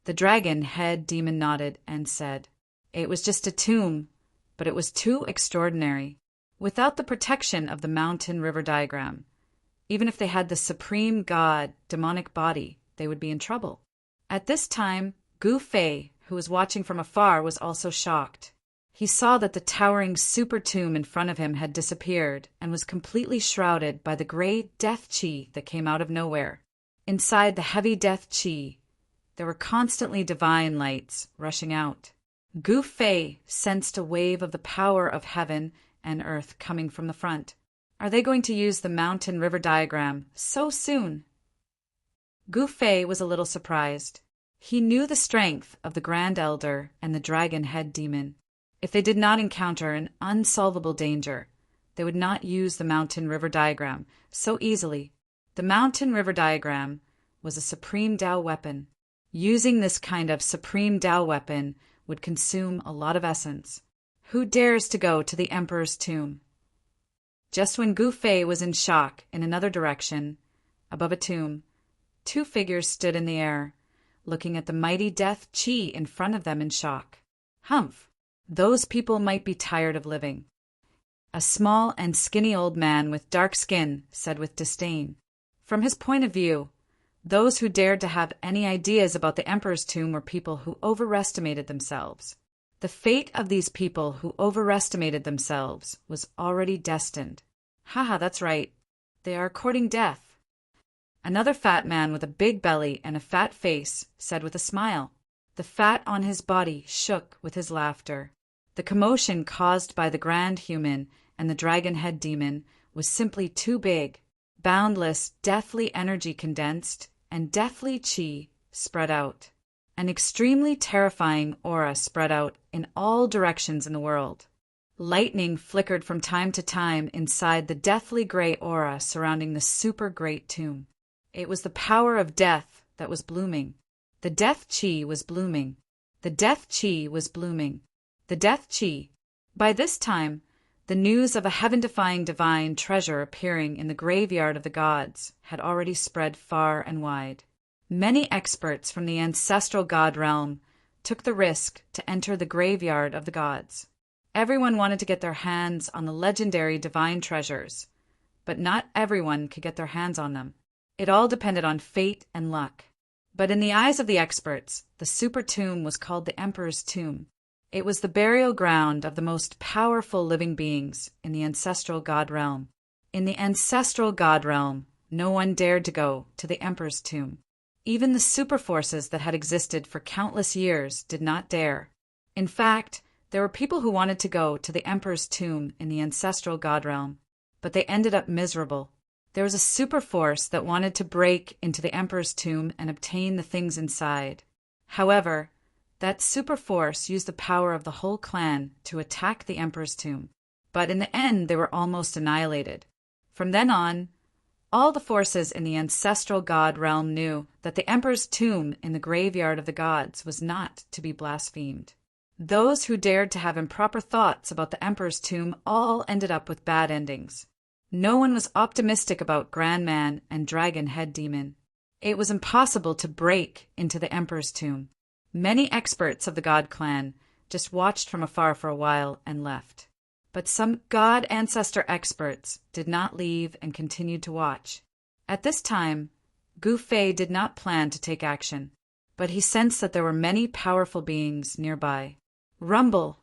The dragon head demon nodded and said, it was just a tomb, but it was too extraordinary. Without the protection of the mountain river diagram, even if they had the supreme god demonic body, they would be in trouble. At this time, Gu Fei, who was watching from afar, was also shocked. He saw that the towering super tomb in front of him had disappeared and was completely shrouded by the gray death chi that came out of nowhere. Inside the heavy death chi, there were constantly divine lights rushing out. Gu Fei sensed a wave of the power of heaven and earth coming from the front. Are they going to use the mountain river diagram so soon? Gu Fei was a little surprised. He knew the strength of the Grand Elder and the dragon head demon. If they did not encounter an unsolvable danger, they would not use the mountain river diagram so easily. The mountain river diagram was a supreme Tao weapon. Using this kind of supreme Tao weapon would consume a lot of essence. Who dares to go to the emperor's tomb? Just when Gu Fei was in shock in another direction, above a tomb, two figures stood in the air, looking at the mighty death chi in front of them in shock. Humph! Those people might be tired of living. A small and skinny old man with dark skin said with disdain. From his point of view, those who dared to have any ideas about the emperor's tomb were people who overestimated themselves. The fate of these people who overestimated themselves was already destined. Haha, that's right. They are courting death. Another fat man with a big belly and a fat face said with a smile. The fat on his body shook with his laughter. The commotion caused by the grand human and the dragon head demon was simply too big. Boundless, deathly energy condensed, and deathly chi spread out. An extremely terrifying aura spread out in all directions in the world. Lightning flickered from time to time inside the deathly gray aura surrounding the super great tomb. It was the power of death that was blooming. The death chi was blooming. The death chi was blooming. The death chi. By this time, the news of a heaven-defying divine treasure appearing in the graveyard of the gods had already spread far and wide. Many experts from the ancestral god realm took the risk to enter the graveyard of the gods. Everyone wanted to get their hands on the legendary divine treasures, but not everyone could get their hands on them. It all depended on fate and luck. But in the eyes of the experts, the super tomb was called the Emperor's Tomb. It was the burial ground of the most powerful living beings in the ancestral god realm. In the ancestral god realm, no one dared to go to the Emperor's Tomb. Even the super forces that had existed for countless years did not dare. In fact, there were people who wanted to go to the Emperor's Tomb in the ancestral god realm, but they ended up miserable. There was a super force that wanted to break into the Emperor's Tomb and obtain the things inside. However, that super force used the power of the whole clan to attack the Emperor's Tomb, but in the end they were almost annihilated. From then on, All the forces in the ancestral god realm knew that the emperor's tomb in the graveyard of the gods was not to be blasphemed. Those who dared to have improper thoughts about the emperor's tomb all ended up with bad endings. No one was optimistic about Grand Man and Dragon Head Demon. It was impossible to break into the emperor's tomb. Many experts of the god clan just watched from afar for a while and left. But some god ancestor experts did not leave and continued to watch. At this time, Gu Fei did not plan to take action, but he sensed that there were many powerful beings nearby. Rumble!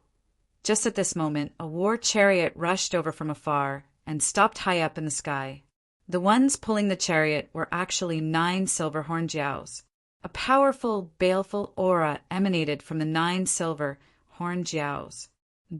Just at this moment, a war chariot rushed over from afar and stopped high up in the sky. The ones pulling the chariot were actually 9 silver hornjiaos. A powerful, baleful aura emanated from the 9 silver hornjiaos.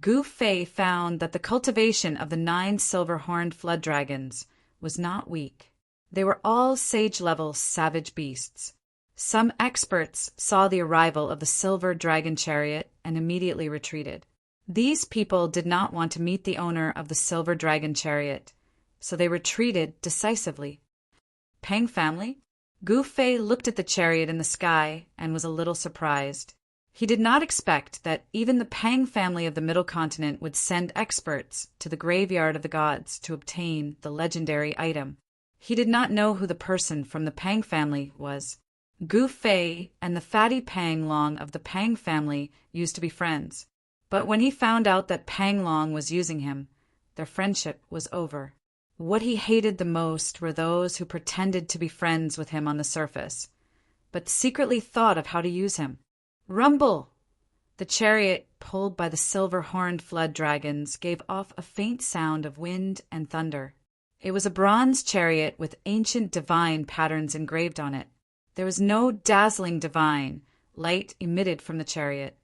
Gu Fei found that the cultivation of the 9 silver horned flood dragons was not weak. They were all sage-level savage beasts. Some experts saw the arrival of the silver dragon chariot and immediately retreated. These people did not want to meet the owner of the silver dragon chariot, so they retreated decisively. Pang family? Gu Fei looked at the chariot in the sky and was a little surprised. He did not expect that even the Pang family of the Middle Continent would send experts to the graveyard of the gods to obtain the legendary item. He did not know who the person from the Pang family was. Gu Fei and the fatty Pang Long of the Pang family used to be friends, but when he found out that Pang Long was using him, their friendship was over. What he hated the most were those who pretended to be friends with him on the surface, but secretly thought of how to use him. Rumble! The chariot, pulled by the silver-horned flood dragons, gave off a faint sound of wind and thunder. It was a bronze chariot with ancient divine patterns engraved on it. There was no dazzling divine light emitted from the chariot.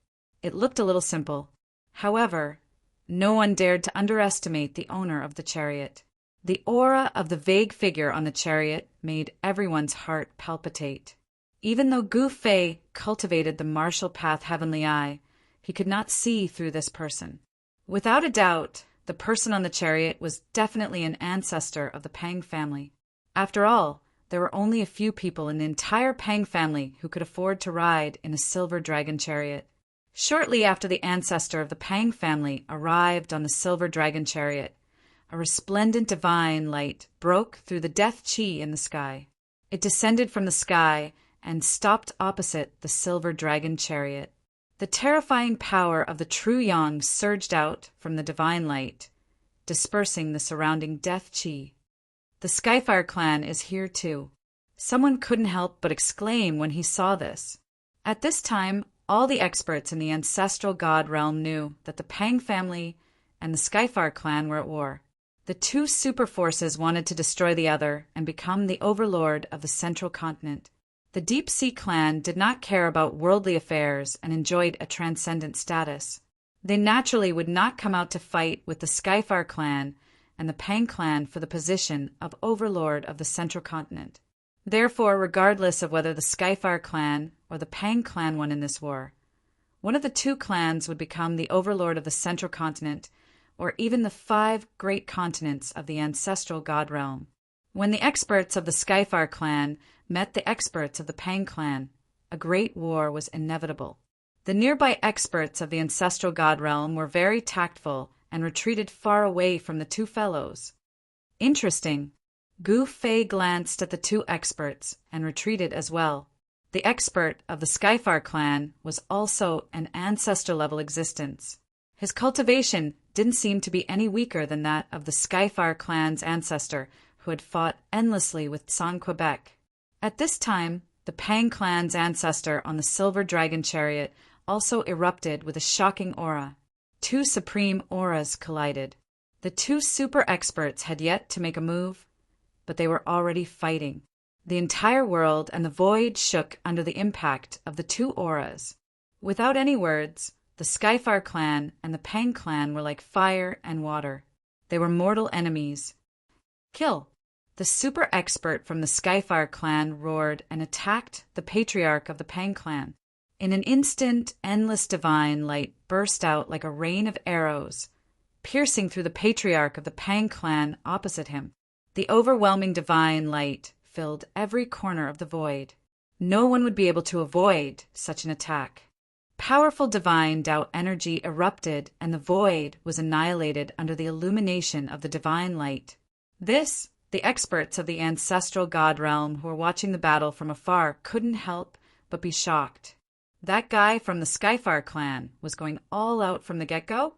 It looked a little simple. However, no one dared to underestimate the owner of the chariot. The aura of the vague figure on the chariot made everyone's heart palpitate. Even though Gu Fei cultivated the martial path heavenly eye, he could not see through this person. Without a doubt, the person on the chariot was definitely an ancestor of the Pang family. After all, there were only a few people in the entire Pang family who could afford to ride in a silver dragon chariot. Shortly after the ancestor of the Pang family arrived on the silver dragon chariot, a resplendent divine light broke through the death chi in the sky. It descended from the sky and stopped opposite the silver dragon chariot. The terrifying power of the true yang surged out from the divine light, dispersing the surrounding death chi. The Skyfire clan is here too. Someone couldn't help but exclaim when he saw this. At this time, all the experts in the ancestral god realm knew that the Pang family and the Skyfire clan were at war. The two super forces wanted to destroy the other and become the overlord of the central continent. The Deep Sea clan did not care about worldly affairs and enjoyed a transcendent status. They naturally would not come out to fight with the Skyfire clan and the Pang clan for the position of overlord of the central continent. Therefore, regardless of whether the Skyfire clan or the Pang clan won in this war, one of the two clans would become the overlord of the central continent or even the 5 great continents of the ancestral god realm. When the experts of the Skyfire clan met the experts of the Pang clan, a great war was inevitable. The nearby experts of the ancestral god realm were very tactful and retreated far away from the two fellows. Interesting. Gu Fei glanced at the two experts and retreated as well. The expert of the Skyfire clan was also an ancestor-level existence. His cultivation didn't seem to be any weaker than that of the Skyfire clan's ancestor who had fought endlessly with San Quebec. At this time, the Pang clan's ancestor on the silver dragon chariot also erupted with a shocking aura. 2 supreme auras collided. The 2 super experts had yet to make a move, but they were already fighting. The entire world and the void shook under the impact of the 2 auras. Without any words, the Skyfire clan and the Pang clan were like fire and water. They were mortal enemies. Kill! The super expert from the Skyfire clan roared and attacked the patriarch of the Pang clan. In an instant, endless divine light burst out like a rain of arrows, piercing through the patriarch of the Pang clan opposite him. The overwhelming divine light filled every corner of the void. No one would be able to avoid such an attack. Powerful divine Tao energy erupted, and the void was annihilated under the illumination of the divine light. This, the experts of the ancestral god realm who were watching the battle from afar couldn't help but be shocked. That guy from the Skyfire clan was going all out from the get-go?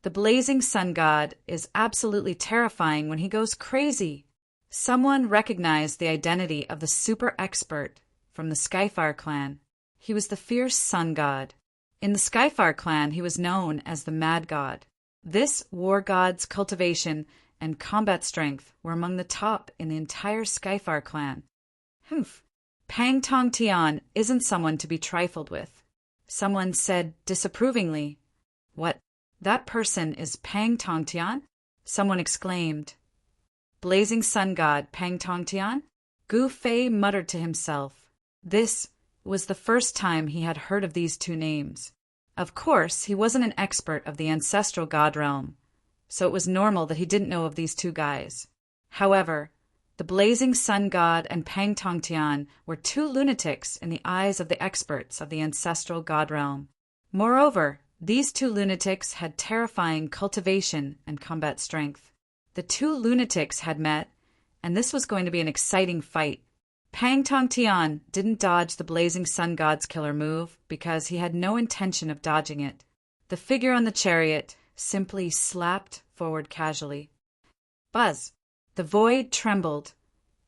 The blazing sun god is absolutely terrifying when he goes crazy. Someone recognized the identity of the super expert from the Skyfire clan. He was the fierce sun god. In the Skyfire clan, he was known as the Mad God. This war god's cultivation and combat strength were among the top in the entire Skyfire clan. Humph. Pang Tong Tian isn't someone to be trifled with. Someone said disapprovingly, "What? That person is Pang Tong Tian?" Someone exclaimed, "Blazing sun god Pang Tong Tian?" Gu Fei muttered to himself. This was the first time he had heard of these two names. Of course, he wasn't an expert of the ancestral god realm, so it was normal that he didn't know of these two guys. However, the blazing sun god and Pang Tong Tian were two lunatics in the eyes of the experts of the ancestral god realm. Moreover, these two lunatics had terrifying cultivation and combat strength. The two lunatics had met, and this was going to be an exciting fight. Pang Tong Tian didn't dodge the blazing sun god's killer move because he had no intention of dodging it. The figure on the chariot simply slapped forward casually. Buzz! The void trembled,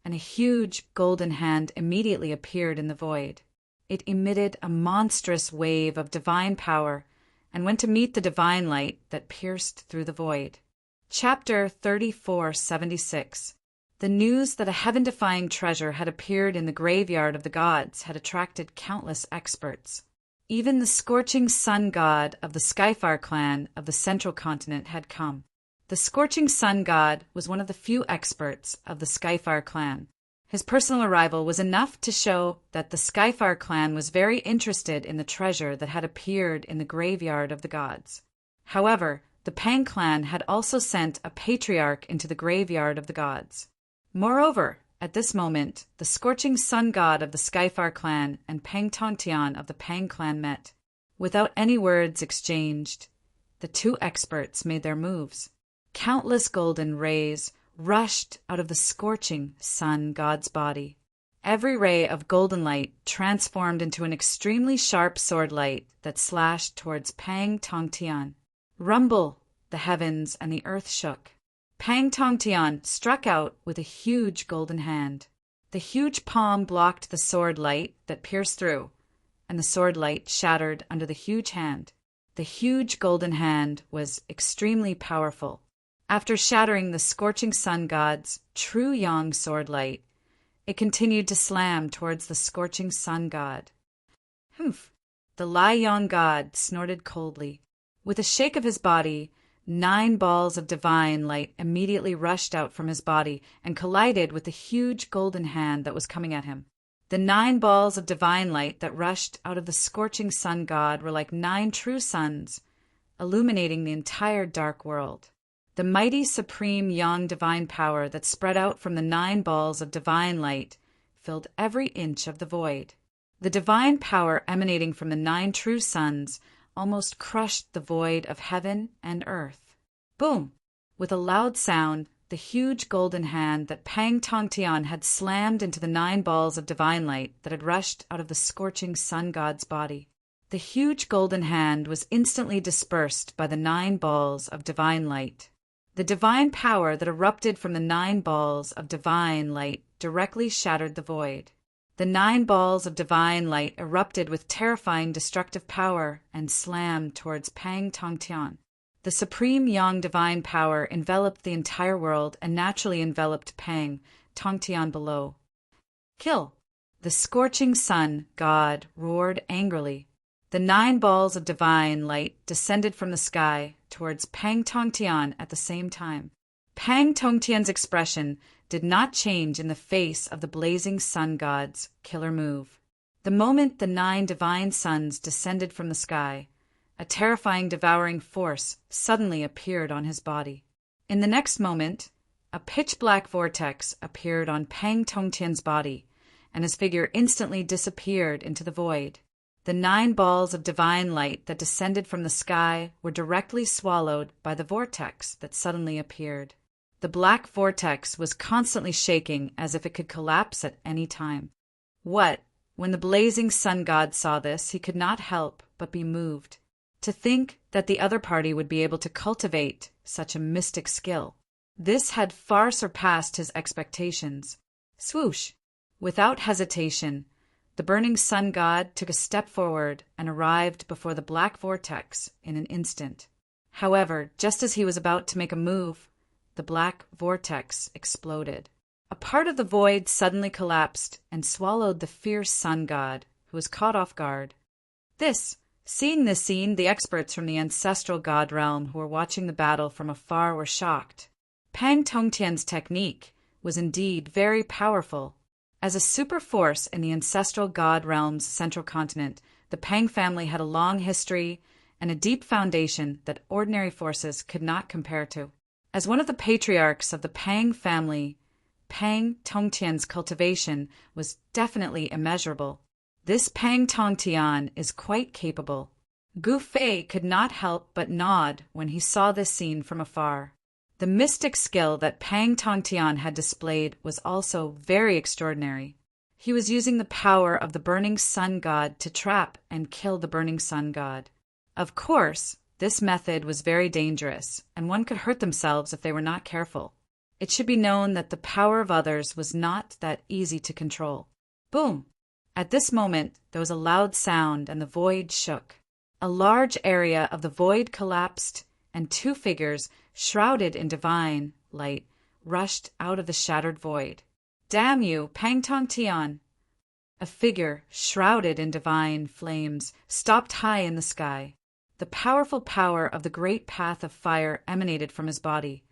and a huge golden hand immediately appeared in the void. It emitted a monstrous wave of divine power and went to meet the divine light that pierced through the void. Chapter 3476. The news that a heaven-defying treasure had appeared in the graveyard of the gods had attracted countless experts. Even the scorching sun god of the Skyfire clan of the central continent had come. The scorching sun god was one of the few experts of the Skyfire clan. His personal arrival was enough to show that the Skyfire clan was very interested in the treasure that had appeared in the graveyard of the gods. However, the Pang clan had also sent a patriarch into the graveyard of the gods. Moreover, at this moment, the scorching sun god of the Skyfire clan and Pang Tong Tian of the Pang clan met. Without any words exchanged, the two experts made their moves. Countless golden rays rushed out of the scorching sun god's body. Every ray of golden light transformed into an extremely sharp sword light that slashed towards Pang Tong Tian. Rumble! The heavens and the earth shook. Pang Tong Tian struck out with a huge golden hand. The huge palm blocked the sword light that pierced through, and the sword light shattered under the huge hand. The huge golden hand was extremely powerful. After shattering the scorching sun god's true yang sword light, it continued to slam towards the scorching sun god. Humph! The Lai Yang god snorted coldly. With a shake of his body, 9 balls of divine light immediately rushed out from his body and collided with the huge golden hand that was coming at him. The 9 balls of divine light that rushed out of the scorching sun god were like 9 true suns, illuminating the entire dark world. The mighty supreme yang divine power that spread out from the 9 balls of divine light filled every inch of the void. The divine power emanating from the 9 true suns almost crushed the void of heaven and earth. Boom! With a loud sound, the huge golden hand that Pang Tong Tian had slammed into the 9 balls of divine light that had rushed out of the scorching sun god's body. The huge golden hand was instantly dispersed by the 9 balls of divine light. The divine power that erupted from the 9 balls of divine light directly shattered the void. The 9 balls of divine light erupted with terrifying destructive power and slammed towards Pang Tong Tian. The supreme yang divine power enveloped the entire world and naturally enveloped Pang Tong Tian below. Kill! The scorching sun god roared angrily. The 9 balls of divine light descended from the sky towards Pang Tong Tian at the same time. Pang Tong Tian's expression did not change in the face of the blazing sun god's killer move. The moment the 9 divine suns descended from the sky, a terrifying devouring force suddenly appeared on his body. In the next moment, a pitch-black vortex appeared on Pang Tongtian's body, and his figure instantly disappeared into the void. The 9 balls of divine light that descended from the sky were directly swallowed by the vortex that suddenly appeared. The black vortex was constantly shaking as if it could collapse at any time. When the blazing sun god saw this, he could not help but be moved. To think that the other party would be able to cultivate such a mystic skill. This had far surpassed his expectations. Swoosh! Without hesitation, the burning sun god took a step forward and arrived before the black vortex in an instant. However, just as he was about to make a move, the black vortex exploded. A part of the void suddenly collapsed and swallowed the fierce sun god, who was caught off guard. Seeing this scene, the experts from the ancestral god realm who were watching the battle from afar were shocked. Pang Tongtian's technique was indeed very powerful. As a super force in the ancestral god realm's central continent, the Pang family had a long history and a deep foundation that ordinary forces could not compare to. As one of the patriarchs of the Pang family, Pang Tongtian's cultivation was definitely immeasurable. This Pang Tongtian is quite capable. Gu Fei could not help but nod when he saw this scene from afar. The mystic skill that Pang Tongtian had displayed was also very extraordinary. He was using the power of the burning sun god to trap and kill the burning sun god. Of course, this method was very dangerous, and one could hurt themselves if they were not careful. It should be known that the power of others was not that easy to control. Boom! At this moment, there was a loud sound and the void shook. A large area of the void collapsed, and 2 figures, shrouded in divine light, rushed out of the shattered void. Damn you, Pang Tongtian! A figure, shrouded in divine flames, stopped high in the sky. The powerful power of the great path of fire emanated from his body,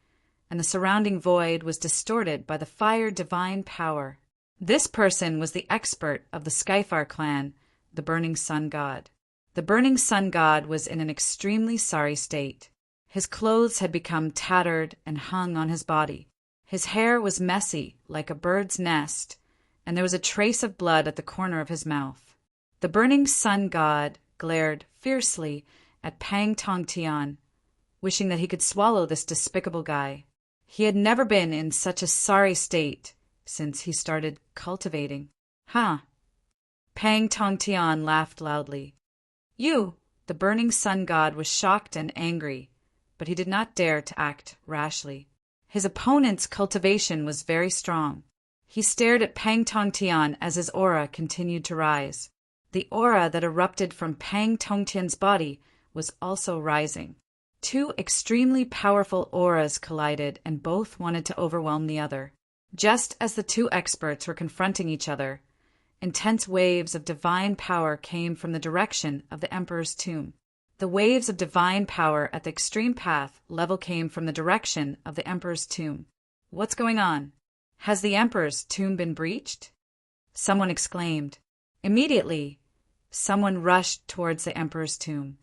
and the surrounding void was distorted by the fire divine power. This person was the expert of the Skyfar clan, the Burning Sun God. The Burning Sun God was in an extremely sorry state. His clothes had become tattered and hung on his body. His hair was messy, like a bird's nest, and there was a trace of blood at the corner of his mouth. The Burning Sun God glared fiercely at Pang Tongtian, wishing that he could swallow this despicable guy. He had never been in such a sorry state since he started cultivating. Pang Tongtian laughed loudly. You! The Burning Sun God was shocked and angry, but he did not dare to act rashly. His opponent's cultivation was very strong. He stared at Pang Tongtian as his aura continued to rise. The aura that erupted from Pang Tongtian's body was also rising. 2 extremely powerful auras collided, and both wanted to overwhelm the other. Just as the 2 experts were confronting each other, intense waves of divine power came from the direction of the Emperor's tomb. The waves of divine power at the extreme path level came from the direction of the Emperor's tomb. What's going on? Has the Emperor's tomb been breached? Someone exclaimed. Immediately, someone rushed towards the Emperor's tomb.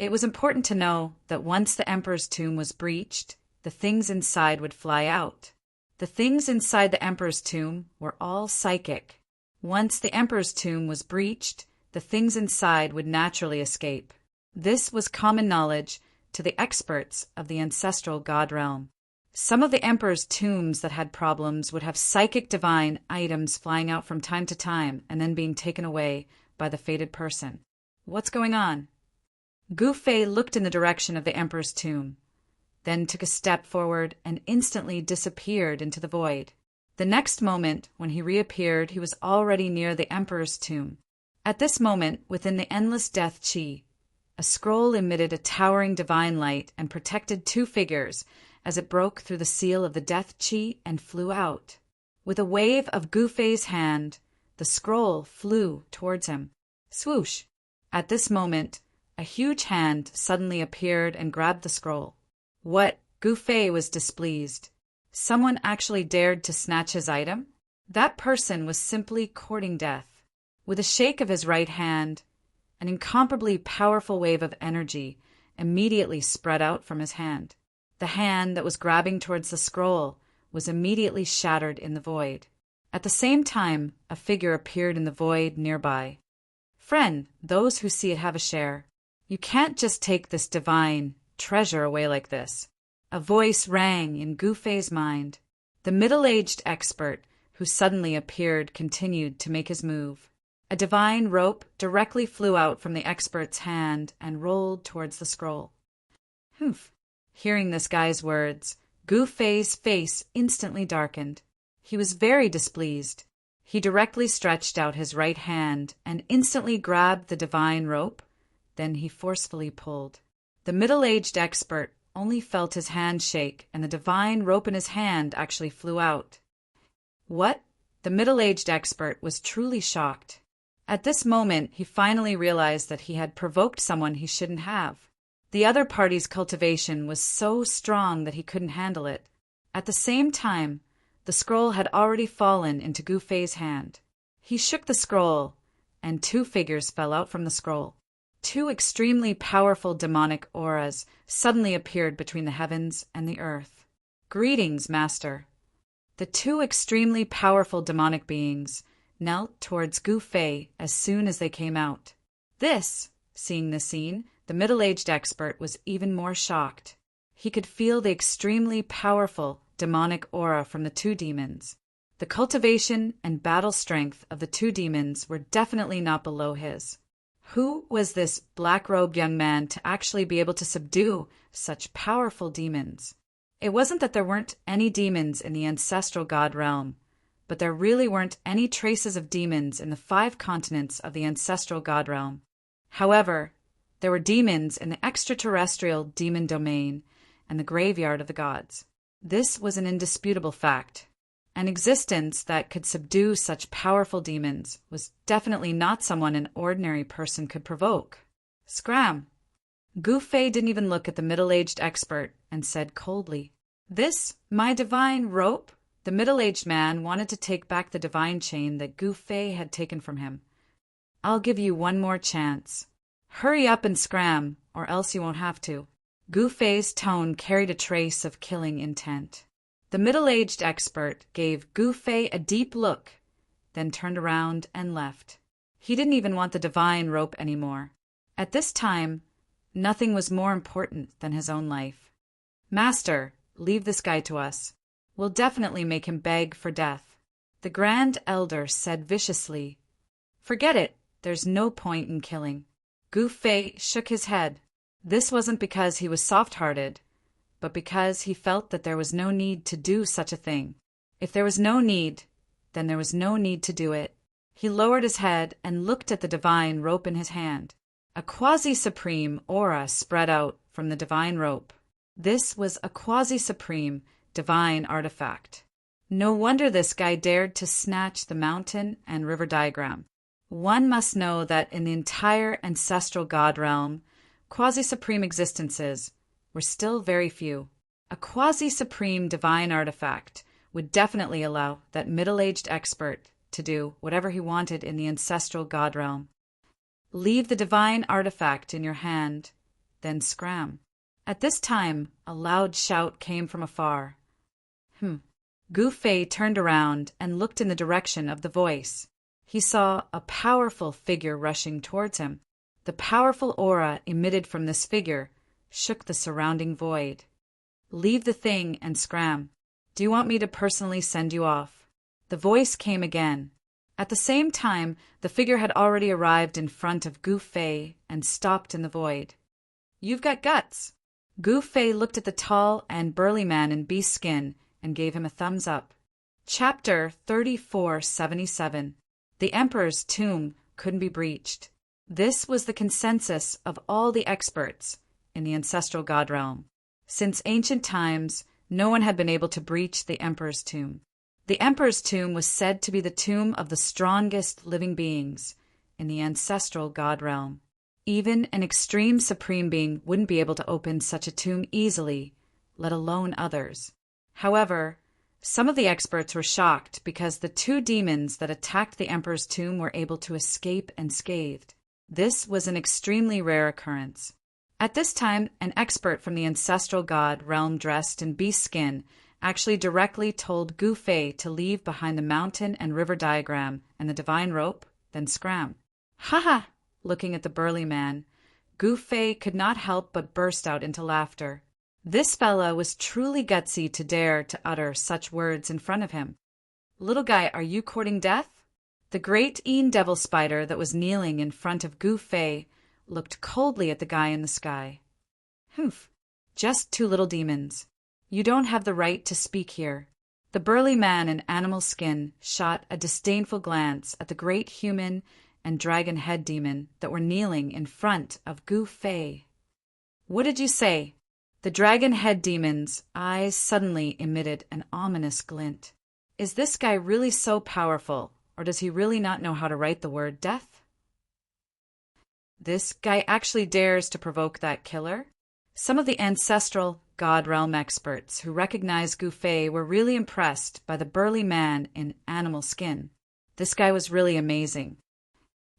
It was important to know that once the Emperor's tomb was breached, the things inside would fly out. The things inside the Emperor's tomb were all psychic. Once the Emperor's tomb was breached, the things inside would naturally escape. This was common knowledge to the experts of the ancestral god realm. Some of the Emperor's tombs that had problems would have psychic divine items flying out from time to time and then being taken away by the fated person. What's going on? Gu Fei looked in the direction of the Emperor's tomb, then took a step forward and instantly disappeared into the void. The next moment, when he reappeared, he was already near the Emperor's tomb. At this moment, within the endless death chi, a scroll emitted a towering divine light and protected 2 figures as it broke through the seal of the death chi and flew out. With a wave of Gu Fei's hand, the scroll flew towards him. Swoosh! At this moment, a huge hand suddenly appeared and grabbed the scroll. What? Gu Fei was displeased. Someone actually dared to snatch his item? That person was simply courting death. With a shake of his right hand, an incomparably powerful wave of energy immediately spread out from his hand. The hand that was grabbing towards the scroll was immediately shattered in the void. At the same time, a figure appeared in the void nearby. "Friend, those who see it have a share. You can't just take this divine treasure away like this." A voice rang in Gu Fei's mind. The middle-aged expert who suddenly appeared continued to make his move. A divine rope directly flew out from the expert's hand and rolled towards the scroll. "Humph." Hearing this guy's words, Gu Fei's face instantly darkened. He was very displeased. He directly stretched out his right hand and instantly grabbed the divine rope. Then he forcefully pulled. The middle-aged expert only felt his hand shake, and the divine rope in his hand actually flew out. What? The middle-aged expert was truly shocked. At this moment, he finally realized that he had provoked someone he shouldn't have. The other party's cultivation was so strong that he couldn't handle it. At the same time, the scroll had already fallen into Gu Fei's hand. He shook the scroll, and two figures fell out from the scroll. Two extremely powerful demonic auras suddenly appeared between the heavens and the earth. "Greetings, Master." The two extremely powerful demonic beings knelt towards Gu Fei as soon as they came out. Seeing the scene, the middle-aged expert was even more shocked. He could feel the extremely powerful demonic aura from the two demons. The cultivation and battle strength of the two demons were definitely not below his. Who was this black-robed young man to actually be able to subdue such powerful demons? It wasn't that there weren't any demons in the ancestral god realm, but there really weren't any traces of demons in the 5 continents of the ancestral god realm. However, there were demons in the extraterrestrial demon domain and the graveyard of the gods. This was an indisputable fact. An existence that could subdue such powerful demons was definitely not someone an ordinary person could provoke. Scram! Gu Fei didn't even look at the middle-aged expert and said coldly, "This, my divine rope?" The middle-aged man wanted to take back the divine chain that Gu Fei had taken from him. "I'll give you one more chance. Hurry up and scram, or else you won't have to." Gu Fei's tone carried a trace of killing intent. The middle-aged expert gave Gu Fei a deep look, then turned around and left. He didn't even want the divine rope anymore. At this time, nothing was more important than his own life. "Master, leave this guy to us. We'll definitely make him beg for death." The Grand Elder said viciously, "Forget it, there's no point in killing." Gu Fei shook his head. This wasn't because he was soft-hearted, but because he felt that there was no need to do such a thing. If there was no need, then there was no need to do it. He lowered his head and looked at the divine rope in his hand. A quasi-supreme aura spread out from the divine rope. This was a quasi-supreme divine artifact. No wonder this guy dared to snatch the mountain and river diagram. One must know that in the entire ancestral god realm, quasi-supreme existences were still very few. A quasi-supreme divine artifact would definitely allow that middle-aged expert to do whatever he wanted in the ancestral god realm. Leave the divine artifact in your hand, then scram. At this time, a loud shout came from afar. Gu Fei turned around and looked in the direction of the voice. He saw a powerful figure rushing towards him. The powerful aura emitted from this figure shook the surrounding void. "Leave the thing and scram. Do you want me to personally send you off?" The voice came again. At the same time, the figure had already arrived in front of Gu Fei and stopped in the void. "You've got guts." Gu Fei looked at the tall and burly man in beast skin and gave him a thumbs up. Chapter 3477. The Emperor's Tomb Couldn't Be Breached. This was the consensus of all the experts in the ancestral god realm. Since ancient times, no one had been able to breach the Emperor's Tomb. The Emperor's Tomb was said to be the tomb of the strongest living beings in the ancestral god realm. Even an extreme supreme being wouldn't be able to open such a tomb easily, let alone others. However, some of the experts were shocked because the 2 demons that attacked the Emperor's Tomb were able to escape unscathed. This was an extremely rare occurrence. At this time, an expert from the ancestral god realm dressed in beast skin actually directly told Gu Fei to leave behind the mountain and river diagram and the divine rope, then scram. Ha ha! Looking at the burly man, Gu Fei could not help but burst out into laughter. This fella was truly gutsy to dare to utter such words in front of him. Little guy, are you courting death? The great devil spider that was kneeling in front of Gu Fei looked coldly at the guy in the sky. Humph, just two little demons. You don't have the right to speak here. The burly man in animal skin shot a disdainful glance at the great human and dragon head demon that were kneeling in front of Gu Fei. What did you say? The dragon head demon's eyes suddenly emitted an ominous glint. Is this guy really so powerful, or does he really not know how to write the word death? This guy actually dares to provoke that killer? Some of the ancestral God Realm experts who recognized Gu Fei were really impressed by the burly man in animal skin. This guy was really amazing.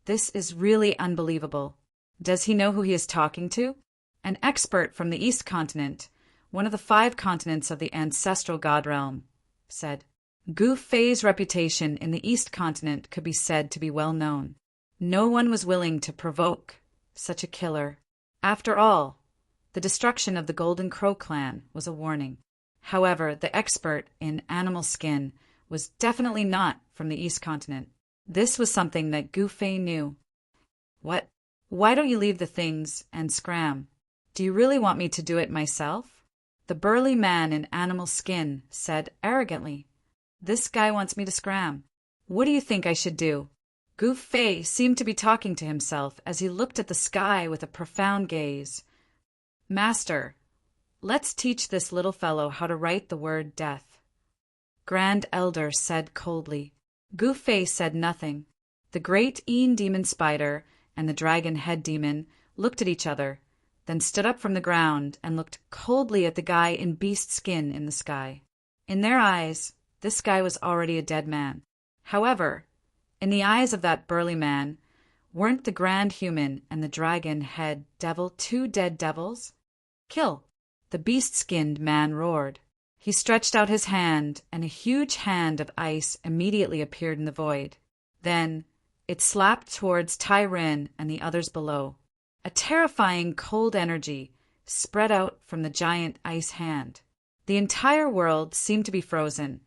This is really unbelievable. Does he know who he is talking to? An expert from the East Continent, one of the 5 continents of the ancestral God Realm, said. Gu Fei's reputation in the East Continent could be said to be well known. No one was willing to provoke such a killer. After all, the destruction of the Golden Crow clan was a warning. However, the expert in animal skin was definitely not from the East Continent. This was something that Gu Fei knew. What? Why don't you leave the things and scram? Do you really want me to do it myself? The burly man in animal skin said arrogantly. This guy wants me to scram. What do you think I should do? Gu Fei seemed to be talking to himself as he looked at the sky with a profound gaze. Master, let's teach this little fellow how to write the word death. Grand Elder said coldly. Gu Fei said nothing. The great demon spider and the dragon head demon looked at each other, then stood up from the ground and looked coldly at the guy in beast skin in the sky. In their eyes, this guy was already a dead man. However, in the eyes of that burly man, weren't the grand human and the dragon head devil 2 dead devils? Kill! The beast-skinned man roared. He stretched out his hand, and a huge hand of ice immediately appeared in the void. Then it slapped towards Tai Rin and the others below. A terrifying cold energy spread out from the giant ice hand. The entire world seemed to be frozen,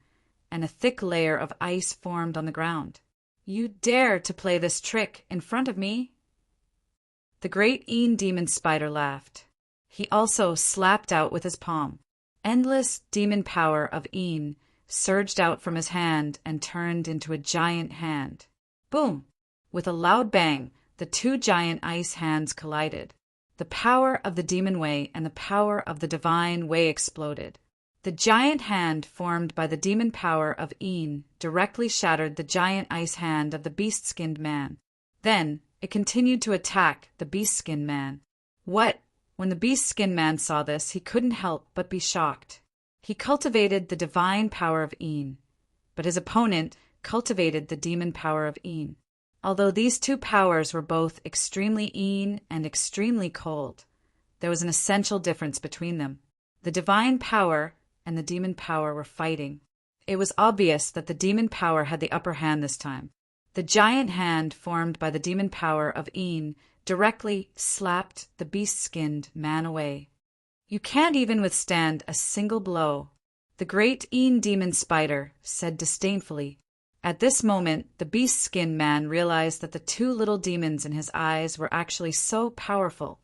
and a thick layer of ice formed on the ground. You dare to play this trick in front of me? The great demon spider laughed. He also slapped out with his palm. Endless demon power of surged out from his hand and turned into a giant hand. Boom! With a loud bang, the 2 giant ice hands collided. The power of the demon way and the power of the divine way exploded. The giant hand formed by the demon power of directly shattered the giant ice hand of the beast-skinned man. Then it continued to attack the beast-skinned man. When the beast-skinned man saw this, he couldn't help but be shocked. He cultivated the divine power of but his opponent cultivated the demon power of Although these 2 powers were both extremely and extremely cold, there was an essential difference between them. The divine power and the demon power were fighting. It was obvious that the demon power had the upper hand this time. The giant hand formed by the demon power of directly slapped the beast-skinned man away. You can't even withstand a single blow, the great demon spider said disdainfully. At this moment, the beast-skinned man realized that the 2 little demons in his eyes were actually so powerful.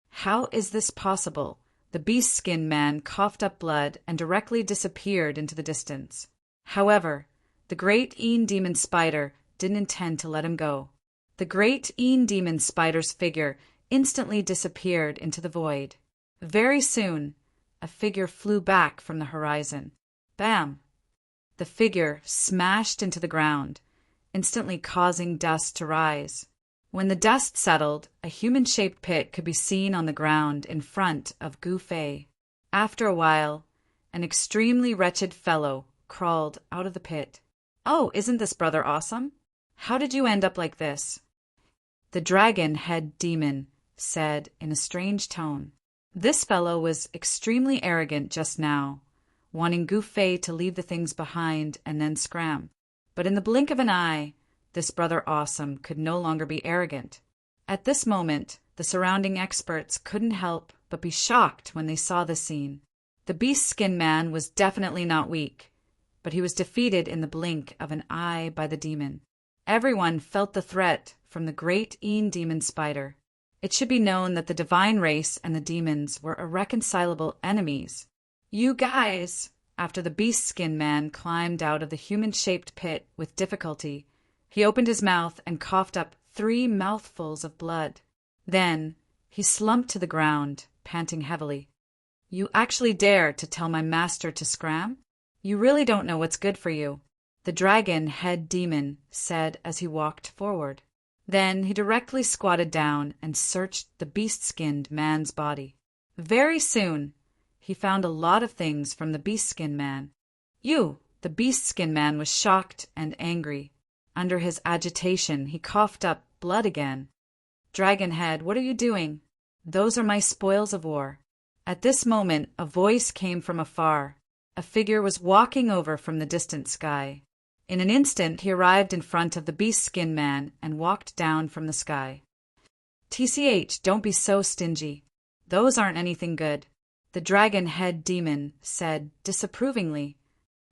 How is this possible? The beast-skinned man coughed up blood and directly disappeared into the distance. However, the great demon spider didn't intend to let him go. The great demon spider's figure instantly disappeared into the void. Very soon, a figure flew back from the horizon. Bam! The figure smashed into the ground, instantly causing dust to rise. When the dust settled, a human-shaped pit could be seen on the ground in front of Gu Fei. After a while, an extremely wretched fellow crawled out of the pit. Oh, isn't this brother awesome? How did you end up like this? The dragon head demon said in a strange tone. This fellow was extremely arrogant just now. wanting Gu Fei to leave the things behind and then scram. But in the blink of an eye, this brother awesome could no longer be arrogant. At this moment, the surrounding experts couldn't help but be shocked when they saw the scene. The beast skin man was definitely not weak, but he was defeated in the blink of an eye by the demon. Everyone felt the threat from the great Een demon spider. It should be known that the divine race and the demons were irreconcilable enemies. You guys! After the beast skin man climbed out of the human-shaped pit with difficulty, he opened his mouth and coughed up 3 mouthfuls of blood. Then he slumped to the ground, panting heavily. You actually dare to tell my master to scram? You really don't know what's good for you, the dragon head demon said as he walked forward. Then he directly squatted down and searched the beast-skinned man's body. Very soon, he found a lot of things from the beast-skin man. The beast-skin man was shocked and angry. Under his agitation, he coughed up blood again. Dragonhead, what are you doing? Those are my spoils of war. At this moment, a voice came from afar. A figure was walking over from the distant sky. In an instant, he arrived in front of the beast-skin man and walked down from the sky. TCH, don't be so stingy. Those aren't anything good, the dragon head demon said disapprovingly.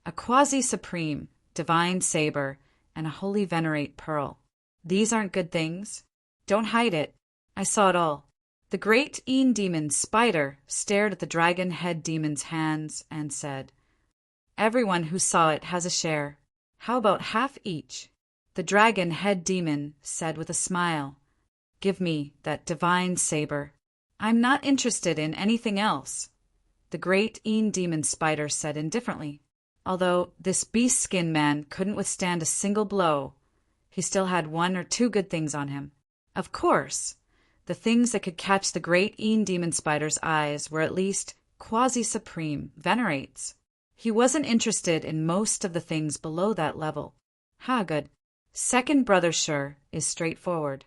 A quasi-supreme, divine saber, and a holy venerate pearl. These aren't good things. Don't hide it. I saw it all. The great Een demon spider stared at the dragon head demon's hands and said, Everyone who saw it has a share. How about half each? The dragon head demon said with a smile, Give me that divine saber. I'm not interested in anything else. The great Een demon spider said indifferently. Although this beast skin man couldn't withstand a single blow, he still had 1 or 2 good things on him. Of course, the things that could catch the great Een demon spider's eyes were at least quasi-supreme venerates. He wasn't interested in most of the things below that level. Good. Second brother sure is straightforward.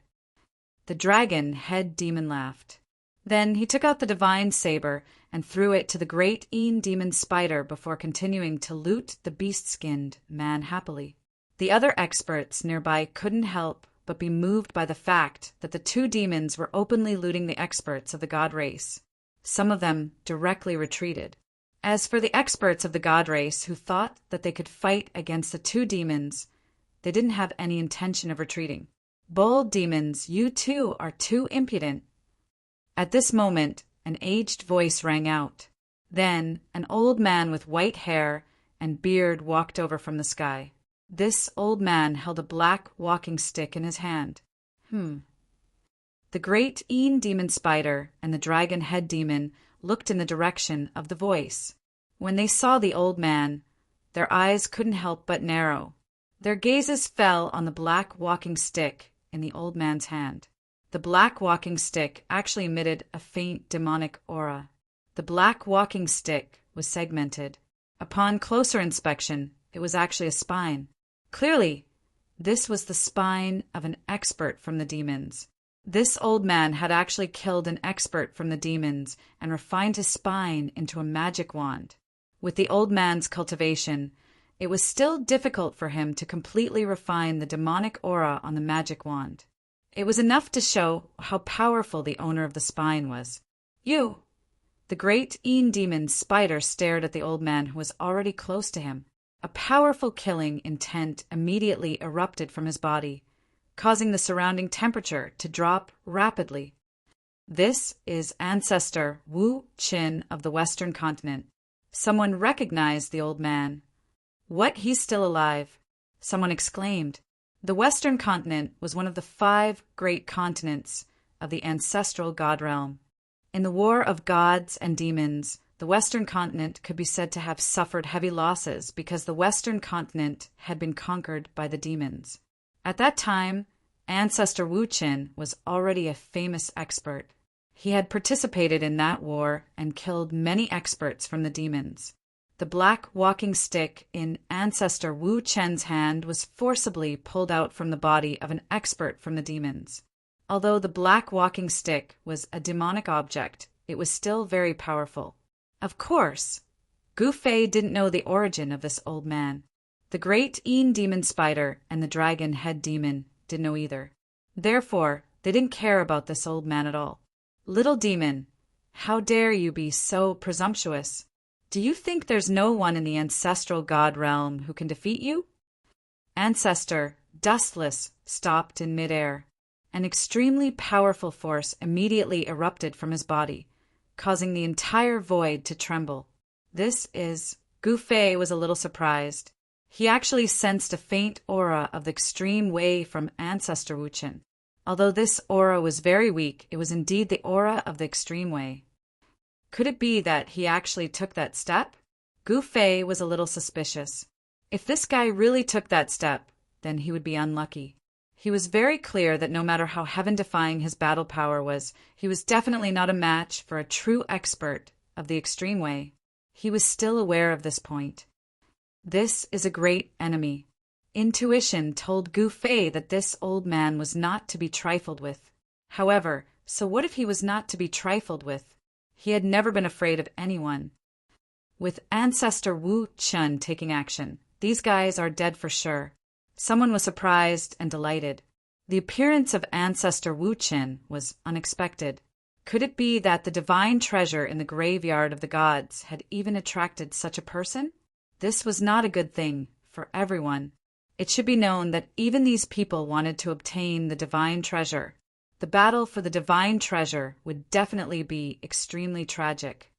The dragon head demon laughed. Then he took out the divine saber and threw it to the great Een demon spider before continuing to loot the beast-skinned man happily. The other experts nearby couldn't help but be moved by the fact that the 2 demons were openly looting the experts of the god race. Some of them directly retreated. As for the experts of the god race who thought that they could fight against the 2 demons, they didn't have any intention of retreating. Bold demons, you too are too impudent. At this moment, an aged voice rang out. Then an old man with white hair and beard walked over from the sky. This old man held a black walking stick in his hand. The great Een demon spider and the dragon head demon looked in the direction of the voice. When they saw the old man, their eyes couldn't help but narrow. Their gazes fell on the black walking stick in the old man's hand. The black walking stick actually emitted a faint demonic aura. The black walking stick was segmented. Upon closer inspection, it was actually a spine. Clearly, this was the spine of an expert from the demons. This old man had actually killed an expert from the demons and refined his spine into a magic wand. With the old man's cultivation, it was still difficult for him to completely refine the demonic aura on the magic wand. It was enough to show how powerful the owner of the spine was. You! The great Een demon spider stared at the old man who was already close to him. A powerful killing intent immediately erupted from his body, causing the surrounding temperature to drop rapidly. This is Ancestor Wu Qin of the Western Continent. Someone recognized the old man. What, he's still alive? Someone exclaimed. The Western Continent was one of the 5 great continents of the ancestral god realm. In the war of gods and demons, the Western Continent could be said to have suffered heavy losses because the Western Continent had been conquered by the demons. At that time, Ancestor Wu Qin was already a famous expert. He had participated in that war and killed many experts from the demons. The black walking stick in Ancestor Wu Chen's hand was forcibly pulled out from the body of an expert from the demons. Although the black walking stick was a demonic object, it was still very powerful. Of course, Gu Fei didn't know the origin of this old man. The great Een demon spider and the dragon head demon didn't know either. Therefore, they didn't care about this old man at all. Little demon, how dare you be so presumptuous? Do you think there's no one in the ancestral god realm who can defeat you? Ancestor, dustless, stopped in midair. An extremely powerful force immediately erupted from his body, causing the entire void to tremble. Gu Fei was a little surprised. He actually sensed a faint aura of the extreme Wei from Ancestor Wuchen. Although this aura was very weak, it was indeed the aura of the extreme Wei. Could it be that he actually took that step? Gu Fei was a little suspicious. If this guy really took that step, then he would be unlucky. He was very clear that no matter how heaven-defying his battle power was, he was definitely not a match for a true expert of the extreme Wei. He was still aware of this point. This is a great enemy. Intuition told Gu Fei that this old man was not to be trifled with. However, so what if he was not to be trifled with? He had never been afraid of anyone. With Ancestor Wu Chun taking action, these guys are dead for sure. Someone was surprised and delighted. The appearance of Ancestor Wu Chen was unexpected. Could it be that the divine treasure in the graveyard of the gods had even attracted such a person? This was not a good thing for everyone. It should be known that even these people wanted to obtain the divine treasure. The battle for the divine treasure would definitely be extremely tragic.